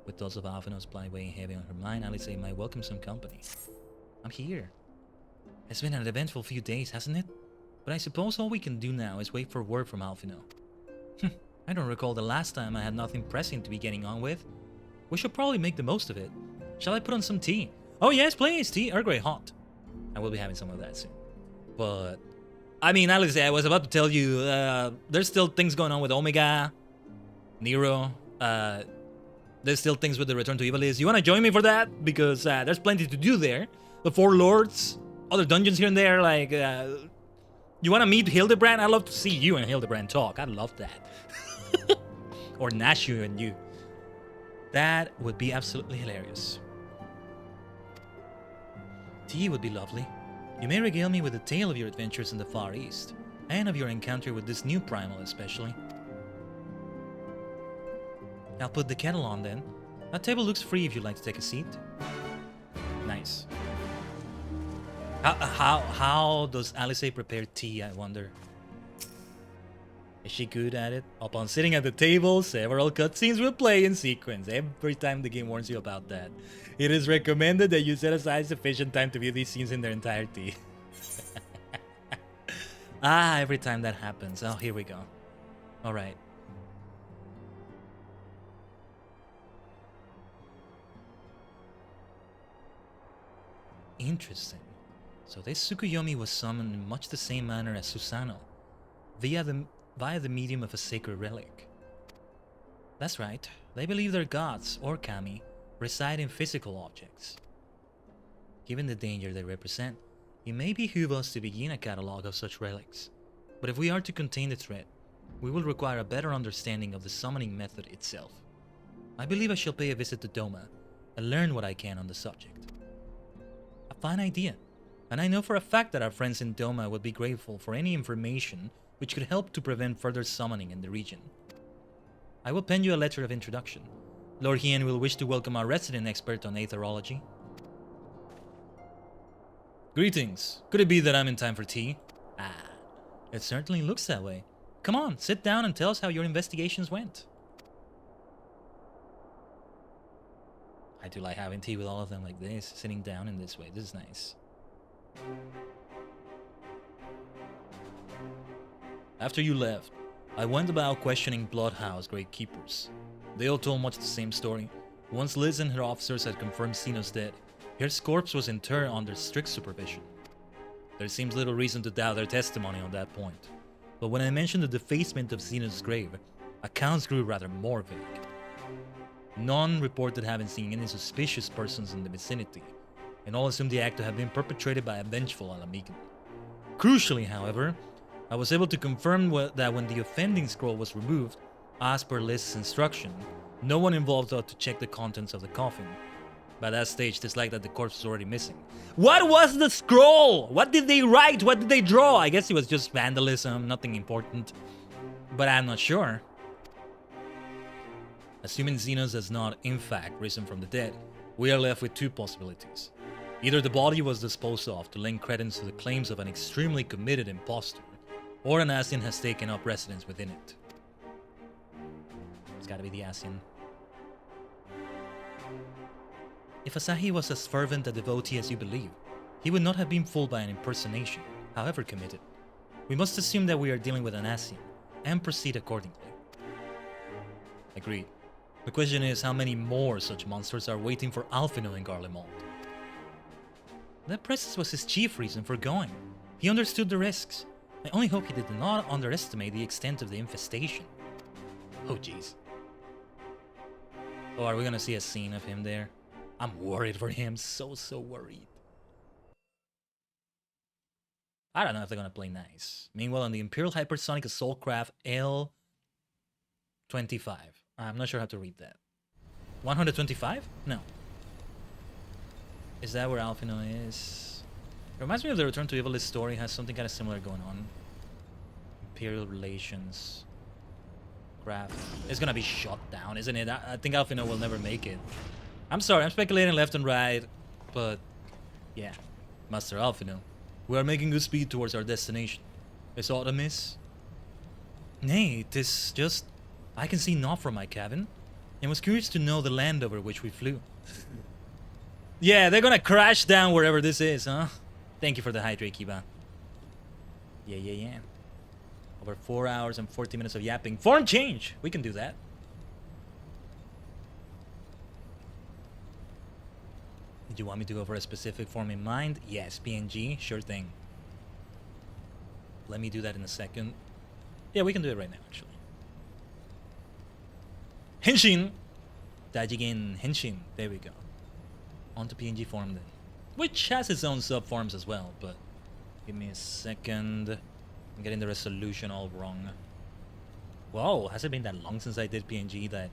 With thoughts of Alphinaud's plight weighing heavy on her mind, Alice might welcome some company. I'm here. It's been an eventful few days, hasn't it? But I suppose all we can do now is wait for word from Alphinaud. I don't recall the last time I had nothing pressing to be getting on with. We should probably make the most of it. Shall I put on some tea? Oh yes, please, tea, Earl Grey hot. I will be having some of that soon. But, I mean, Alice, I was about to tell you, there's still things going on with Omega, Nero, there's still things with the Return to Ivalice. You want to join me for that? Because there's plenty to do there. The 4 Lords, other dungeons here and there, like, you want to meet Hildibrand? I'd love to see you and Hildibrand talk. I'd love that. Or Nashu and you. That would be absolutely hilarious. Tea would be lovely. You may regale me with a tale of your adventures in the Far East, and of your encounter with this new primal especially. I'll put the kettle on then. That table looks free if you'd like to take a seat. Nice. How does Alice prepare tea, I wonder? Is she good at it? Upon sitting at the table, several cutscenes will play in sequence every time the game warns you about that. It is recommended that you set aside sufficient time to view these scenes in their entirety. Ah, every time that happens. Oh, here we go. Alright. Interesting. So this Tsukuyomi was summoned in much the same manner as Susanoo, via the medium of a sacred relic. That's right, they believe their gods, or kami, reside in physical objects. Given the danger they represent, it may behoove us to begin a catalogue of such relics. But if we are to contain the threat, we will require a better understanding of the summoning method itself. I believe I shall pay a visit to Doma and learn what I can on the subject. A fine idea, and I know for a fact that our friends in Doma would be grateful for any information which could help to prevent further summoning in the region. I will pen you a letter of introduction. Lord Hien will wish to welcome our resident expert on aetherology. Greetings. Could it be that I'm in time for tea? Ah, it certainly looks that way. Come on, sit down and tell us how your investigations went. I do like having tea with all of them like this, sitting down in this way. This is nice. After you left, I went about questioning Bloodhouse Gatekeepers. They all told much the same story. Once Liz and her officers had confirmed Xeno's dead, his corpse was interred under strict supervision. There seems little reason to doubt their testimony on that point. But when I mentioned the defacement of Xeno's grave, accounts grew rather more vague. None reported having seen any suspicious persons in the vicinity, and all assumed the act to have been perpetrated by a vengeful Alamican. Crucially, however, I was able to confirm that when the offending scroll was removed, as per Liz's instruction, no one involved thought to check the contents of the coffin. By that stage, it's like that the corpse was already missing. What was the scroll? What did they write? What did they draw? I guess it was just vandalism, nothing important. But I'm not sure. Assuming Xenos has not, in fact, risen from the dead, we are left with two possibilities. Either the body was disposed of to lend credence to the claims of an extremely committed impostor, or an Asian has taken up residence within it. It's gotta be the Asian. If Asahi was as fervent a devotee as you believe, he would not have been fooled by an impersonation, however committed. We must assume that we are dealing with an Asian, and proceed accordingly. Agreed. The question is how many more such monsters are waiting for Alphino in Garlemald. That presence was his chief reason for going. He understood the risks. I only hope he did not underestimate the extent of the infestation. Oh jeez. Oh, are we gonna see a scene of him there? I'm worried for him, so worried. I don't know if they're gonna play nice. Meanwhile, on the Imperial Hypersonic Assault Craft L-25. I'm not sure how to read that. 125? No. Is that where Alphino is? It reminds me of the Return to Evilist story, has something kind of similar going on. Imperial relations. Craft. It's gonna be shot down, isn't it? I think Alphino will never make it. I'm sorry, I'm speculating left and right, but yeah. Master Alphino, we are making good speed towards our destination. Is aught amiss? Nay, 'tis just I can see naught from my cabin, and was curious to know the land over which we flew. Yeah, they're gonna crash down wherever this is, huh? Thank you for the hydrate, Kiba. Yeah. Over 4 hours and 40 minutes of yapping. Form change! We can do that. Did you want me to go for a specific form in mind? Yes, PNG, sure thing. Let me do that in a second. Yeah, we can do it right now, actually. Henshin! Dajigen Henshin. There we go. On to PNG form then. Which has its own sub-forms as well, but give me a second. I'm getting the resolution all wrong. Whoa, has it been that long since I did PNG that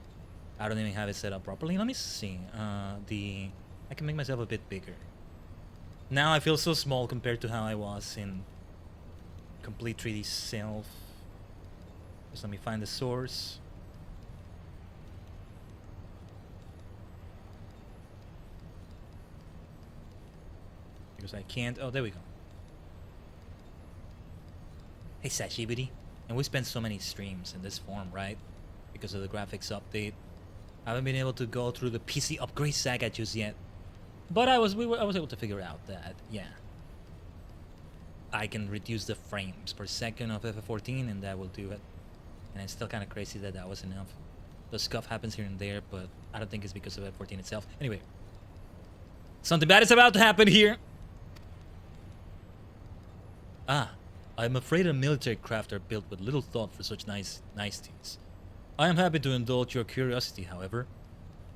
I don't even have it set up properly? Let me see. I can make myself a bit bigger. Now I feel so small compared to how I was in complete 3D self. Just let me find the source. Because I can't. Oh, there we go. Hey, Sashiburi. And we spent so many streams in this form, right? Because of the graphics update. I haven't been able to go through the PC upgrade saga just yet. But I was able to figure out that, yeah, I can reduce the frames per second of FF14 and that will do it. And it's still kind of crazy that that was enough. The scuff happens here and there, but I don't think it's because of FF14 itself. Anyway, something bad is about to happen here. Ah, I'm afraid a military craft are built with little thought for such niceties. I am happy to indulge your curiosity, however.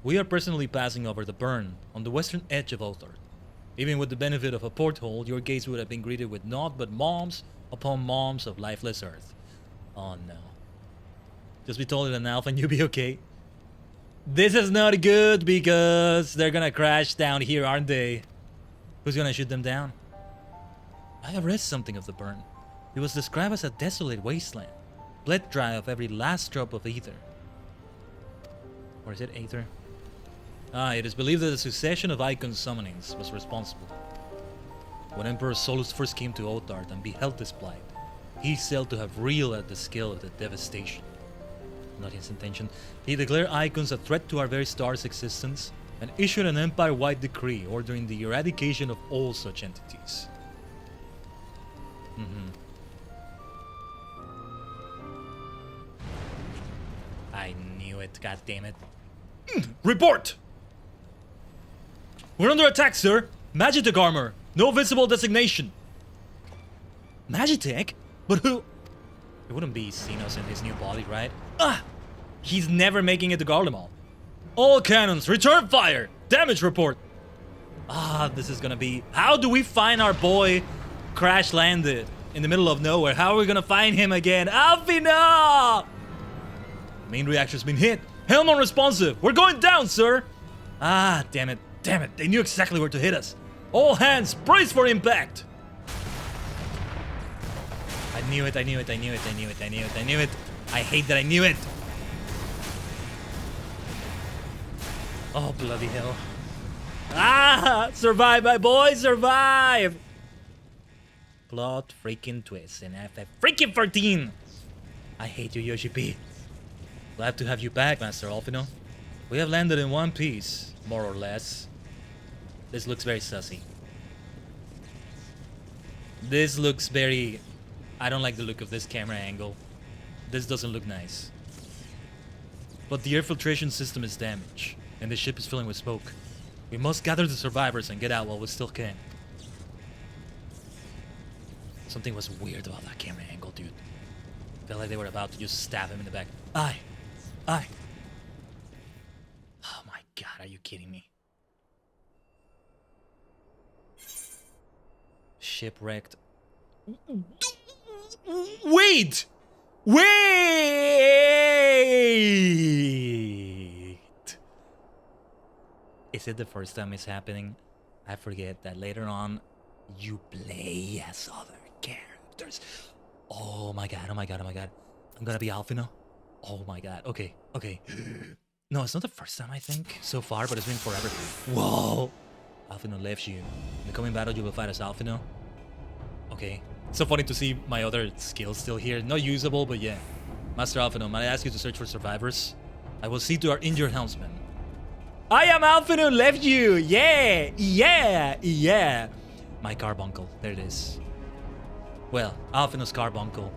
We are presently passing over the burn on the western edge of Othard. Even with the benefit of a porthole, your gaze would have been greeted with naught but moms upon moms of lifeless earth. Oh no. Just be told it an alpha and you'll be okay. This is not good because they're gonna crash down here, aren't they? Who's gonna shoot them down? I have read something of the burn. It was described as a desolate wasteland, bled dry of every last drop of ether. Or is it aether? Ah, it is believed that a succession of icon summonings was responsible. When Emperor Solus first came to Othard and beheld this plight, he said to have reeled at the scale of the devastation. Not his intention. He declared icons a threat to our very star's existence and issued an empire-wide decree ordering the eradication of all such entities. I knew it, god damn it. Report! We're under attack, sir! Magitech armor! No visible designation! Magitech? But who? It wouldn't be Xenos in his new body, right? Ah! He's never making it to Garlemald. All cannons, return fire! Damage report! Ah, this is gonna be... How do we find our boy crash landed in the middle of nowhere? How are we gonna find him again? Alfina! Main reactor's been hit. Helm unresponsive. We're going down, sir! Ah, damn it. Damn it. They knew exactly where to hit us. All hands, brace for impact! I knew it, I knew it, I knew it, I knew it, I knew it, I knew it. I hate that I knew it. Oh, bloody hell. Ah! Survive, my boy, survive! Plot freaking twist in FF14! I hate you, Yoshi P. Glad to have you back, Master Alfino. We have landed in one piece, more or less. This looks very sussy. This looks very... I don't like the look of this camera angle. This doesn't look nice. But the air filtration system is damaged, and the ship is filling with smoke. We must gather the survivors and get out while we still can. Something was weird about that camera angle, dude. Felt like they were about to just stab him in the back. Aye. Aye. Oh my god, are you kidding me? Shipwrecked. Wait! Wait! Is it the first time it's happening? I forget that later on you play as other characters. Oh my god, oh my god, oh my god. I'm gonna be Alfino. Oh my god, okay, okay. No, it's not the first time I think so far, but it's been forever. Whoa! Alfino left you. In the coming battle you will fight as Alfino. Okay. It's so funny to see my other skills still here. Not usable, but yeah. Master Alfino, might I ask you to search for survivors? I will see to our injured helmsman. I am Alfino, left you! Yeah! Yeah! Yeah! My carbuncle. There it is. Well, Alfino's carbuncle.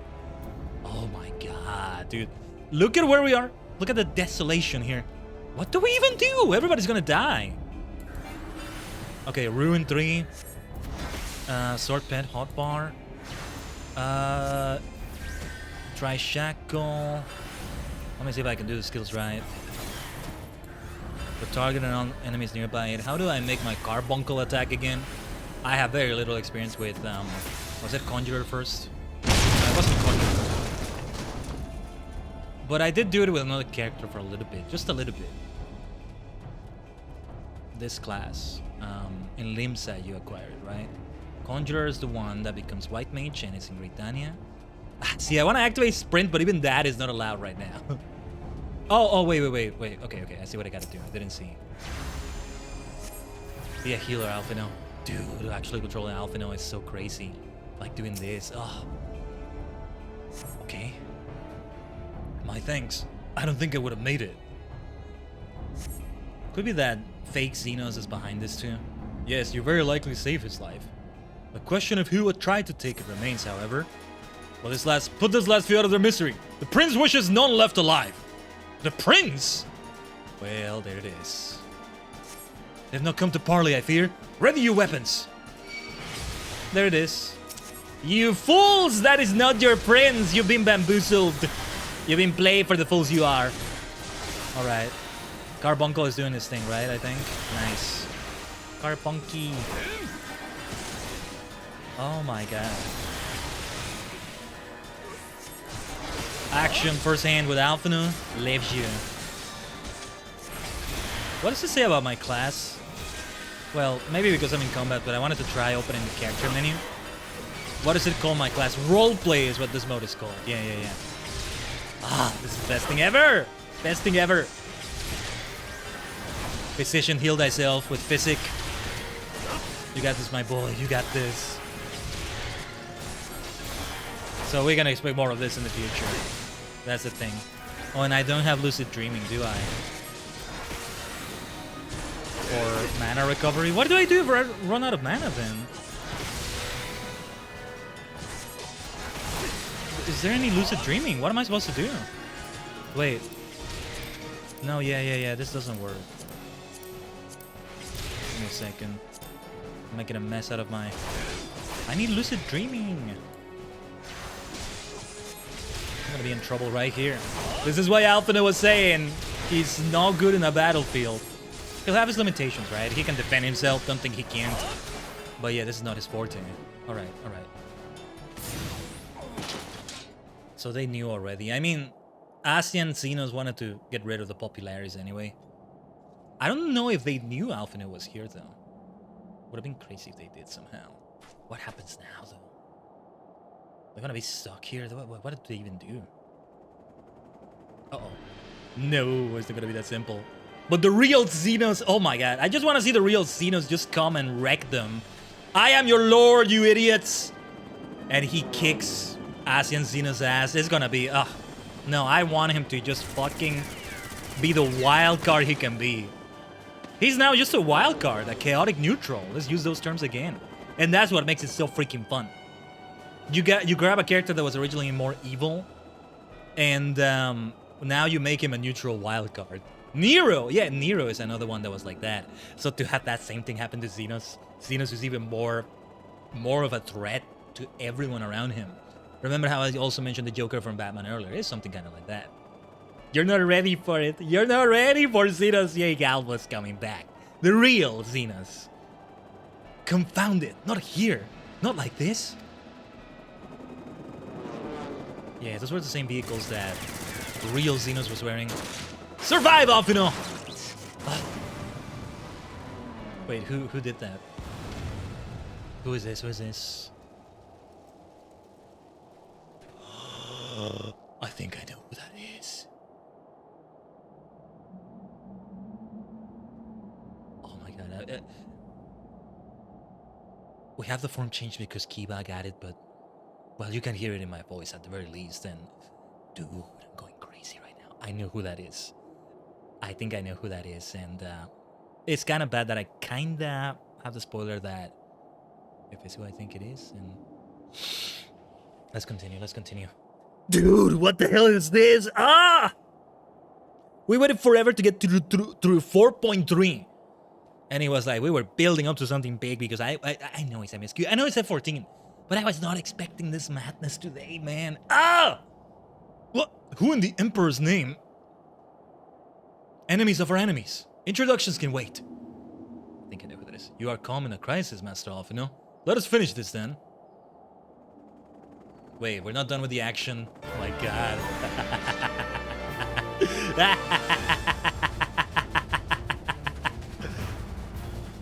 Oh my god, dude. Look at where we are. Look at the desolation here. What do we even do? Everybody's gonna die. Okay, Ruin 3. Sword Pet, Hotbar. Try Shackle. Let me see if I can do the skills right. Put target on enemies nearby it. How do I make my carbuncle attack again? I have very little experience with, was it Conjurer first? No, it wasn't Conjurer. But I did do it with another character for a little bit. Just a little bit. This class. In Limsa you acquired, right? Conjurer is the one that becomes White Mage and it's in Britannia. See, I want to activate Sprint, but even that is not allowed right now. Oh, wait. Okay. I see what I gotta do. I didn't see. Be a healer, Alfino. Dude, actually controlling Alfino is so crazy. Like doing this. Oh. Okay. My thanks. I don't think I would have made it. Could be that fake Xenos is behind this too. Yes, you very likely saved his life. The question of who would try to take it remains, however. Well, put this last few out of their misery. The prince wishes none left alive. The prince? Well, there it is. They've not come to parley, I fear. Ready your weapons. There it is. You fools! That is not your prince. You've been bamboozled. You've been played for the fools you are. Alright. Carbuncle is doing his thing, right? I think. Nice. Carbunky. Oh my god. Action first hand with Alphinu leaves you. What does it say about my class? Well, maybe because I'm in combat, but I wanted to try opening the character menu. What does it call my class? Roleplay is what this mode is called. Yeah. Ah, this is the best thing ever! Best thing ever. Physician, heal thyself with physic. You got this, my boy. You got this. So we're gonna expect more of this in the future. That's the thing. Oh, and I don't have lucid dreaming, do I? Or mana recovery. What do I do if I run out of mana then? Is there any lucid dreaming? What am I supposed to do? Wait. No, yeah. This doesn't work. Give me a second. I'm making a mess out of my... I need lucid dreaming. I'm gonna be in trouble right here. This is why Alphina was saying he's not good in a battlefield. He'll have his limitations, right? He can defend himself, don't think he can't. But yeah, this is not his forte. Alright. So they knew already. I mean, Asian Xenos wanted to get rid of the popularities anyway. I don't know if they knew Alphina was here though. Would have been crazy if they did somehow. What happens now though? They're gonna be stuck here. What did they even do? Uh-oh. No, it's not gonna be that simple. But the real Xenos, oh my god. I just want to see the real Xenos just come and wreck them. I am your lord, you idiots! And he kicks Asian Xenos' ass. It's gonna be, no, I want him to just fucking be the wild card he can be. He's now just a wild card, a chaotic neutral. Let's use those terms again. And that's what makes it so freaking fun. You grab a character that was originally more evil, and now you make him a neutral wild card. Nero! Yeah, Nero is another one that was like that. So to have that same thing happen to Xenos, Xenos is even more of a threat to everyone around him. Remember how I also mentioned the Joker from Batman earlier? It's something kind of like that. You're not ready for it. You're not ready for Xenos. Yay, Galva's coming back. The real Xenos. Confound it. Not here. Not like this. Yeah, those were the same vehicles that the real Xenos was wearing. Survive, Alphino! Wait, who did that? Who is this? Who is this? I think I know who that is. Oh my god. We have the form changed because Kiba got it, but... Well, you can hear it in my voice at the very least, and... Dude, I'm going crazy right now. I know who that is. I think I know who that is, and it's kind of bad that I kind of have the spoiler that if it's who I think it is, and let's continue. Dude, what the hell is this? Ah! We waited forever to get through 4.3, and it was like we were building up to something big because I know it's MSQ, I know it's F14, but I was not expecting this madness today, man. Ah! What? Who in the Emperor's name? Enemies of our enemies. Introductions can wait. I think I know who that is. You are calm in a crisis, Master Alphino. Let us finish this then. Wait, we're not done with the action. Oh my god.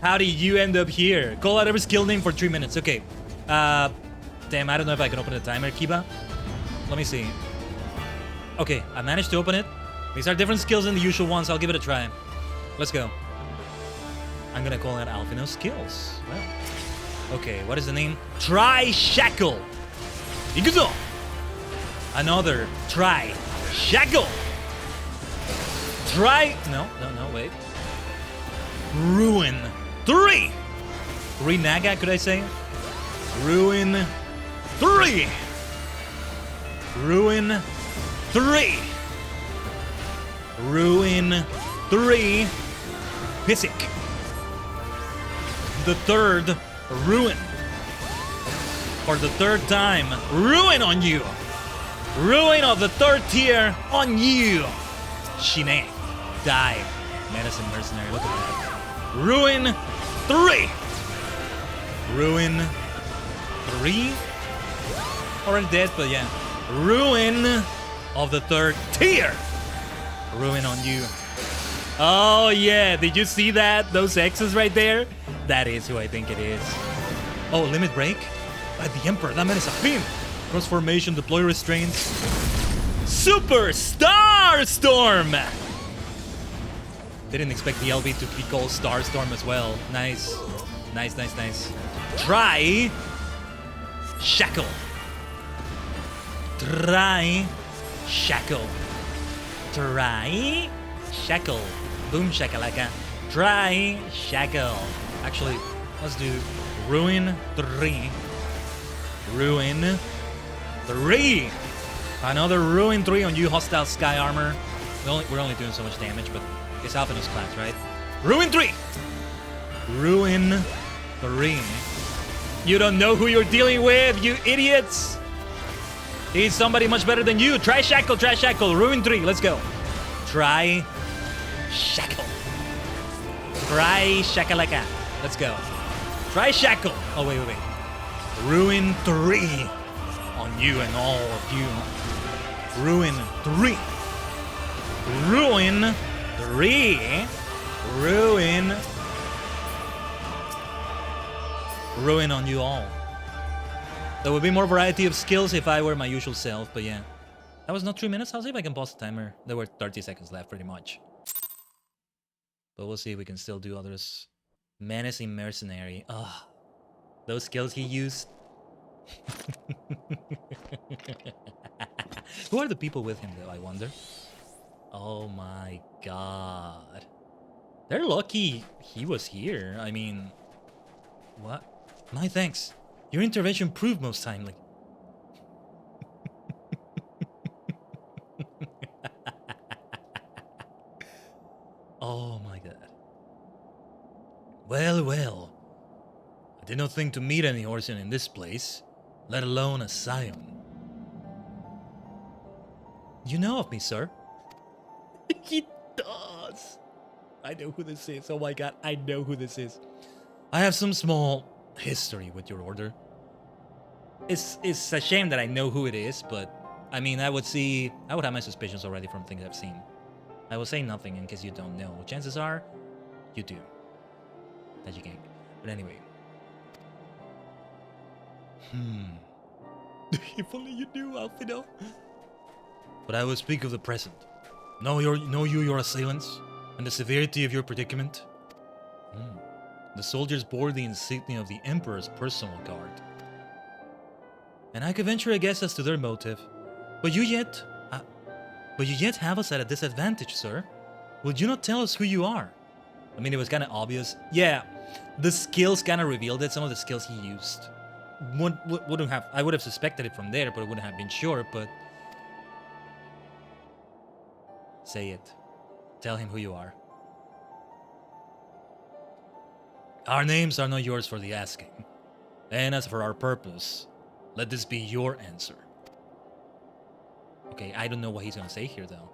How did you end up here? Call out every skill name for 3 minutes. Okay. Damn, I don't know if I can open the timer, Kiba. Let me see. Okay, I managed to open it. These are different skills than the usual ones. I'll give it a try. Let's go. I'm gonna call out Alphino's skills. Well, okay, what is the name? Try Shackle. Ikuzo! Another try Shackle. Try. No, wait. Ruin. 3. Naga, could I say? Ruin 3. Ruin 3. Ruin 3. Pisic. The third ruin. For the third time, ruin on you. Ruin of the third tier on you. Shine. Die. Medicine mercenary, look at that. Ruin 3. Ruin 3. Already dead, but yeah. Ruin of the third tier. Ruin on you. Oh yeah, did you see that? Those X's right there? That is who I think it is. Oh, limit break? By the Emperor, that man is a fiend. Cross formation, deploy restraints. Super Star Storm! Didn't expect the LB to be called Star Storm as well. Nice. Nice. Try. Shackle. Try. Shackle. Try. Shackle. Boom shakalaka. Try. Shackle. Actually, let's do Ruin 3. Ruin 3. Another Ruin 3 on you, hostile sky armor. We're only doing so much damage, but it's Alphanos class, right? Ruin 3. Ruin 3. You don't know who you're dealing with, you idiots. He's somebody much better than you. Try Shackle, try Shackle. Ruin 3, let's go. Try Shackle. Try Shakalaka. Let's go. Try Shackle. Oh, wait. Ruin 3 on you and all of you. Ruin 3. Ruin 3. Ruin on you all. There would be more variety of skills if I were my usual self, but yeah. That was not 3 minutes. I'll see if I can pause the timer. There were 30 seconds left, pretty much. But we'll see if we can still do others. Menacing Mercenary. Ugh. Those skills he used. Who are the people with him, though, I wonder? Oh my god. They're lucky he was here. I mean... What? My thanks. Your intervention proved most timely. Oh my god. Well. I did not think to meet any Orson in this place, let alone a Scion. You know of me, sir? He does. I know who this is. Oh my god, I know who this is. I have some small history with your order. It's a shame that I know who it is, but I mean, I would have my suspicions already from things I've seen. I will say nothing in case you don't know. Chances are, you do. That you can. But anyway. If only you knew, Alfino. But I will speak of the present. Know your assailants and the severity of your predicament. The soldiers bore the insignia of the Emperor's personal guard. And I could venture a guess as to their motive. But you yet have us at a disadvantage, sir. Would you not tell us who you are? I mean, it was kind of obvious. Yeah, the skills kind of revealed it. Some of the skills he used. I would have suspected it from there, but it wouldn't have been sure, but... Say it. Tell him who you are. Our names are not yours for the asking. And as for our purpose, let this be your answer. Okay, I don't know what he's gonna say here, though.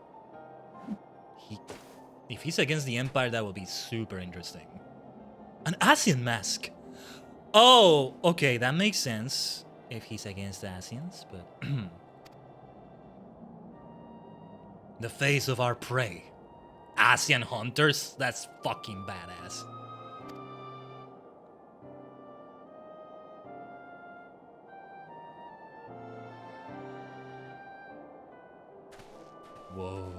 If he's against the Empire, that would be super interesting. An Asian mask! Oh, okay, that makes sense. If he's against the Asians, but... The face of our prey. Asian hunters? That's fucking badass. Whoa.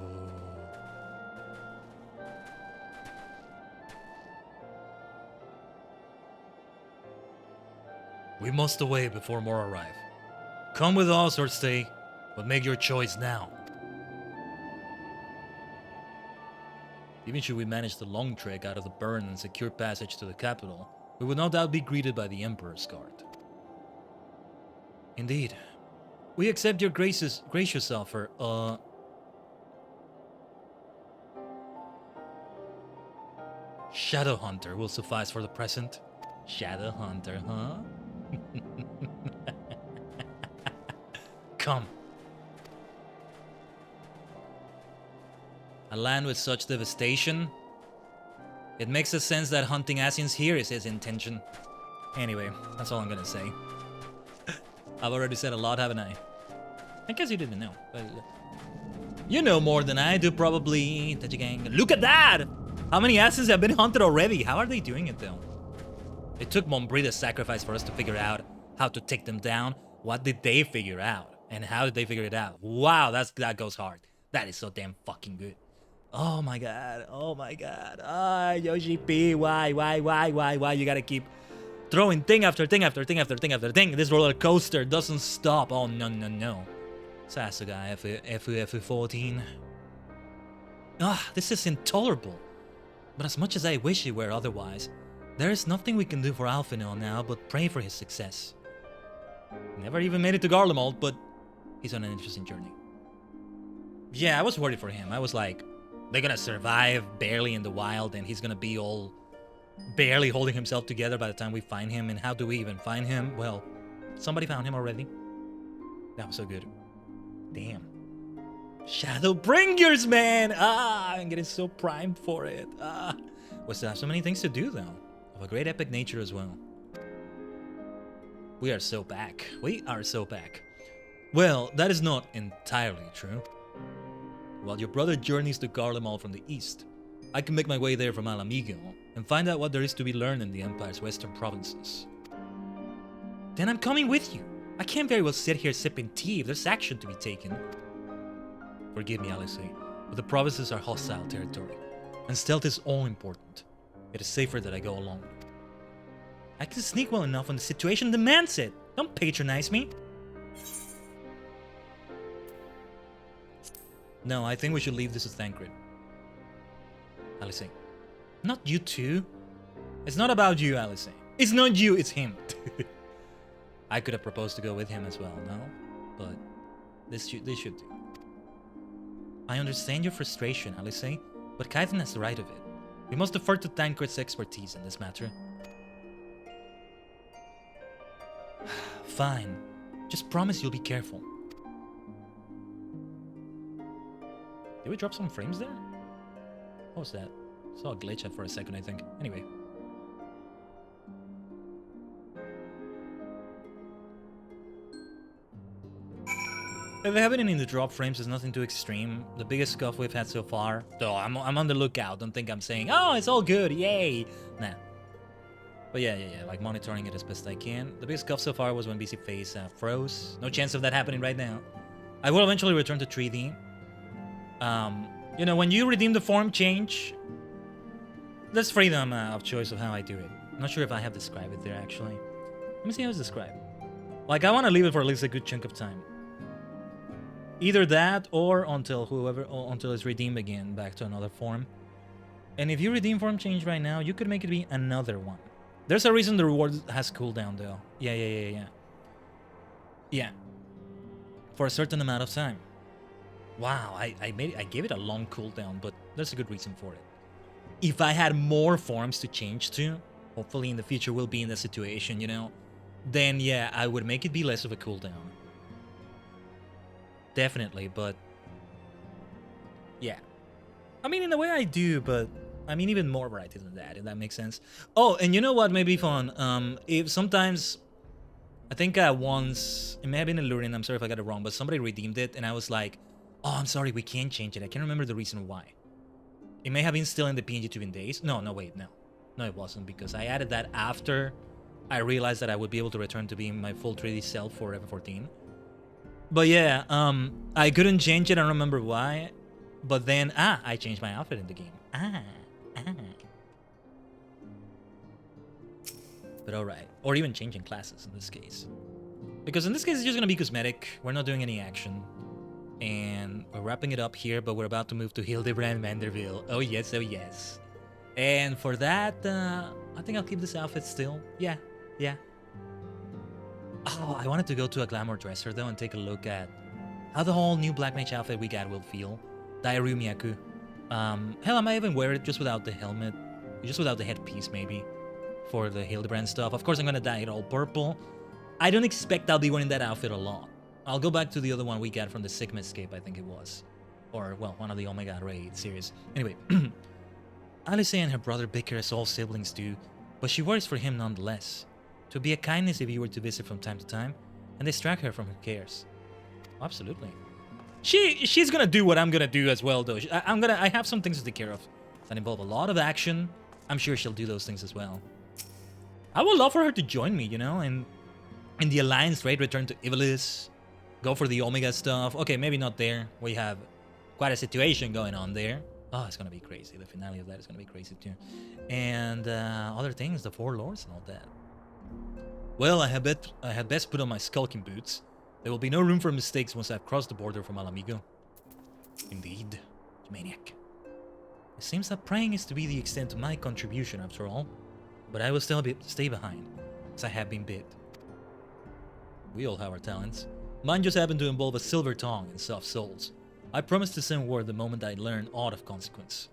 We must away before more arrive. Come with us or stay, but make your choice now. Even should we manage the long trek out of the burn and secure passage to the capital, we would no doubt be greeted by the Emperor's guard. Indeed. We accept your gracious offer. Shadowhunter will suffice for the present. Shadowhunter, huh? Come. A land with such devastation? It makes a sense that hunting Asians here is his intention. Anyway, that's all I'm gonna say. I've already said a lot, haven't I? I guess you didn't know, but you know more than I do, probably. Look at that! How many Asians have been hunted already? How are they doing it, though? It took Mombrida's sacrifice for us to figure out how to take them down. What did they figure out? And how did they figure it out? Wow, that goes hard. That is so damn fucking good. Oh my god, oh my god. Ah, Yoshi P, why? You gotta keep throwing thing after thing after thing after thing after thing. This roller coaster doesn't stop. Oh, no. Sasuga, FFXIV. Ah, this is intolerable. But as much as I wish it were otherwise, there is nothing we can do for Alphinaud now but pray for his success. Never even made it to Garlemald, but he's on an interesting journey. Yeah, I was worried for him. I was like, they're gonna survive barely in the wild and he's gonna be all barely holding himself together by the time we find him. And how do we even find him? Well, somebody found him already. That was so good. Damn. Shadowbringers, man! Ah, I'm getting so primed for it. Ah, we still have so many things to do, though. Of a great epic nature as well. We are so back. We are so back. Well, that is not entirely true. While your brother journeys to Garlemald from the east, I can make my way there from Alamigo and find out what there is to be learned in the Empire's western provinces. Then I'm coming with you. I can't very well sit here sipping tea if there's action to be taken. Forgive me, Alice, but the provinces are hostile territory, and stealth is all important. It is safer that I go alone. I can sneak well enough when the situation demands it. Don't patronize me. No, I think we should leave this to Thancred. Alice. Not you too. It's not about you, Alice. It's not you, it's him. I could have proposed to go with him as well, no? But this should do. I understand your frustration, Alice, but Khaiden has the right of it. We must defer to Thancred's expertise in this matter. Fine. Just promise you'll be careful. Did we drop some frames there? What was that? Saw a glitch for a second, I think. Anyway. If we haven't in the drop frames, there's nothing too extreme. The biggest scuff we've had so far. Though I'm on the lookout. Don't think I'm saying, oh, it's all good, yay. Nah. But yeah, like monitoring it as best I can. The biggest scuff so far was when BC Face froze. No chance of that happening right now. I will eventually return to 3D. You know, when you redeem the form change, there's freedom of choice of how I do it. I'm not sure if I have described it there, actually. Let me see how it's described. Like, I want to leave it for at least a good chunk of time. Either that, or until it's redeemed again back to another form. And if you redeem form change right now, you could make it be another one. There's a reason the reward has cooldown, though. Yeah. For a certain amount of time. Wow, I gave it a long cooldown, but there's a good reason for it. If I had more forms to change to, hopefully in the future we'll be in the situation, you know, then yeah, I would make it be less of a cooldown. Definitely, but yeah. I mean, in a way I do, but I mean even more variety than that, if that makes sense. Oh, and you know what may be fun? If sometimes, I think once, it may have been Illurin, I'm sorry if I got it wrong, but somebody redeemed it, and I was like, oh, I'm sorry, we can't change it. I can't remember the reason why. It may have been still in the PNG Tubing days. No, wait, no. No, it wasn't, because I added that after I realized that I would be able to return to being my full 3D self for FF14. But yeah, I couldn't change it, I don't remember why. But then, I changed my outfit in the game. But alright. Or even changing classes in this case. Because in this case, it's just gonna be cosmetic. We're not doing any action. And we're wrapping it up here, but we're about to move to Hildibrand Vanderbilt. Oh yes, oh yes. And for that, I think I'll keep this outfit still. Yeah. Oh, I wanted to go to a glamour dresser though and take a look at how the whole new Black Mage outfit we got will feel. Dairu Miyaku. Hell, I might even wear it just without the helmet. Just without the headpiece, maybe. For the Hildibrand stuff. Of course, I'm gonna dye it all purple. I don't expect I'll be wearing that outfit a lot. I'll go back to the other one we got from the Sigma Escape, I think it was. Or, well, one of the Omega Raid series. Anyway. Alice and her brother bicker as all siblings do, but she worries for him nonetheless. It would be a kindness if you were to visit from time to time and distract her from her cares. Absolutely. She's gonna do what I'm gonna do as well, though. I have some things to take care of that involve a lot of action. I'm sure she'll do those things as well. I would love for her to join me, you know, and in the Alliance raid, return to Ivalice, go for the Omega stuff. Okay, maybe not there. We have quite a situation going on there. Oh, it's gonna be crazy. The finale of that is gonna be crazy too. And other things, the Four Lords and all that. Well, I had best put on my skulking boots. There will be no room for mistakes once I've crossed the border from Alamigo. Indeed, maniac. It seems that praying is to be the extent of my contribution after all. But I will still stay behind, as I have been bid. We all have our talents. Mine just happened to involve a silver tongue and soft souls. I promise to send word the moment I learn aught of consequence.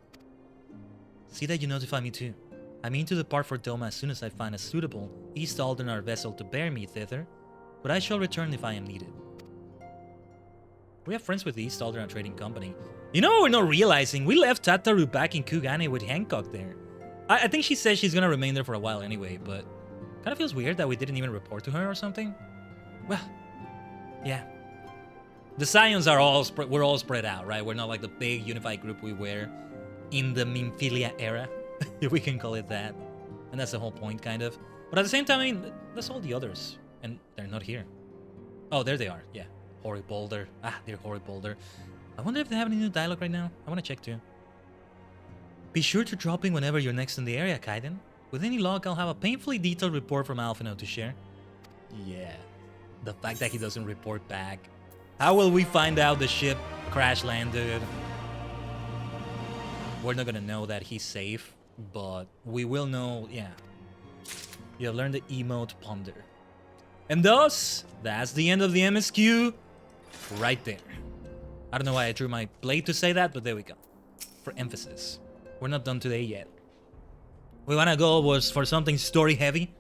See that you notify me too. I mean to depart for Doma as soon as I find a suitable East Aldernar vessel to bear me thither, but I shall return if I am needed. We have friends with the East Aldernar Trading Company. You know what we're not realizing? We left Tataru back in Kugane with Hancock there. I think she says she's gonna remain there for a while anyway, but kind of feels weird that we didn't even report to her or something. Well, yeah. The Scions are we're all spread out, right? We're not like the big unified group we were in the Minfilia era, if we can call it that. And that's the whole point, kind of. But at the same time, I mean, that's all the others. And they're not here. Oh, there they are, yeah. Horribolder. Ah, dear Horribolder. I wonder if they have any new dialogue right now. I want to check too. Be sure to drop in whenever you're next in the area, Khaiden. With any luck, I'll have a painfully detailed report from Alphino to share. Yeah, the fact that he doesn't report back. How will we find out the ship crash landed? We're not gonna know that he's safe, but we will know, yeah. You have learned the emote Ponder. And thus, that's the end of the MSQ. Right there. I don't know why I drew my blade to say that, but there we go. For emphasis. We're not done today yet. We wanna go for something story heavy.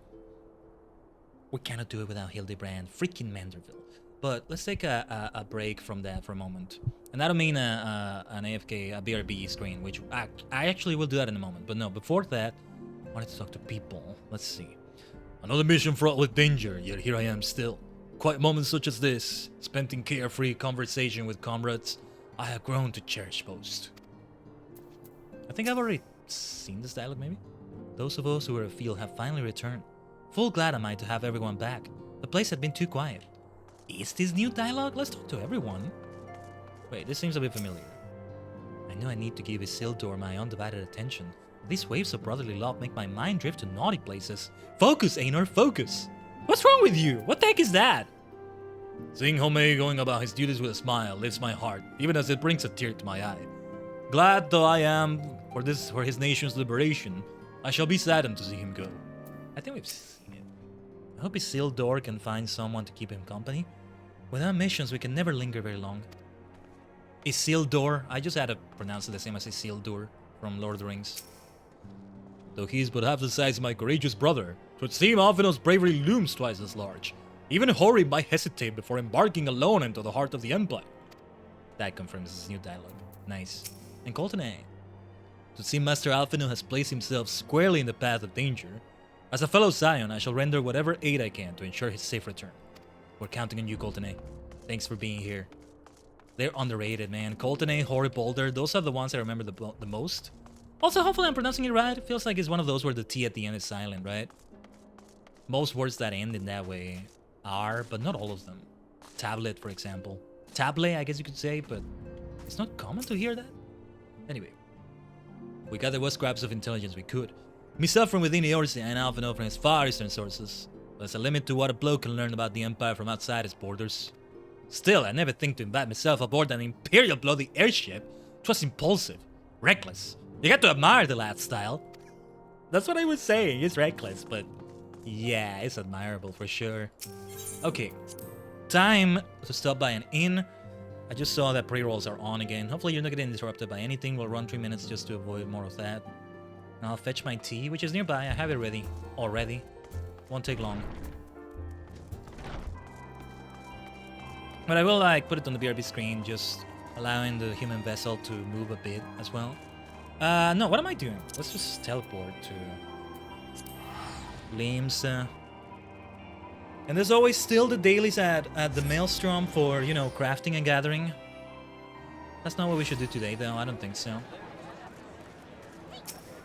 We cannot do it without Hildibrand, freaking Manderville. But let's take a break from that for a moment. And I don't mean an AFK, a BRB screen, which I actually will do that in a moment. But no, before that, I wanted to talk to people. Let's see. Another mission fraught with danger, yet here I am still. Quiet moments such as this, spent in carefree conversation with comrades, I have grown to cherish most. I think I've already seen this dialogue, maybe? Those of us who were afield have finally returned. Full glad am I to have everyone back. The place had been too quiet. Is this new dialogue? Let's talk to everyone. Wait, this seems a bit familiar. I know I need to give Isildur my undivided attention. These waves of brotherly love make my mind drift to naughty places. Focus, Einar, focus! What's wrong with you? What the heck is that? Seeing Homei going about his duties with a smile lifts my heart, even as it brings a tear to my eye. Glad though I am for his nation's liberation, I shall be saddened to see him go. I think we've seen it. I hope Isildur can find someone to keep him company. Without missions, we can never linger very long. Isildur, I just had to pronounce it the same as Isildur from Lord of the Rings. Though he is but half the size of my courageous brother, 'twould seem Alphino's bravery looms twice as large. Even Hori might hesitate before embarking alone into the heart of the Empire. That confirms his new dialogue. Nice. And Coltonay. To see Master Alphino has placed himself squarely in the path of danger. As a fellow Scion, I shall render whatever aid I can to ensure his safe return. We're counting on you, Coltonay. Thanks for being here. They're underrated, man. Coltonay, Horribolder, those are the ones I remember the most. Also, hopefully I'm pronouncing it right. It feels like it's one of those where the T at the end is silent, right? Most words that end in that way are, but not all of them. Tablet, for example. Table, I guess you could say, but it's not common to hear that. Anyway, we gathered what scraps of intelligence we could. Myself from within Eorzea and Alphino from his far eastern sources. There's a limit to what a bloke can learn about the Empire from outside its borders. Still, I never think to invite myself aboard an Imperial bloody airship. It was impulsive, reckless. You got to admire the lad's style. That's what I was saying, it's reckless, but yeah, it's admirable for sure. Okay, time to stop by an inn. I just saw that pre-rolls are on again. Hopefully you're not getting interrupted by anything. We'll run 3 minutes just to avoid more of that. And I'll fetch my tea, which is nearby. I have it ready already. Won't take long. But I will like put it on the BRB screen, just allowing the human vessel to move a bit as well. No, what am I doing? Let's just teleport to Liam's. And there's always still the dailies at the Maelstrom for, you know, crafting and gathering. That's not what we should do today, though. I don't think so.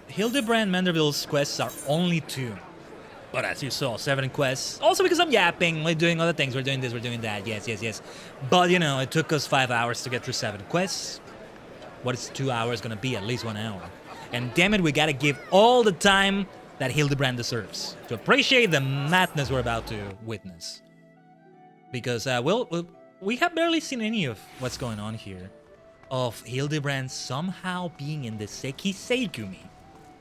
Hildibrand Manderville's quests are only 2. But as you saw, 7 quests. Also because I'm yapping, we're doing other things, we're doing this, we're doing that. Yes, yes, yes. But, you know, it took us 5 hours to get through 7 quests. What is 2 hours gonna be? At least 1 hour. And damn it, we gotta give all the time that Hildibrand deserves to appreciate the madness we're about to witness. Because, we have barely seen any of what's going on here. Of Hildibrand somehow being in the Sekiseigumi.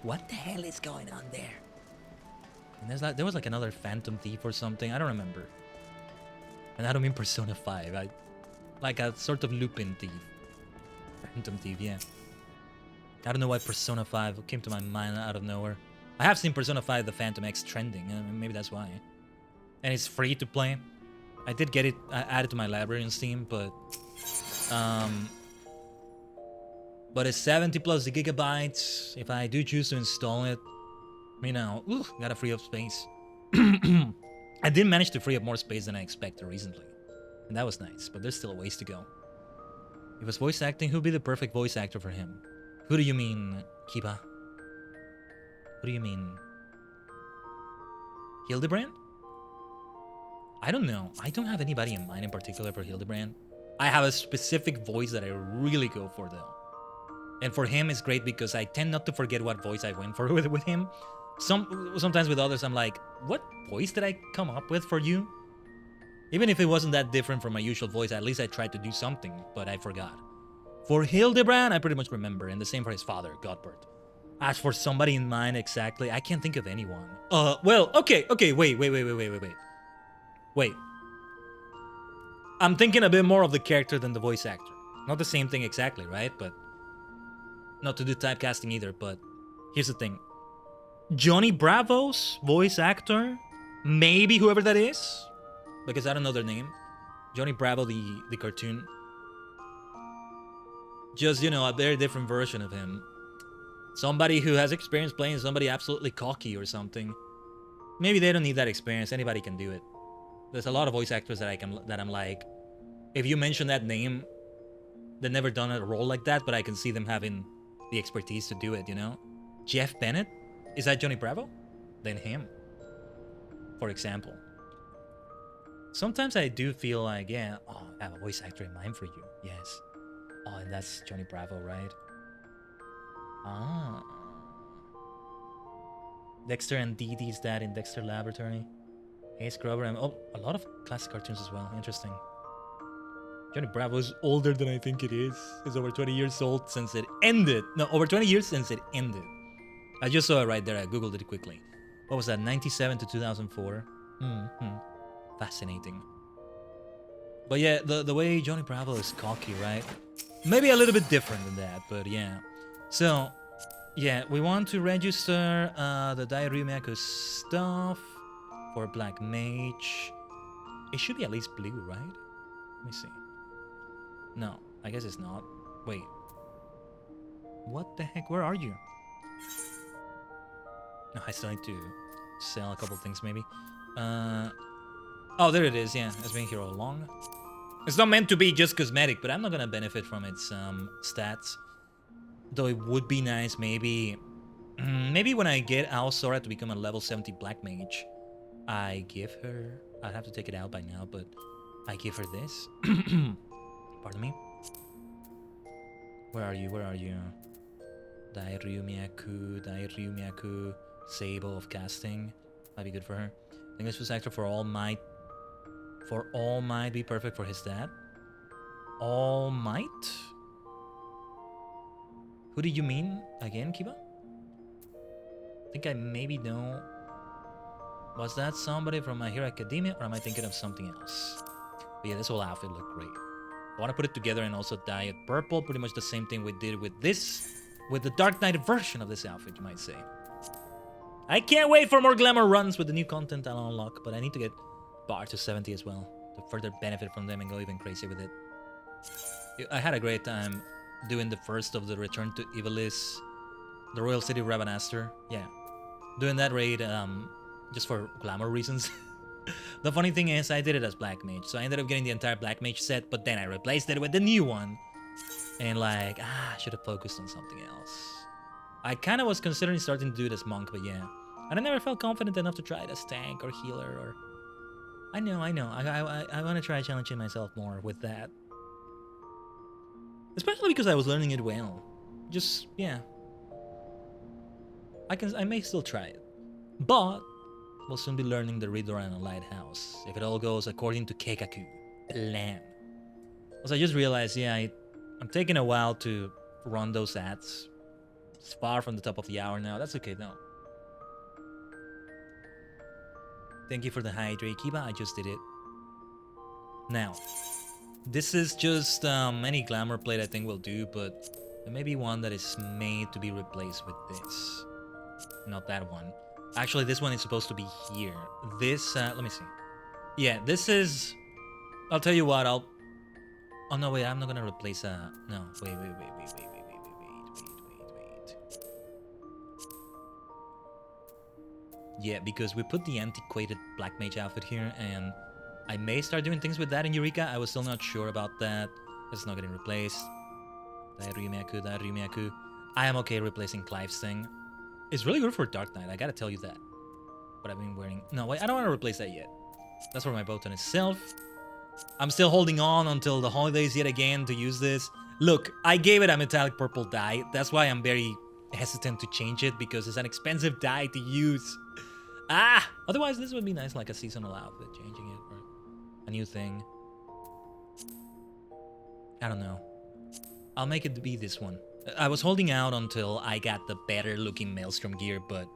What the hell is going on there? And there was like another Phantom Thief or something, I don't remember. And I don't mean Persona 5, like a sort of Lupin Thief. Phantom Thief, yeah. I don't know why Persona 5 came to my mind out of nowhere. I have seen Persona 5 The Phantom X trending, maybe that's why. And it's free to play. I did get it added to my library on Steam, but it's 70 plus gigabytes. If I do choose to install it, you know, gotta free up space. I did manage to free up more space than I expected recently. And that was nice, but there's still a ways to go. If it was voice acting, who'd be the perfect voice actor for him? Who do you mean, Kiba? Who do you mean? Hildibrand? I don't know. I don't have anybody in mind in particular for Hildibrand. I have a specific voice that I really go for, though. And for him, it's great because I tend not to forget what voice I went for with him. Sometimes with others, I'm like, what voice did I come up with for you? Even if it wasn't that different from my usual voice, at least I tried to do something, but I forgot. For Hildibrand, I pretty much remember, and the same for his father, Godbert. As for somebody in mind exactly, I can't think of anyone. Well, okay, wait. I'm thinking a bit more of the character than the voice actor. Not the same thing exactly, right? But not to do typecasting either, but here's the thing. Johnny Bravo's voice actor, maybe whoever that is, because I don't know their name. Johnny Bravo, the cartoon. Just, you know, a very different version of him. Somebody who has experience playing somebody absolutely cocky or something. Maybe they don't need that experience. Anybody can do it. There's a lot of voice actors that I'm like, if you mention that name, they've never done a role like that, but I can see them having the expertise to do it, you know? Jeff Bennett? Is that Johnny Bravo? Then him, for example. Sometimes I do feel like, yeah, oh, I have a voice actor in mind for you. Yes. Oh, and that's Johnny Bravo, right? Ah. Dexter and Dee Dee's dad in Dexter Laboratory. Ace Grover and oh, a lot of classic cartoons as well. Interesting. Johnny Bravo is older than I think it is. It's over 20 years old since it ended. No, over 20 years since it ended. I just saw it right there. I googled it quickly. What was that? 97 to 2004. Fascinating. But yeah, the way Johnny Bravo is cocky, right? Maybe a little bit different than that, but yeah. So, yeah, we want to register the Dairyumiaku stuff for Black Mage. It should be at least blue, right? Let me see. No, I guess it's not. Wait. What the heck? Where are you? No, I still need to sell a couple things, maybe. Oh, there it is, yeah. It's been here all along. It's not meant to be just cosmetic, but I'm not gonna benefit from its stats. Though it would be nice, maybe... maybe when I get Aosora to become a level 70 Black Mage, I give her... I'd have to take it out by now, but I give her this. Pardon me. Where are you? Where are you? Dairyumiaku, Sable of Casting. That'd be good for her. English voice actor for all my For All Might be perfect for his dad. All Might? Who do you mean again, Kiba? I think I maybe know. Was that somebody from My Hero Academia, or am I thinking of something else? But yeah, this whole outfit looked great. I want to put it together and also dye it purple. Pretty much the same thing we did with this, with the Dark Knight version of this outfit, you might say. I can't wait for more glamour runs with the new content I'll unlock, but I need to get bar to 70 as well to further benefit from them and go even crazy with it. I had a great time doing the first of the Return to Ivalice, the Royal City of Rabanastre. Yeah, doing that raid just for glamour reasons. The funny thing is, I did it as Black Mage, so I ended up getting the entire Black Mage set, but then I replaced it with the new one. And like, I should have focused on something else. I kind of was considering starting to do it as Monk, but yeah. And I never felt confident enough to try it as Tank or Healer or... I know. I want to try challenging myself more with that. Especially because I was learning it well. Just, yeah. I may still try it. But we'll soon be learning the Ridoran Lighthouse, if it all goes according to Keikaku plan. Also, I just realized, yeah, I'm taking a while to run those ads. It's far from the top of the hour now. That's okay, though. Thank you for the hydrate, Kiba. I just did it. Now, this is just any glamour plate I think will do, but there may be one that is made to be replaced with this. Not that one. Actually, this one is supposed to be here. This, let me see. Yeah, this is... I'll tell you what, Oh, no, wait, I'm not gonna replace, no, wait. Yeah, because we put the antiquated Black Mage outfit here, and I may start doing things with that in Eureka. I was still not sure about that. It's not getting replaced. Dairyumiaku. I am okay replacing Clive's thing. It's really good for Dark Knight, I gotta tell you that. But I've been wearing... No, wait, I don't want to replace that yet. That's for my Botan itself. I'm still holding on until the holidays yet again to use this. Look, I gave it a metallic purple dye. That's why I'm very hesitant to change it, because it's an expensive dye to use. Otherwise this would be nice, like a seasonal outfit, changing it for a new thing. I don't know. I'll make it be this one. I was holding out until I got the better looking Maelstrom gear, but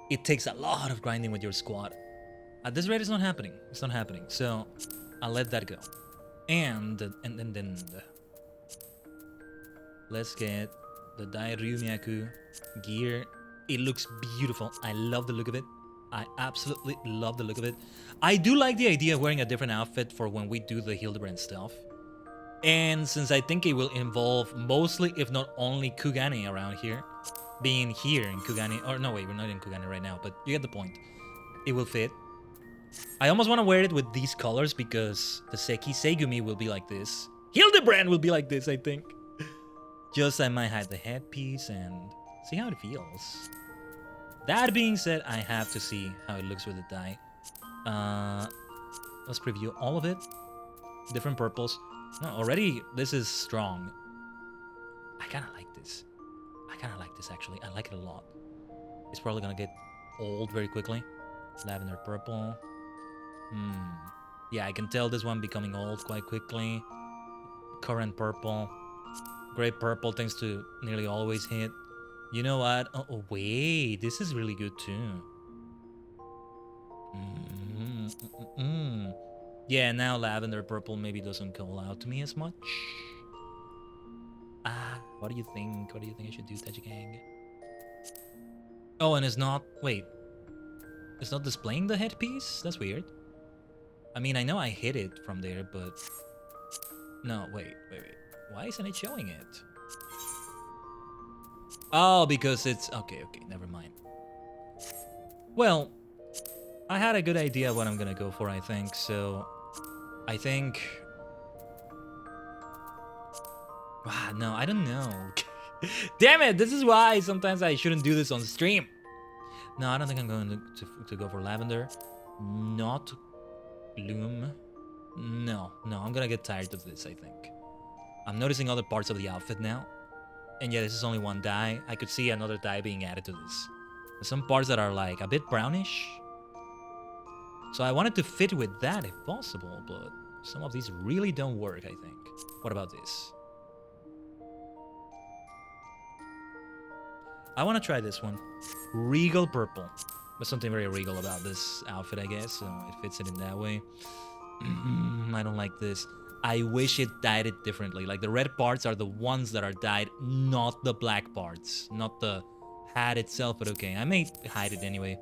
it takes a lot of grinding with your squad. At this rate, it's not happening. It's not happening. So I'll let that go. And then let's get the Dairyumiaku gear. It looks beautiful. I love the look of it. I absolutely love the look of it. I do like the idea of wearing a different outfit for when we do the Hildibrand stuff. And since I think it will involve mostly, if not only, Kugane around here, being here in Kugane, or no, wait, we're not in Kugane right now, but you get the point. It will fit. I almost want to wear it with these colors because the Seki Segumi will be like this. Hildibrand will be like this, I think. Just I might hide the headpiece and see how it feels. That being said, I have to see how it looks with the dye. Let's preview all of it. Different purples. No, already this is strong. I kind of like this. Actually. I like it a lot. It's probably gonna get old very quickly. Lavender purple. Yeah, I can tell this one becoming old quite quickly. Current purple. Great purple tends to nearly always hit. You know what? Oh wait, this is really good too. Yeah, now lavender purple maybe doesn't call out to me as much. What do you think? What do you think I should do, Tajigang? Oh, and it's not... Wait. It's not displaying the headpiece? That's weird. I mean, I know I hit it from there, but... No, wait. Why isn't it showing it? Oh, because it's... Okay, never mind. Well, I had a good idea of what I'm gonna go for, I think, so... I think... No, I don't know. Damn it, this is why sometimes I shouldn't do this on stream. No, I don't think I'm going to go for lavender. Not bloom. No, I'm gonna get tired of this, I think. I'm noticing other parts of the outfit now. And yeah, this is only one dye. I could see another dye being added to this. There's some parts that are like a bit brownish. So I wanted to fit with that if possible, but some of these really don't work, I think. What about this? I want to try this one. Regal purple. There's something very regal about this outfit, I guess, so it fits it in that way. I don't like this. I wish it dyed it differently. Like, the red parts are the ones that are dyed, not the black parts. Not the hat itself, but okay. I may hide it anyway.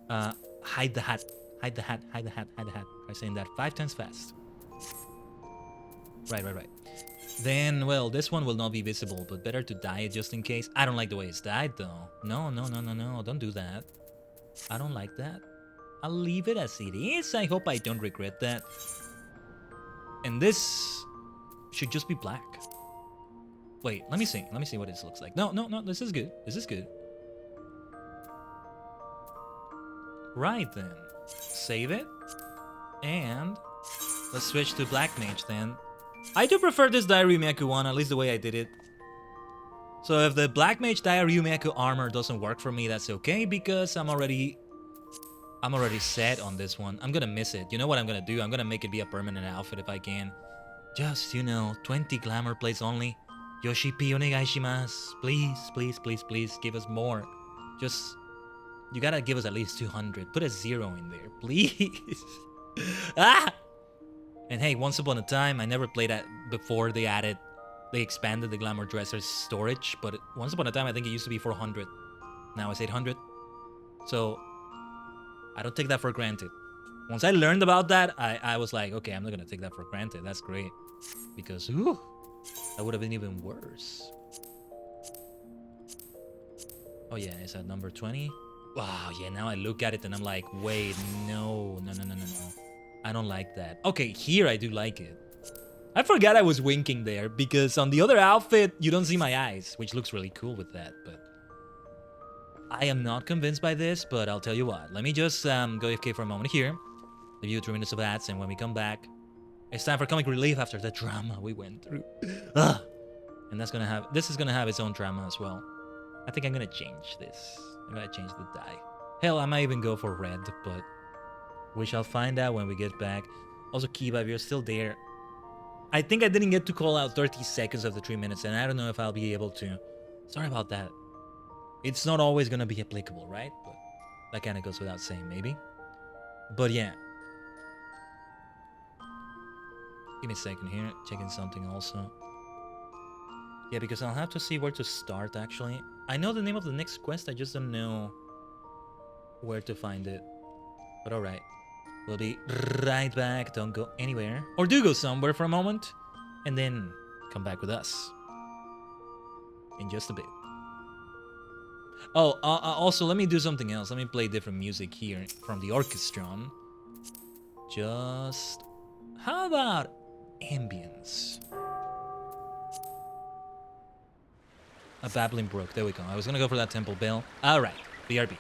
Hide the hat. Hide the hat. Hide the hat. Hide the hat. Try saying that 5 times fast. Right. Then, well, this one will not be visible, but better to dye it just in case. I don't like the way it's dyed, though. No. Don't do that. I don't like that. I'll leave it as it is. I hope I don't regret that. And this should just be black. Wait, let me see. Let me see what this looks like. No. This is good. This is good. Right, then. Save it. And let's switch to Black Mage, then. I do prefer this Dai Ryumeku one, at least the way I did it. So if the Black Mage Dai Ryumeku armor doesn't work for me, that's okay, because I'm already set on this one. I'm gonna miss it. You know what I'm gonna do? I'm gonna make it be a permanent outfit if I can. Just, 20 glamour plays only. Yoshi-P onegaishimasu. Please, give us more. Just, you gotta give us at least 200. Put a 0 in there, please. Ah! And hey, once upon a time, I never played that before they expanded the glamour dresser's storage, but once upon a time, I think it used to be 400. Now it's 800. So, I don't take that for granted. Once I learned about that, I was like, okay, I'm not gonna take that for granted. That's great. Because, ooh, that would have been even worse. Oh yeah, it's at number 20. Wow, yeah, now I look at it and I'm like, wait, no. I don't like that. Okay, here I do like it. I forgot I was winking there, because on the other outfit, you don't see my eyes, which looks really cool with that, but I am not convinced by this, but I'll tell you what. Let me just go AFK for a moment here. Leave you 3 minutes of ads, and when we come back, it's time for comic relief after the drama we went through. And this is gonna have its own drama as well. I think I'm gonna change this. I'm gonna change the dye. Hell, I might even go for red, but we shall find out when we get back. Also, Kiba, if you're still there, I think I didn't get to call out 30 seconds of the 3 minutes, and I don't know if I'll be able to. Sorry about that. It's not always gonna be applicable, right? But that kind of goes without saying, maybe. But yeah. Give me a second here. Checking something also. Yeah, because I'll have to see where to start, actually. I know the name of the next quest, I just don't know where to find it. But alright. We'll be right back. Don't go anywhere. Or do go somewhere for a moment. And then come back with us. In just a bit. Oh, also, let me do something else. Let me play different music here from the Orchestron. Just... How about ambience? A babbling brook. There we go. I was gonna go for that temple bell. Alright. BRB.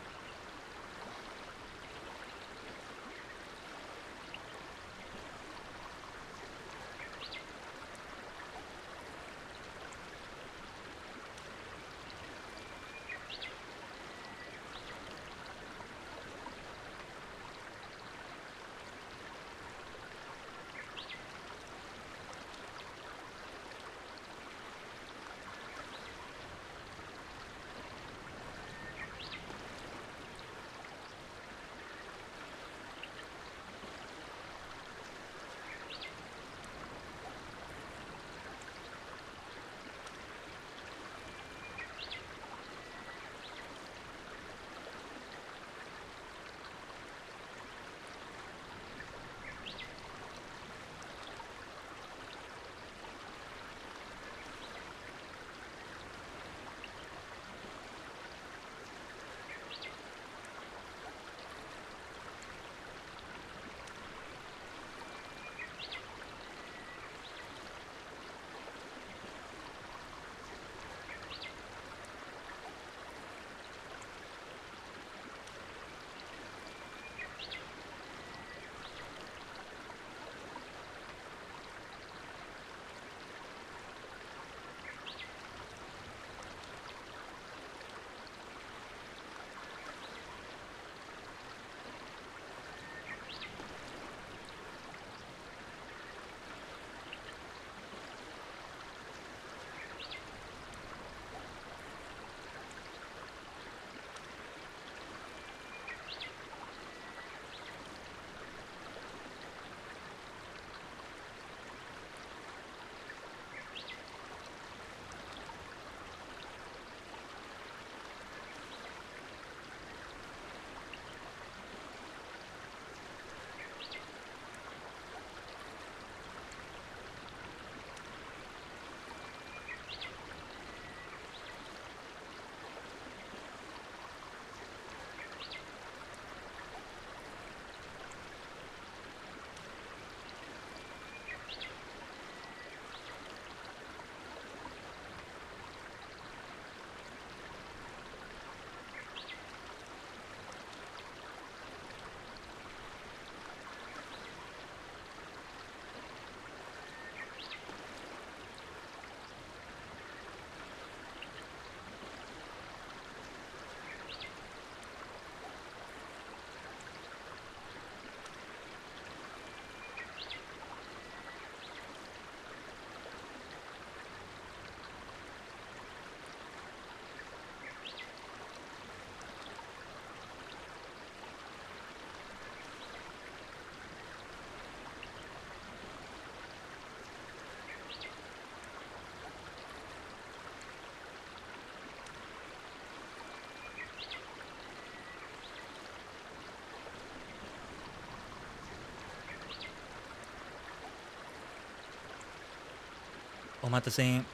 Omatase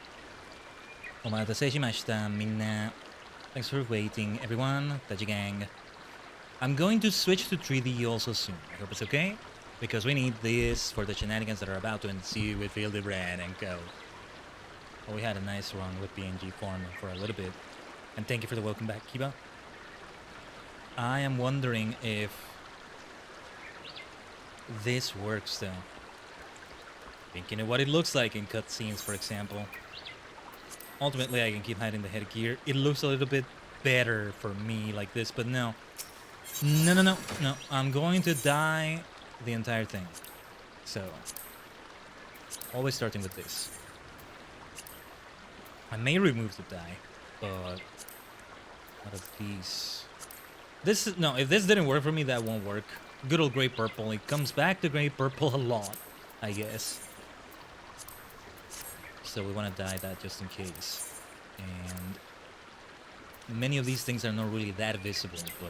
shimashita, minna. Thanks for waiting, everyone. Taji gang. I'm going to switch to 3D also soon. I hope it's okay, because we need this for the shenanigans that are about to ensue with Hildibrand and co. Well, we had a nice run with PNG form for a little bit. And thank you for the welcome back, Kiba. I am wondering if this works though. Thinking of what it looks like in cutscenes, for example. Ultimately, I can keep hiding the headgear. It looks a little bit better for me like this, but no. No. I'm going to dye the entire thing. So, always starting with this. I may remove the dye, but out of these. No, if this didn't work for me, that won't work. Good old gray purple. It comes back to gray purple a lot, I guess. So we want to dye that just in case. And many of these things are not really that visible, but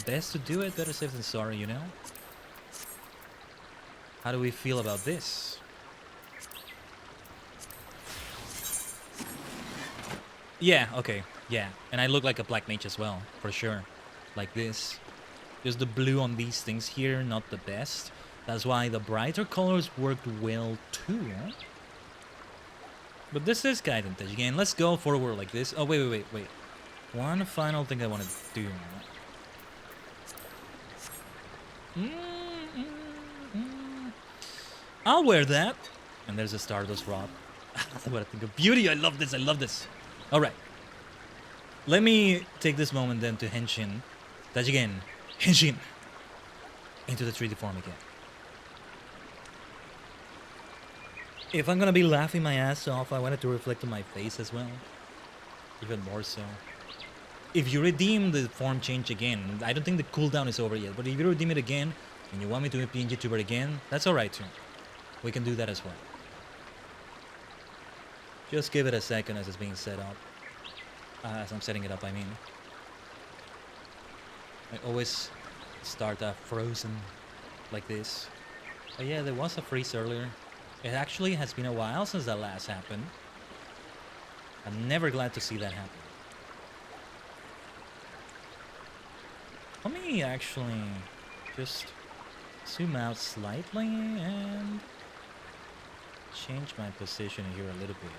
best to do it, better safe than sorry, you know? How do we feel about this? Yeah, okay, yeah. And I look like a black mage as well, for sure. Like this. Just the blue on these things here, not the best. That's why the brighter colors worked well too. But this is Khaiden again. Let's go forward like this. Oh, wait. One final thing I want to do. I'll wear that. And there's a Stardust Rod. What I think of beauty. I love this. Alright. Let me take this moment then to henshin. Tajigen. Henshin. Into the 3D form again. If I'm gonna be laughing my ass off, I want it to reflect on my face as well. Even more so. If you redeem the form change again, I don't think the cooldown is over yet, but if you redeem it again, and you want me to be PNG tuber again, that's alright too. We can do that as well. Just give it a second as it's being set up. As I'm setting it up, I mean. I always start frozen like this. Oh yeah, there was a freeze earlier. It actually has been a while since that last happened. I'm never glad to see that happen. Let me actually just zoom out slightly and change my position here a little bit.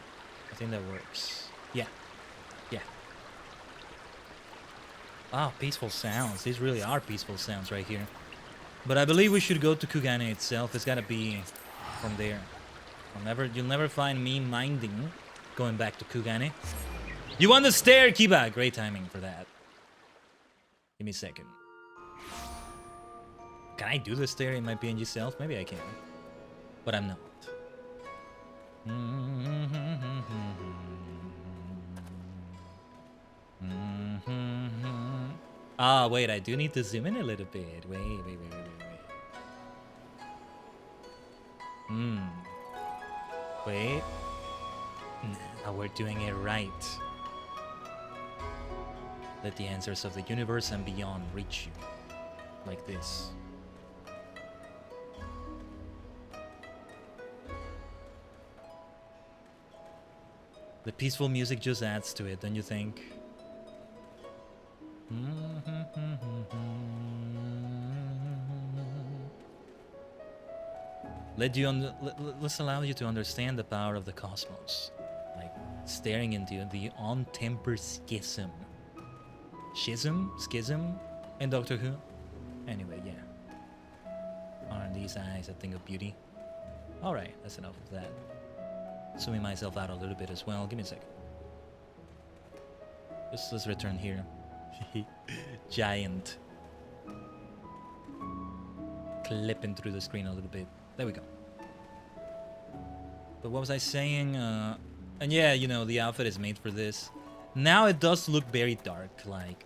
I think that works. Yeah. Ah, peaceful sounds. These really are peaceful sounds right here. But I believe we should go to Kugane itself. It's gotta be from there. You'll never find me minding going back to Kugane. You want the stair, Kiba? Great timing for that. Give me a second. Can I do the stair in my PNG self? Maybe I can. But I'm not. Ah, wait, I do need to zoom in a little bit. Wait. Wait. Now we're doing it right. Let the answers of the universe and beyond reach you. Like this. The peaceful music just adds to it, don't you think? Let's allow you to understand the power of the cosmos. Like staring into the untempered schism. Schism in Doctor Who? Anyway, yeah. Aren't these eyes a thing of beauty? Alright, that's enough of that. Zooming myself out a little bit as well. Give me a second. Let's return here. Giant. Clipping through the screen a little bit. There we go. But what was I saying? And yeah, you know, the outfit is made for this. Now it does look very dark. Like,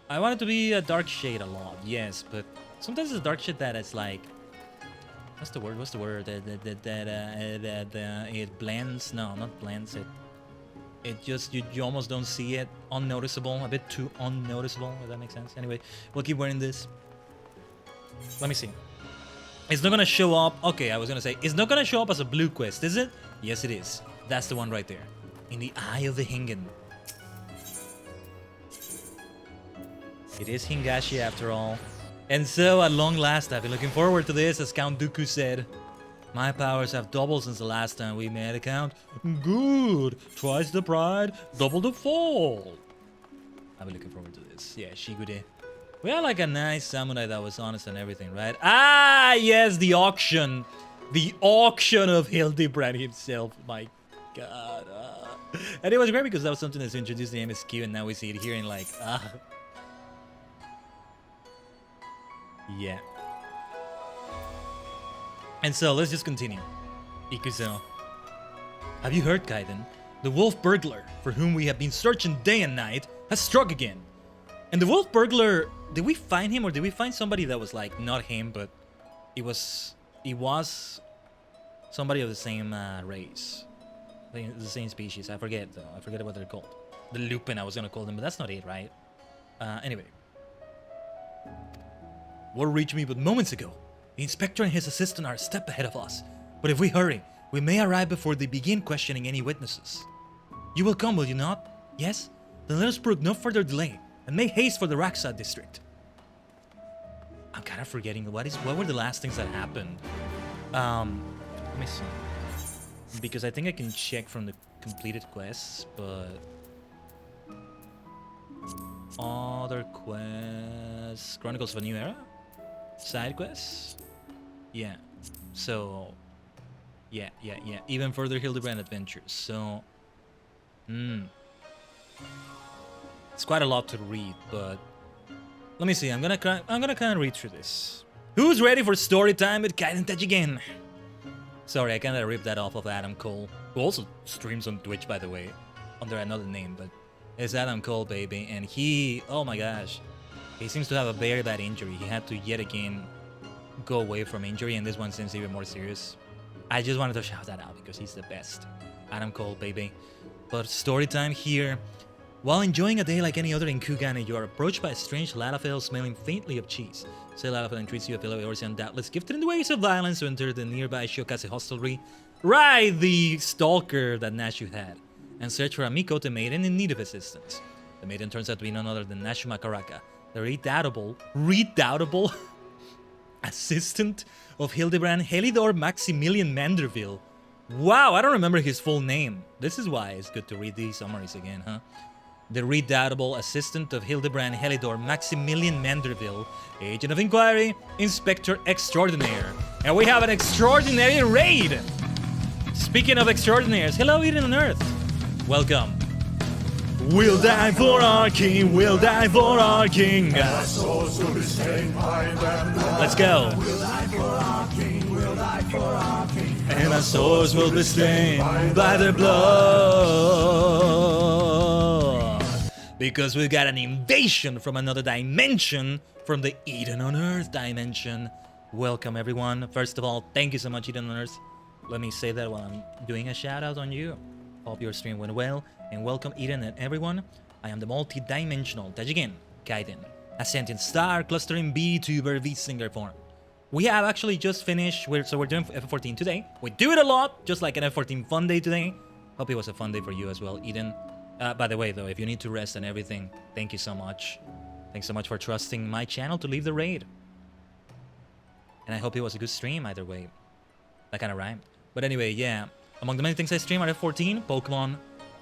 I want it to be a dark shade a lot, yes, but sometimes it's a dark shade that it's like, what's the word? It blends. No, not blends. It just you almost don't see it. Unnoticeable, a bit too unnoticeable. If that makes sense. Anyway, we'll keep wearing this. Let me see. It's not gonna show up. Okay, I was gonna say it's not gonna show up as a blue quest, is it? Yes, it is. That's the one right there. In the eye of the Hingen. It is Hingashi after all. And so, at long last, I've been looking forward to this, as Count Dooku said. My powers have doubled since the last time we made a count. Good! Twice the pride, double the fall! I've been looking forward to this. Yeah, Shigure. We had like a nice samurai that was honest and everything, right? Ah, yes, the auction! The auction of Hildibrand himself. My god. And it was great because that was something that's introduced in MSQ, and now we see it here in like... Yeah. And so, let's just continue. Ikuzo. Have you heard, Khaiden? The wolf burglar, for whom we have been searching day and night, has struck again. And the wolf burglar, did we find him or did we find somebody that was like, not him, but it was somebody of the same race. The same species. I forget though. I forget what they're called. The Lupin, I was gonna call them, but that's not it, right? Anyway. Word reached me but moments ago. The inspector and his assistant are a step ahead of us. But if we hurry, we may arrive before they begin questioning any witnesses. You will come, will you not? Yes? Then let us brook no further delay, and make haste for the Raksa district. I'm kind of forgetting what were the last things that happened. Let me see. Because I think I can check from the completed quests, but... Other quests... Chronicles of a New Era? Side quests? Yeah. So... Yeah. Even further Hildibrand adventures. So... It's quite a lot to read, but... Let me see, I'm gonna kind of read through this. Who's ready for story time with Khaiden again? Sorry, I kind of ripped that off of Adam Cole, who also streams on Twitch, by the way, under another name, but it's Adam Cole, baby, and he, oh my gosh, he seems to have a very bad injury. He had to yet again go away from injury, and this one seems even more serious. I just wanted to shout that out because he's the best. Adam Cole, baby. But story time here. While enjoying a day like any other in Kugane, you are approached by a strange Lalafell smelling faintly of cheese. Say Lalafell entreats you, a fellow Eorzean doubtless gifted in the ways of violence, to enter the nearby Shiokase hostelry, right, the stalker that Nashu had, and search for a Mikote maiden in need of assistance. The maiden turns out to be none other than Nashuma Karaka, the redoubtable assistant of Hildibrand Helidor Maximilian Manderville. Wow, I don't remember his full name. This is why it's good to read these summaries again, huh? The redoubtable assistant of Hildibrand Helidor Maximilian Manderville, agent of inquiry, inspector extraordinaire. And we have an extraordinary raid! Speaking of extraordinaires, hello Eden on Earth. Welcome. We'll die for our king, we'll die for our king. Let's go. We'll die for our king, we'll die for our king. And our swords will be stained by their blood. Because we've got an invasion from another dimension, from the Eden on Earth dimension. Welcome everyone. First of all, thank you so much Eden on Earth. Let me say that while I'm doing a shout out on you. Hope your stream went well, and welcome Eden and everyone. I am the multi-dimensional Tajigen Khaiden, a sentient star clustering VTuber V-Singer form. We have actually just finished, so we're doing FF14 today. We do it a lot, just like an F14 fun day today. Hope it was a fun day for you as well, Eden. By the way, though, if you need to rest and everything, thank you so much. Thanks so much for trusting my channel to leave the raid. And I hope it was a good stream either way. That kind of rhymed. But anyway, yeah. Among the many things I stream are F14, Pokemon,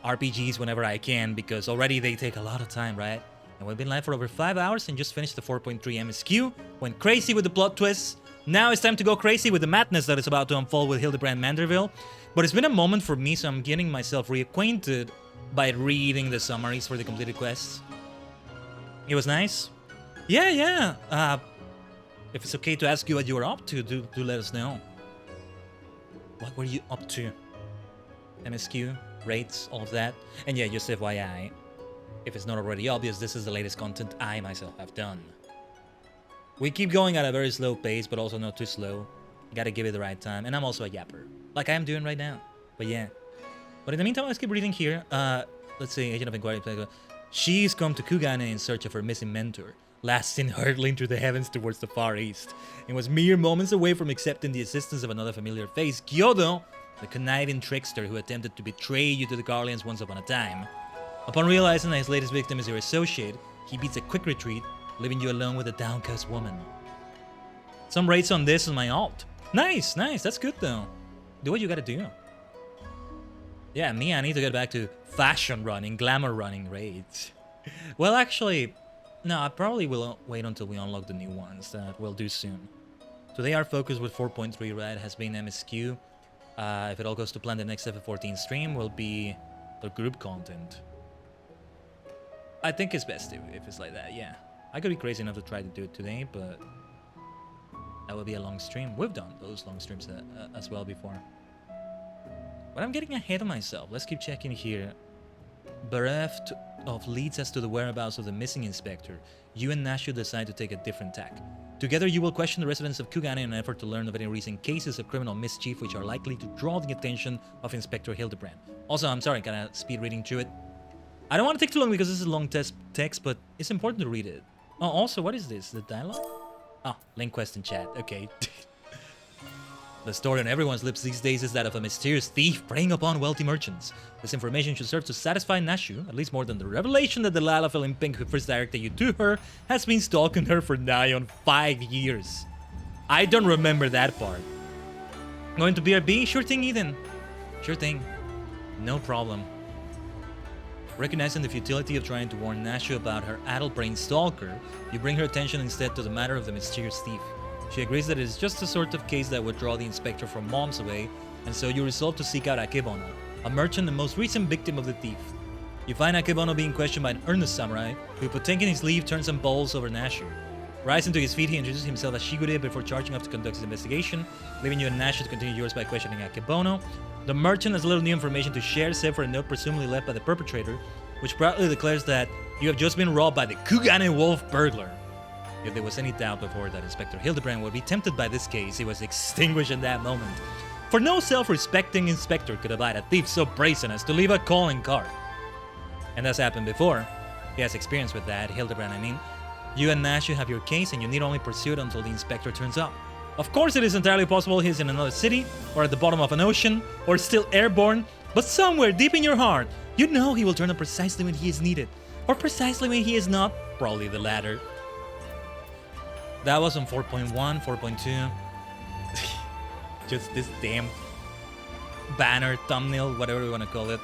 RPGs whenever I can, because already they take a lot of time, right? And we've been live for over 5 hours and just finished the 4.3 MSQ. Went crazy with the plot twists. Now it's time to go crazy with the madness that is about to unfold with Hildibrand Manderville. But it's been a moment for me, so I'm getting myself reacquainted by reading the summaries for the completed quests. It was nice. Yeah. If it's okay to ask you what you were up to, do let us know. What were you up to? MSQ, rates, all of that. And yeah, just FYI, if it's not already obvious, this is the latest content I myself have done. We keep going at a very slow pace, but also not too slow. Gotta give it the right time. And I'm also a yapper, like I am doing right now. But yeah. But in the meantime, let's keep reading here. Let's see, Agent of Inquiry. She's come to Kugane in search of her missing mentor, last seen hurtling through the heavens towards the far east, and was mere moments away from accepting the assistance of another familiar face, Kyoto, the conniving trickster who attempted to betray you to the Guardians once upon a time. Upon realizing that his latest victim is your associate, he beats a quick retreat, leaving you alone with a downcast woman. Some rates on this is my alt. Nice, nice, that's good though. Do what you gotta do. Yeah, me, I need to get back to fashion running, glamour running raids. Well, actually, no, I probably will wait until we unlock the new ones that we'll do soon. Today our focus with 4.3 red has been MSQ. If it all goes to plan, the next FF14 stream will be the group content. I think it's best if it's like that, yeah. I could be crazy enough to try to do it today, but that would be a long stream. We've done those long streams as well before. But I'm getting ahead of myself. Let's keep checking here. Bereft of leads as to the whereabouts of the missing inspector, you and Nashu decide to take a different tack. Together you will question the residents of Kugane in an effort to learn of any recent cases of criminal mischief which are likely to draw the attention of Inspector Hildibrand. Also, I'm sorry, kind of speed reading through it. I don't want to take too long because this is a long text, but it's important to read it. Oh, also, what is this? The dialogue? Oh, link quest in chat. Okay. The story on everyone's lips these days is that of a mysterious thief preying upon wealthy merchants. This information should serve to satisfy Nashu, at least more than the revelation that the Lalafell in pink who first directed you to her has been stalking her for nigh on 5 years. I don't remember that part. Going to BRB? Sure thing, Eden. Sure thing. No problem. Recognizing the futility of trying to warn Nashu about her addle-brained stalker, you bring her attention instead to the matter of the mysterious thief. She agrees that it is just the sort of case that would draw the inspector from mom's away, and so you resolve to seek out Akebono, a merchant and most recent victim of the thief. You find Akebono being questioned by an earnest samurai, who upon taking his leave turns some bowls over Nashu. Rising to his feet, he introduces himself as Shigure before charging up to conduct his investigation, leaving you and Nashu to continue yours by questioning Akebono. The merchant has little new information to share, save for a note presumably left by the perpetrator, which proudly declares that you have just been robbed by the Kugane Wolf burglar. If there was any doubt before that Inspector Hildibrand would be tempted by this case, it was extinguished in that moment. For no self-respecting inspector could abide a thief so brazen as to leave a calling card. And as happened before, he has experience with that, Hildibrand I mean. You and Nashu have your case and you need only pursue it until the inspector turns up. Of course it is entirely possible he is in another city, or at the bottom of an ocean, or still airborne, but somewhere deep in your heart, you know he will turn up precisely when he is needed. Or precisely when he is not, probably the latter. That was on 4.1, 4.2. Just this damn banner, thumbnail, whatever you want to call it.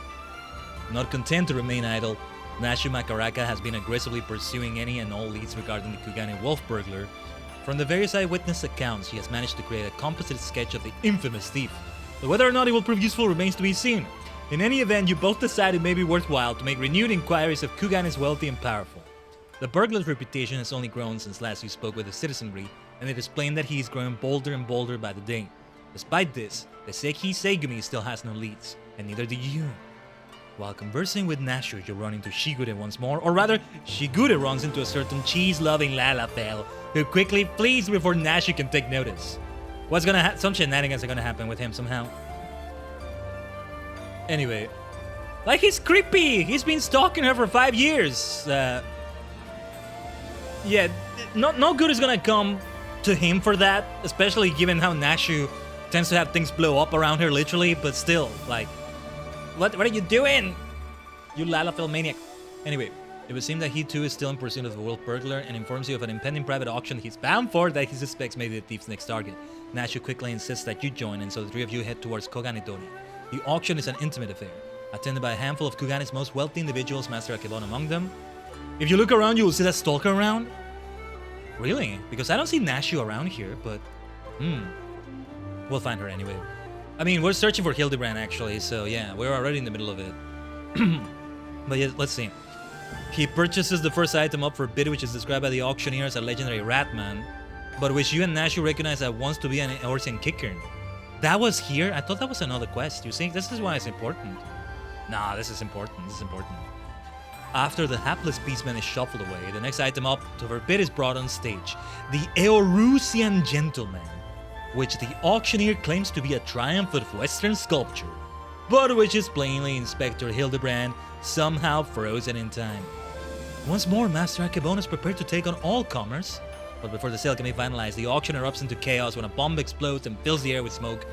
Not content to remain idle, Nashu Makaraka has been aggressively pursuing any and all leads regarding the Kugane Wolf burglar. From the various eyewitness accounts, he has managed to create a composite sketch of the infamous thief. But whether or not it will prove useful remains to be seen. In any event, you both decide it may be worthwhile to make renewed inquiries if Kugan is wealthy and powerful. The burglar's reputation has only grown since last you spoke with the citizenry, and it is plain that he is growing bolder and bolder by the day. Despite this, the Seki Seigumi still has no leads, and neither do you. While conversing with Nashu, you run into Shigure once more, or rather, Shigure runs into a certain cheese-loving Lalafell, who quickly flees before Nashu can take notice. What's gonna some shenanigans are gonna happen with him somehow. Anyway, like he's creepy! He's been stalking her for 5 years! Yeah, no good is gonna come to him for that, especially given how Nashu tends to have things blow up around her literally, but still, like, what are you doing? You Lalafell maniac. Anyway, it would seem that he too is still in pursuit of the wolf burglar and informs you of an impending private auction he's bound for that he suspects may be the thief's next target. Nashu quickly insists that you join, and so the three of you head towards Koganidori. The auction is an intimate affair, attended by a handful of Kugane's most wealthy individuals, Master Akebono among them. If you look around, you will see that stalker around. Really? Because I don't see Nashu around here, but... We'll find her anyway. I mean, we're searching for Hildibrand actually, so yeah, we're already in the middle of it. But yeah, let's see. He purchases the first item up for a bid which is described by the auctioneer as a legendary Ratman, but which you and Nashu recognize at once to be an Orsian Kicker. That was here? I thought that was another quest. You see, this is why it's important. Nah, this is important. This is important. After the hapless beastman is shuffled away, the next item up to forbid is brought on stage. The Eorusian Gentleman, which the auctioneer claims to be a triumph of Western sculpture, but which is plainly Inspector Hildibrand, somehow frozen in time. Once more, Master Akebono is prepared to take on all comers, but before the sale can be finalized, the auction erupts into chaos when a bomb explodes and fills the air with smoke.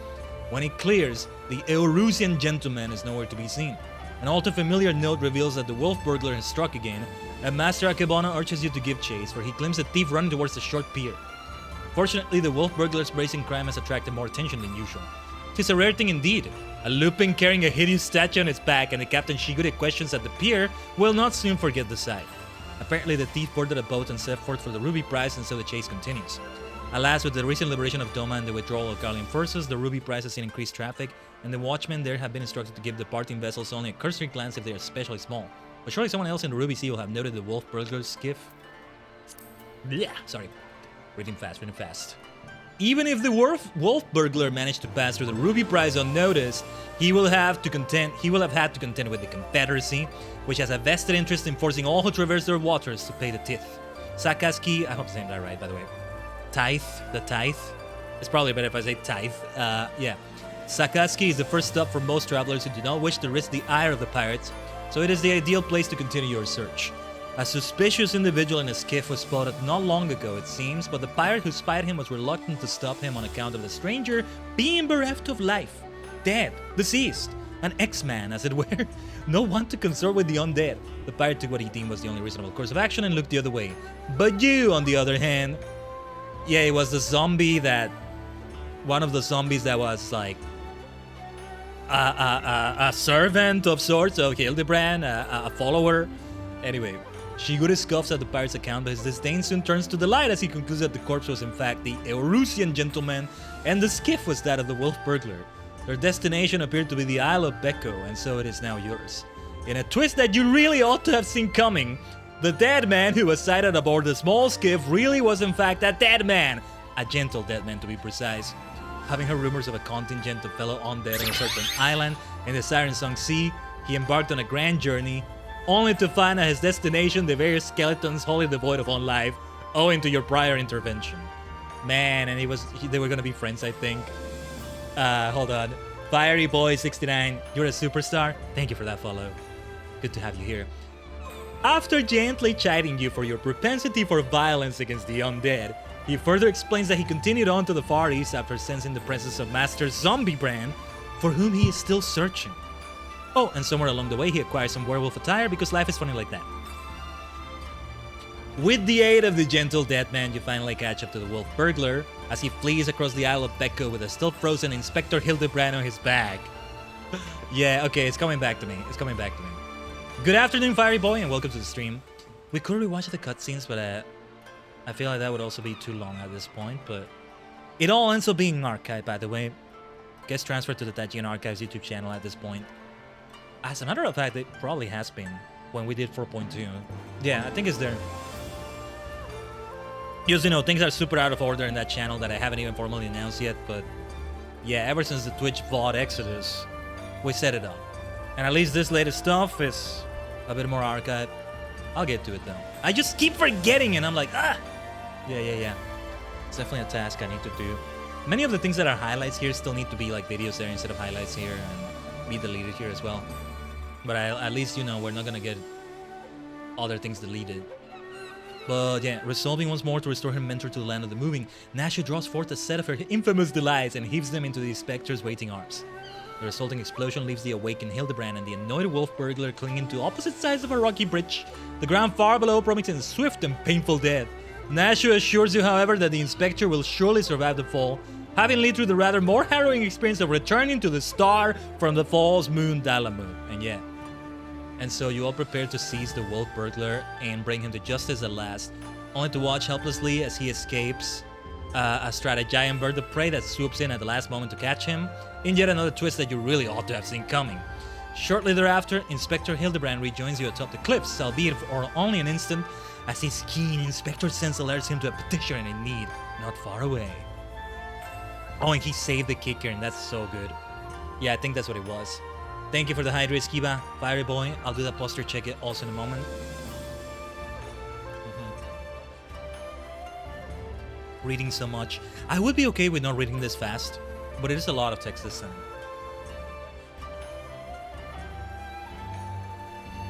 When it clears, the Eorusian gentleman is nowhere to be seen. An all too familiar note reveals that the wolf burglar has struck again, and Master Akebana urges you to give chase, for he glimpses a thief running towards the short pier. Fortunately, the wolf burglar's brazen crime has attracted more attention than usual. 'Tis a rare thing indeed. A lupin carrying a hideous statue on its back, and the Captain Shigure questions at the pier will not soon forget the sight. Apparently, the thief boarded a boat and set forth for the ruby prize, and so the chase continues. Alas, with the recent liberation of Doma and the withdrawal of Garlean forces, the ruby prize has seen increased traffic, and the watchmen there have been instructed to give departing vessels only a cursory glance if they are especially small. But surely someone else in the Ruby Sea will have noted the wolf burglar's skiff. Yeah, sorry. Reading fast. Even if the wolf burglar managed to pass through the ruby prize unnoticed, he will have had to contend with the Confederacy, which has a vested interest in forcing all who traverse their waters to pay the tithe. Sakaski, I hope I'm saying that right, by the way. The tithe. It's probably better if I say tithe. Yeah. Sakaski is the first stop for most travelers who do not wish to risk the ire of the pirates, so it is the ideal place to continue your search. A suspicious individual in a skiff was spotted not long ago, it seems, but the pirate who spied him was reluctant to stop him on account of the stranger being bereft of life. Dead. Deceased. An X-Man, as it were. No one to consort with the undead. The pirate took what he deemed was the only reasonable course of action and looked the other way. But you, on the other hand... Yeah, it was the zombie that... One of the zombies that was like... A servant of sorts of Hildibrand, a follower. Anyway, Shigure scoffs at the pirate's account, but his disdain soon turns to delight as he concludes that the corpse was in fact the Eorusian gentleman, and the skiff was that of the wolf burglar. Their destination appeared to be the Isle of Becco, and so it is now yours. In a twist that you really ought to have seen coming, the dead man who was sighted aboard the small skiff really was in fact a dead man. A gentle dead man, to be precise. Having heard rumors of a contingent of fellow undead on a certain island in the Siren Song Sea, he embarked on a grand journey, only to find at his destination the various skeletons wholly devoid of own life, owing to your prior intervention. Man, and they were gonna be friends, I think. Hold on. Fiery Boy 69, you're a superstar. Thank you for that follow. Good to have you here. After gently chiding you for your propensity for violence against the undead, he further explains that he continued on to the Far East after sensing the presence of Master Zombiebrand, for whom he is still searching. Oh, and somewhere along the way he acquires some werewolf attire because life is funny like that. With the aid of the gentle dead man, you finally catch up to the wolf burglar as he flees across the Isle of Becco with a still frozen Inspector Hildibrand on his back. Yeah, okay, it's coming back to me. Good afternoon, Fiery Boy, and welcome to the stream. We could rewatch the cutscenes, but I feel like that would also be too long at this point, but it all ends up being archived, by the way. Gets transferred to the Tajian Archives YouTube channel at this point. As a matter of fact, it probably has been when we did 4.2. Yeah, I think it's there. Just, you know, things are super out of order in that channel that I haven't even formally announced yet, but yeah, ever since the Twitch VOD exodus, we set it up. And at least this latest stuff is a bit more archived. I'll get to it though. I just keep forgetting and I'm like, ah! Yeah. It's definitely a task I need to do. Many of the things that are highlights here still need to be like videos there instead of highlights here and be deleted here as well. But at least, you know, we're not gonna get other things deleted. But yeah, resolving once more to restore her mentor to the land of the moving, Nasha draws forth a set of her infamous delights and heaves them into the Spectre's waiting arms. The resulting explosion leaves the awakened Hildibrand and the annoyed wolf burglar clinging to opposite sides of a rocky bridge, the ground far below promising swift and painful death. Nashu assures you, however, that the Inspector will surely survive the fall, having lived through the rather more harrowing experience of returning to the star from the false moon Dalamu. And so you all prepare to seize the wolf burglar and bring him to justice at last, only to watch helplessly as he escapes a giant bird of prey that swoops in at the last moment to catch him, in yet another twist that you really ought to have seen coming. Shortly thereafter, Inspector Hildibrand rejoins you atop the cliffs, albeit for only an instant, as his keen inspector sense alerts him to a petitioner in need not far away. Oh, and he saved the kicker, and that's so good. Yeah, I think that's what it was. Thank you for the hydrate, Skiba. Fiery Boy, I'll do that poster check it also in a moment. Reading so much. I would be okay with not reading this fast, but it is a lot of text this time.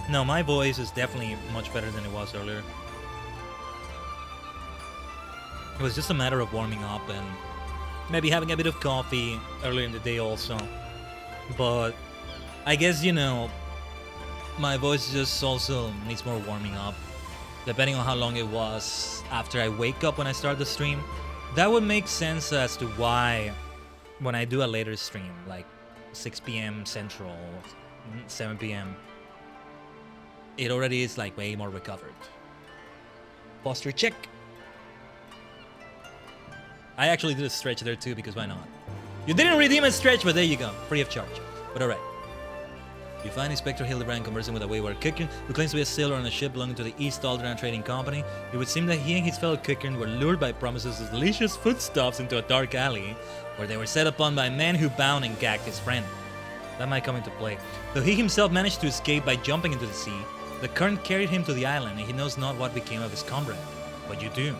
No, my voice is definitely much better than it was earlier. It was just a matter of warming up and maybe having a bit of coffee earlier in the day also. But I guess, you know, my voice just also needs more warming up. Depending on how long it was after I wake up when I start the stream, that would make sense as to why when I do a later stream, like 6 p.m. Central, 7 p.m., it already is like way more recovered. Posture check. I actually did a stretch there too, because why not? You didn't redeem a stretch, but there you go, free of charge. But alright. You find Inspector Hildibrand conversing with a wayward Khaiden who claims to be a sailor on a ship belonging to the East Alderaan Trading Company. It would seem that he and his fellow Khaiden were lured by promises of delicious foodstuffs into a dark alley, where they were set upon by men who bound and gagged his friend. That might come into play. Though he himself managed to escape by jumping into the sea, the current carried him to the island, and he knows not what became of his comrade. But you do.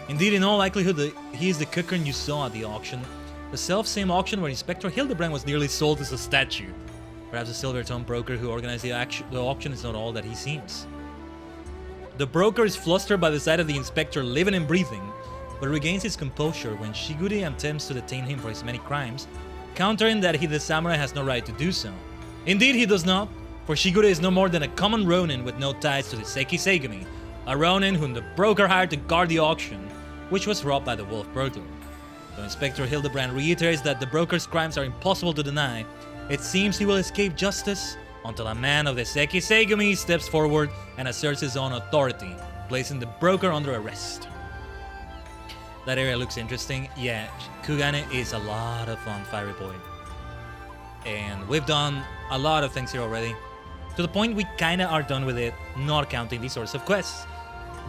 Indeed, in all likelihood, he is the Khaiden you saw at the auction, the self-same auction where Inspector Hildibrand was nearly sold as a statue. Perhaps the silver-tongued broker who organized the auction is not all that he seems. The broker is flustered by the sight of the inspector living and breathing, but regains his composure when Shigure attempts to detain him for his many crimes, countering that he, the samurai, has no right to do so. Indeed, he does not, for Shigure is no more than a common ronin with no ties to the Seki Seigumi, a ronin whom the broker hired to guard the auction, which was robbed by the wolf burglar. Though Inspector Hildibrand reiterates that the broker's crimes are impossible to deny, it seems he will escape justice until a man of the Seki Seigumi steps forward and asserts his own authority, placing the broker under arrest. That area looks interesting. Yeah, Kugane is a lot of fun, Fiery Boy. And we've done a lot of things here already, to the point we kinda are done with it, not counting these sorts of quests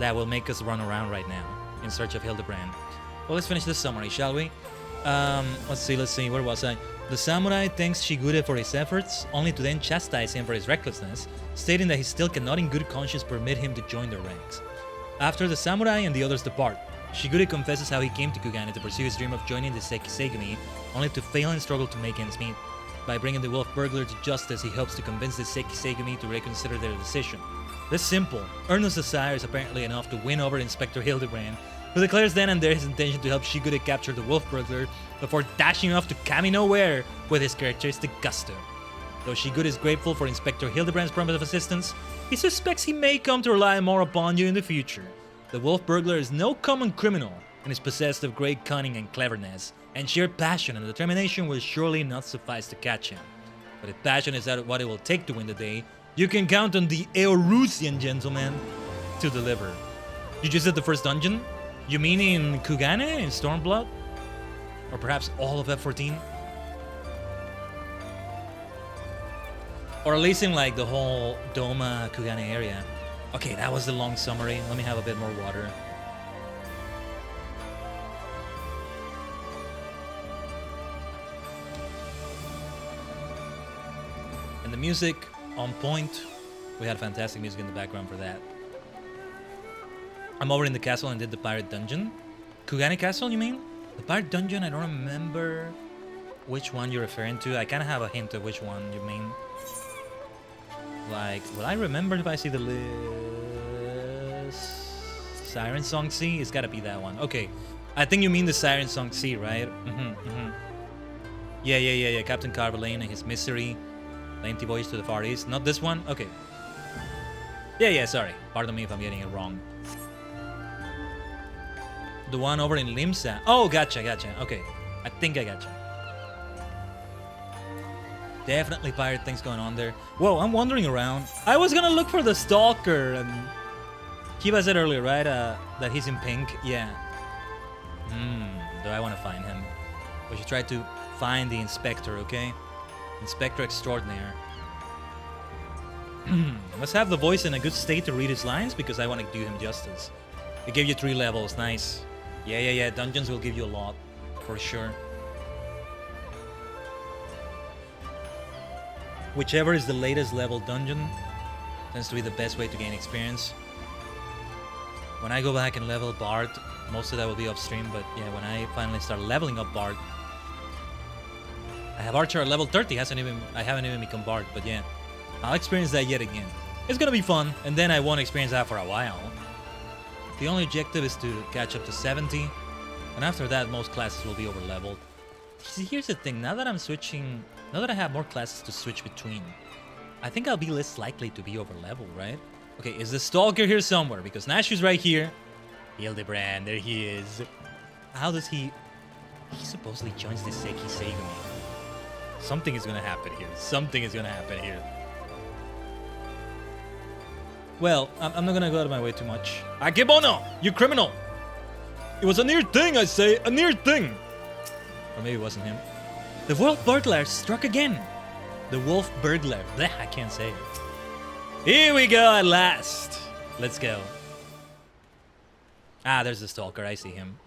that will make us run around right now in search of Hildibrand. Well, let's finish this summary, shall we? Let's see, where was I? The samurai thanks Shigure for his efforts, only to then chastise him for his recklessness, stating that he still cannot in good conscience permit him to join their ranks. After the samurai and the others depart, Shigure confesses how he came to Kugane to pursue his dream of joining the Seki Seigumi, only to fail and struggle to make ends meet. By bringing the wolf burglar to justice, he hopes to convince the Seki Seigumi to reconsider their decision. This simple, earnest desire is apparently enough to win over Inspector Hildibrand, who declares then and there his intention to help Shigure capture the wolf burglar before dashing off to Kami Nowhere with his characteristic gusto. Though Shigure is grateful for Inspector Hildibrand's promise of assistance, he suspects he may come to rely more upon you in the future. The wolf burglar is no common criminal and is possessed of great cunning and cleverness, and sheer passion and determination will surely not suffice to catch him. But if passion is what it will take to win the day, you can count on the Eorusian gentleman to deliver. You just did the first dungeon? You mean in Kugane, in Stormblood? Or perhaps all of F14? Or at least in like the whole Doma Kugane area. Okay, that was the long summary. Let me have a bit more water. And the music on point. We had fantastic music in the background for that. I'm over in the castle and did the pirate dungeon. Kugane Castle, you mean? The pirate dungeon, I don't remember which one you're referring to. I kind of have a hint of which one you mean. Like, will I remember if I see the list? Siren Song C? It's gotta be that one. Okay. I think you mean the Siren Song C, right? Yeah. Captain Carvalane and his misery. The empty voyage to the Far East. Not this one? Okay. Yeah, sorry. Pardon me if I'm getting it wrong. The one over in Limsa. Oh, gotcha. Okay. I think I gotcha. Definitely pirate things going on there. Whoa, I'm wandering around. I was gonna look for the stalker, and Kiba said earlier, right? That he's in pink. Yeah. Do I want to find him? We should try to find the inspector, okay? Inspector extraordinaire. Let's have the voice in a good state to read his lines, because I want to do him justice. It gave you 3 levels. Nice. Yeah. Dungeons will give you a lot, for sure. Whichever is the latest level dungeon tends to be the best way to gain experience. When I go back and level Bard, most of that will be off stream, but yeah, when I finally start leveling up Bard, I have Archer at level 30. I haven't even become Bard, but yeah, I'll experience that yet again. It's gonna be fun, and then I won't experience that for a while. The only objective is to catch up to 70, And after that, most classes will be over leveled. See, here's the thing, now that I'm switching, now that I have more classes to switch between, I think I'll be less likely to be over leveled, right? Okay, is the Stalker here somewhere? Because Nashu's right here. Hildibrand, there he is. How does he supposedly joins the Seikisegumi. Something is gonna happen here. Something is gonna happen here. Well, I'm not gonna go out of my way too much. Akebono, you criminal! It was a near thing, I say, a near thing! Or maybe it wasn't him. The wolf burglar struck again. The wolf burglar. Blech, I can't say it. Here we go at last. Let's go. Ah, there's the Stalker. I see him.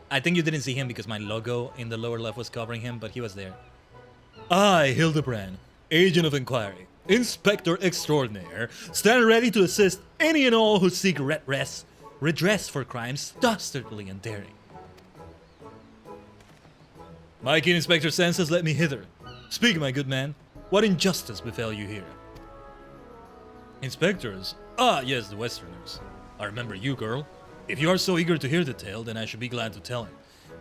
I think you didn't see him because my logo in the lower left was covering him, but he was there. I, Hildibrand, Agent of Inquiry, Inspector Extraordinaire, stand ready to assist any and all who seek redress for crimes dastardly and daring. My keen inspector senses led me hither. Speak, my good man. What injustice befell you here? Inspectors? Ah, yes, the Westerners. I remember you, girl. If you are so eager to hear the tale, then I should be glad to tell it.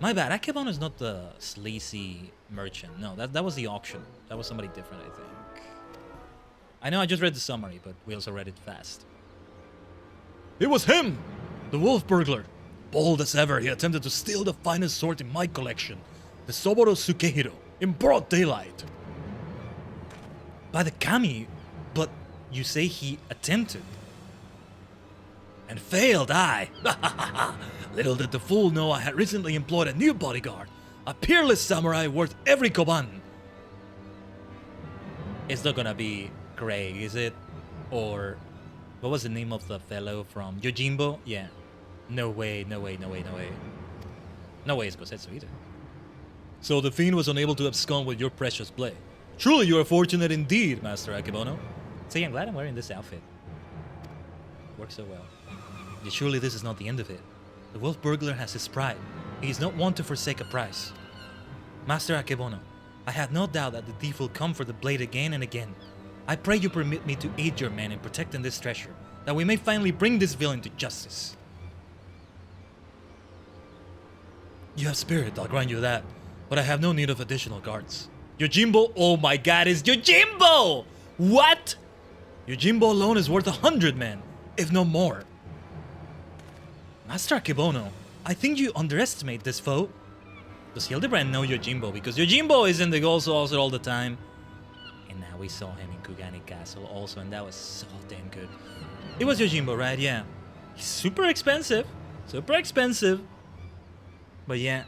My bad, Akebono is not the sleazy merchant. No, that was the auction. That was somebody different, I think. I know I just read the summary, but we also read it fast. It was him! The wolf burglar. Bold as ever, he attempted to steal the finest sword in my collection, the Soboro Sukehiro, in broad daylight. By the kami, but you say he attempted? And failed, aye. Little did the fool know I had recently employed a new bodyguard, a peerless samurai worth every koban. It's not gonna be Craig, is it? Or what was the name of the fellow from Yojimbo? Yeah. No way, no way, no way, no way. No way it's Gosetsu either. So the fiend was unable to abscond with your precious blade. Truly you are fortunate indeed, Master Akebono. See, I'm glad I'm wearing this outfit. Works so well. Yet surely this is not the end of it. The wolf burglar has his pride. He is not one to forsake a prize. Master Akebono, I have no doubt that the thief will come for the blade again and again. I pray you permit me to aid your men in protecting this treasure, that we may finally bring this villain to justice. You have spirit, I'll grant you that, but I have no need of additional guards. Yojimbo, oh my god, it's Yojimbo! What? Yojimbo alone is worth 100 men, if no more. Master Akebono, I think you underestimate this foe. Does Hildibrand know Yojimbo? Because Yojimbo is in the gold saucer all the time. And now we saw him in Kugane Castle also, and that was so damn good. It was Yojimbo, right? Yeah. He's super expensive. Super expensive. But yeah,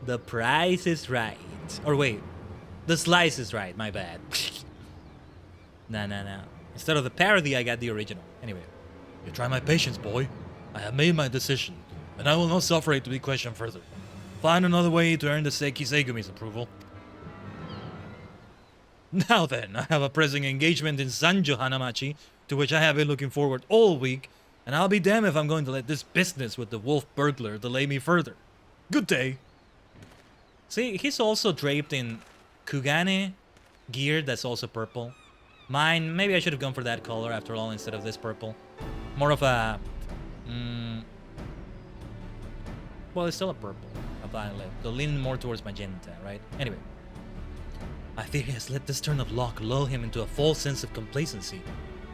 the price is right. Or wait, the slice is right, my bad. Nah. Instead of the parody, I got the original. Anyway. You try my patience, boy. I have made my decision, and I will not suffer it to be questioned further. Find another way to earn the Sekisegumi's approval. Now then, I have a pressing engagement in Sanjo Hanamachi, to which I have been looking forward all week, and I'll be damned if I'm going to let this business with the wolf burglar delay me further. Good day. See, he's also draped in Kugane gear that's also purple. Mine, maybe I should have gone for that color after all instead of this purple. More of a... well, it's still a purple, a violet. They'll lean more towards magenta, right? Anyway. I fear he has let this turn of luck lull him into a false sense of complacency.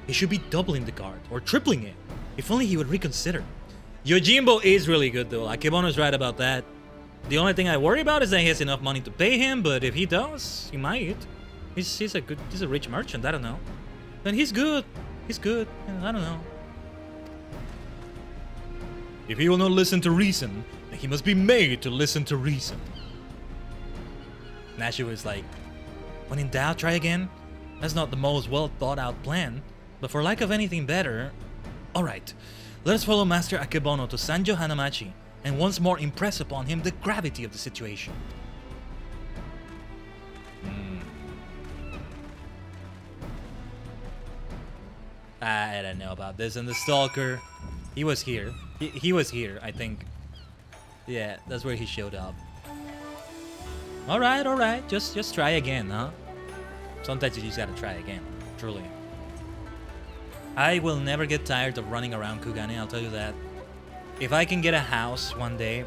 He should be doubling the guard, or tripling it. If only he would reconsider. Yojimbo is really good though. Akebono's right about that. The only thing I worry about is that he has enough money to pay him, but if he does, he might. He's a rich merchant, I don't know. Then he's good. He's good. I don't know. If he will not listen to reason, then he must be made to listen to reason. Nashu is like, when in doubt, try again. That's not the most well thought out plan, but for lack of anything better... Alright, let us follow Master Akebono to Sanjo Hanamachi and once more impress upon him the gravity of the situation. I don't know about this. And the Stalker, he was here. He was here, I think. Yeah, that's where he showed up. Alright. Just try again, huh? Sometimes you just gotta try again. Truly. I will never get tired of running around Kugane, I'll tell you that. If I can get a house one day,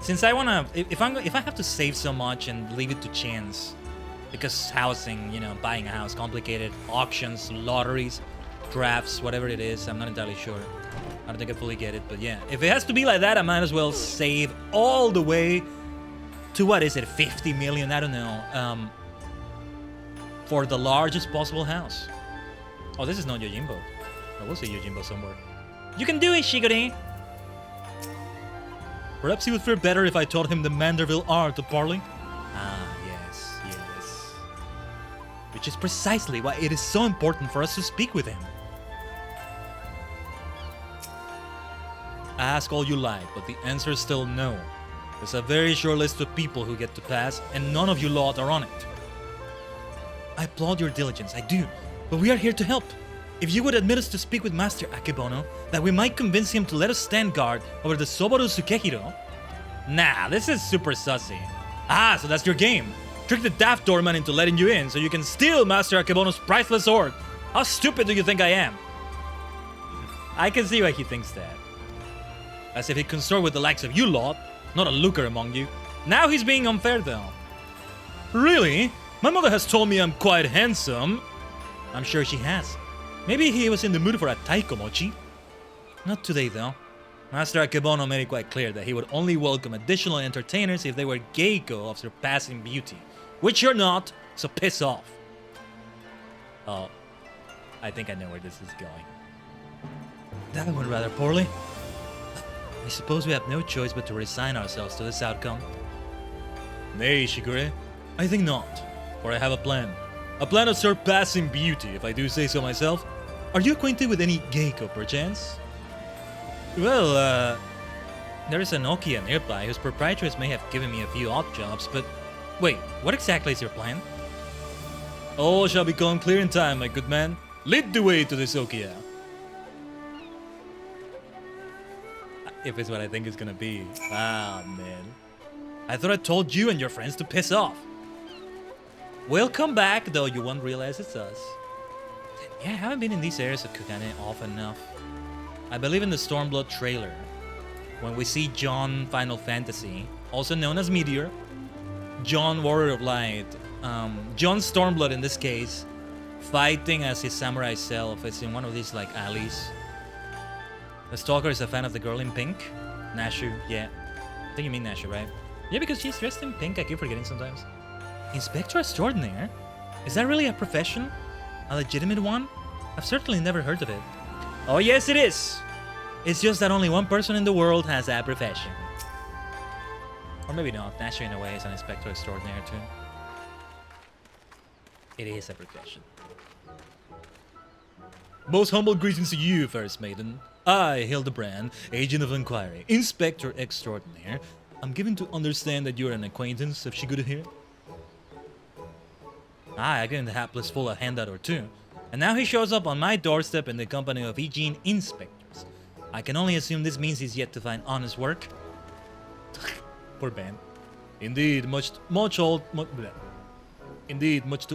Since I wanna, if I have to save so much and leave it to chance, because housing, you know, buying a house, complicated, auctions, lotteries, drafts, whatever it is, I'm not entirely sure. I don't think I fully get it, but yeah. If it has to be like that, I might as well save all the way to, what is it, 50 million? I don't know. For the largest possible house. Oh, this is not Yojimbo. I will see Yojimbo somewhere. You can do it, Shigure! Perhaps he would fare better if I taught him the Manderville art of parley. Ah, yes, yes. Which is precisely why it is so important for us to speak with him. Ask all you like, but the answer is still no. There's a very short list of people who get to pass, and none of you lot are on it. I applaud your diligence, I do, but we are here to help. If you would admit us to speak with Master Akebono, that we might convince him to let us stand guard over the Sobaru Sukehiro. Nah, this is super sussy. Ah, so that's your game. Trick the daft doorman into letting you in so you can steal Master Akebono's priceless orb. How stupid do you think I am? I can see why he thinks that. As if he consort with the likes of you lot, not a looker among you. Now he's being unfair though. Really? My mother has told me I'm quite handsome. I'm sure she has. Maybe he was in the mood for a taiko mochi. Not today though. Master Akebono made it quite clear that he would only welcome additional entertainers if they were geiko of surpassing beauty. Which you're not, so piss off. Oh, I think I know where this is going. That went rather poorly. I suppose we have no choice but to resign ourselves to this outcome. Nay, Shigure, I think not. For I have a plan. A plan of surpassing beauty, if I do say so myself. Are you acquainted with any geiko, perchance? Well, there is an Nokia nearby whose proprietress may have given me a few odd jobs, but... Wait, what exactly is your plan? All shall become clear in time, my good man. Lead the way to this Okia. If it's what I think it's gonna be. Ah, man. I thought I told you and your friends to piss off. We'll come back, though you won't realize it's us. Yeah, I haven't been in these areas of Kugane often enough. I believe in the Stormblood trailer, when we see John Final Fantasy, also known as Meteor, John Warrior of Light, John Stormblood in this case, fighting as his samurai self. It's in one of these like alleys. The Stalker is a fan of the girl in pink, Nashu. Yeah, I think you mean Nashu, right? Yeah, because she's dressed in pink. I keep forgetting sometimes. Inspector Extraordinaire? Is that really a profession? A legitimate one? I've certainly never heard of it. Oh yes, it is! It's just that only one person in the world has that profession. Or maybe not. Nasher in a way is an Inspector Extraordinaire too. It is a profession. Most humble greetings to you, First Maiden. I, Hildibrand, Agent of Inquiry, Inspector Extraordinaire. I'm given to understand that you're an acquaintance of Shigure here. I gave him the hapless full a handout or two, and now he shows up on my doorstep in the company of Ijin inspectors. I can only assume this means he's yet to find honest work. Poor Ben. Indeed, much to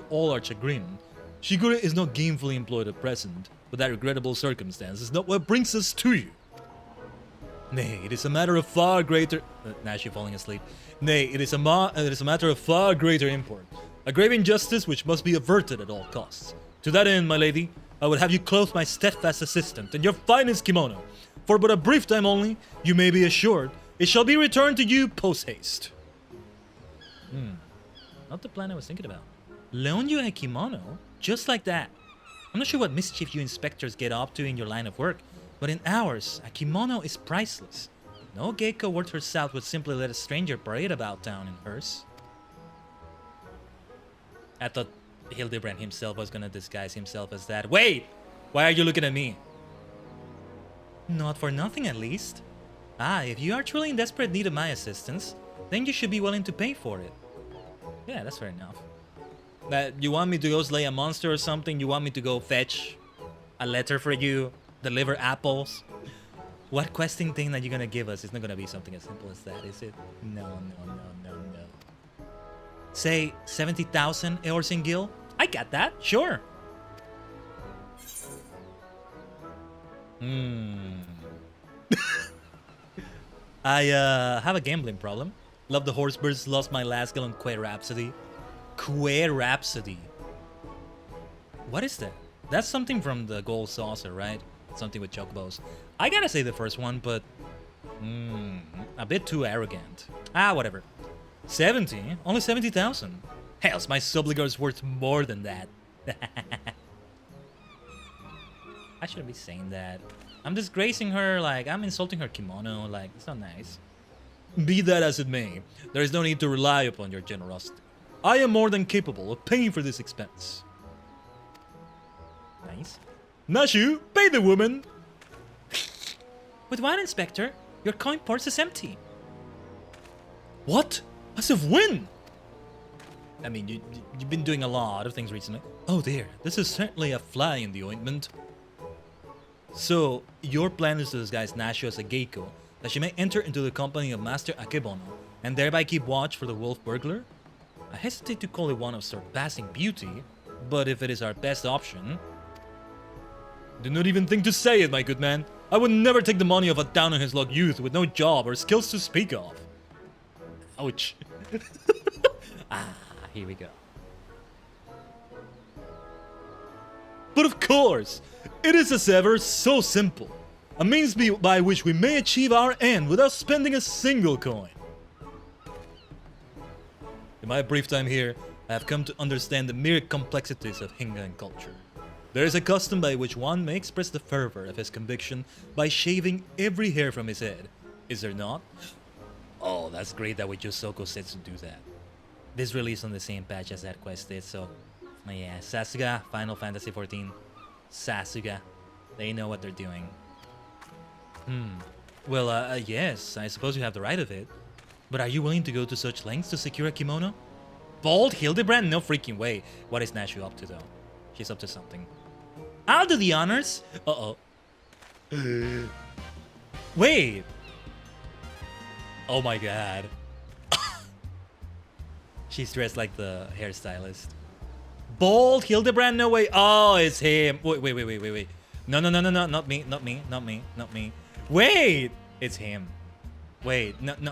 all our chagrin, Shigure is not gainfully employed at present, but that regrettable circumstance is not what brings us to you. Nay, it is a matter of far greater... now she's falling asleep. Nay, it is a matter of far greater import. A grave injustice which must be averted at all costs. To that end, my lady, I would have you clothe my steadfast assistant in your finest kimono. For but a brief time only, you may be assured, it shall be returned to you post-haste. Not the plan I was thinking about. Loan you a kimono? Just like that. I'm not sure what mischief you inspectors get up to in your line of work, but in ours, a kimono is priceless. No geiko worth her salt would simply let a stranger parade about town in hers. I thought Hildibrand himself was gonna disguise himself as that. Wait! Why are you looking at me? Not for nothing, at least. Ah, if you are truly in desperate need of my assistance, then you should be willing to pay for it. Yeah, that's fair enough. That you want me to go slay a monster or something? You want me to go fetch a letter for you? Deliver apples? What questing thing that you're gonna give us is not gonna be something as simple as that, is it? No. Say 70,000 Eorsin Gil? I got that, sure. I have a gambling problem. Love the horse birds, lost my last skill on Queer Rhapsody. Queer Rhapsody. What is that? That's something from the Gold Saucer, right? Something with chocobos. I gotta say the first one, but a bit too arrogant. Ah, whatever. 70? Only 70,000. Hells, my Subligar's worth more than that. I shouldn't be saying that. I'm disgracing her, like, I'm insulting her kimono, like, it's not nice. Be that as it may, there is no need to rely upon your generosity. I am more than capable of paying for this expense. Nice. Nashu, pay the woman! With what, Inspector? Your coin purse is empty. What? As if when? I mean, you've been doing a lot of things recently. Oh dear, this is certainly a fly in the ointment. So, your plan is to disguise Nashu as a geiko, that she may enter into the company of Master Akebono, and thereby keep watch for the wolf burglar? I hesitate to call it one of surpassing beauty, but if it is our best option... Do not even think to say it, my good man. I would never take the money of a down-on-his-luck youth with no job or skills to speak of. Ouch. Here we go. But of course, it is as ever so simple. A means by which we may achieve our end without spending a single coin. In my brief time here, I have come to understand the mere complexities of Hingan culture. There is a custom by which one may express the fervor of his conviction by shaving every hair from his head. Is there not? Oh, that's great that Wijusoko said to do that. This released on the same patch as that quest did, so... yeah, Sasuga, Final Fantasy XIV. Sasuga. They know what they're doing. Well, yes, I suppose you have the right of it. But are you willing to go to such lengths to secure a kimono? Bold Hildibrand? No freaking way. What is Nashu up to, though? She's up to something. I'll do the honors. Uh-oh. Wait. Oh my god. She's dressed like the hairstylist. Bold Hildibrand? No way. Oh, it's him. Wait. No. Not me. Wait. It's him. Wait. No.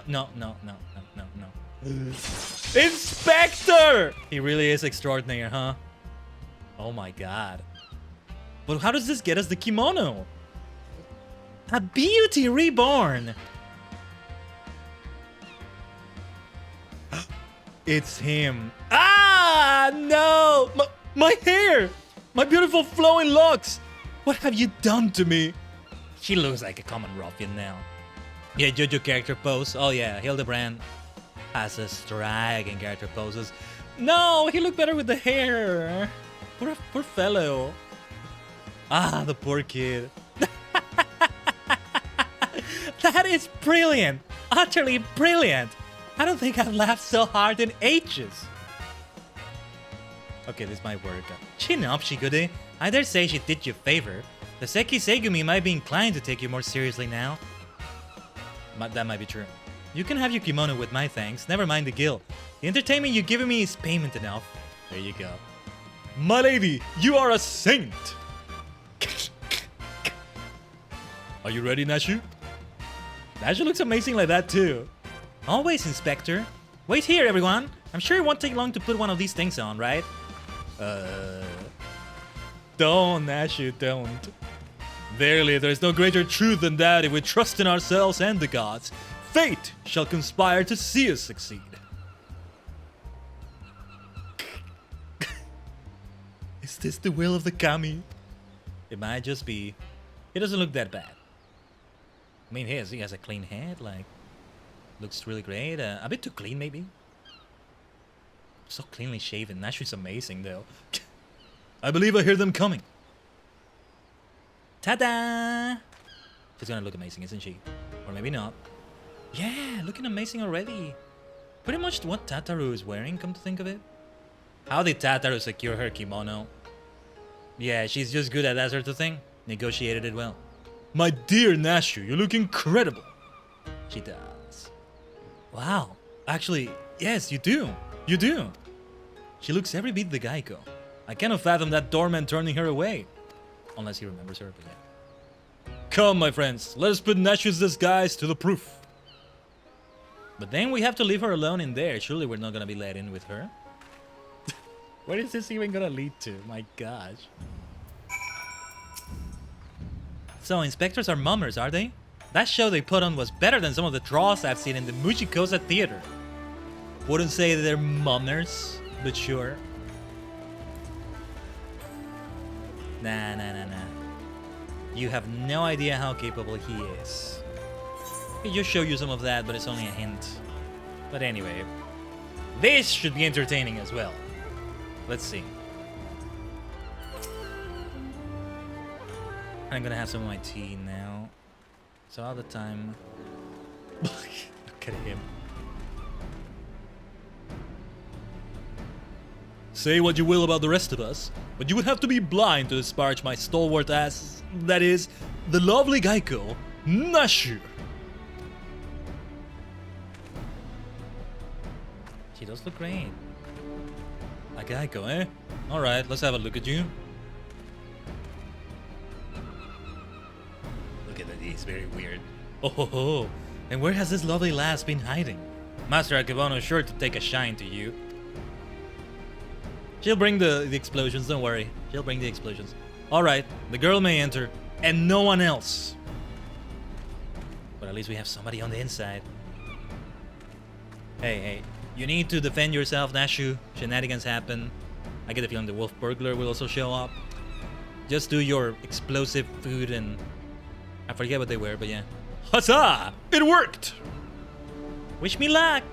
Inspector! He really is extraordinary, huh? Oh my god. But how does this get us the kimono? A beauty reborn! It's him. Ah, no! My hair! My beautiful flowing locks! What have you done to me? She looks like a common ruffian now. Yeah, JoJo character pose. Oh yeah, Hildibrand has a striking character poses. No, he looked better with the hair. Poor fellow. Ah, the poor kid. That is brilliant. Utterly brilliant. I don't think I've laughed so hard in ages. Okay, this might work. Chin up, Shigure. I dare say she did you a favor. The Seki Segumi might be inclined to take you more seriously now. That might be true. You can have your kimono with my thanks. Never mind the gil. The entertainment you're giving me is payment enough. There you go. My lady, you are a saint! Are you ready, Nashu? Nashu looks amazing like that too. Always, Inspector. Wait here, everyone. I'm sure it won't take long to put one of these things on, right? Don't, Nashu, don't. Verily, there is no greater truth than that if we trust in ourselves and the gods. Fate shall conspire to see us succeed. Is this the will of the kami? It might just be. He doesn't look that bad. I mean, he has a clean head, like, looks really great. A bit too clean, maybe. So cleanly shaven. Nashu's amazing, though. I believe I hear them coming. Ta-da! She's gonna look amazing, isn't she? Or maybe not. Yeah, looking amazing already. Pretty much what Tataru is wearing, come to think of it. How did Tataru secure her kimono? Yeah, she's just good at that sort of thing. Negotiated it well. My dear Nashu, you look incredible. She does. Wow. Actually, yes, you do. You do. She looks every bit the Geico. I cannot fathom that doorman turning her away. Unless he remembers her, but yeah. Come, my friends, let us put Nashu's disguise to the proof. But then we have to leave her alone in there. Surely we're not gonna be let in with her. Where is this even gonna lead to? My gosh. So inspectors are mummers, are they? That show they put on was better than some of the draws I've seen in the Muchikosa theater. Wouldn't say they're mummers, but sure. Nah. You have no idea how capable he is. He just show you some of that, but it's only a hint. But anyway, this should be entertaining as well. Let's see. I'm gonna have some of my tea now. So all the time. Look at him. Say what you will about the rest of us, but you would have to be blind to disparage my stalwart ass. That is, the lovely Geico, Nashu. She does look great. A Geico, eh? Alright, let's have a look at you. Look at that, he's very weird. Oh ho ho! And where has this lovely lass been hiding? Master Akebono is sure to take a shine to you. She'll bring the explosions, don't worry. She'll bring the explosions. Alright, the girl may enter, and no one else. But at least we have somebody on the inside. Hey, you need to defend yourself, Nashu. Shenanigans happen. I get the feeling the wolf burglar will also show up. Just do your explosive food and... I forget what they were, but yeah. Huzzah! It worked! Wish me luck!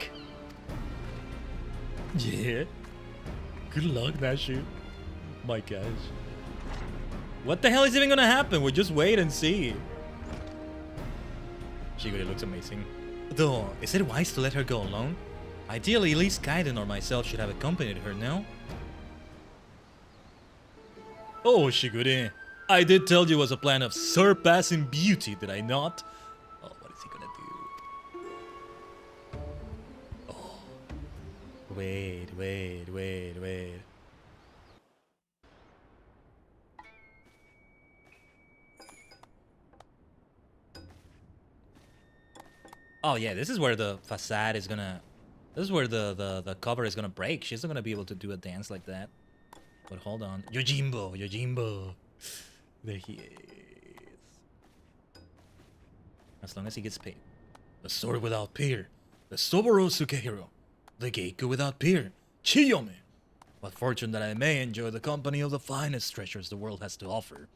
Yeah. Good luck, Nashu. My gosh. What the hell is even gonna happen? We'll just wait and see. She really looks amazing. Though, is it wise to let her go alone? Ideally, at least Khaiden or myself should have accompanied her, no? Oh, Shigure. I did tell you it was a plan of surpassing beauty, did I not? Oh, what is he gonna do? Oh. Wait. Oh yeah, this is where the facade is gonna... This is where the cover is gonna break. She's not gonna be able to do a dance like that. But hold on. Yojimbo. There he is. As long as he gets paid. The sword without peer. The Soboro Sukehiro. The Geiko without peer. Chiyome. What fortune that I may enjoy the company of the finest treasures the world has to offer.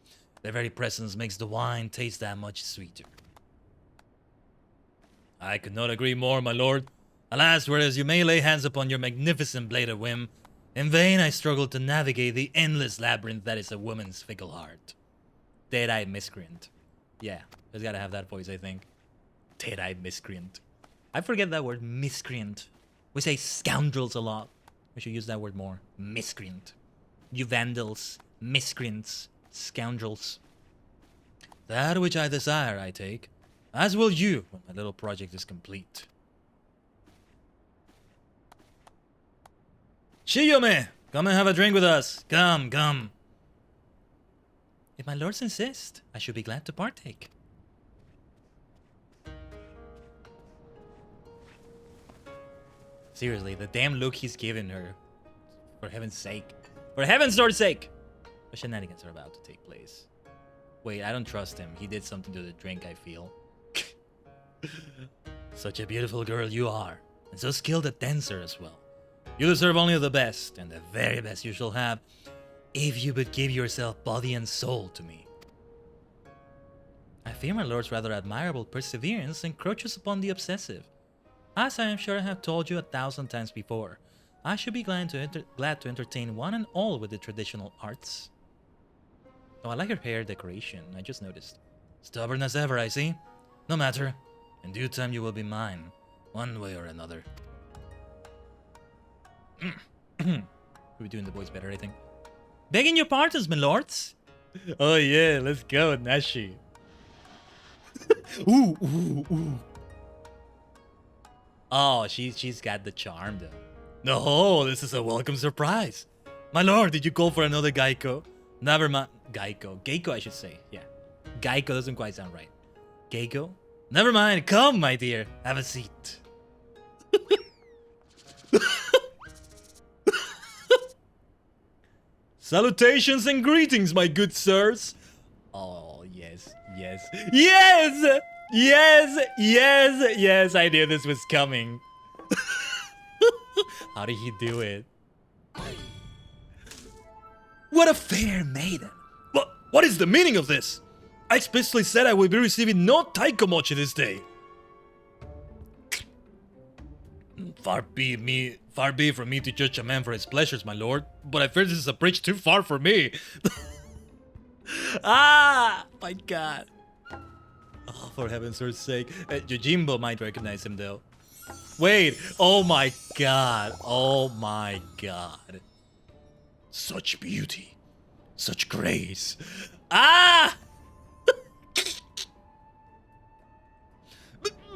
Their very presence makes the wine taste that much sweeter. I could not agree more, my lord. Alas, whereas you may lay hands upon your magnificent blade of whim, in vain I struggle to navigate the endless labyrinth that is a woman's fickle heart. Dead-eyed miscreant. Yeah, just gotta have that voice, I think. Dead-eyed miscreant. I forget that word, miscreant. We say scoundrels a lot. We should use that word more. Miscreant. You vandals, miscreants, scoundrels. That which I desire, I take. As will you when my little project is complete. Chiyome! Come and have a drink with us. Come. If my lords insist, I should be glad to partake. Seriously, the damn look he's giving her. For heaven's sake. For heaven's Lord's sake! The shenanigans are about to take place. Wait, I don't trust him. He did something to the drink, I feel. Such a beautiful girl you are. And so skilled a dancer as well. You deserve only the best, and the very best you shall have, if you but give yourself body and soul to me. I fear my lord's rather admirable perseverance encroaches upon the obsessive. As I am sure I have told you 1,000 times before, I should be glad to entertain one and all with the traditional arts. Oh, I like her hair decoration, I just noticed. Stubborn as ever, I see. No matter. In due time you will be mine, one way or another. We're doing the voice better, I think. Begging your pardons, my lords. Oh yeah, let's go, Nashi. Ooh. Oh, she's got the charm though. No, this is a welcome surprise. My lord, did you call for another Geico? Never mind. Geiko, I should say. Yeah. Geico doesn't quite sound right. Geiko? Never mind. Come, my dear. Have a seat. Salutations and greetings, my good sirs. Oh, yes, yes, yes, yes, yes, yes, I knew this was coming. How did he do it? What a fair maiden. What is the meaning of this? I explicitly said I will be receiving no taikomochi this day. Far be it from me to judge a man for his pleasures, my lord. But I fear this is a bridge too far for me. Ah, my god. Oh, for heaven's sake. Yojimbo might recognize him, though. Wait. Oh, my god. Oh, my god. Such beauty. Such grace. Ah!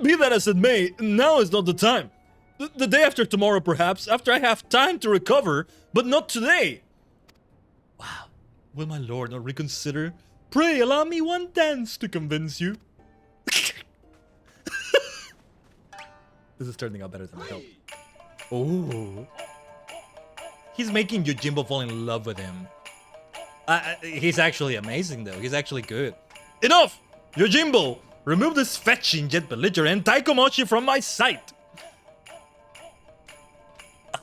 Be that as it may, now is not the time. The day after tomorrow, perhaps, after I have time to recover, but not today. Wow. Will my lord not reconsider? Pray allow me one dance to convince you. This is turning out better than I thought. Oh. He's making Yojimbo fall in love with him. He's actually amazing, though. He's actually good. Enough! Yojimbo, remove this fetching yet belligerent taikomochi from my sight.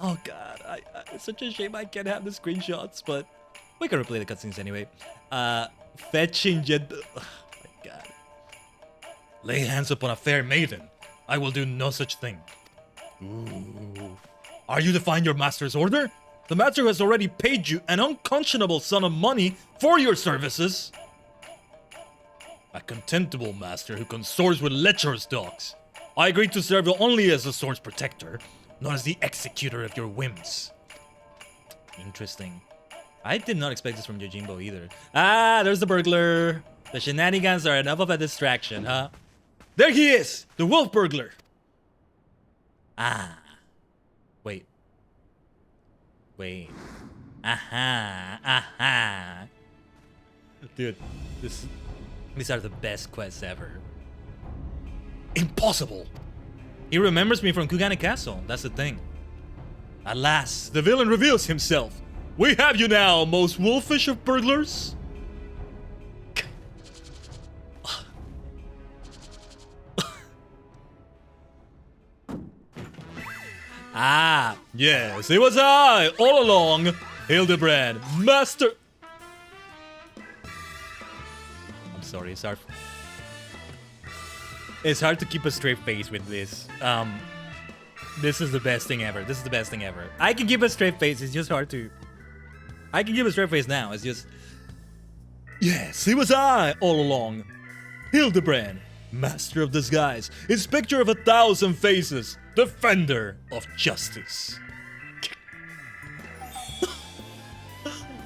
Oh god, it's such a shame I can't have the screenshots, but we can replay the cutscenes anyway. Fetching yet... Oh my god. Lay hands upon a fair maiden. I will do no such thing. Ooh. Are you defying your master's order? The master has already paid you an unconscionable sum of money for your services. A contemptible master who consorts with lecherous dogs. I agreed to serve you only as a sword's protector, not as the executor of your whims. Interesting. I did not expect this from Yojimbo either. Ah, there's the burglar. The shenanigans are enough of a distraction, huh? There he is! The wolf burglar! Ah. Wait. Wait. Aha. Aha. Dude, these are the best quests ever. Impossible! He remembers me from Kugane Castle, that's the thing. Alas, the villain reveals himself. We have you now, most wolfish of burglars. Ah, yes, it was I, all along, Hildibrand, master... I'm sorry, it's hard to keep a straight face with this. This is the best thing ever. This is the best thing ever. I can keep a straight face, it's just hard to... I can keep a straight face now, it's just... Yes, it was I, all along, Hildibrand, master of disguise, inspector of 1,000 faces, defender of justice.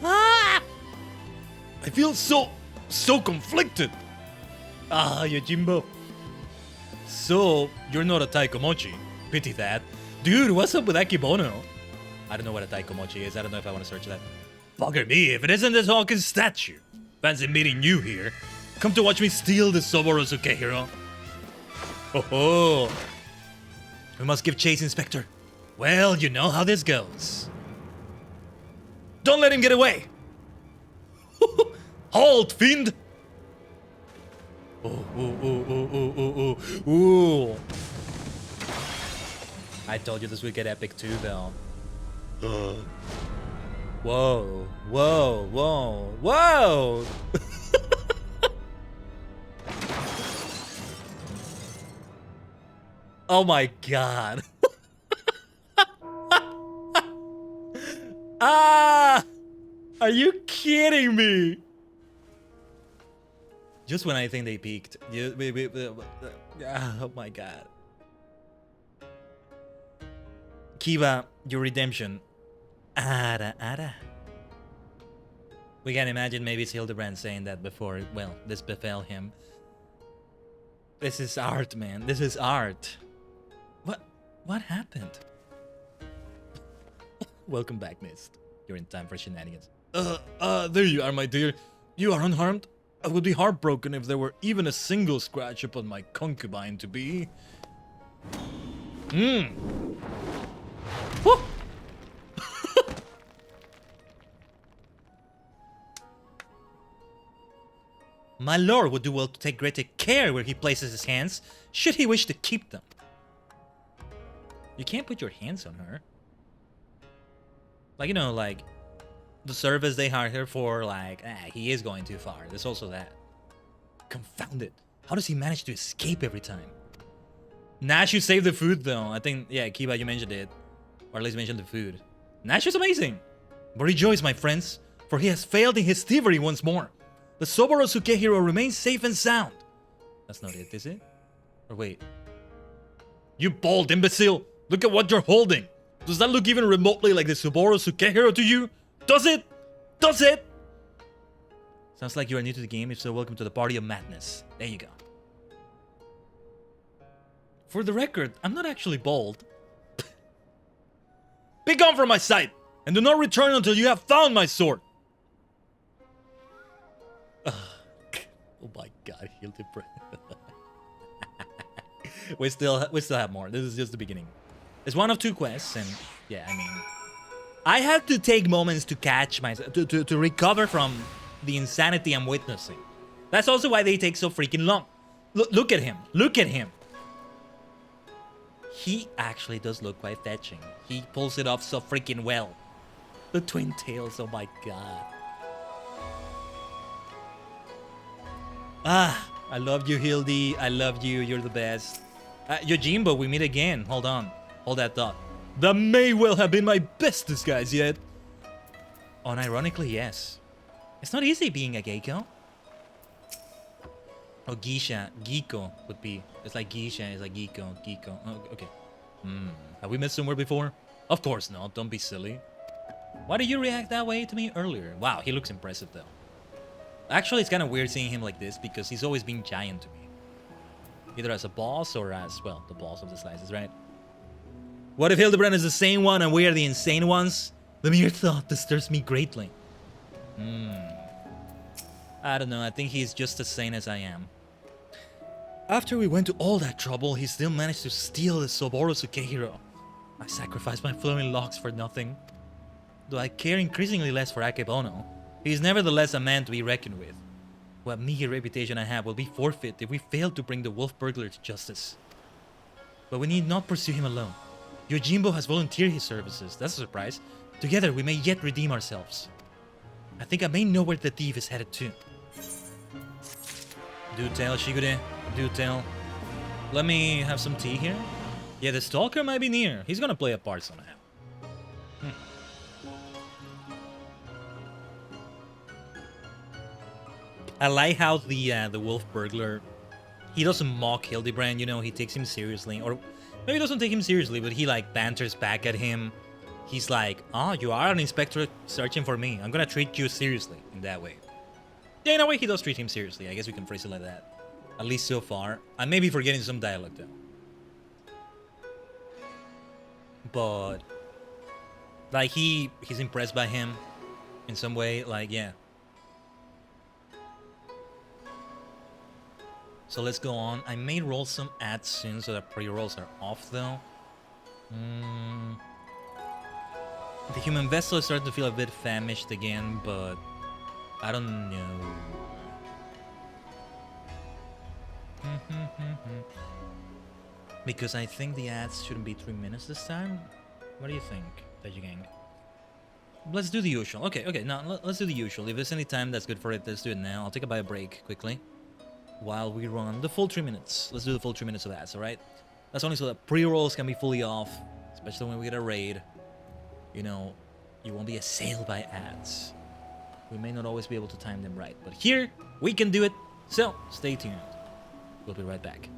Ah! I feel so conflicted. Ah, Yojimbo. So, you're not a taikomochi. Pity that. Dude, what's up with Akibono? I don't know what a taikomochi is. I don't know if I want to search that. Bugger me if it isn't this Hawkins statue. Fancy meeting you here. Come to watch me steal the Soborosuke hero. Ho ho. We must give chase, Inspector. Well, you know how this goes. Don't let him get away. Halt, fiend. Ooh. I told you this would get epic too, though. Whoa. Oh my god. Ah! Are you kidding me? Just when I think they peaked. Oh my god. Kiba, your redemption. Ara. We can imagine maybe it's Hildibrand saying that before, well, this befell him. This is art, man. This is art. What happened? Welcome back, Mist. You're in time for shenanigans. There you are, my dear. You are unharmed? I would be heartbroken if there were even a single scratch upon my concubine to be. Woo! My lord would do well to take greater care where he places his hands, should he wish to keep them. You can't put your hands on her. Like, you know, like, the service they hired her for, like, he is going too far. There's also that. Confound it. How does he manage to escape every time? Nash, you saved the food, though. I think, yeah, Kiba, you mentioned it. Or at least mentioned the food. Nash is amazing. But rejoice, my friends, for he has failed in his thievery once more. The Soborosuke hero remains safe and sound. That's not it, is it? Or wait. You bald imbecile! Look at what you're holding! Does that look even remotely like the Soborosuke hero to you? Does it? Does it? Sounds like you are new to the game. If so, welcome to the party of madness. There you go. For the record, I'm not actually bald. Be gone from my sight! And do not return until you have found my sword! Oh my god, Hildibrand. we still have more. This is just the beginning. It's one of two quests, and yeah, I mean, I had to take moments to catch myself, to recover from the insanity I'm witnessing. That's also why they take so freaking long. Look at him. Look at him. He actually does look quite fetching. He pulls it off so freaking well. The twin tails, oh my god. Ah, I love you, Hildy. I love you. You're the best. Yojimbo, we meet again. Hold on. Hold that thought. That may well have been my best disguise yet. Unironically, yes. It's not easy being a geiko. Oh, geisha. Geeko would be. It's like geisha. It's like geeko. Geeko. Oh, okay. Have we met somewhere before? Of course not. Don't be silly. Why did you react that way to me earlier? Wow, he looks impressive though. Actually, it's kind of weird seeing him like this because he's always been giant to me. Either as a boss or as, well, the boss of the slices, right? What if Hildibrand is the sane one and we are the insane ones? The mere thought disturbs me greatly. I don't know, I think he's just as sane as I am. After we went to all that trouble, he still managed to steal the Soborosuke hero. I sacrificed my flowing locks for nothing. Though I care increasingly less for Akebono, he is nevertheless a man to be reckoned with. What meager reputation I have will be forfeit if we fail to bring the wolf burglar to justice. But we need not pursue him alone. Yojimbo has volunteered his services, that's a surprise. Together we may yet redeem ourselves. I think I may know where the thief is headed to. Do tell, Shigure. Do tell. Let me have some tea here. Yeah, the stalker might be near. He's gonna play a part somehow. I like how the wolf burglar, he doesn't mock Hildibrand, you know, he takes him seriously. Or maybe he doesn't take him seriously, but he like banters back at him. He's like, oh, you are an inspector searching for me. I'm gonna treat you seriously in that way. Yeah, in a way he does treat him seriously. I guess we can phrase it like that. At least so far. I may be forgetting some dialogue though. But like he's impressed by him in some way, like yeah. So let's go on. I may roll some ads soon so that pre-rolls are off though. The human vessel is starting to feel a bit famished again, but I don't know. Because I think the ads shouldn't be 3 minutes this time. What do you think, Deji Gang? Let's do the usual. Okay, now let's do the usual. If there's any time that's good for it, let's do it now. I'll take a bio break quickly while we run the full 3 minutes. Let's do the full 3 minutes of ads, alright? That's only so that pre-rolls can be fully off, especially when we get a raid. You know, you won't be assailed by ads. We may not always be able to time them right, but here, we can do it. So, stay tuned. We'll be right back.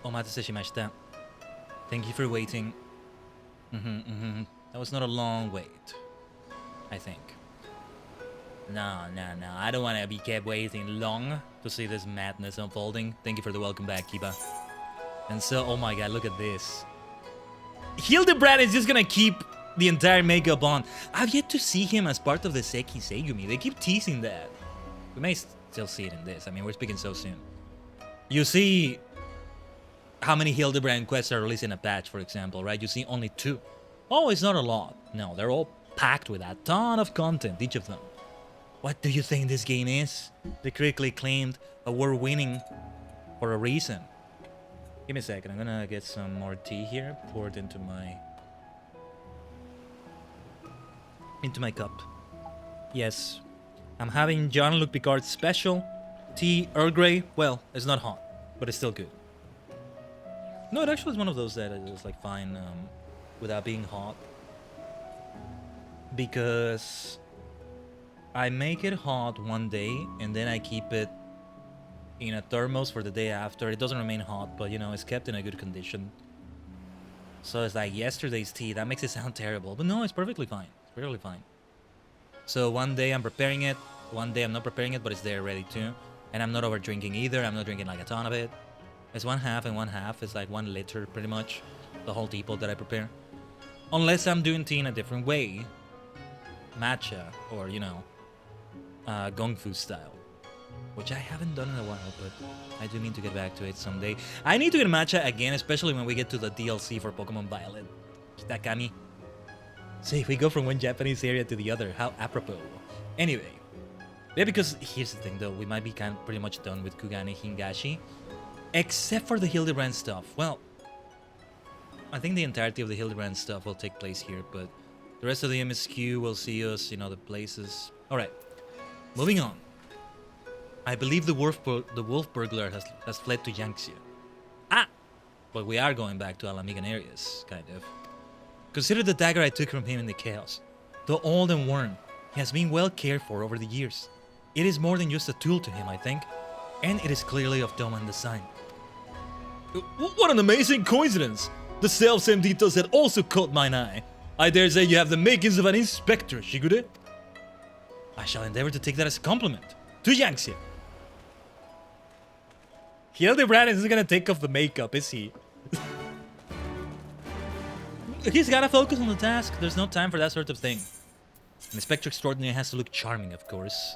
Omatase shimashita. Thank you for waiting. That was not a long wait, I think. No. I don't want to be kept waiting long to see this madness unfolding. Thank you for the welcome back, Kiba. And so, oh my god, look at this. Hildibrand is just gonna keep the entire makeup on. I've yet to see him as part of the Seki Seigumi. They keep teasing that. We may still see it in this. I mean, we're speaking so soon. You see how many Hildibrand quests are released in a patch, for example, right? You see only 2. Oh, it's not a lot. No, they're all packed with a ton of content, each of them. What do you think this game is? They critically claimed award-winning for a reason. Give me a second, I'm gonna get some more tea here, poured into my cup. Yes, I'm having Jean-Luc Picard's special tea, Earl Grey. Well, it's not hot, but it's still good. No, it actually is one of those that is like fine without being hot, because I make it hot one day and then I keep it in a thermos for the day after. It doesn't remain hot, but you know, it's kept in a good condition. So it's like yesterday's tea. That makes it sound terrible, but no, it's perfectly fine. It's perfectly fine. So one day I'm preparing it, one day I'm not preparing it, but it's there ready too. And I'm not over drinking either. I'm not drinking like a ton of it. It's 1/2 and 1/2. It's like 1 liter pretty much, the whole teapot that I prepare. Unless I'm doing tea in a different way, matcha or you know, gong fu style, which I haven't done in a while, but I do mean to get back to it someday. I need to get matcha again, especially when we get to the DLC for Pokemon Violet. Kitakami. See, if we go from one Japanese area to the other, how apropos. Anyway, yeah, because here's the thing though, we might be pretty much done with Kugane Hingashi, except for the Hildibrand stuff. Well, I think the entirety of the Hildibrand stuff will take place here, but the rest of the MSQ will see us in other places. Alright, moving on. I believe the wolf burglar has fled to Yangtze. Ah! But we are going back to Alamigan areas, kind of. Consider the dagger I took from him in the chaos. Though old and worn, he has been well cared for over the years. It is more than just a tool to him, I think. And it is clearly of Doman design. What an amazing coincidence! The self-same details had also caught mine eye. I dare say you have the makings of an inspector, Shigure. I shall endeavor to take that as a compliment. To Yangtze. Hildibrand isn't gonna take off the makeup, is he? He's gotta focus on the task. There's no time for that sort of thing. An inspector extraordinaire has to look charming, of course.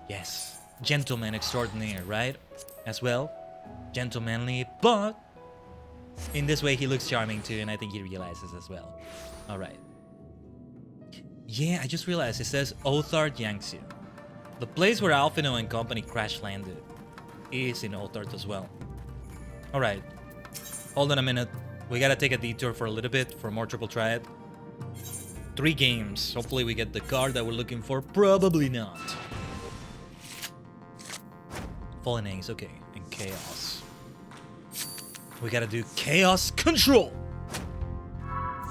Yes, gentleman extraordinaire, right? As well, gentlemanly, but in this way he looks charming too, and I think he realizes as well. Alright. Yeah, I just realized it says Othard Yangtze. The place where Alphino and company crash landed is in Othard as well. Alright. Hold on a minute. We gotta take a detour for a little bit for more triple triad. 3 games. Hopefully we get the card that we're looking for. Probably not. Fallen Ace, okay. And Chaos. We gotta do Chaos Control!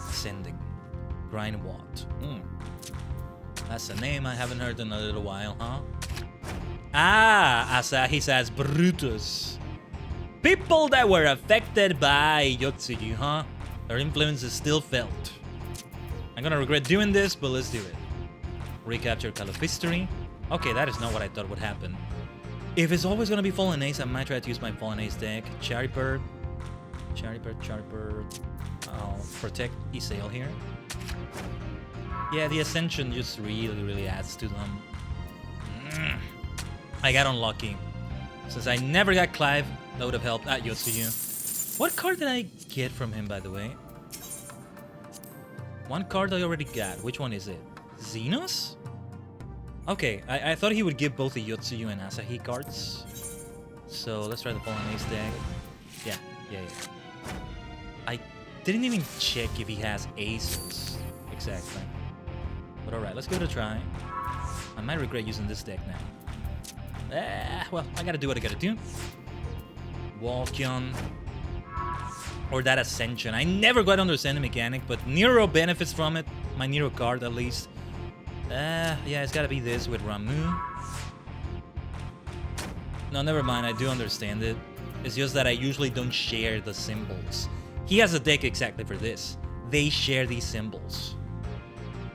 Ascending. Grind Watt. That's a name I haven't heard in a little while, huh? Ah! Asahi says Brutus. People that were affected by Yotsuyu, huh? Their influence is still felt. I'm gonna regret doing this, but let's do it. Recapture Call of History. Okay, that is not what I thought would happen. If it's always gonna be Fallen Ace, I might try to use my Fallen Ace deck. Cherry Bird. I'll protect Isail here. Yeah, the Ascension just really adds to them. I got unlucky. Since I never got Clive, that would have helped at Yotsuyu. What card did I get from him, by the way? One card I already got. Which one is it? Xenos? Okay, I thought he would give both the Yotsuyu and Asahi cards. So let's try the Fallen Ace deck. Yeah. I didn't even check if he has aces. Exactly. But alright, let's give it a try. I might regret using this deck now. Well, I gotta do what I gotta do. Walkion. Or that Ascension. I never got to understand the mechanic, but Nero benefits from it. My Nero card, at least. Yeah, it's gotta be this with Ramu. No, never mind. I do understand it. It's just that I usually don't share the symbols. He has a deck exactly for this. They share these symbols.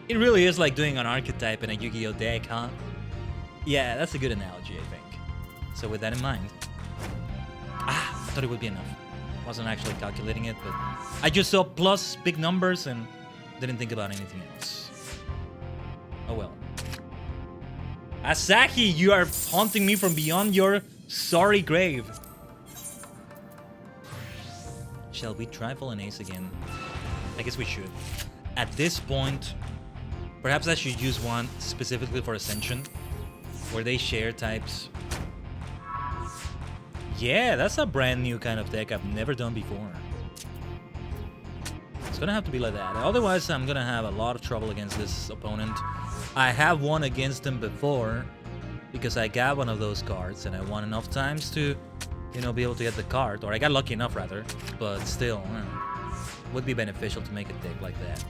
It really is like doing an archetype in a Yu-Gi-Oh deck, huh? Yeah, that's a good analogy, I think. So with that in mind... I thought it would be enough. Wasn't actually calculating it, but... I just saw plus big numbers and didn't think about anything else. Oh well. Asahi, you are haunting me from beyond your sorry grave. Shall we try Fallen Ace again? I guess we should. At this point, perhaps I should use one specifically for Ascension, where they share types. Yeah, that's a brand new kind of deck I've never done before. It's gonna have to be like that. Otherwise, I'm gonna have a lot of trouble against this opponent. I have won against him before because I got one of those cards and I won enough times to, you know, be able to get the card. Or I got lucky enough, rather. But still, would be beneficial to make a deck like that,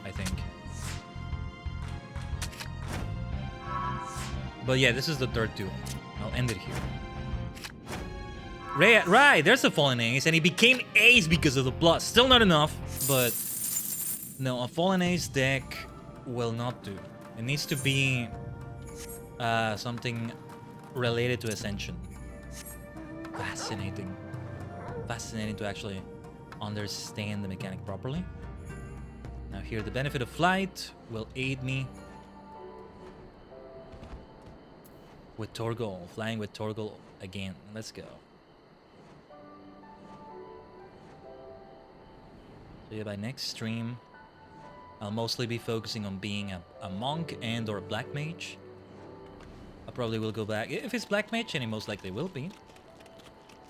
I think. But yeah, this is the third duel. I'll end it here. Right, there's a Fallen Ace, and he became Ace because of the plus. Still not enough, but no, a Fallen Ace deck will not do. It needs to be something related to Ascension. Fascinating. Fascinating to actually understand the mechanic properly. Now here, the benefit of flight will aid me with Torgal, flying with Torgal again. Let's go. So yeah, by next stream, I'll mostly be focusing on being a monk and or a black mage. I probably will go back, if it's black mage, and it most likely will be,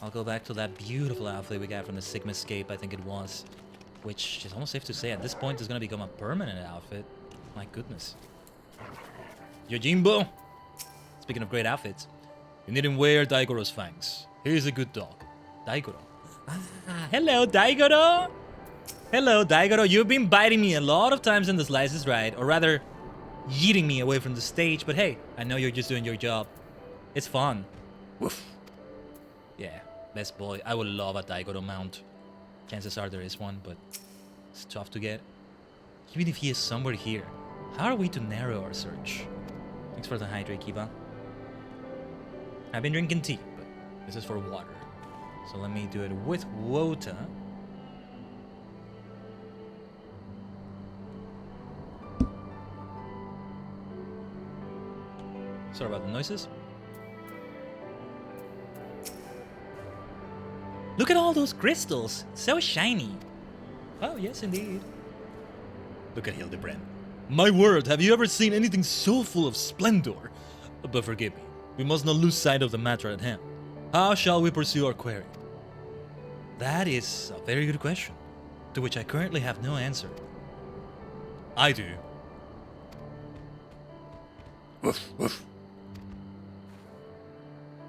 I'll go back to that beautiful outfit we got from the Sigmascape, I think it was, which is almost safe to say at this point is going to become a permanent outfit. My goodness. Yojimbo! Speaking of great outfits, you needn't wear Daigoro's fangs. He's a good dog. Daigoro. Hello, Daigoro! Hello, Daigoro. You've been biting me a lot of times in the slices, right? Or rather, yeeting me away from the stage. But hey, I know you're just doing your job. It's fun. Woof. Yeah, best boy. I would love a Daigoro mount. Chances are there is one, but it's tough to get. Even if he is somewhere here, how are we to narrow our search? Thanks for the hydrate, Kiba. I've been drinking tea, but this is for water. So let me do it with Wota. Sorry about the noises. Look at all those crystals! So shiny! Oh, yes, indeed. Look at Hildibrand. My word, have you ever seen anything so full of splendor? But forgive me, we must not lose sight of the matter at hand. How shall we pursue our query? That is a very good question, to which I currently have no answer. I do. Woof, woof.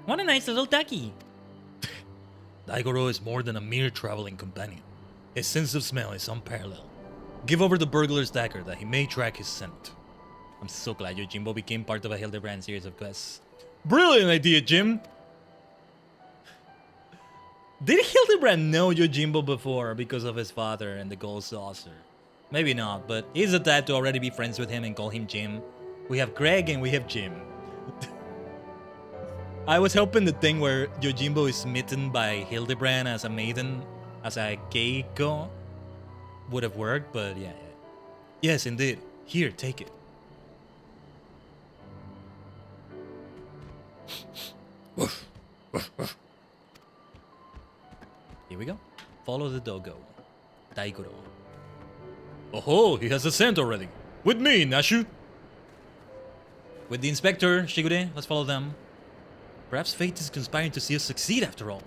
What a nice little ducky. Daigoro is more than a mere traveling companion. His sense of smell is unparalleled. Give over the burglar's dagger that he may track his scent. I'm so glad Yojimbo became part of a Hildibrand series of quests. Brilliant idea, Jim! Did Hildibrand know Yojimbo before because of his father and the gold saucer? Maybe not, but he's the type to already be friends with him and call him Jim. We have Greg and we have Jim. I was hoping the thing where Yojimbo is smitten by Hildibrand as a maiden, as a geiko, would have worked, but yeah. Yes, indeed. Here, take it. Woof, woof, woof. Here we go. Follow the doggo. Daigoro. Oh, he has a scent already. With me, Nashu. With the inspector, Shigure. Let's follow them. Perhaps fate is conspiring to see us succeed after all.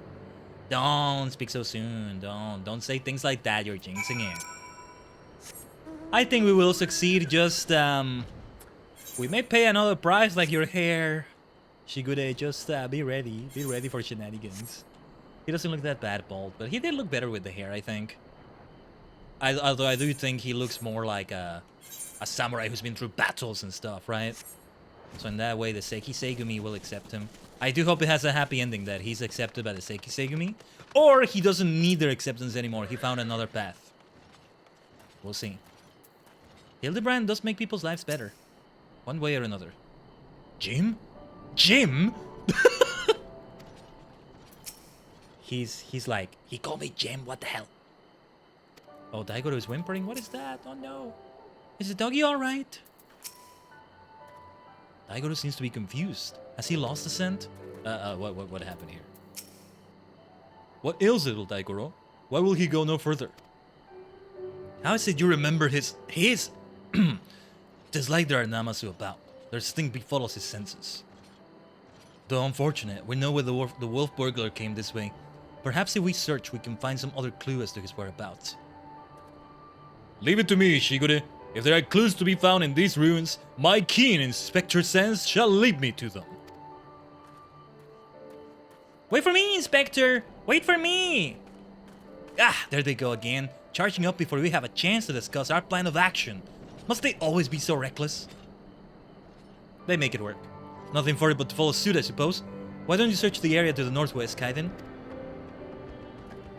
Don't speak so soon. Don't say things like that. You're jinxing it. I think we will succeed. Just, we may pay another price like your hair. Shigure, just be ready. Be ready for shenanigans. He doesn't look that bad bald, but he did look better with the hair, I think. Although I do think he looks more like a samurai who's been through battles and stuff, right? So in that way, the Seiki Segumi will accept him. I do hope it has a happy ending, that he's accepted by the Segumi, or he doesn't need their acceptance anymore. He found another path. We'll see. Hildibrand does make people's lives better, one way or another. Jim? Jim? He's like, he called me Jim, what the hell? Oh, Daigoro is whimpering, what is that? Oh no. Is the doggy alright? Daigoro seems to be confused. Has he lost the scent? What happened here? What ails little Daigoro? Why will he go no further? How is it you remember his... Tis like there are Namasu about. Their stink befuddles his senses. Though unfortunate, we know where the wolf burglar came this way. Perhaps if we search, we can find some other clue as to his whereabouts. Leave it to me, Shigure. If there are clues to be found in these ruins, my keen inspector sense shall lead me to them. Wait for me, Inspector! Wait for me! Ah, there they go again, charging up before we have a chance to discuss our plan of action. Must they always be so reckless? They make it work. Nothing for it but to follow suit, I suppose. Why don't you search the area to the northwest, Khaiden?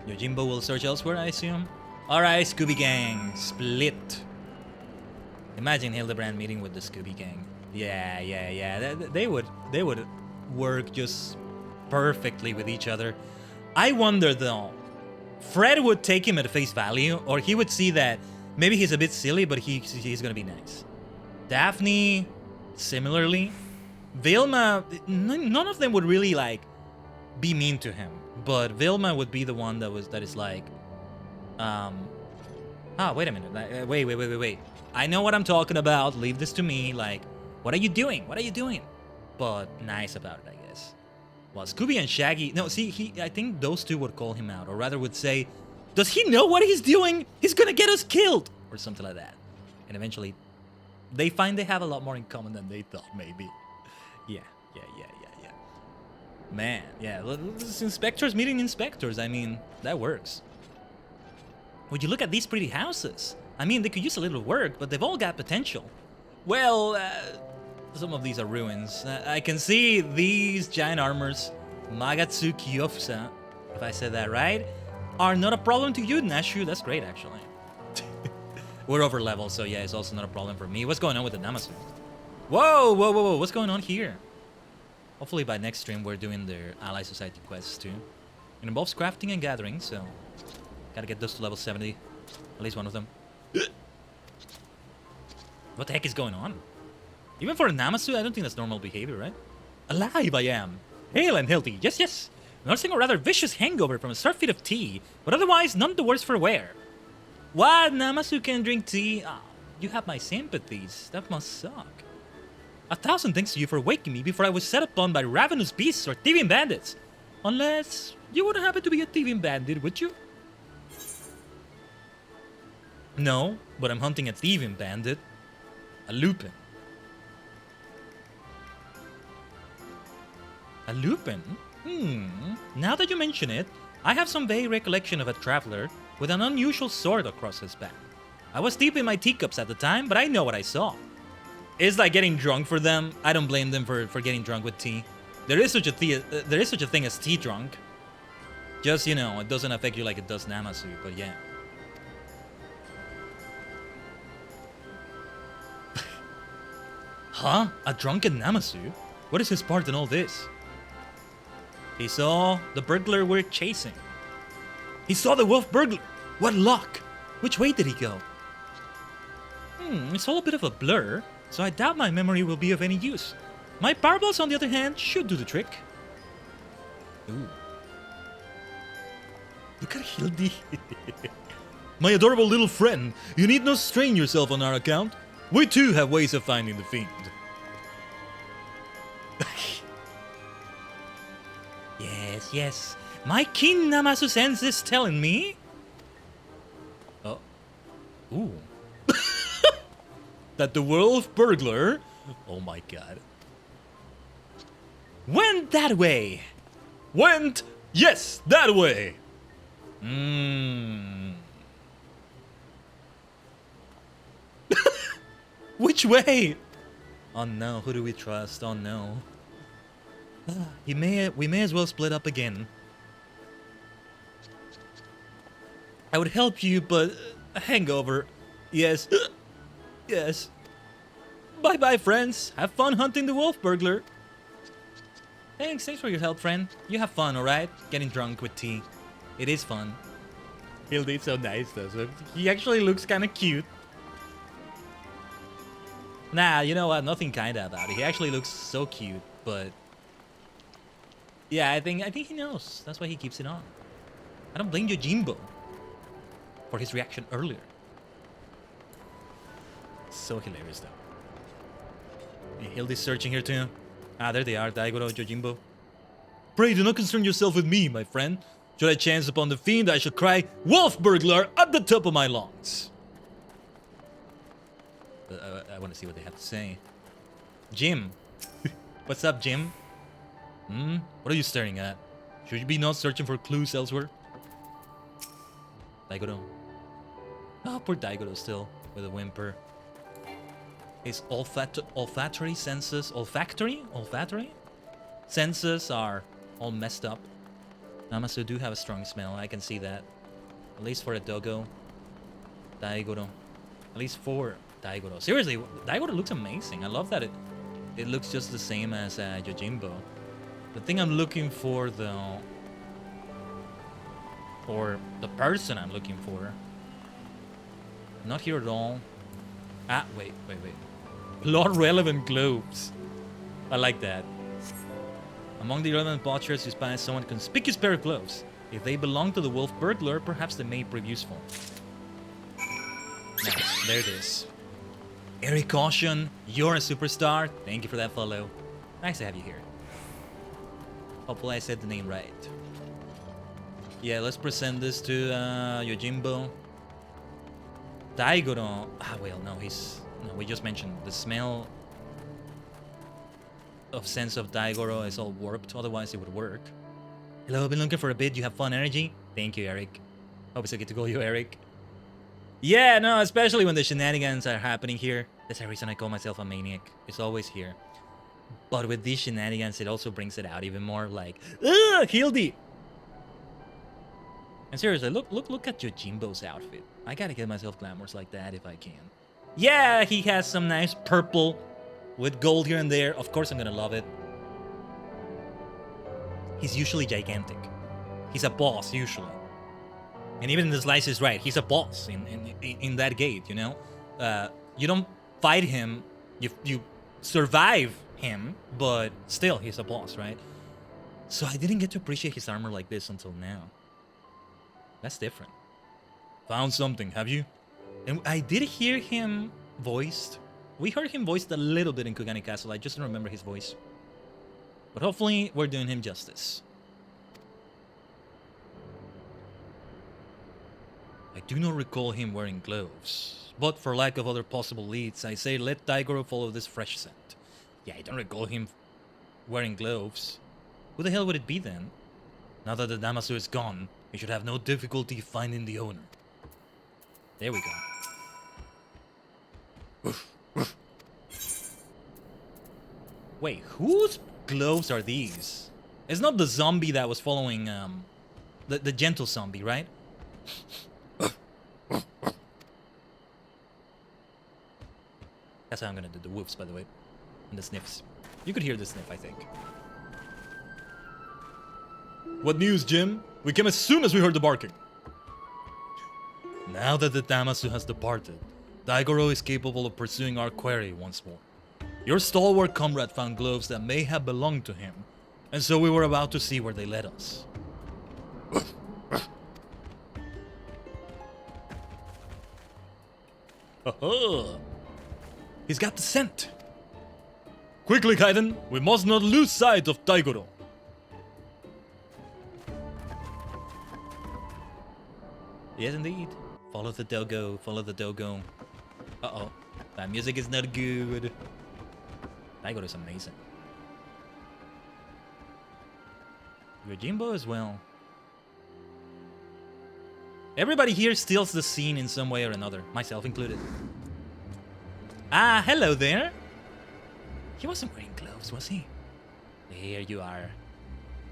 Yojimbo will search elsewhere, I assume. Alright, Scooby Gang, split. Imagine Hildibrand meeting with the Scooby Gang. Yeah. They would work just perfectly with each other. I wonder though, Fred would take him at face value, or he would see that maybe he's a bit silly, but he's gonna be nice. Daphne, similarly. Vilma, none of them would really like be mean to him, but Vilma would be the one that is like, wait a minute, wait. I know what I'm talking about. Leave this to me. Like, what are you doing? What are you doing? But nice about it, I guess. Well, Scooby and Shaggy, no, see, I think those two would call him out, or rather would say, does he know what he's doing? He's gonna get us killed, or something like that. And eventually, they find they have a lot more in common than they thought, maybe. Yeah. Man, yeah, inspectors meeting inspectors, I mean, that works. Would you look at these pretty houses? I mean, they could use a little work, but they've all got potential. Well, some of these are ruins. I can see these giant armors, Magatsu Kyofsa, if I said that right, are not a problem to you, Nashu. That's great, actually. We're over level, so yeah, it's also not a problem for me. What's going on with the Namasu? Whoa, what's going on here? Hopefully by next stream we're doing their Ally Society quests too. It involves crafting and gathering, so gotta get those to level 70. At least one of them. What the heck is going on? Even for a Namasu, I don't think that's normal behavior, right? Alive I am! Hale and healthy, yes! Nursing a rather vicious hangover from a starfeed of tea, but otherwise none the worse for wear. What? Namasu can drink tea? Ah, you have my sympathies. That must suck. 1,000 thanks to you for waking me before I was set upon by ravenous beasts or thieving bandits. Unless you wouldn't happen to be a thieving bandit, would you? No, but I'm hunting a thieving bandit. A Lupin. A Lupin? Now that you mention it, I have some vague recollection of a traveler with an unusual sword across his back. I was deep in my teacups at the time, but I know what I saw. It's like getting drunk for them. I don't blame them for getting drunk with tea. There is such a thing as tea drunk. Just, you know, it doesn't affect you like it does Namasu, but yeah. Huh? A drunken Namasu? What is his part in all this? He saw the burglar we're chasing. He saw the wolf burglar! What luck! Which way did he go? It's all a bit of a blur, so I doubt my memory will be of any use. My parables, on the other hand, should do the trick. Ooh. Look at Hildy. My adorable little friend, you need not strain yourself on our account. We too have ways of finding the fiend. Yes. My keen Namasu sense is telling me. Oh. Ooh. That the wolf burglar, oh my god, went that way. Yes, that way. Which way? Oh no, who do we trust? Oh no. we may as well split up again. I would help you, but a hangover. Yes. Yes. Bye-bye, friends. Have fun hunting the wolf burglar. Thanks for your help, friend. You have fun, alright? Getting drunk with tea. It is fun. Hildi's so nice, though. So he actually looks kind of cute. Nah, you know what? Nothing kinda about it. He actually looks so cute, but... yeah, I think he knows. That's why he keeps it on. I don't blame Yojimbo for his reaction earlier. So hilarious, though. Hildy's searching here too. Ah, there they are, Daigoro, Yojimbo. Pray do not concern yourself with me, my friend. Should I chance upon the fiend, I shall cry, Wolf burglar, at the top of my lungs. I want to see what they have to say. Jim. What's up, Jim? What are you staring at? Should you be not searching for clues elsewhere? Daigoro. Oh, poor Daigoro still, with a whimper. His olfactory senses... Olfactory senses are all messed up. Namasu do have a strong smell, I can see that. At least for a doggo. Daigoro. At least for Daigoro. Seriously, Daigoro looks amazing. I love that it looks just the same as Yojimbo. The thing I'm looking for, though... or the person I'm looking for... not here at all. Ah, wait. Plot-relevant globes. I like that. Among the relevant botchers, you spy someone conspicuous pair of gloves. If they belong to the wolf burglar, perhaps they may prove useful. Nice, there it is. Eric Caution, you're a superstar. Thank you for that follow. Nice to have you here. Hopefully I said the name right. Yeah, let's present this to Yojimbo. Daigoro. Ah, well, no, no, we just mentioned the smell of sense of Daigoro is all warped, otherwise it would work. Hello, I've been looking for a bit. You have fun energy? Thank you, Eric. Hope it's okay to call you Eric. Yeah, no, especially when the shenanigans are happening here. That's the reason I call myself a maniac. It's always here. But with these shenanigans, it also brings it out even more, like, ugh, Hildy! And seriously, look at Yojimbo's outfit. I gotta get myself glamorous like that if I can. Yeah, he has some nice purple with gold here and there. Of course I'm gonna love it. He's usually gigantic. He's a boss, usually. And even in the slice is right, he's a boss in that gate, you know? You don't fight him, you survive him, but still, he's a boss, right? So I didn't get to appreciate his armor like this until now. That's different. Found something, have you? And I did hear him voiced. We heard him voiced a little bit in Kugani Castle. I just don't remember his voice. But hopefully, we're doing him justice. I do not recall him wearing gloves. But for lack of other possible leads, I say let Daigoro follow this fresh scent. Yeah, I don't recall him wearing gloves. Who the hell would it be then? Now that the Damasu is gone, we should have no difficulty finding the owner. There we go. Wait, whose gloves are these? It's not the zombie that was following, the gentle zombie, right? That's how I'm gonna do the woofs, by the way. And the sniffs. You could hear the sniff, I think. What news, Jim? We came as soon as we heard the barking. Now that the Damasu has departed, Daigoro is capable of pursuing our quarry once more. Your stalwart comrade found gloves that may have belonged to him, and so we were about to see where they led us. Haha! He's got the scent! Quickly, Khaiden! We must not lose sight of Daigoro! Yes, indeed. Follow the doggo, follow the doggo. Uh-oh. That music is not good. Daigoro is amazing. Yojimbo as well. Everybody here steals the scene in some way or another, myself included. Ah, hello there. He wasn't wearing gloves, was he? Here you are.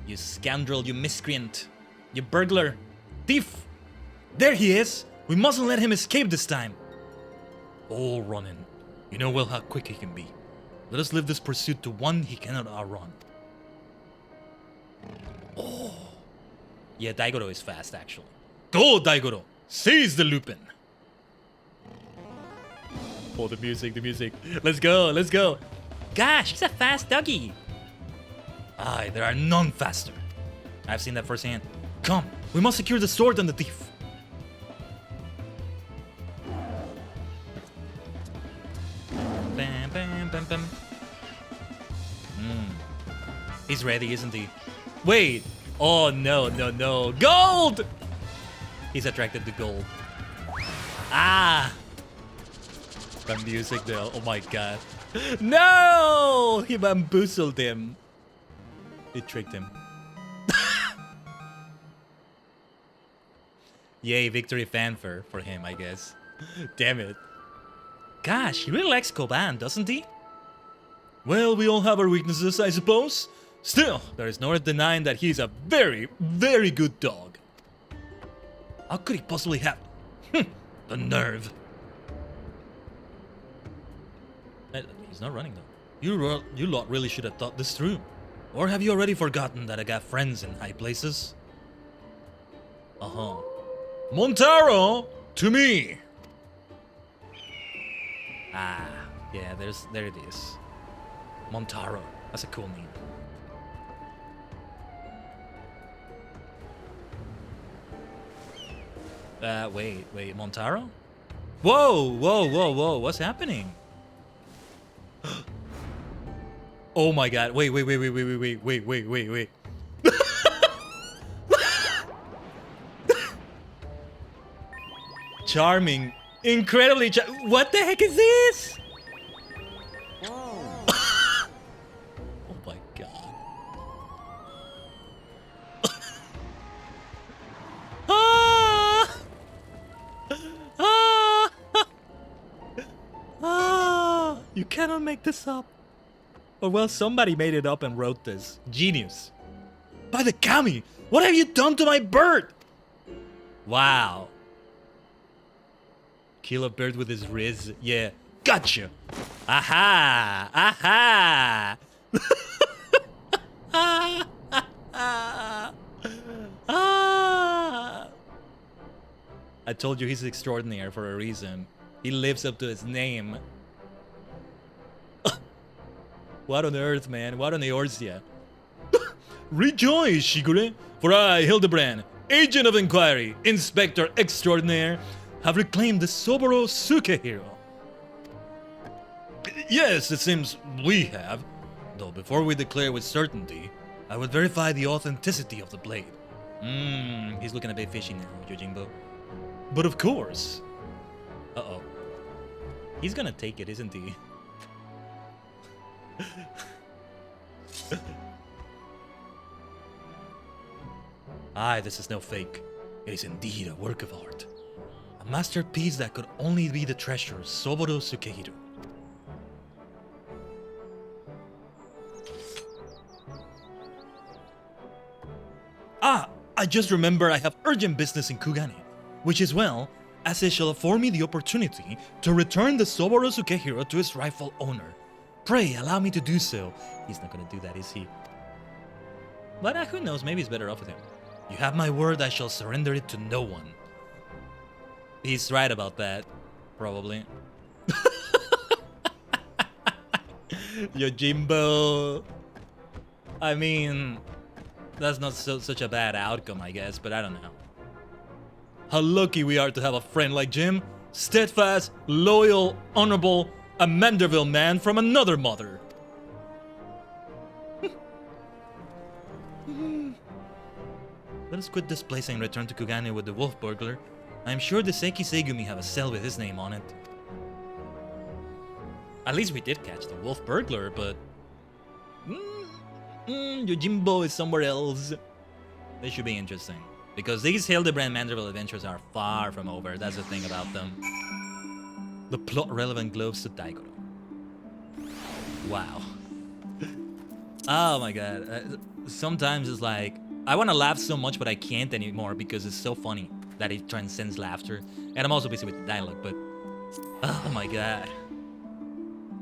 You scoundrel, you miscreant, you burglar, thief! There he is! We mustn't let him escape this time! Oh, Ronin, you know well how quick he can be. Let us live this pursuit to one he cannot outrun. Oh. Yeah, Daigoro is fast, actually. Go, Daigoro! Seize the Lupin! Oh, the music, the music. Let's go, let's go! Gosh, he's a fast doggy! Aye, there are none faster. I've seen that firsthand. Come, we must secure the sword and the thief. Bam, bam, bam, bam. He's ready, isn't he? Wait! Oh, no, no, no. Gold! He's attracted to gold. Ah! The music though, oh my god. No! He bamboozled him. He tricked him. Yay, victory fanfare for him, I guess. Damn it. Gosh, he really likes Khaiden, doesn't he? Well, we all have our weaknesses, I suppose. Still, there is no denying that he's a very, very good dog. How could he possibly have the nerve? He's not running though. You lot really should have thought this through. Or have you already forgotten that I got friends in high places? Montaro, to me! Ah, yeah, there it is. Montaro, that's a cool name. Wait, Montaro? Whoa, whoa, whoa, whoa, what's happening? Oh my god, wait. Charming, incredibly what the heck is this? Oh my god. You cannot make this up. Or well, somebody made it up and wrote this. Genius. By the kami, what have you done to my bird? Wow. Kill a bird with his riz. Yeah, gotcha. Aha! Aha! I told you he's extraordinary for a reason. He lives up to his name. What on earth, man? What on Eorzea? Rejoice, Shigure, for I, Hildibrand, Agent of Inquiry, Inspector Extraordinaire, have reclaimed the Soboro Sukehiro. Yes, it seems we have. Though before we declare with certainty, I would verify the authenticity of the blade. He's looking a bit fishy now, Yojimbo. But of course. Uh-oh. He's gonna take it, isn't he? Aye, this is no fake. It is indeed a work of art. A masterpiece that could only be the treasure Soboro Sukehiro. Ah, I just remember I have urgent business in Kugane, which is well, as it shall afford me the opportunity to return the Soboro Sukehiro to its rightful owner. Pray, allow me to do so. He's not gonna do that, is he? But who knows, maybe it's better off with him. You have my word, I shall surrender it to no one. He's right about that, probably. Yojimbo. I mean, that's not such a bad outcome, I guess, but I don't know. How lucky we are to have a friend like Jim. Steadfast, loyal, honorable, a Manderville man from another mother. Let us quit this place and return to Kugane with the wolf burglar. I am sure the Seiki Segumi have a cell with his name on it. At least we did catch the wolf burglar, but... Yojimbo is somewhere else. This should be interesting. Because these Hildibrand Manderville adventures are far from over. That's the thing about them. The plot-relevant globes to Daigoro. Wow. Oh my god. Sometimes it's like, I want to laugh so much, but I can't anymore because it's so funny that it transcends laughter. And I'm also busy with the dialogue, but oh my god.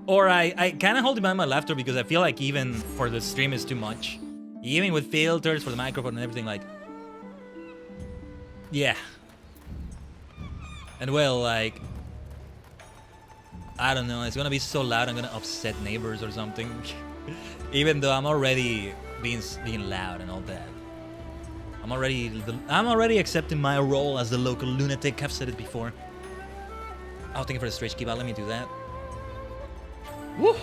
Or I kind of hold behind my laughter because I feel like even for the stream is too much. Even with filters for the microphone and everything, like, yeah. And well, like, I don't know, it's gonna be so loud I'm gonna upset neighbors or something. Even though I'm already being loud and all that. I'm already accepting my role as the local lunatic. I've said it before. Oh, thank you for the stretch keep out. Let me do that. Woo!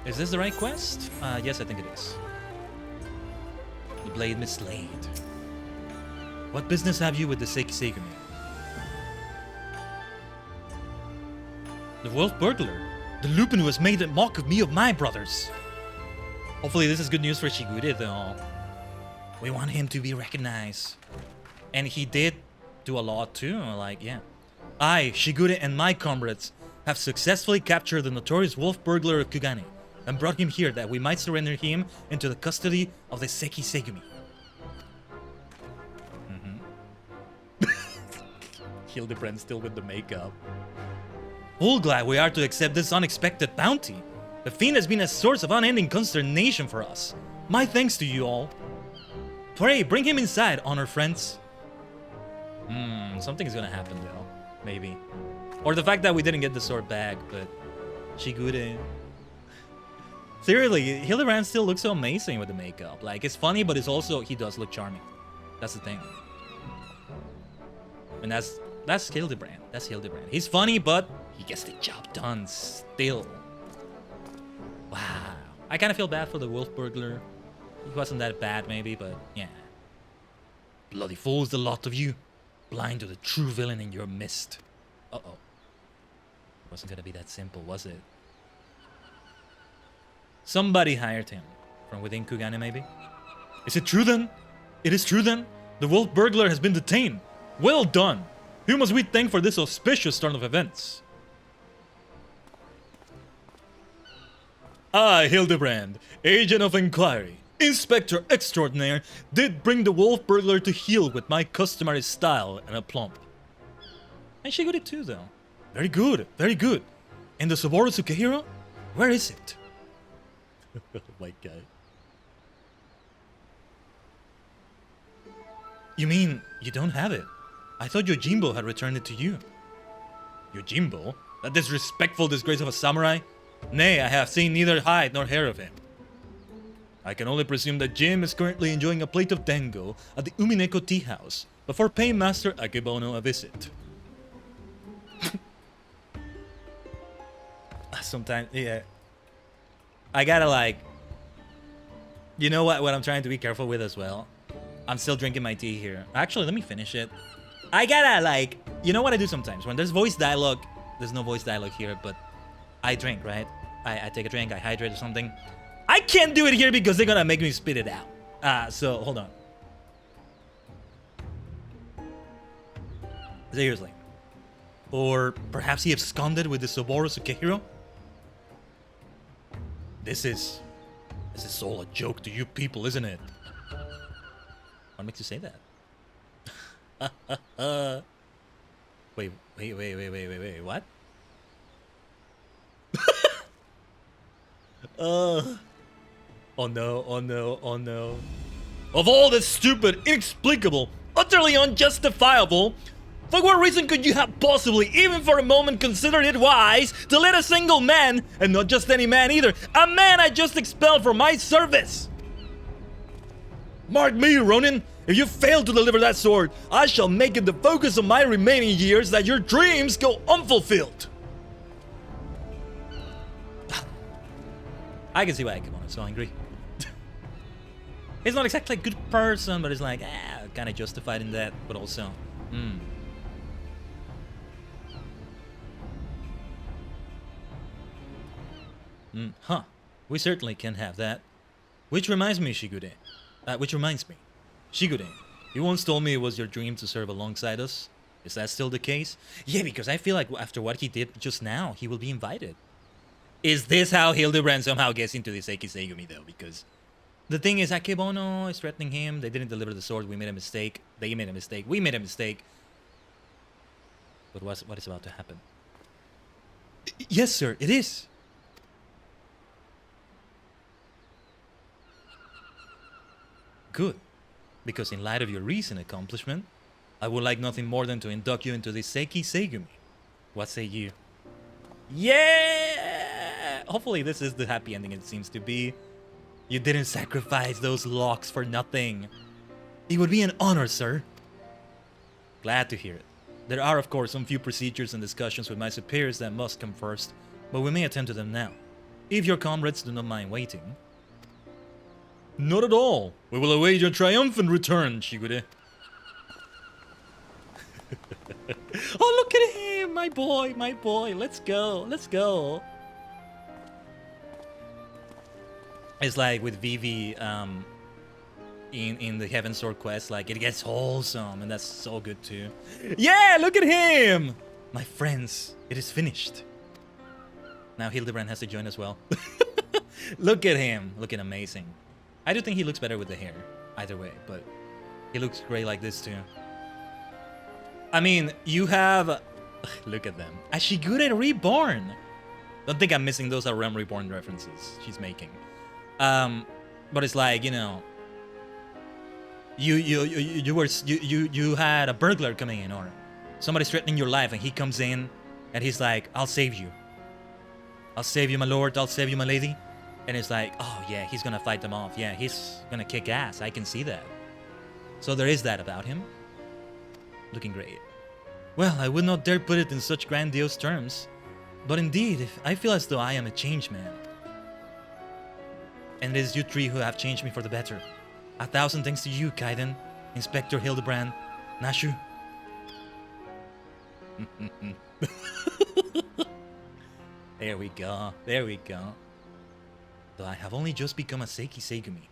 Is this the right quest? Yes, I think it is. The blade mislaid. What business have you with the Segumi? The wolf burglar. The Lupin who has made a mock of me of my brothers. Hopefully this is good news for Shigure though. We want him to be recognized. And he did do a lot too, like, yeah. I, Shigure, and my comrades have successfully captured the notorious wolf burglar of Kugane and brought him here that we might surrender him into the custody of the Segumi. Hildibrand still with the makeup. Full glad we are to accept this unexpected bounty. The fiend has been a source of unending consternation for us. My thanks to you all. Pray, bring him inside, honor friends. Something's gonna happen though. Maybe. Or the fact that we didn't get the sword back, but Shigure. Seriously, Hildibrand still looks so amazing with the makeup. Like, it's funny, but it's also, he does look charming. That's the thing. And that's Hildibrand. That's Hildibrand. He's funny, but he gets the job done still. Wow. I kind of feel bad for the wolf burglar. He wasn't that bad, maybe, but yeah. Bloody fools, the lot of you. Blind to the true villain in your midst. Uh-oh. Wasn't gonna be that simple, was it? Somebody hired him. From within Kugane, maybe? Is it true then? It is true then? The wolf burglar has been detained. Well done! Who must we thank for this auspicious turn of events? I, Hildibrand, agent of inquiry, inspector extraordinaire, did bring the wolf burglar to heel with my customary style and aplomb. And she got it too, though. Very good, very good. And the Saburo Sukehiro? Where is it? Oh my god. You mean you don't have it? I thought Yojimbo had returned it to you. Yojimbo? That disrespectful disgrace of a samurai? Nay, I have seen neither hide nor hair of him. I can only presume that Jim is currently enjoying a plate of dango at the Umineko tea house before paying Master Akebono a visit. Sometimes, yeah. I gotta like... You know what I'm trying to be careful with as well? I'm still drinking my tea here. Actually, let me finish it. I gotta like... You know what I do sometimes? When there's voice dialogue... There's no voice dialogue here, but... I drink, right? I take a drink, I hydrate or something. I can't do it here because they're gonna make me spit it out. So, hold on. Seriously. Or perhaps he absconded with the Saburo Sukehiro? This is all a joke to you people, isn't it? What makes you say that? Wait, what? Oh no. Of all this stupid, inexplicable, utterly unjustifiable, for what reason could you have possibly, even for a moment, considered it wise to let a single man, and not just any man either, a man I just expelled from my service? Mark me, Ronin, if you fail to deliver that sword, I shall make it the focus of my remaining years that your dreams go unfulfilled. I can see why Akebono is so angry. He's not exactly a good person, but he's like, kind of justified in that, but also, we certainly can have that. Which reminds me, Shigure. Shigure, you once told me it was your dream to serve alongside us. Is that still the case? Yeah, because I feel like after what he did just now, he will be invited. Is this how Hildibrand somehow gets into the Seiki Seigumi, though? Because the thing is, Akebono is threatening him. They didn't deliver the sword. We made a mistake. They made a mistake. We made a mistake. But what is about to happen? Yes, sir, it is. Good. Because in light of your recent accomplishment, I would like nothing more than to induct you into the Seiki Seigumi. What say you? Yeah! Hopefully this is the happy ending it seems to be. You didn't sacrifice those locks for nothing. It would be an honor, sir. Glad to hear it. There are, of course, some few procedures and discussions with my superiors that must come first, but we may attend to them now, if your comrades do not mind waiting. Not at all. We will await your triumphant return, Shigure. Oh, look at him! My boy, my boy. Let's go, let's go. It's like with Vivi in the Heaven Sword quest, like it gets wholesome, and that's so good too. Yeah, look at him! My friends, it is finished. Now Hildibrand has to join as well. Look at him, looking amazing. I do think he looks better with the hair, either way, but he looks great like this too. I mean, you have... Look at them. A Shigure Reborn! Don't think I'm missing those Realm Reborn references she's making. But it's like, you know... You had a burglar coming in, or somebody's threatening your life, and he comes in, and he's like, I'll save you. I'll save you, my lord. I'll save you, my lady. And it's like, oh yeah, he's gonna fight them off. Yeah, he's gonna kick ass. I can see that. So there is that about him. Looking great. Well, I would not dare put it in such grandiose terms, but indeed, I feel as though I am a changed man. And it is you three who have changed me for the better. 1,000 thanks to you, Khaiden, Inspector Hildibrand, Nashu. There we go, there we go. Though I have only just become a Seiki Seigumi,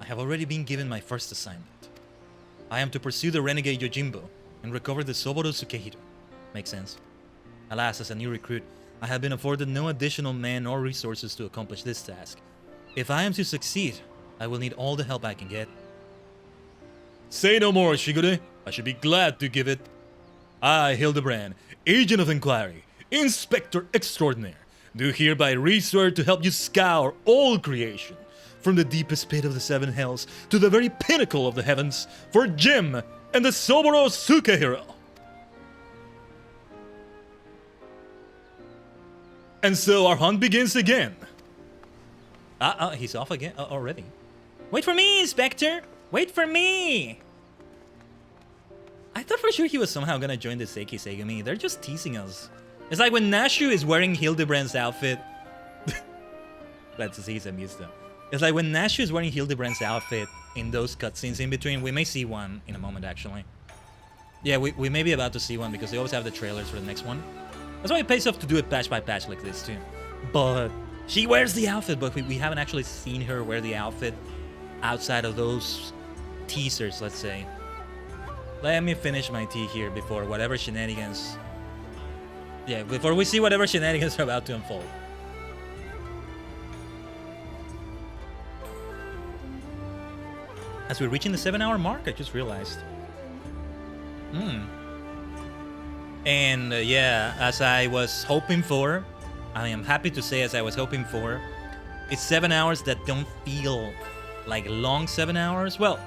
I have already been given my first assignment. I am to pursue the renegade Yojimbo and recover the Soboro Tsukehiro. Makes sense. Alas, as a new recruit, I have been afforded no additional men or resources to accomplish this task. If I am to succeed, I will need all the help I can get. Say no more, Shigure. I should be glad to give it. I, Hildibrand, Agent of Inquiry, Inspector Extraordinaire, do hereby re-swear to help you scour all creation, from the deepest pit of the seven hells to the very pinnacle of the heavens, for Jim and the Soboro Tsukehiro. And so our hunt begins again. He's off again already. Wait for me, Inspector! Wait for me! I thought for sure he was somehow gonna join the Seiki Seigumi. They're just teasing us. It's like when Nashu is wearing Hildibrand's outfit. Let's see, he's amused though. It's like when Nashu is wearing Hildibrand's outfit in those cutscenes in between. We may see one in a moment, actually. Yeah, we may be about to see one because they always have the trailers for the next one. That's why it pays off to do it patch by patch like this too. But she wears the outfit, but we haven't actually seen her wear the outfit outside of those teasers, let's say. Let me finish my tea here before whatever shenanigans... Yeah, before we see whatever shenanigans are about to unfold. As we're reaching the 7-hour mark, I just realized. And yeah, as I was hoping for, I am happy to say as I was hoping for, it's 7 hours that don't feel like long 7 hours. Well,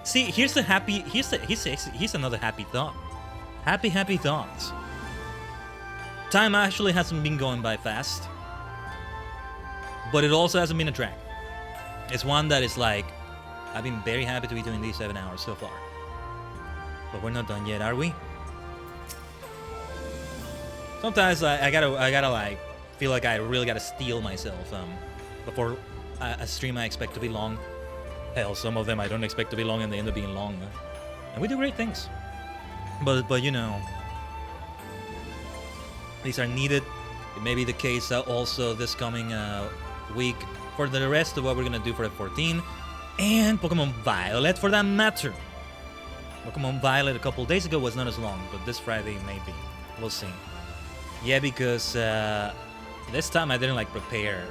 see, here's another happy thought. Happy thoughts. Time actually hasn't been going by fast, but it also hasn't been a drag. It's one that is like, I've been very happy to be doing these 7 hours so far. But we're not done yet, are we? Sometimes I gotta like feel like I really gotta steel myself before a stream I expect to be long. Hell, some of them I don't expect to be long and they end up being long. And we do great things. But you know, these are needed. It may be the case also this coming week for the rest of what we're gonna do for F14 and Pokemon Violet for that matter. Pokemon Violet a couple days ago was not as long, but this Friday maybe. We'll see. Yeah, because this time I didn't like prepare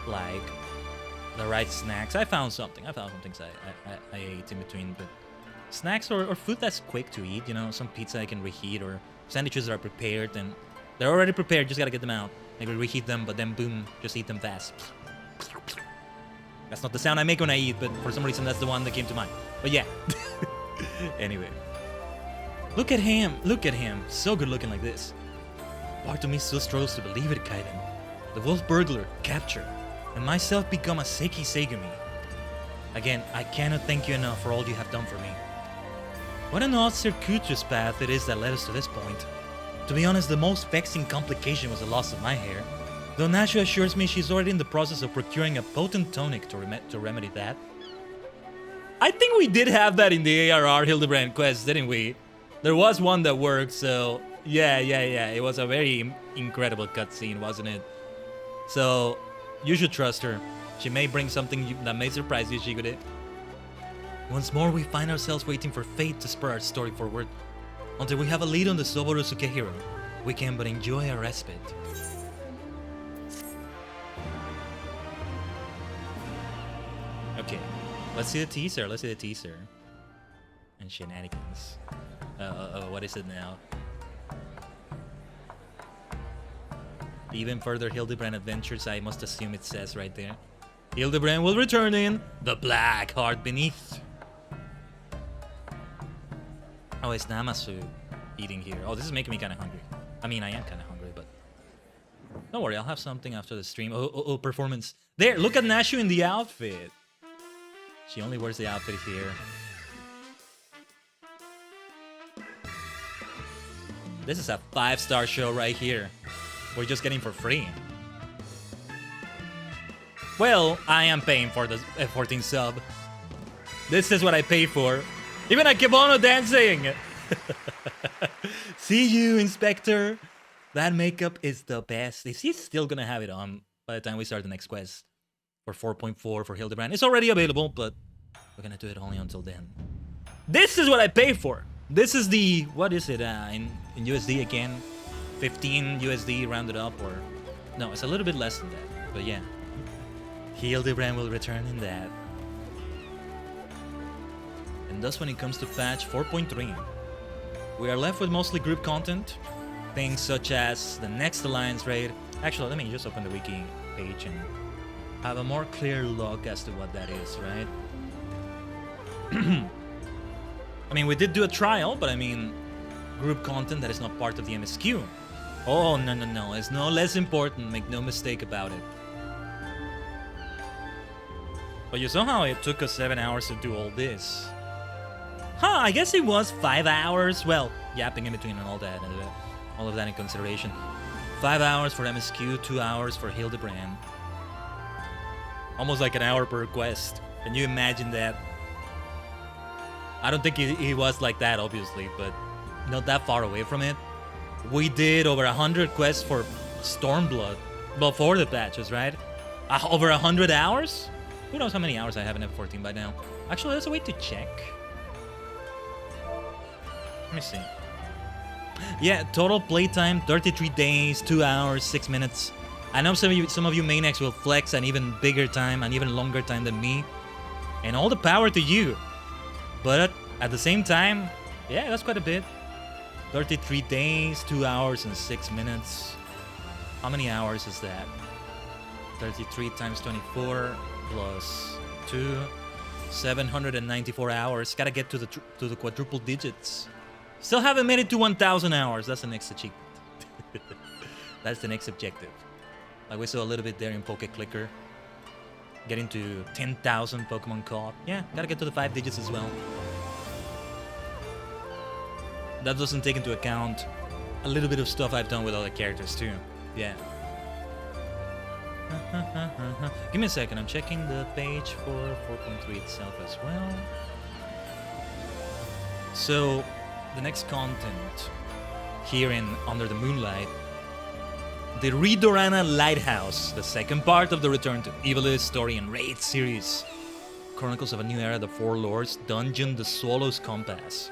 like the right snacks. I found something. I found some things I ate in between, but snacks or food that's quick to eat, you know, some pizza I can reheat or sandwiches that are prepared and they're already prepared, just gotta get them out. Maybe reheat them, but then boom, just eat them fast. That's not the sound I make when I eat, but for some reason that's the one that came to mind. But yeah. Anyway. Look at him, so good looking like this. Part of me still struggles to believe it, Khaiden. The wolf burglar, captured, and myself become a Seiki Seigumi. Again, I cannot thank you enough for all you have done for me. What an odd circuitous path it is that led us to this point. To be honest, the most vexing complication was the loss of my hair. Though Nashu assures me she's already in the process of procuring a potent tonic to remedy that. I think we did have that in the ARR Hildibrand quest, didn't we? There was one that worked, so yeah. It was a very incredible cutscene, wasn't it? So, you should trust her. She may bring something that may surprise you, Shigure. Once more, we find ourselves waiting for fate to spur our story forward. Until we have a lead on the Soboru Sukehiro, we can but enjoy our respite. Okay, let's see the teaser. And shenanigans. What is it now? Even further Hildibrand adventures, I must assume it says right there. Hildibrand will return in the Black Heart Beneath. Oh, it's Namasu eating here. Oh, this is making me kind of hungry. I mean, I am kind of hungry, but don't worry, I'll have something after the stream. Oh, performance. There, look at Nashu in the outfit. She only wears the outfit here. This is a 5-star show right here. We're just getting for free. Well, I am paying for the F14 sub. This is what I pay for. Even a kimono dancing! See you, Inspector. That makeup is the best. Is he still gonna have it on by the time we start the next quest? For 4.4 for Hildibrand. It's already available, but we're gonna do it only until then. This is what I pay for! This is the... what is it in USD again? 15 USD rounded up, or... no, it's a little bit less than that, but yeah. Hildibrand will return in that. And thus when it comes to patch 4.3, we are left with mostly group content. Things such as the next alliance raid. Actually, let me just open the wiki page and have a more clear look as to what that is, right? I mean, we did do a trial, but I mean, group content that is not part of the MSQ. Oh, no. It's no less important, make no mistake about it. But you saw how it took us 7 hours to do all this. Huh, I guess it was 5 hours. Well, yapping in between and all that, and all of that in consideration. 5 hours for MSQ, 2 hours for Hildibrand. Almost like an hour per quest. Can you imagine that? I don't think he was like that, obviously, but not that far away from it. We did over 100 quests for Stormblood before the patches, right? Over 100 hours? Who knows how many hours I have in F14 by now? Actually, there's a way to check. Let me see. Yeah, total playtime, 33 days, 2 hours, 6 minutes. I know some of you maniacs will flex an even bigger time, an even longer time than me. And all the power to you. But at the same time, yeah, that's quite a bit. 33 days, 2 hours and 6 minutes. How many hours is that? 33 times 24 plus 2. 794 hours. Gotta get to the quadruple digits. Still haven't made it to 1,000 hours. That's the next achievement. That's the next objective. Like we saw a little bit there in Poke Clicker. Getting to 10,000 Pokemon caught. Yeah, gotta get to the 5 digits as well. That doesn't take into account a little bit of stuff I've done with other characters too. Yeah. Give me a second, I'm checking the page for 4.3 itself as well. So, the next content here in Under the Moonlight, the Ridorana Lighthouse, the second part of the Return to Evilist story and raid series. Chronicles of a New Era, The Four Lords, Dungeon, The Swallow's Compass.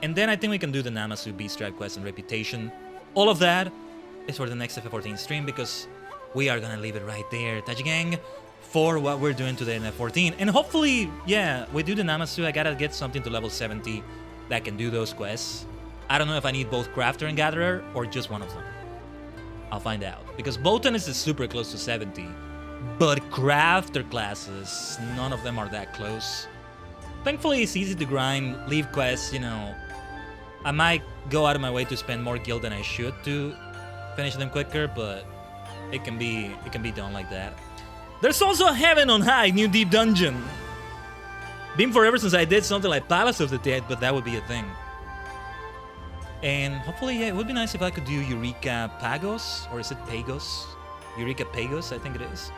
And then I think we can do the Namasu Beast Tribe quest and Reputation. All of that is for the next FF14 stream because we are gonna leave it right there, Tachi Gang, for what we're doing today in F14. And hopefully, yeah, we do the Namasu. I gotta get something to level 70 that can do those quests. I don't know if I need both Crafter and Gatherer or just one of them. I'll find out. Because Botanist is super close to 70, but Crafter classes, none of them are that close. Thankfully, it's easy to grind, leave quests, you know. I might go out of my way to spend more guild than I should to finish them quicker, but it can be done like that. There's also a Heaven on High, new deep dungeon. Been forever since I did something like Palace of the Dead, but that would be a thing. And hopefully, yeah, it would be nice if I could do Eureka Pagos, or is it Pagos? Eureka Pagos, I think it is.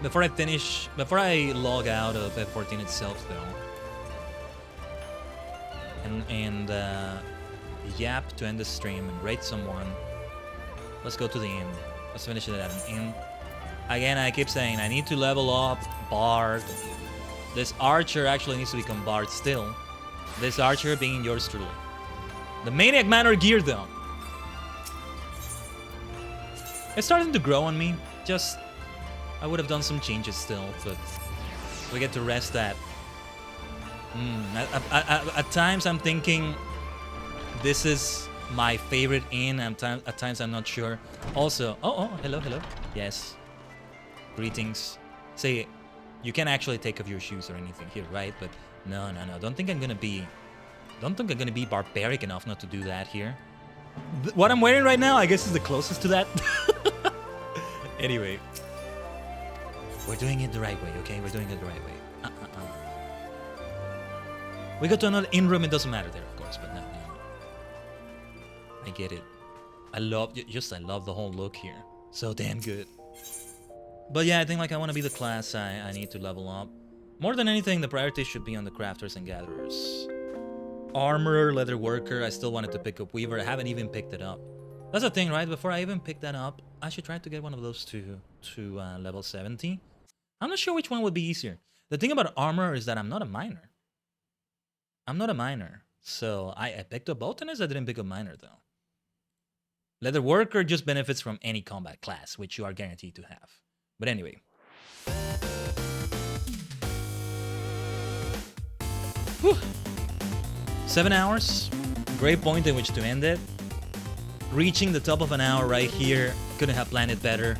Before I log out of F14 itself, though. And yap to end the stream and rate someone. Let's go to the inn. Let's finish it at an inn. Again, I keep saying I need to level up Bard. This Archer actually needs to become Bard still. This Archer being yours truly. The Maniac Manor gear, though. It's starting to grow on me. Just, I would have done some changes still, but we get to rest that. At times I'm thinking this is my favorite inn, and at times I'm not sure. Also, oh, hello. Yes. Greetings. Say, you can actually take off your shoes or anything here, right? But no. Don't think I'm gonna be barbaric enough not to do that here. What I'm wearing right now, I guess, is the closest to that. Anyway, we're doing it the right way, okay? We're doing it the right way. We go to another inn room. It doesn't matter there, of course, but no. I get it. I love the whole look here. So damn good. But yeah, I think like I want to be the class I need to level up. More than anything, the priority should be on the crafters and gatherers. Armorer, leather worker, I still wanted to pick up Weaver. I haven't even picked it up. That's the thing, right? Before I even pick that up, I should try to get one of those to level 70. I'm not sure which one would be easier. The thing about armor is that I'm not a miner. So I picked up Botanist. I didn't pick up miner, though. Leather worker just benefits from any combat class, which you are guaranteed to have. But anyway. Whew. 7 hours. Great point in which to end it. Reaching the top of an hour right here. Couldn't have planned it better.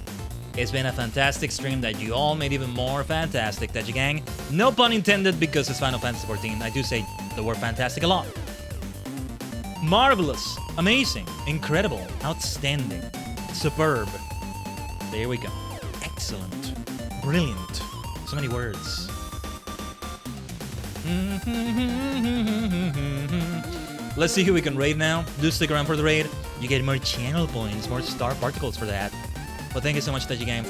It's been a fantastic stream that you all made even more fantastic, Tachi Gang. No pun intended because it's Final Fantasy XIV. I do say the word fantastic a lot. Marvelous, amazing, incredible, outstanding, superb. There we go. Excellent, brilliant. So many words. Let's see who we can raid now. Do stick around for the raid. You get more channel points, more star particles for that. But thank you so much, Tachi Gang,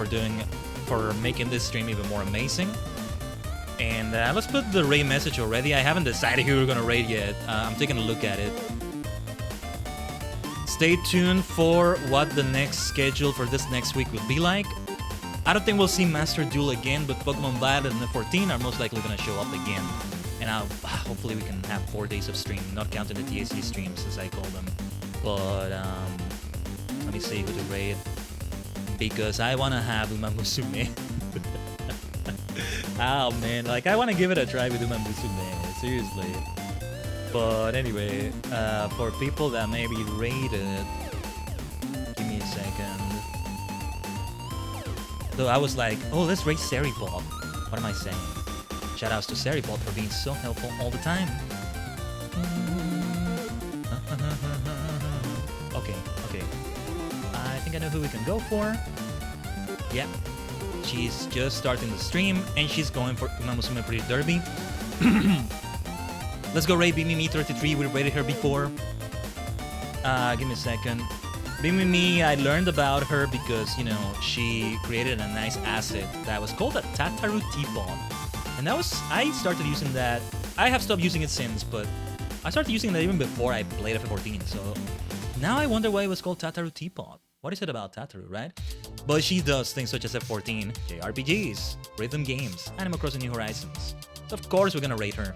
for making this stream even more amazing. And let's put the raid message already. I haven't decided who we're gonna raid yet. I'm taking a look at it. Stay tuned for what the next schedule for this next week will be like. I don't think we'll see Master Duel again, but Pokemon Battle and the 14 are most likely gonna show up again. And hopefully we can have 4 days of stream, not counting the TAC streams as I call them. But let me see who to raid. Because I wanna have Uma Musume. Oh man, like I wanna give it a try with Uma Musume, seriously. But anyway, for people that may be raided, give me a second. Though I was like, oh, let's raid Seripod. What am I saying? Shoutouts to Seripod for being so helpful all the time. Okay. I think I know who we can go for. Yep. She's just starting the stream, and she's going for Uma Musume Pretty Derby. Let's go raid BMimi33. We raided her before. Give me a second. BMimi, I learned about her because, you know, she created a nice asset that was called a Tataru Teapot. And I started using that. I have stopped using it since, but I started using that even before I played FF14. So now I wonder why it was called Tataru Teapot. What is it about Tataru, right? But she does things such as F14, JRPGs, rhythm games, Animal Crossing New Horizons. So of course we're gonna rate her.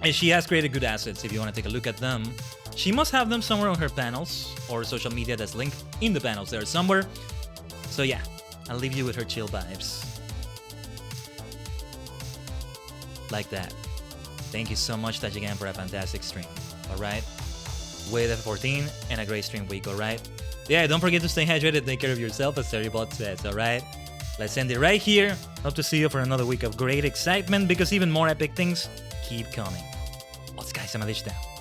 And she has created good assets if you want to take a look at them. She must have them somewhere on her panels or social media that's linked in the panels there somewhere. So yeah, I'll leave you with her chill vibes. Like that. Thank you so much, Tajigan, for a fantastic stream. Alright? With F14 and a great stream week, alright? Yeah, don't forget to stay hydrated, take care of yourself, as Terrybot says, alright? Let's end it right here. Hope to see you for another week of great excitement, because even more epic things keep coming. お疲れ様でした。